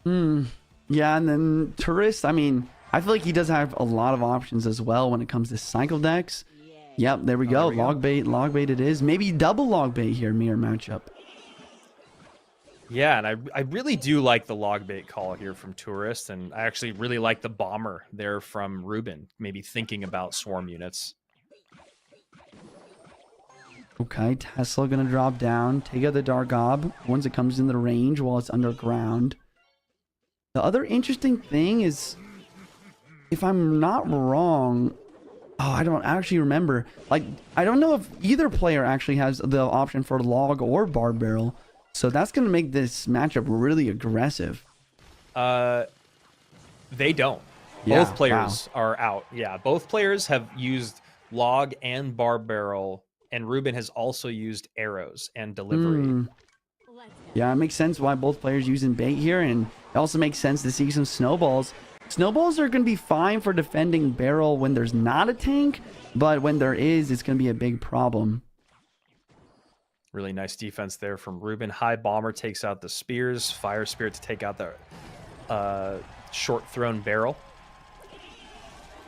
Yeah, and then Tourist, I mean, I feel like he does have a lot of options as well when it comes to cycle decks. Yep, there we go. Log bait it is. Maybe double log bait here, mirror matchup. Yeah, and I really do like the log bait call here from Tourist, and I actually really like the bomber there from Reuben, maybe thinking about swarm units. Okay, Tesla gonna drop down, take out the Dark Ob once it comes in the range while it's underground. The other interesting thing is, if I'm not wrong, I don't actually remember. Like, I don't know if either player actually has the option for log or bar barrel. So that's going to make this matchup really aggressive. They don't. Yeah, both players are out. Yeah, both players have used log and bar barrel, and Reuben has also used arrows and delivery. Yeah, it makes sense why both players using bait here, and it also makes sense to see some snowballs. Snowballs are going to be fine for defending barrel when there's not a tank, but when there is, it's going to be a big problem. Really nice defense there from Reuben. High Bomber takes out the spears. Fire Spirit to take out the short thrown barrel.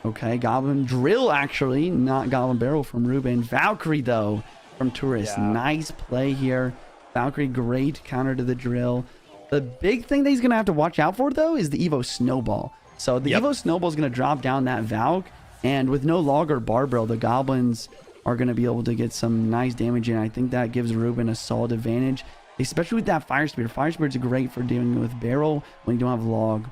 Okay, Goblin Drill actually, not Goblin Barrel from Reuben. Valkyrie though from Tourist. Yeah. Nice play here. Valkyrie, great counter to the Drill. The big thing that he's going to have to watch out for though is the Evo Snowball. So the Evo Snowball is going to drop down that Valk, and with no log or bar barrel, the Goblins are going to be able to get some nice damage in. I think that gives Reuben a solid advantage, especially with that Fire Spirit. Fire Spirit's great for dealing with barrel when you don't have log.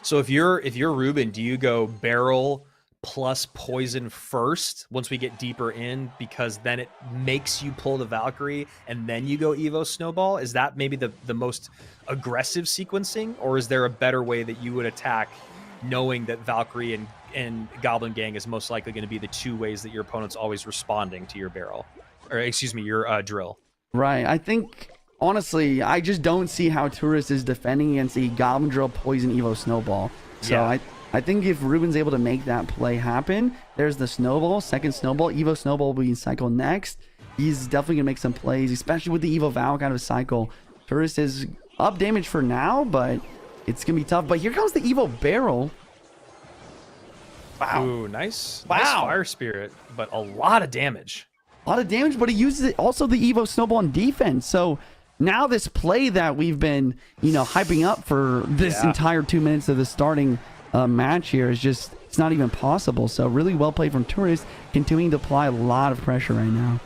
So if you're Reuben, do you go barrel plus poison first once we get deeper in, because then it makes you pull the Valkyrie and then you go Evo Snowball? Is that maybe the most aggressive sequencing, or is there a better way that you would attack, knowing that Valkyrie and Goblin Gang is most likely going to be the two ways that your opponent's always responding to your barrel, or excuse me, your drill? Right. I think, honestly, I just don't see how Tourist is defending against the Goblin Drill Poison Evo Snowball. So Yeah. I think if Reuben's able to make that play happen, there's the Snowball, second Snowball. Evo Snowball will be in cycle next. He's definitely going to make some plays, especially with the Evo Valk out of cycle. Tourist is up damage for now, but it's going to be tough. But here comes the Evo Barrel. Wow. Ooh, nice. Wow. Nice Fire Spirit, but a lot of damage. A lot of damage, but he uses it also the Evo Snowball on defense. So now this play that we've been, hyping up for this entire 2 minutes of the starting match here is just, it's not even possible. So really well played from Tourist, continuing to apply a lot of pressure right now.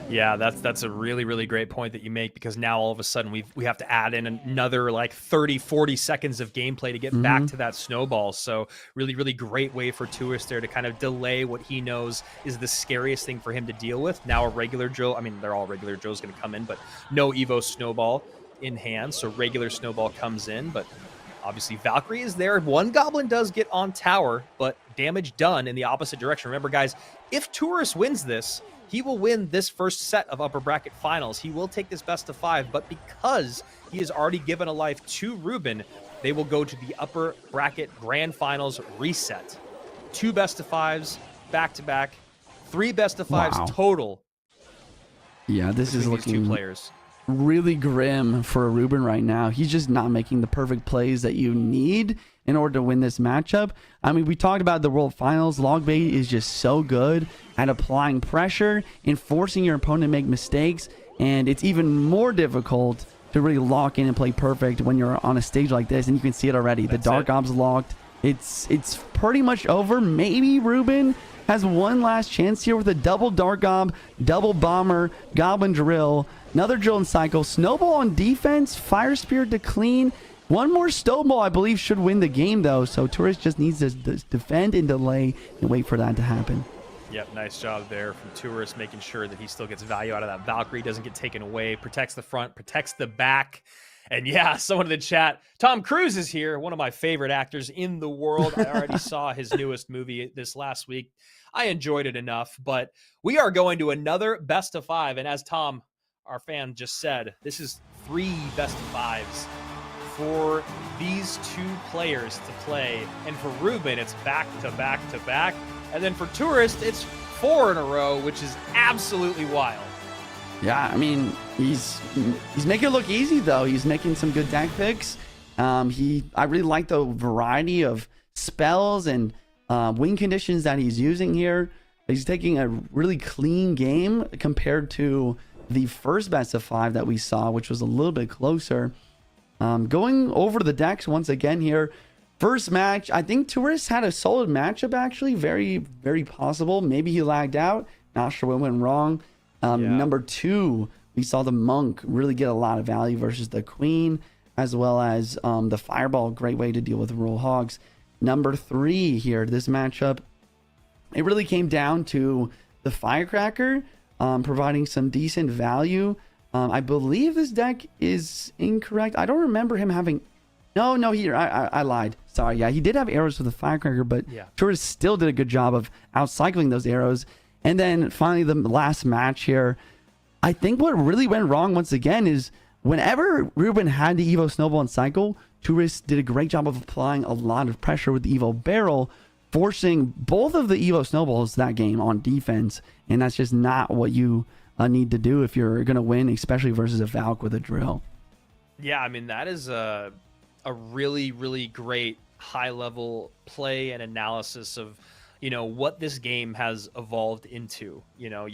Yeah, that's a really, really great point that you make, because now all of a sudden we have to add in another like 30, 40 seconds of gameplay to get back to that snowball. So really, really great way for Tourist there to kind of delay what he knows is the scariest thing for him to deal with. Now a regular drill, I mean, they're all regular drills going to come in, but no Evo Snowball in hand. So regular Snowball comes in, but obviously Valkyrie is there. One Goblin does get on tower, but damage done in the opposite direction. Remember, guys, if Tourist wins this, he will win this first set of upper bracket finals. He will take this best of 5, but because he has already given a life to Reuben, they will go to the upper bracket grand finals reset. 2 best of 5s back to back, 3 best of 5s total. Yeah, this is looking 2 players. Really grim for Reuben right now. He's just not making the perfect plays that you need in order to win this matchup. I mean, we talked about the World Finals. Logbait is just so good at applying pressure and forcing your opponent to make mistakes, and it's even more difficult to really lock in and play perfect when you're on a stage like this, and you can see it already. The Dark Ob's locked. It's pretty much over. Maybe Reuben has one last chance here with a double Dark Ob, double Bomber, Goblin Drill, another Drill and Cycle, Snowball on defense, Fire Spirit to clean. One more Snowball, I believe, should win the game, though. So Tourist just needs to defend and delay and wait for that to happen. Yep, nice job there from Tourist, making sure that he still gets value out of that Valkyrie, doesn't get taken away, protects the front, protects the back. And yeah, someone in the chat, Tom Cruise is here, one of my favorite actors in the world. I already saw his newest movie this last week. I enjoyed it enough, but we are going to another best of 5. And as Tom, our fan, just said, this is 3 best of 5s for these 2 players to play. And for Reuben, it's back to back to back. And then for Tourist, it's 4 in a row, which is absolutely wild. Yeah, I mean, he's making it look easy though. He's making some good deck picks. I really like the variety of spells and win conditions that he's using here. He's taking a really clean game compared to the first best of 5 that we saw, which was a little bit closer. Going over the decks once again here. First match, I think Tourist had a solid matchup actually. Very, very possible. Maybe he lagged out. Not sure what went wrong. Number 2, we saw the Monk really get a lot of value versus the Queen, as well as the Fireball. Great way to deal with Roll Hogs. Number 3 here, this matchup, it really came down to the Firecracker providing some decent value. I believe this deck is incorrect. I don't remember him having... No, here, I lied. Sorry, yeah, he did have arrows for the Firecracker, but Tourist still did a good job of outcycling those arrows. And then finally, the last match here. I think what really went wrong once again is whenever Reuben had the Evo Snowball and Cycle, Tourist did a great job of applying a lot of pressure with the Evo Barrel, forcing both of the Evo Snowballs that game on defense. And that's just not what you need to do if you're going to win, especially versus a Valk with a drill. Yeah, I mean, that is a really, really great high-level play and analysis of, you know, what this game has evolved into. You know,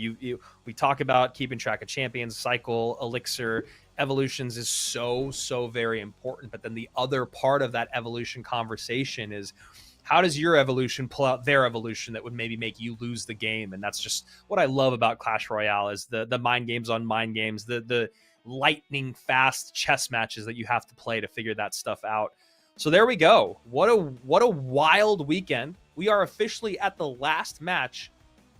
we talk about keeping track of champions, cycle, elixir, evolutions is so very important. But then the other part of that evolution conversation is, how does your evolution pull out their evolution that would maybe make you lose the game? And that's just what I love about Clash Royale, is the mind games on mind games, the lightning fast chess matches that you have to play to figure that stuff out. So there we go. What a wild weekend. We are officially at the last match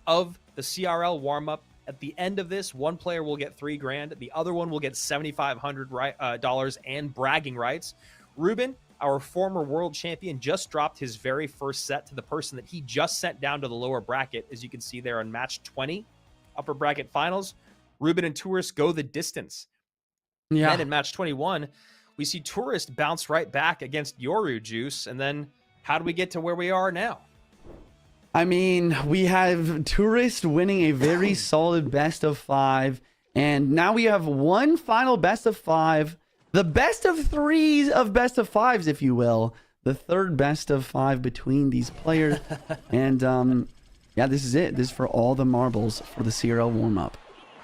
of the CRL warm-up. At the end of this, one player will get $3,000. The other one will get $7,500 and bragging rights. Reuben, our former world champion, just dropped his very first set to the person that he just sent down to the lower bracket. As you can see there on match 20, upper bracket finals, Reuben and Tourist go the distance. Yeah. Then in match 21, we see Tourist bounce right back against Yoru Juice. And then how do we get to where we are now? I mean, we have Tourist winning a very solid best of 5. And now we have one final best of 5. The best of 3s of best of 5s, if you will. The third best of 5 between these players. And yeah, this is it. This is for all the marbles for the CRL warm-up.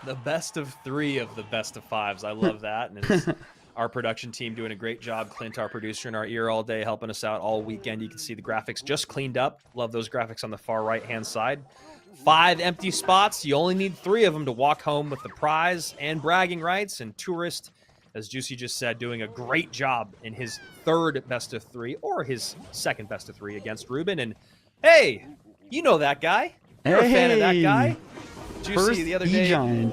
The best of 3 of the best of 5s. I love that. And it's our production team doing a great job. Clint, our producer, in our ear all day, helping us out all weekend. You can see the graphics just cleaned up. Love those graphics on the far right-hand side. 5 empty spots. You only need 3 of them to walk home with the prize and bragging rights. And Tourist, as Juicy just said, doing a great job in his third best of 3, or his second best of 3 against Reuben. And hey, you know that guy. You're a fan of that guy. Juicy, the other day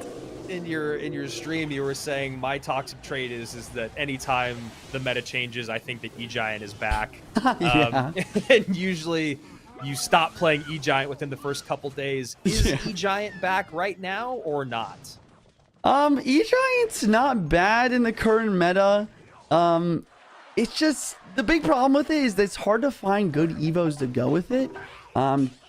in your stream, you were saying my toxic trait is that anytime the meta changes, I think that E-Giant is back. And usually you stop playing E-Giant within the first couple days. Is E-Giant back right now or not? E-Giant's not bad in the current meta. It's just, the big problem with it is that it's hard to find good Evos to go with it.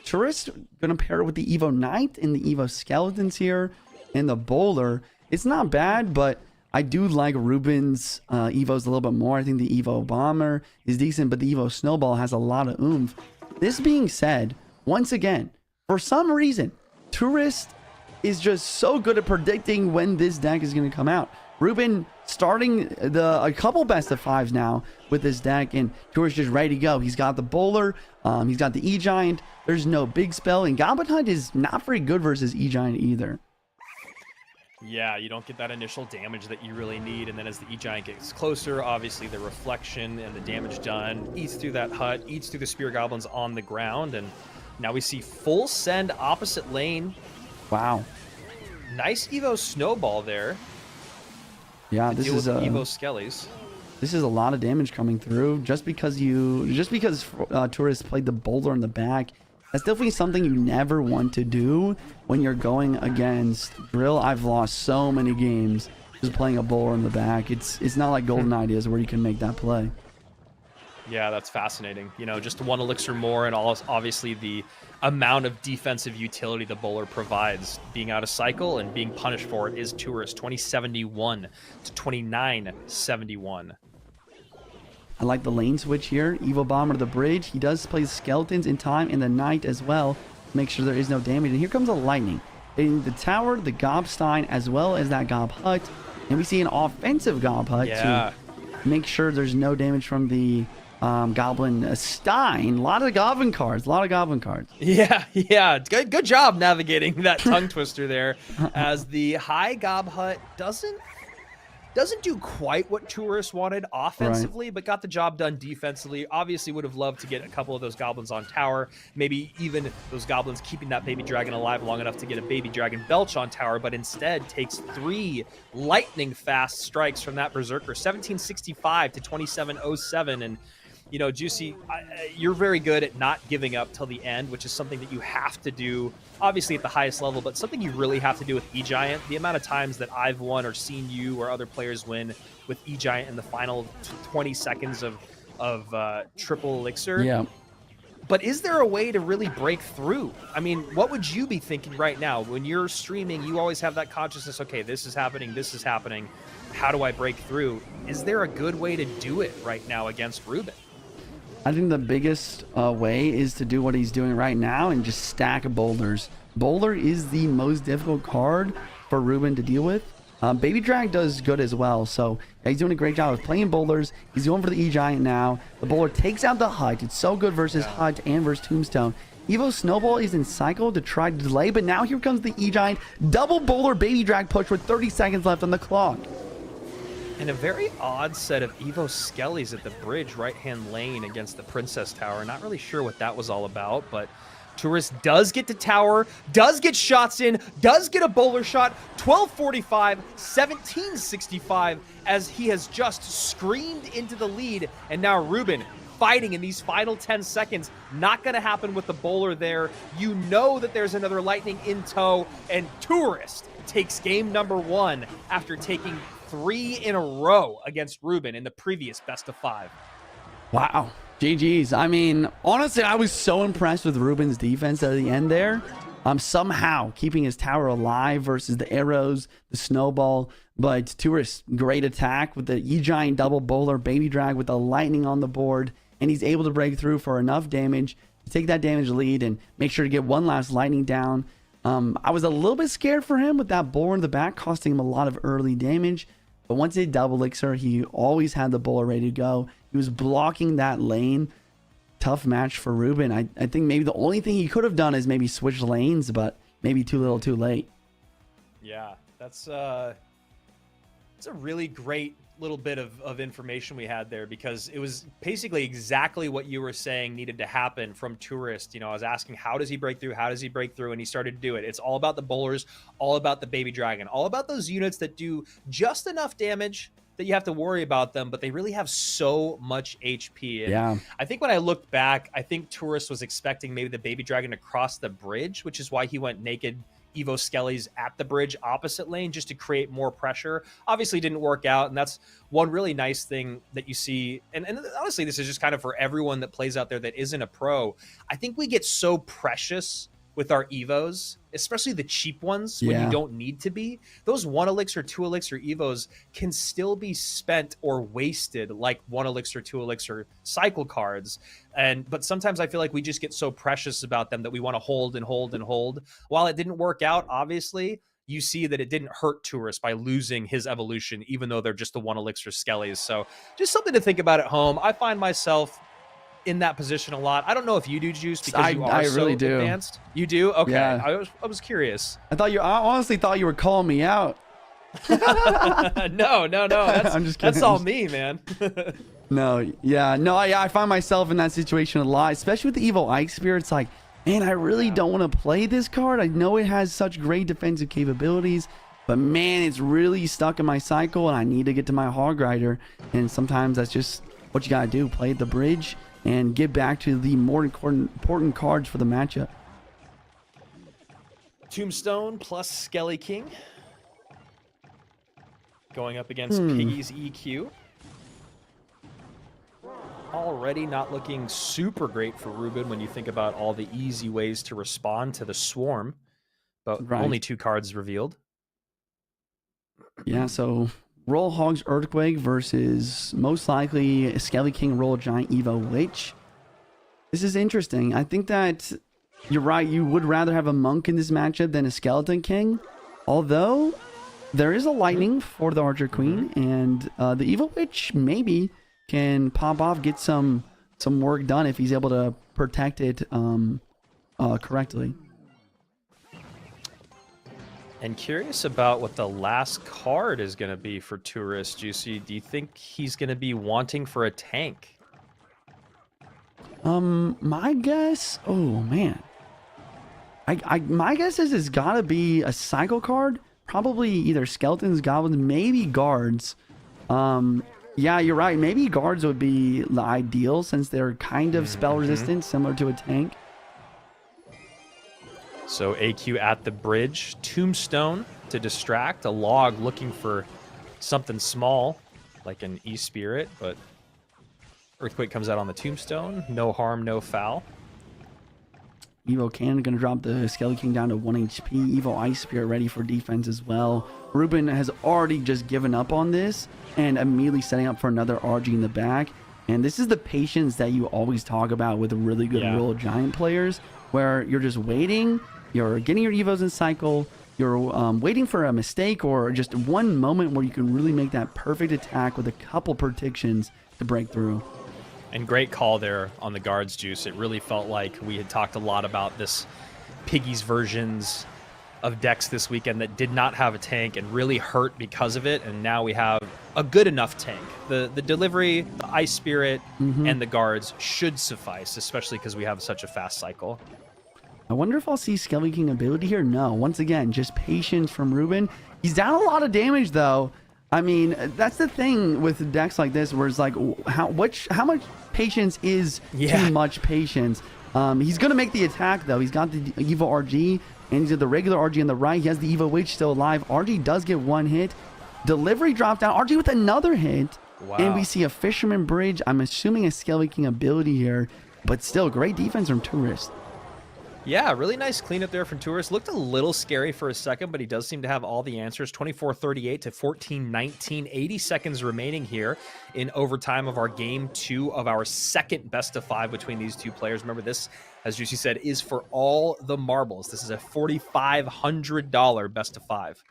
Tourist gonna pair it with the Evo Knight and the Evo Skeletons here and the Bowler. It's not bad, but I do like Reuben's Evos a little bit more. I think the Evo Bomber is decent, but the Evo Snowball has a lot of oomph. This being said, once again, for some reason, Tourist is just so good at predicting when this deck is going to come out. Reuben starting a couple best of 5s now with this deck, and Tourist just ready to go. He's got the Bowler, he's got the E-Giant. There's no big spell, and Goblin Hunt is not very good versus E-Giant either. Yeah, you don't get that initial damage that you really need, and then as the E-Giant gets closer, obviously the reflection and the damage done eats through that hut, eats through the Spear Goblins on the ground, and now we see full send opposite lane. Wow. Nice Evo Snowball there. Yeah, this is Evo Skellies. This is a lot of damage coming through just because Tourist played the Boulder in the back. That's definitely something you never want to do when you're going against Drill. I've lost so many games just playing a Bowler in the back. It's not like Golden Ideas where you can make that play. Yeah, that's fascinating. You know, just one elixir more, and obviously the amount of defensive utility the bowler provides. Being out of cycle and being punished for it is Tourist, 2071 to 2971. I like the lane switch here. Evo Bomber to the bridge. He does play skeletons in time in the night as well. Make sure there is no damage. And here comes a lightning. In the tower, the Gobstein, as well as that Gob Hut. And we see an offensive Gob Hut to make sure there's no damage from the Goblin Stein. A lot of Goblin cards. Yeah. Good job navigating that tongue twister there. As the high Gob Hut doesn't do quite what Tourist wanted offensively, but got the job done defensively. Obviously would have loved to get a couple of those goblins on tower, maybe even those goblins keeping that baby dragon alive long enough to get a baby dragon belch on tower, but instead takes 3 lightning fast strikes from that berserker, 1765 to 2707. And you know, Juicy, you're very good at not giving up till the end, which is something that you have to do, obviously at the highest level, but something you really have to do with E-Giant. The amount of times that I've won or seen you or other players win with E-Giant in the final 20 seconds of triple elixir. Yeah. But is there a way to really break through? I mean, what would you be thinking right now? When you're streaming, you always have that consciousness, okay, this is happening. How do I break through? Is there a good way to do it right now against Reuben? I think the biggest way is to do what he's doing right now and just stack boulders. Boulder is the most difficult card for Reuben to deal with. Baby Drag does good as well, so yeah, he's doing a great job of playing boulders. He's going for the E-Giant now. The bowler takes out the Hut. It's so good versus Hut and versus Tombstone. Evo Snowball is in cycle to try to delay, but now here comes the E-Giant. Double bowler Baby Drag push with 30 seconds left on the clock. And a very odd set of Evo Skellies at the bridge right-hand lane against the Princess Tower. Not really sure what that was all about, but Tourist does get to tower, does get shots in, does get a bowler shot, 1245, 1765, as he has just screamed into the lead. And now Reuben fighting in these final 10 seconds. Not going to happen with the bowler there. You know that there's another lightning in tow, and Tourist takes game number 1 after taking 3 in a row against Reuben in the previous best of 5. Wow. GG's. I mean, honestly, I was so impressed with Reuben's defense at the end there. Somehow keeping his tower alive versus the arrows, the snowball. But Tourist, great attack with the E-Giant double bowler, Baby Drag with the lightning on the board. And he's able to break through for enough damage to take that damage lead and make sure to get one last lightning down. I was a little bit scared for him with that bowler in the back, costing him a lot of early damage. But once he double elixir, he always had the bowler ready to go. He was blocking that lane. Tough match for Reuben. I think maybe the only thing he could have done is maybe switch lanes, but maybe too little too late. Yeah, it's a really great little bit of information we had there, because it was basically exactly what you were saying needed to happen from Tourist. You know, I was asking, how does he break through? And he started to do it. It's all about the bowlers, all about the Baby Dragon, all about those units that do just enough damage that you have to worry about them, but they really have so much HP. And yeah. I think when I looked back, I think Tourist was expecting maybe the Baby Dragon to cross the bridge, which is why he went naked Evo Skellies at the bridge opposite lane just to create more pressure. Obviously didn't work out, and that's one really nice thing that you see. And honestly, this is just kind of for everyone that plays out there that isn't a pro. I think we get so precious with our Evos, especially the cheap ones when you don't need to be. Those 1 elixir, 2 elixir Evos can still be spent or wasted like 1 elixir, 2 elixir cycle cards. But sometimes I feel like we just get so precious about them that we want to hold and hold and hold. While it didn't work out, obviously, you see that it didn't hurt Tourist by losing his evolution, even though they're just the 1 elixir Skellies. So just something to think about at home. I find myself in that position a lot. I don't know if you do, Juice, because you are so advanced. You do? Okay. Yeah. I was curious. I honestly thought you were calling me out. No. I'm just kidding. That's all me, man. I find myself in that situation a lot, especially with the Evo Ike Spear. It's like, man, I really don't want to play this card. I know it has such great defensive capabilities, but man, it's really stuck in my cycle and I need to get to my Hog Rider. And sometimes that's just what you got to do. Play at the bridge and get back to the more important cards for the matchup. Tombstone plus Skelly King going up against Piggy's EQ. already not looking super great for Reuben when you think about all the easy ways to respond to the swarm, but only 2 cards revealed. Yeah, so Roll Hogs Earthquake versus most likely Skelly King Roll Giant Evo Witch. This is interesting. I think that you're right. You would rather have a Monk in this matchup than a Skeleton King. Although, there is a Lightning for the Archer Queen. And the Evo Witch maybe can pop off, get some work done if he's able to protect it correctly. And curious about what the last card is going to be for Tourist. Juicy, do you think he's going to be wanting for a tank? My guess, oh man, my guess is it's gotta be a cycle card, probably either skeletons, goblins, maybe guards. Yeah, you're right, maybe guards would be the ideal since they're kind of spell resistant, similar to a tank. So AQ at the bridge, Tombstone to distract, a log looking for something small like an E-Spirit, but Earthquake comes out on the Tombstone. No harm, no foul. Evo Cannon going to drop the Skelly King down to 1 HP. Evo Ice Spirit ready for defense as well. Reuben has already just given up on this and immediately setting up for another RG in the back. And this is the patience that you always talk about with really good Royal Giant players, where you're just waiting, you're getting your Evos in cycle, you're waiting for a mistake or just one moment where you can really make that perfect attack with a couple predictions to break through. And great call there on the guards, Juice. It really felt like we had talked a lot about this Piggy's versions of decks this weekend that did not have a tank and really hurt because of it. And now we have a good enough tank. The delivery, the Ice Spirit, and the guards should suffice, especially because we have such a fast cycle. I wonder if I'll see Skelly King ability here. No, once again, just patience from Reuben. He's down a lot of damage though. I mean, that's the thing with decks like this, where it's like, how much patience is too much patience? He's gonna make the attack though. He's got the Evo RG, and he's got the regular RG on the right. He has the Evo Witch still alive. RG does get 1 hit. Delivery drops down. RG with another hit. Wow. And we see a Fisherman Bridge. I'm assuming a Skelly King ability here, but still great defense from Tourist. Yeah, really nice cleanup there from Tourist. Looked a little scary for a second, but he does seem to have all the answers. 24-38 to 14-19. 80 seconds remaining here in overtime of our game 2 of our second best of 5 between these two players. Remember, this, as Juicy said, is for all the marbles. This is a $4,500 best of 5.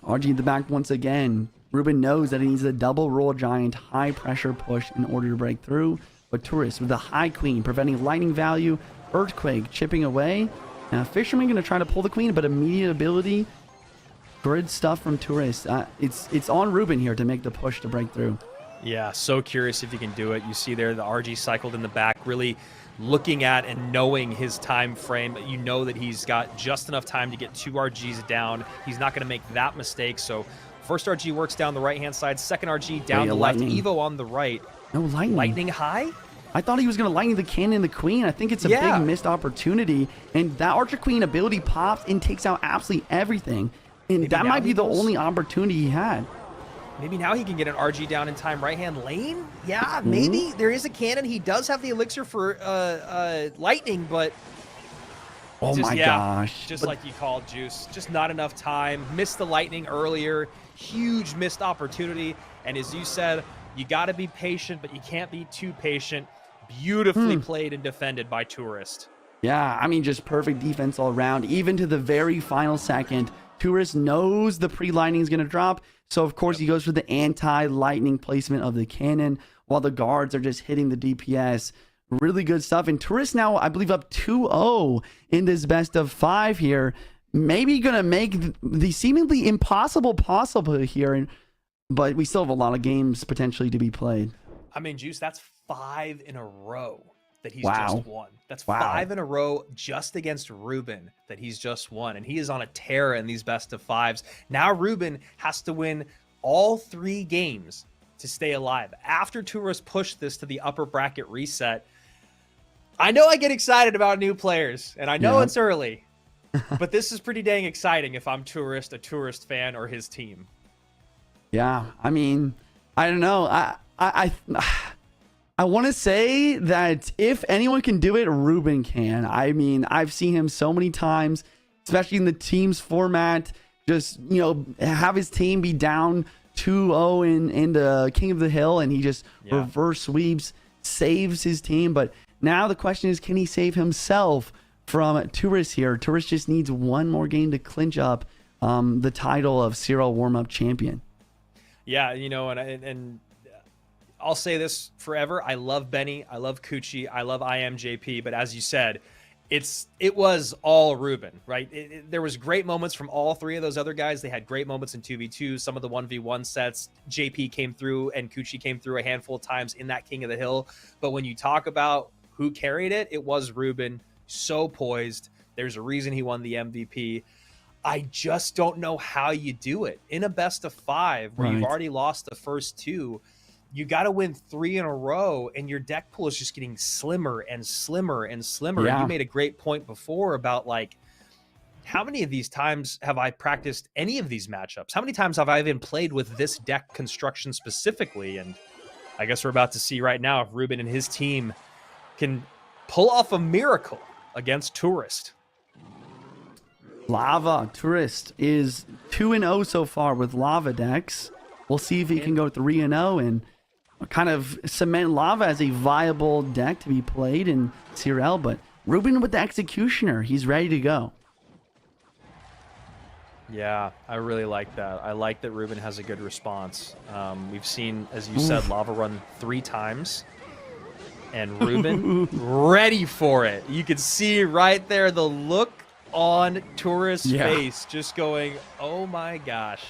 RG in the back once again. Reuben knows that he needs a double Roll Giant high pressure push in order to break through. But Tourist with the High Queen preventing lightning value. Earthquake chipping away. Now Fisherman going to try to pull the queen, but immediate ability. Good stuff from Tourist. It's on Reuben here to make the push to break through. Yeah, so curious if he can do it. You see there the RG cycled in the back, really looking at and knowing his time frame. You know that he's got just enough time to get 2 RGs down. He's not going to make that mistake. So first RG works down the right-hand side. Second RG down the left. Evo on the right. No lightning. Lightning high? I thought he was going to lightning the cannon and the queen. I think it's a big missed opportunity. And that Archer Queen ability pops and takes out absolutely everything. And maybe that might be the only opportunity he had. Maybe now he can get an RG down in time right-hand lane? Yeah, maybe. There is a cannon. He does have the elixir for lightning, but... Oh my gosh. Just like you called, Juice. Just not enough time. Missed the lightning earlier. Huge missed opportunity. And as you said, you got to be patient, but you can't be too patient. Beautifully played and defended by Tourist. Yeah, I mean, just perfect defense all around. Even to the very final second, Tourist knows the pre-lightning is going to drop. So, of course, he goes for the anti-lightning placement of the cannon while the guards are just hitting the DPS. Really good stuff. And Tourist now, I believe, up 2-0 in this best of 5 here. Maybe going to make the seemingly impossible possible here. But we still have a lot of games potentially to be played. I mean, Juice, that's 5 in a row that he's just won. That's 5 in a row just against Reuben that he's just won. And he is on a tear in these best of 5s. Now Reuben has to win all 3 games to stay alive. After Tourist pushed this to the upper bracket reset, I know I get excited about new players, and I know it's early, but this is pretty dang exciting if I'm Tourist, a Tourist fan, or his team. Yeah, I mean, I don't know. I I want to say that if anyone can do it, Reuben can. I mean, I've seen him so many times, especially in the teams format, just, have his team be down 2-0 in the King of the Hill, and he just reverse sweeps, saves his team. But now the question is, can he save himself from Tourist here? Tourist just needs one more game to clinch up the title of CRL Warmup champion. Yeah, and I'll say this forever. I love Benny. I love Coochie. I love IMJP. But as you said, it was all Reuben, right? There was great moments from all three of those other guys. They had great moments in 2v2, some of the 1v1 sets. JP came through and Coochie came through a handful of times in that King of the Hill. But when you talk about who carried it, it was Reuben. So poised. There's a reason he won the MVP. I just don't know how you do it. In a best of 5, where you've already lost the first 2, you got to win 3 in a row, and your deck pool is just getting slimmer and slimmer and slimmer. Yeah. And you made a great point before about, like, how many of these times have I practiced any of these matchups? How many times have I even played with this deck construction specifically? And I guess we're about to see right now if Reuben and his team can pull off a miracle against Tourist. Lava Tourist is 2-0 so far with Lava decks. We'll see if he can go 3-0 and kind of cement Lava as a viable deck to be played in CRL. But Reuben with the Executioner, he's ready to go. Yeah, I really like that. I like that Reuben has a good response. We've seen, as you said, Lava run 3 times. And Reuben ready for it. You can see right there the look on Tourist's face, just going, oh my gosh.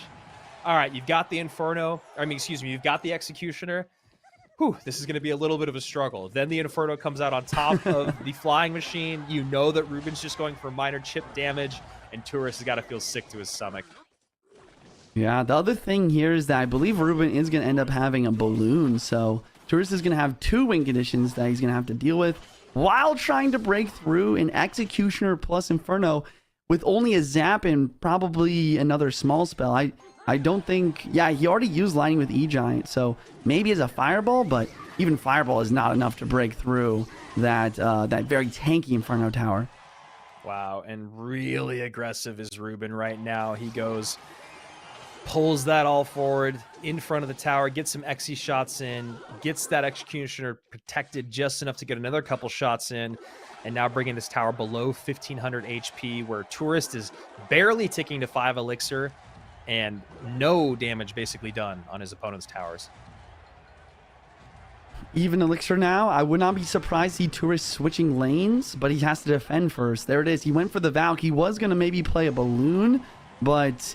All right, you've got the Inferno. You've got the Executioner. Whew, this is going to be a little bit of a struggle. Then the Inferno comes out on top of the Flying Machine. You know that Reuben's just going for minor chip damage, and Tourist has got to feel sick to his stomach. Yeah, the other thing here is that I believe Reuben is going to end up having a balloon, so Tourist is going to have 2 win conditions that he's going to have to deal with while trying to break through an Executioner plus Inferno with only a Zap and probably another small spell. I don't think... he already used Lightning with E-Giant, so maybe as a Fireball, but even Fireball is not enough to break through that very tanky Inferno tower. Wow, and really aggressive is Reuben right now. He goes... pulls that all forward in front of the tower, gets some Xe shots in, gets that Executioner protected just enough to get another couple shots in, and now bringing this tower below 1500 HP, where Tourist is barely ticking to 5 Elixir, and no damage basically done on his opponent's towers. Even Elixir now, I would not be surprised to see Tourist switching lanes, but he has to defend first. There it is. He went for the Valk. He was going to maybe play a Balloon, but...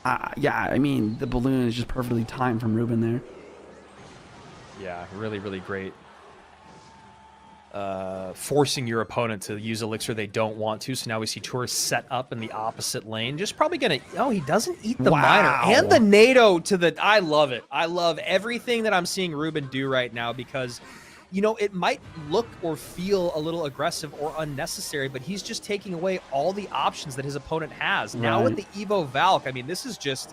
I mean, the balloon is just perfectly timed from Reuben there. Yeah, really, really great. Forcing your opponent to use Elixir they don't want to. So now we see Tourist set up in the opposite lane. Just probably going to... Oh, he doesn't eat the miner. And the NATO to the... I love it. I love everything that I'm seeing Reuben do right now because... it might look or feel a little aggressive or unnecessary, but he's just taking away all the options that his opponent has. Now with the Evo Valk, I mean, this is just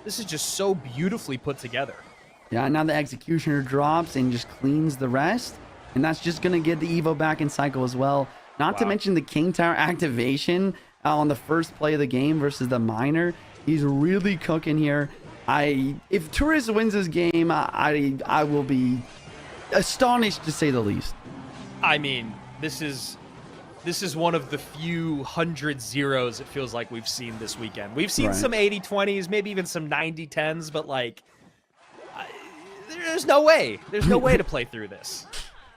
so beautifully put together. Yeah, now the Executioner drops and just cleans the rest, and that's just going to get the Evo back in cycle as well. Not to mention the King Tower activation on the first play of the game versus the Miner. He's really cooking here. If Tourist wins this game, I will be... astonished to say the least. I mean, this is one of the few 100 zeros it feels like we've seen this weekend. We've seen some 80-20s, maybe even some 90-10s, but like there's no way. There's no way to play through this.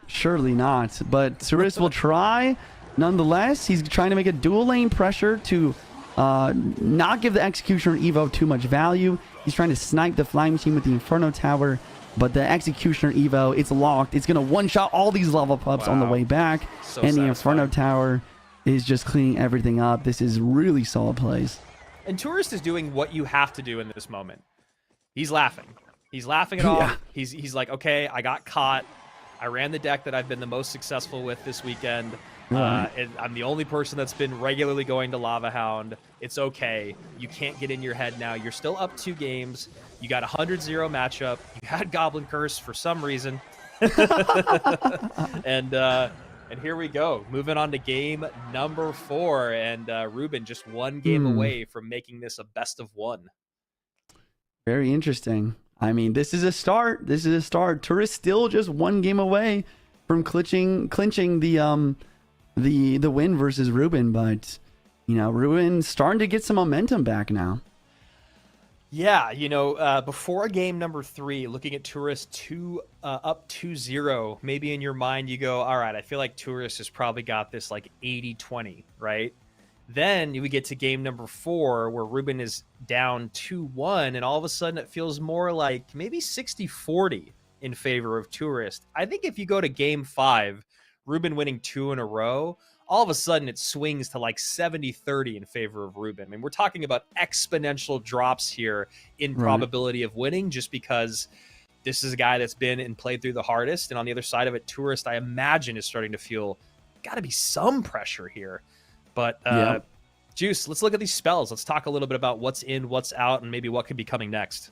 Surely not. But Tourist will try. Nonetheless, he's trying to make a dual lane pressure to not give the Executioner Evo too much value. He's trying to snipe the Flying Machine with the Inferno Tower. But the Executioner Evo, it's locked. It's going to one-shot all these level pups on the way back. So and the satisfying. Inferno Tower is just cleaning everything up. This is really solid plays. And Tourist is doing what you have to do in this moment. He's laughing. He's laughing it off. He's like, okay, I got caught. I ran the deck that I've been the most successful with this weekend. And I'm the only person that's been regularly going to Lava Hound. It's okay. You can't get in your head now. You're still up 2 games. You got a 100-0 matchup. You had Goblin Curse for some reason. And here we go, moving on to game number 4, and Reuben just one game away from making this a best of 1. Very interesting. I mean, this is a start. Tourist still just one game away from clinching the win versus Reuben, but Reuben's starting to get some momentum back now. Yeah, before game number 3, looking at Tourist up 2-0, maybe in your mind you go, all right, I feel like Tourist has probably got this like 80-20, right? Then we get to game number 4 where Reuben is down 2-1, and all of a sudden it feels more like maybe 60-40 in favor of Tourist. I think if you go to game 5, Reuben winning 2 in a row, all of a sudden it swings to like 70-30 in favor of Reuben. I mean, we're talking about exponential drops here in probability of winning, just because this is a guy that's been and played through the hardest. And on the other side of it, Tourist, I imagine, is starting to feel got to be some pressure here. But Juice, let's look at these spells. Let's talk a little bit about what's in, what's out, and maybe what could be coming next.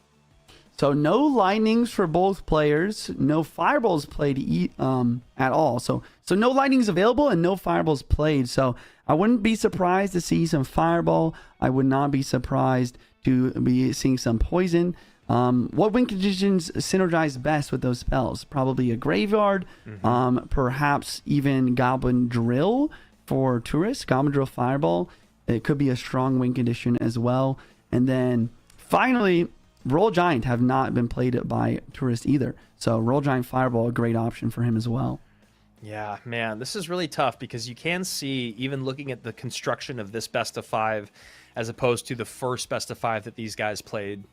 So no lightnings for both players, no fireballs played at all. So no lightnings available and no fireballs played. So I wouldn't be surprised to see some fireball. I would not be surprised to be seeing some poison. What win conditions synergize best with those spells? Probably a graveyard, perhaps even Goblin Drill for Tourist, Goblin Drill Fireball. It could be a strong win condition as well. And then finally, Roll Giant have not been played by Tourist either. So Roll Giant Fireball, a great option for him as well. Yeah, man, this is really tough because you can see, even looking at the construction of this best of 5 as opposed to the first best of 5 that these guys played,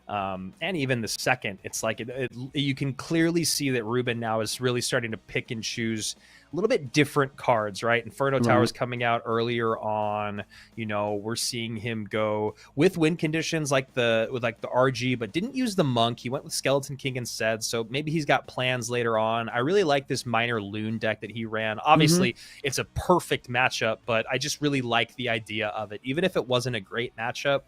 and even the second, it's like you can clearly see that Reuben now is really starting to pick and choose a little bit different cards, right? Inferno Tower's coming out earlier on. We're seeing him go with win conditions like the RG, but didn't use the Monk. He went with Skeleton King instead, so maybe he's got plans later on. I really like this Minor Loon deck that he ran. Obviously, it's a perfect matchup, but I just really like the idea of it. Even if it wasn't a great matchup,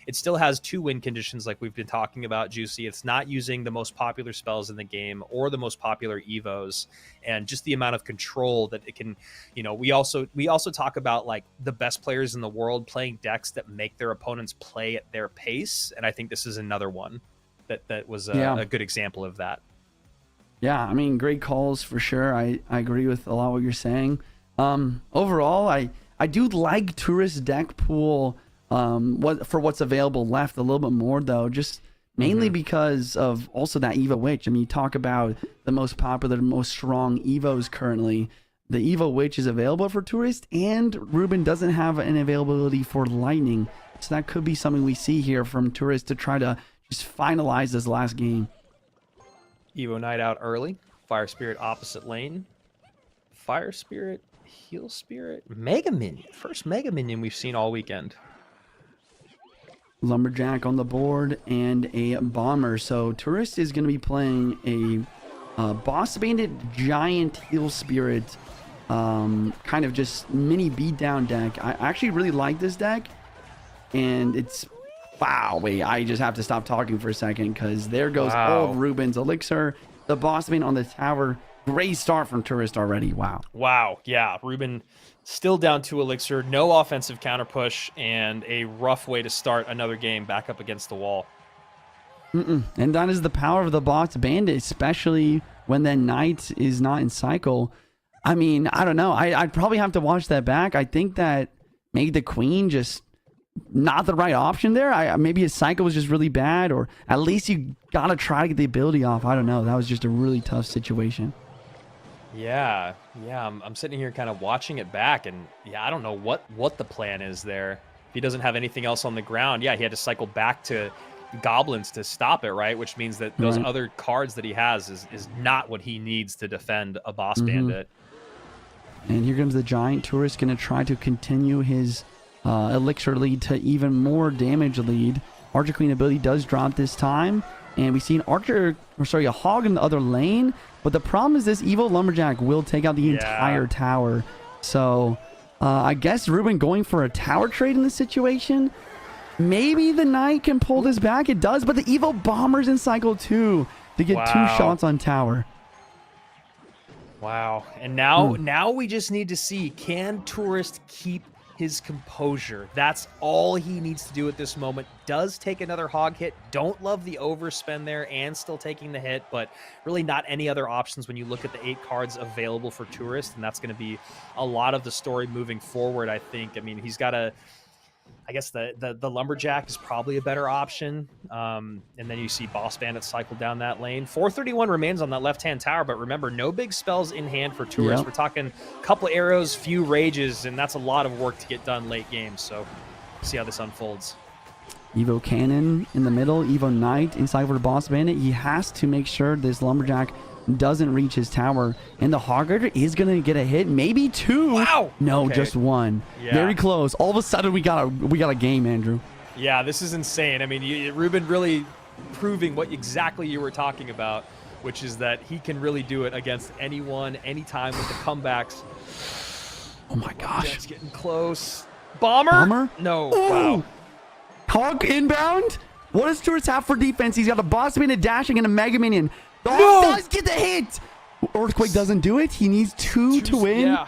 it still has 2 win conditions like we've been talking about, Juicy. It's not using the most popular spells in the game or the most popular evos, and just the amount of control that it can, we also talk about like the best players in the world playing decks that make their opponents play at their pace. And I think this is another one that was a good example of that. Yeah, I mean, great calls for sure. I agree with a lot of what you're saying. Overall, I do like Tourist deck pool what's available left a little bit more, though, just mainly because of also that Evo Witch. I mean, you talk about the most popular, most strong Evos currently. The Evo Witch is available for Tourist, and Reuben doesn't have an availability for Lightning. So that could be something we see here from Tourist to try to just finalize this last game. Evo Night out early. Fire Spirit opposite lane. Fire Spirit, Heal Spirit, Mega Minion. First Mega Minion we've seen all weekend. Lumberjack on the board and a Bomber. So Tourist is going to be playing a Boss Bandit Giant Heal Spirit, kind of just mini beatdown deck. I actually really like this deck, and it's wait, I just have to stop talking for a second because there goes all of Reuben's Elixir. The Boss Bandit on the tower. Great start from Tourist already. Wow. Yeah, Reuben still down 2 Elixir, no offensive counter push, and a rough way to start another game back up against the wall. And that is the power of the Boss Bandit, especially when that Knight is not in cycle. I mean, I don't know. I'd probably have to watch that back. I think that maybe the Queen just not the right option there. Maybe his cycle was just really bad, or at least you got to try to get the ability off. I don't know. That was just a really tough situation. Yeah. I'm sitting here kind of watching it back, and I don't know what the plan is there. If he doesn't have anything else on the ground, he had to cycle back to goblins to stop it, right? Which means that those other cards that he has is not what he needs to defend a Boss Bandit. And here comes the Giant. Tourist going to try to continue his Elixir lead to even more damage lead. Archer Queen ability does drop this time, and we see a Hog in the other lane. But the problem is this Evil Lumberjack will take out the entire tower. So I guess Reuben going for a tower trade in this situation. Maybe the Knight can pull this back. It does, but the Evil Bomber's in cycle 2 to get 2 shots on tower. Wow. And now we just need to see, can Tourist keep his composure? That's all he needs to do at this moment. Does take another hog hit. Don't love the overspend there and still taking the hit, but really not any other options when you look at the 8 cards available for Tourist, and that's going to be a lot of the story moving forward, I think. I mean, he's got to, I guess the Lumberjack is probably a better option. And then you see Boss Bandit cycle down that lane. 431 remains on that left-hand tower, but remember, no big spells in hand for Tourist. Yep. We're talking a couple arrows, few rages, and that's a lot of work to get done late game. So see how this unfolds. Evo Cannon in the middle, Evo Knight inside for the Boss Bandit. He has to make sure this Lumberjack doesn't reach his tower, and the Hog Rider is gonna get a hit, maybe 2. Wow. No, Okay. just 1. Yeah. Very close. All of a sudden we got a game, Andrew. Yeah, this is insane. I mean, Reuben really proving what exactly you were talking about, which is that he can really do it against anyone, anytime with the comebacks. Oh my gosh. Jet's getting close. Bomber? Bomber? No. Ooh. Wow. Hog inbound. What does Tourist have for defense? He's got a Boss Bandit dashing and a Mega Minion. The Hog does get the hit. Earthquake doesn't do it. He needs 2 to win. Yeah.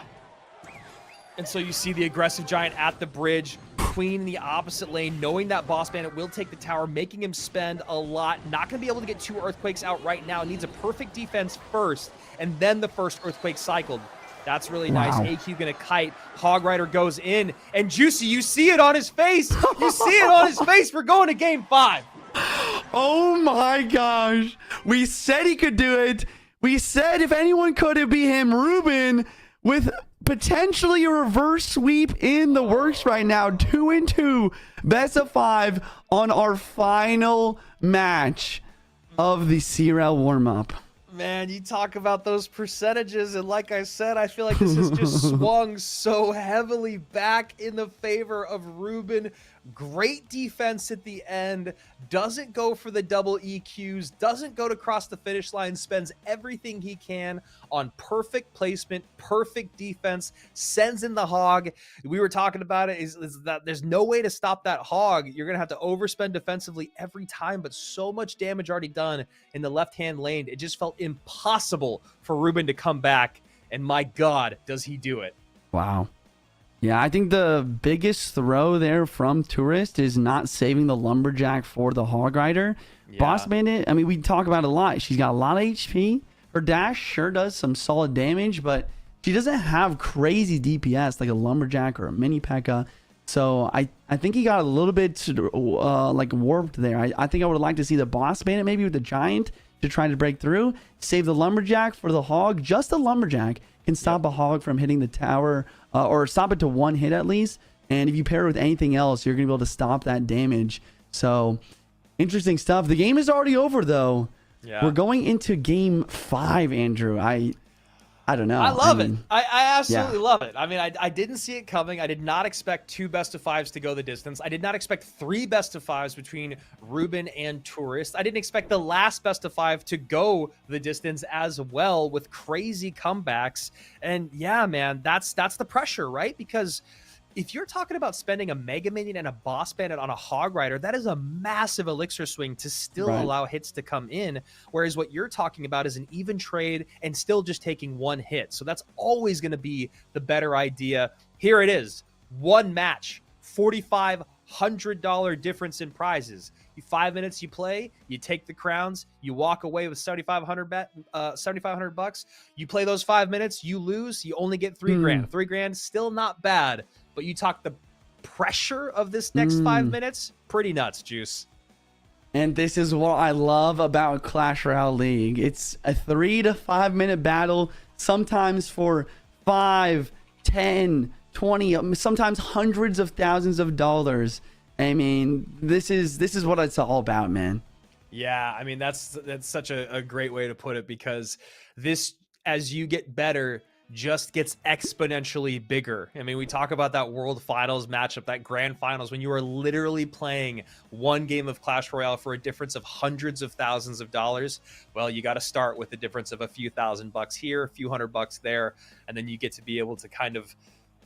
And so you see the aggressive giant at the bridge, Queen in the opposite lane, knowing that Boss Bandit will take the tower, making him spend a lot. Not going to be able to get 2 Earthquakes out right now. Needs a perfect defense first, and then the first Earthquake cycled. That's really nice. Wow. AQ going to kite. Hog Rider goes in. And Juicy, you see it on his face. You see it on his face. We're going to game 5. Oh my gosh. We said he could do it. We said if anyone could, it'd be him. Reuben with potentially a reverse sweep in the works right now. 2-2. Best of 5 on our final match of the CRL Warmup. Man, you talk about those percentages, and like I said, I feel like this has just swung so heavily back in the favor of Reuben. Great defense at the end, doesn't go for the double EQs, doesn't go to cross the finish line, spends everything he can on perfect placement, perfect defense, sends in the hog. We were talking about it, is that there's no way to stop that hog. You're going to have to overspend defensively every time, but so much damage already done in the left-hand lane. It just felt impossible for Reuben to come back, and my God, does he do it. Wow. Yeah, I think the biggest throw there from Tourist is not saving the Lumberjack for the Hog Rider. Yeah. Boss Bandit, I mean, we talk about it a lot. She's got a lot of HP. Her dash sure does some solid damage, but she doesn't have crazy DPS like a Lumberjack or a Mini P.E.K.K.A. So I think he got a little bit like warped there. I think I would like to see the Boss Bandit maybe with the Giant to try to break through. Save the Lumberjack for the Hog. Just the Lumberjack can stop a Hog from hitting the tower, or stop it to 1 hit at least. And if you pair it with anything else, you're going to be able to stop that damage. So interesting stuff. The game is already over, though. Yeah. We're going into game 5, Andrew. I don't know. I love it. I absolutely yeah. love it. I mean, I didn't see it coming. I did not expect 2 best of 5s to go the distance. I did not expect 3 best of 5s between Reuben and Tourist. I didn't expect the last best of 5 to go the distance as well, with crazy comebacks. And yeah, man, that's the pressure, right? Because if you're talking about spending a Mega Minion and a Boss Bandit on a Hog Rider, that is a massive elixir swing to still allow hits to come in. Whereas what you're talking about is an even trade and still just taking 1 hit. So that's always going to be the better idea. Here it is. 1 match, $4,500 difference in prizes. 5 minutes you play, you take the crowns, you walk away with $7,500 bucks. You play those 5 minutes, you lose, you only get $3,000. $3,000, still not bad. But you talk the pressure of this next 5 minutes, pretty nuts, Juice. And this is what I love about Clash Royale League. It's a 3 to 5 minute battle, sometimes for 5, 10, 20, sometimes hundreds of thousands of dollars. I mean, this is what it's all about, man. Yeah, I mean, that's such a great way to put it, because this, as you get better, just gets exponentially bigger. I mean, we talk about that World Finals matchup, that Grand Finals, when you are literally playing 1 game of Clash Royale for a difference of hundreds of thousands of dollars. Well, you got to start with the difference of a few $1,000 here, a few $100 there, and then you get to be able to kind of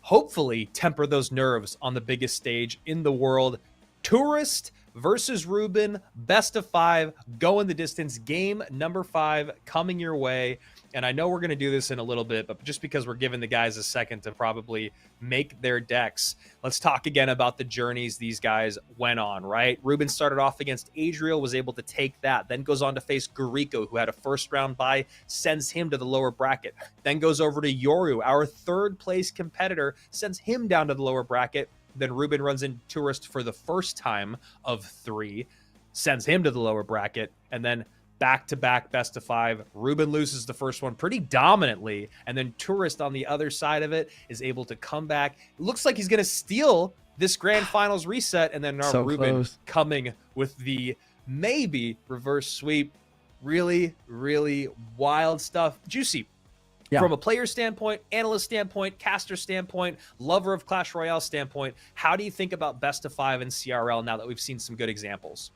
hopefully temper those nerves on the biggest stage in the world. Tourist versus Reuben, best of 5, going the distance. Game number 5 coming your way. And I know we're going to do this in a little bit, but just because we're giving the guys a second to probably make their decks, let's talk again about the journeys these guys went on, right? Reuben started off against Adriel, was able to take that, then goes on to face Guriko, who had a first round bye, sends him to the lower bracket, then goes over to Yoru, our third place competitor, sends him down to the lower bracket. Then Reuben runs in Tourist for the first time of 3, sends him to the lower bracket, and then back-to-back best of 5. Reuben loses the first one pretty dominantly, and then Tourist on the other side of it is able to come back. It looks like he's going to steal this grand finals reset, and then now Reuben coming with the maybe reverse sweep. Really, really wild stuff. Juicy. Yeah. From a player standpoint, analyst standpoint, caster standpoint, lover of Clash Royale standpoint, how do you think about best of 5 in CRL now that we've seen some good examples?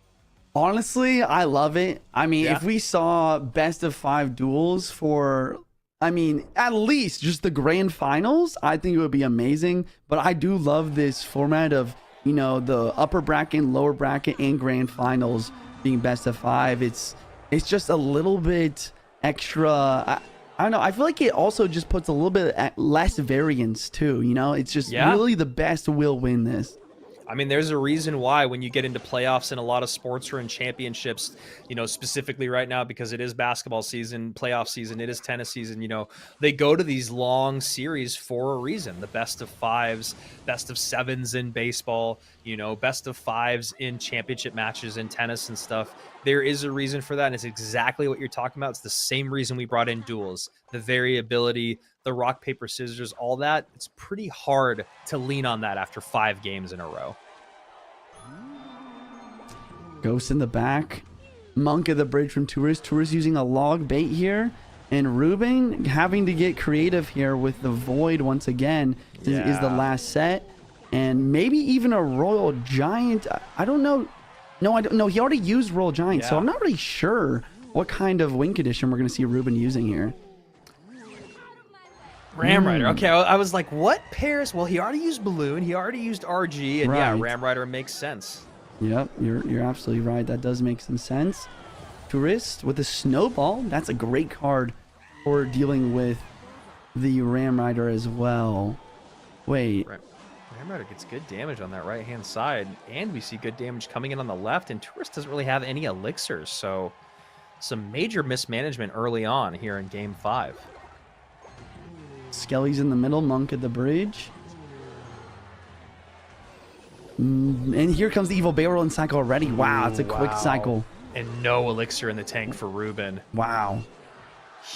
Honestly, I love it. I mean, if we saw best of 5 duels for, I mean, at least just the grand finals, I think it would be amazing. But I do love this format of, you know, the upper bracket, lower bracket, and grand finals being best of 5. It's just a little bit extra. I don't know. I feel like it also just puts a little bit less variance too. You know, it's just really the best will win this. I mean, there's a reason why when you get into playoffs in a lot of sports or in championships, you know, specifically right now, because it is basketball season, playoff season, it is tennis season, you know, they go to these long series for a reason. The best of 5s, best of 7s in baseball, you know, best of 5s in championship matches in tennis and stuff. There is a reason for that, and it's exactly what you're talking about. It's the same reason we brought in duels, the variability, the rock, paper, scissors, all that. It's pretty hard to lean on that after 5 games in a row. Ghost in the back. Monk at the bridge from Tourist. Tourist using a log bait here. And Reuben having to get creative here with the Void once again. Is the last set. And maybe even a Royal Giant. I don't know. No, I don't know. He already used Royal Giant, so I'm not really sure what kind of win condition we're going to see Reuben using here. Ram Rider. Okay, I was like, what pairs? Well, he already used Balloon. He already used RG. And yeah, Ram Rider makes sense. Yep, you're absolutely right. That does make some sense. Tourist with a Snowball. That's a great card for dealing with the Ram Rider as well. Wait. Ram Rider gets good damage on that right-hand side, and we see good damage coming in on the left, and Tourist doesn't really have any elixirs, so some major mismanagement early on here in Game 5. Skelly's in the middle, Monk at the bridge. And here comes the Evil Barrel in cycle already. Wow, it's a quick cycle. And no elixir in the tank for Reuben. Wow.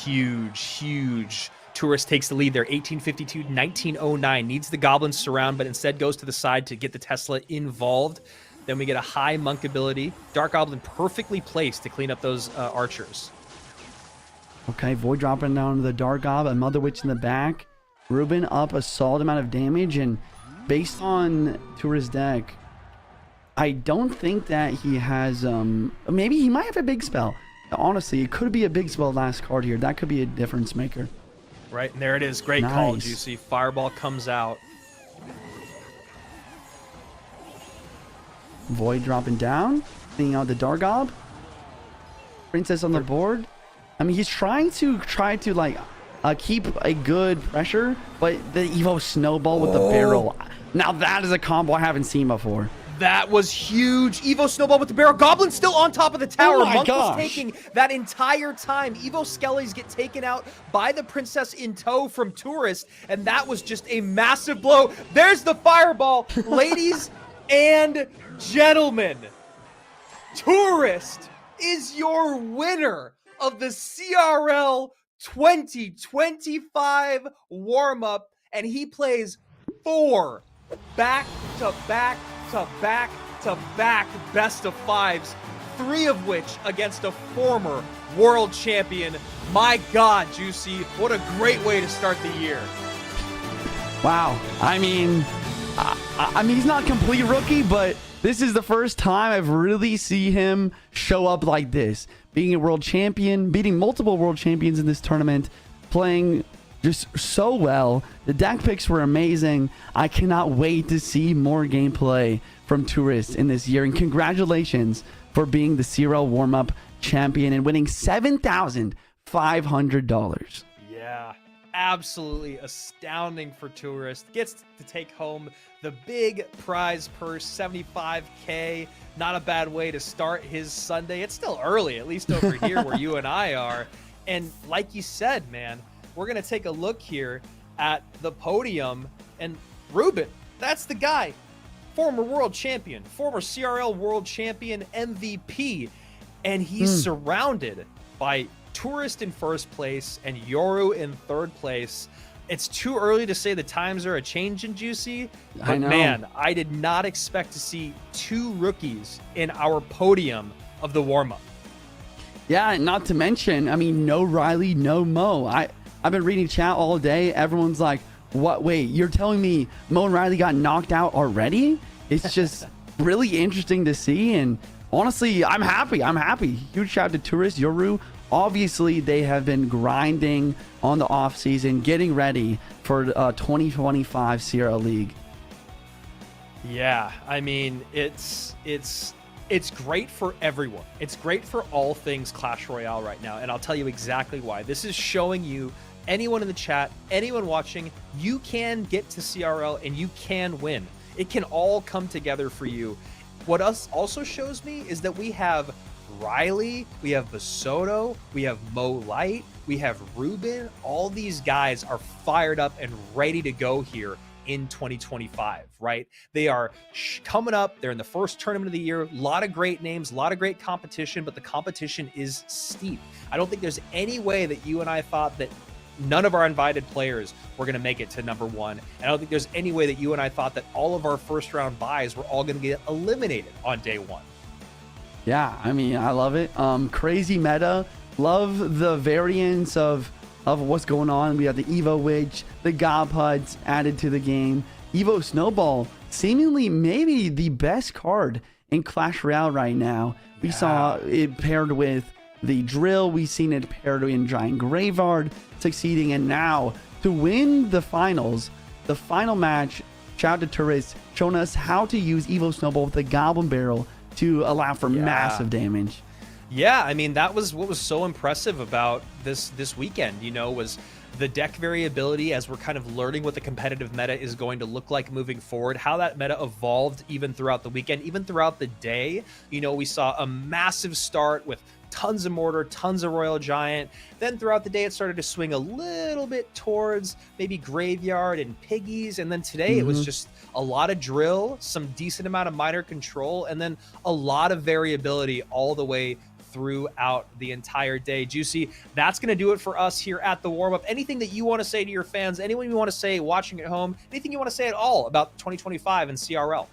Huge. Tourist takes the lead there, 1852, 1909. Needs the Goblins surround, but instead goes to the side to get the Tesla involved. Then we get a high Monk ability. Dark Goblin perfectly placed to clean up those archers. Okay, Void dropping down to the Dark Gob, a Mother Witch in the back. Reuben up a solid amount of damage, and based on Tourist deck, I don't think that he has, maybe he might have a big spell. Honestly, it could be a big spell last card here. That could be a difference maker. Right, and there it is. Great call, Juicy. Fireball comes out. Void dropping down. Cleaning out the Dargob. Princess on the board. I mean, he's trying to like keep a good pressure, but the Evo Snowball with the barrel. Now that is a combo I haven't seen before. That was huge. Evo Snowball with the barrel. Goblin still on top of the tower. Oh my Monk gosh. was taking that entire time. Evo Skellies get taken out by the Princess in tow from Tourist, and that was just a massive blow. There's the fireball. Ladies and gentlemen, Tourist is your winner of the CRL 2025 warm-up, and he plays 4 back-to-back best of 5s, 3 of which against a former world champion. My God, Juicy, what a great way to start the year. Wow. I mean, he's not a complete rookie, but this is the first time I've really seen him show up like this. Being a world champion, beating multiple world champions in this tournament, playing just so well. The deck picks were amazing. I cannot wait to see more gameplay from Tourist in this year. And congratulations for being the CRL Warmup champion and winning $7,500. Yeah, absolutely astounding for Tourist. Gets to take home the big prize purse, 75K. Not a bad way to start his Sunday. It's still early, at least over here where you and I are. And like you said, man, we're going to take a look here at the podium. And Reuben, that's the guy. Former world champion, former CRL world champion, MVP. And he's surrounded by Tourist in first place and Yoru in third place. It's too early to say the times are a change in Juicy, but man, I did not expect to see two rookies in our podium of the warm-up. Yeah, not to mention, I mean, no Riley, no Mo. I've been reading chat all day. Everyone's like, what? Wait, you're telling me Mo and Riley got knocked out already? It's just really interesting to see. And honestly, I'm happy. Huge shout out to Tourist, Yoru. Obviously, they have been grinding on the offseason, getting ready for 2025 CRL League. Yeah, I mean, it's great for everyone. It's great for all things Clash Royale right now, and I'll tell you exactly why. This is showing you, anyone in the chat, anyone watching, you can get to CRL and you can win. It can all come together for you. What us also shows me is that we have Riley, we have Basoto, we have Mo Light, we have Reuben. All these guys are fired up and ready to go here in 2025, right? They are coming up. They're in the first tournament of the year. A lot of great names, a lot of great competition, but the competition is steep. I don't think there's any way that you and I thought that none of our invited players were going to make it to number one. And I don't think there's any way that you and I thought that all of our first round buys were all going to get eliminated on day one. Yeah, I mean, I love it. Crazy meta. Love the variants of what's going on. We have the Evo Witch, the Gob Huds added to the game. Evo Snowball, seemingly maybe the best card in Clash Royale right now. We saw it paired with the Drill. We've seen it paired in Giant Graveyard succeeding. And now to win the finals, the final match, shout out to Tourist, showing us how to use Evo Snowball with the Goblin Barrel to allow for massive damage. Yeah, I mean, that was what was so impressive about this weekend, you know, was the deck variability as we're kind of learning what the competitive meta is going to look like moving forward, how that meta evolved even throughout the weekend, even throughout the day. You know, we saw a massive start with tons of Mortar, tons of Royal Giant. Then throughout the day, it started to swing a little bit towards maybe Graveyard and Piggies. And then today it was just a lot of Drill, some decent amount of Minor Control, and then a lot of variability all the way throughout the entire day. Juicy, that's going to do it for us here at the warm-up. Anything that you want to say to your fans, anyone you want to say watching at home, anything you want to say at all about 2025 and CRL?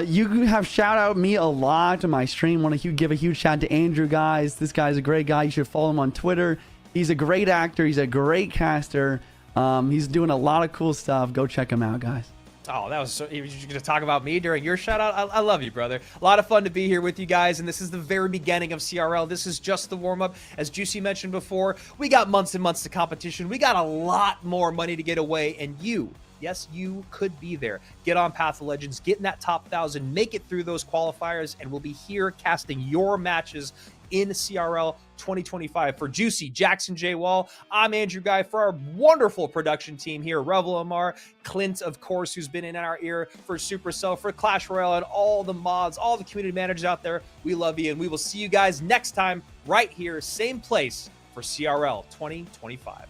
You have shout out me a lot to my stream. Want to give a huge shout out to Andrew, guys. This guy's a great guy. You should follow him on Twitter. He's a great actor. He's a great caster. He's doing a lot of cool stuff. Go check him out, guys. Oh, that was so. You're going to talk about me during your shout out? I love you, brother. A lot of fun to be here with you guys. And this is the very beginning of CRL. This is just the warm up. As Juicy mentioned before, we got months and months of competition. We got a lot more money to get away. And you, yes, you could be there. Get on Path of Legends, get in that top 1,000, make it through those qualifiers, and we'll be here casting your matches in CRL 2025. For Juicy, Jackson J. Wall, I'm Andrew Guy. For our wonderful production team here, Revel Amar, Clint, of course, who's been in our ear, for Supercell, for Clash Royale, and all the mods, all the community managers out there, we love you, and we will see you guys next time right here, same place, for CRL 2025.